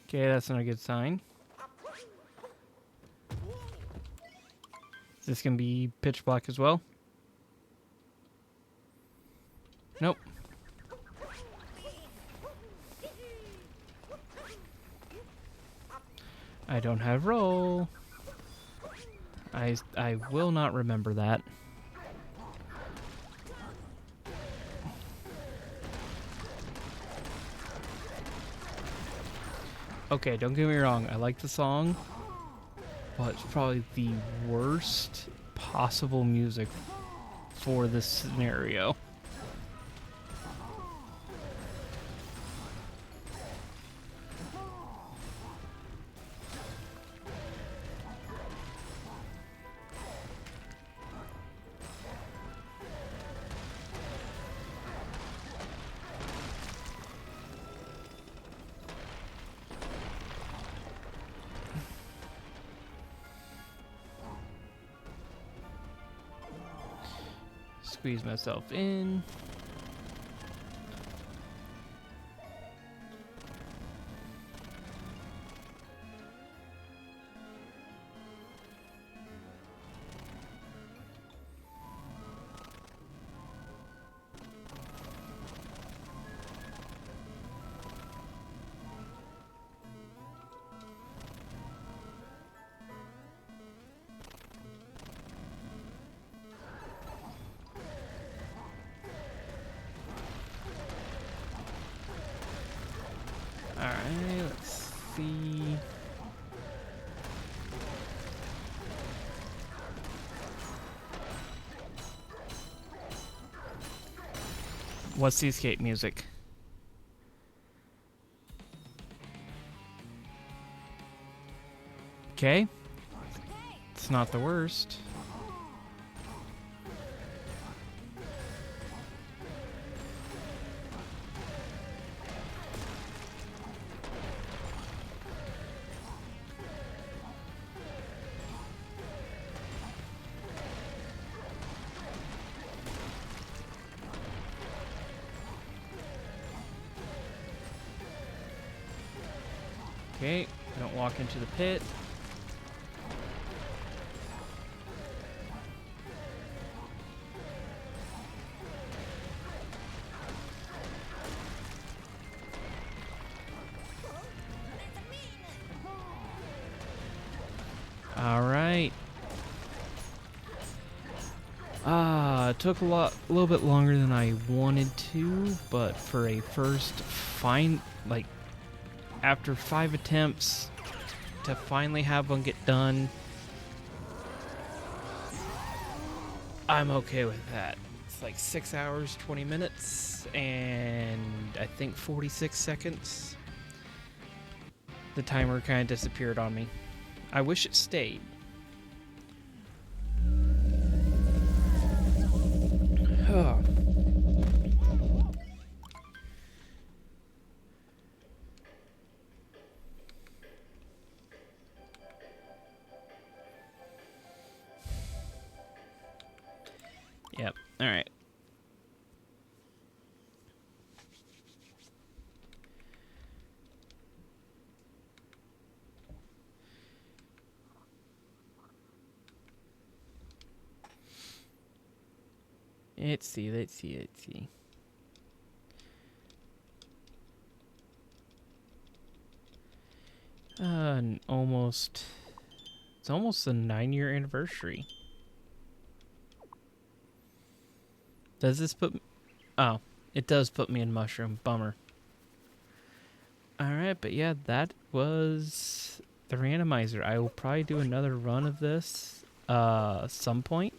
S1: Okay, that's not a good sign. Is this gonna be pitch black as well? Nope. I don't have roll. I will not remember that. Okay, don't get me wrong. I like the song, but it's probably the worst possible music for this scenario. Squeeze myself in. Alright, let's see. What's the escape music? Okay. It's not the worst. Okay, don't walk into the pit. Alright. It took a little bit longer than I wanted to, but for a first after 5 attempts to finally have one get done, I'm okay with that. It's like 6 hours, 20 minutes, and I think 46 seconds. The timer kind of disappeared on me. I wish it stayed. Huh. Yep. All right. Let's see. It's almost the 9-year anniversary. Does this put... Oh, it does put me in mushroom. Bummer. Alright, but yeah, that was the randomizer. I will probably do another run of this some point.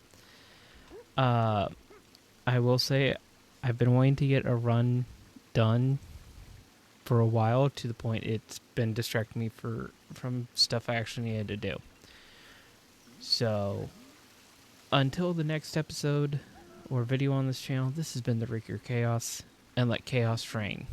S1: I will say I've been wanting to get a run done for a while, to the point it's been distracting me from stuff I actually needed to do. So, until the next episode or video on this channel, this has been the Wreaker Chaos, and let chaos reign.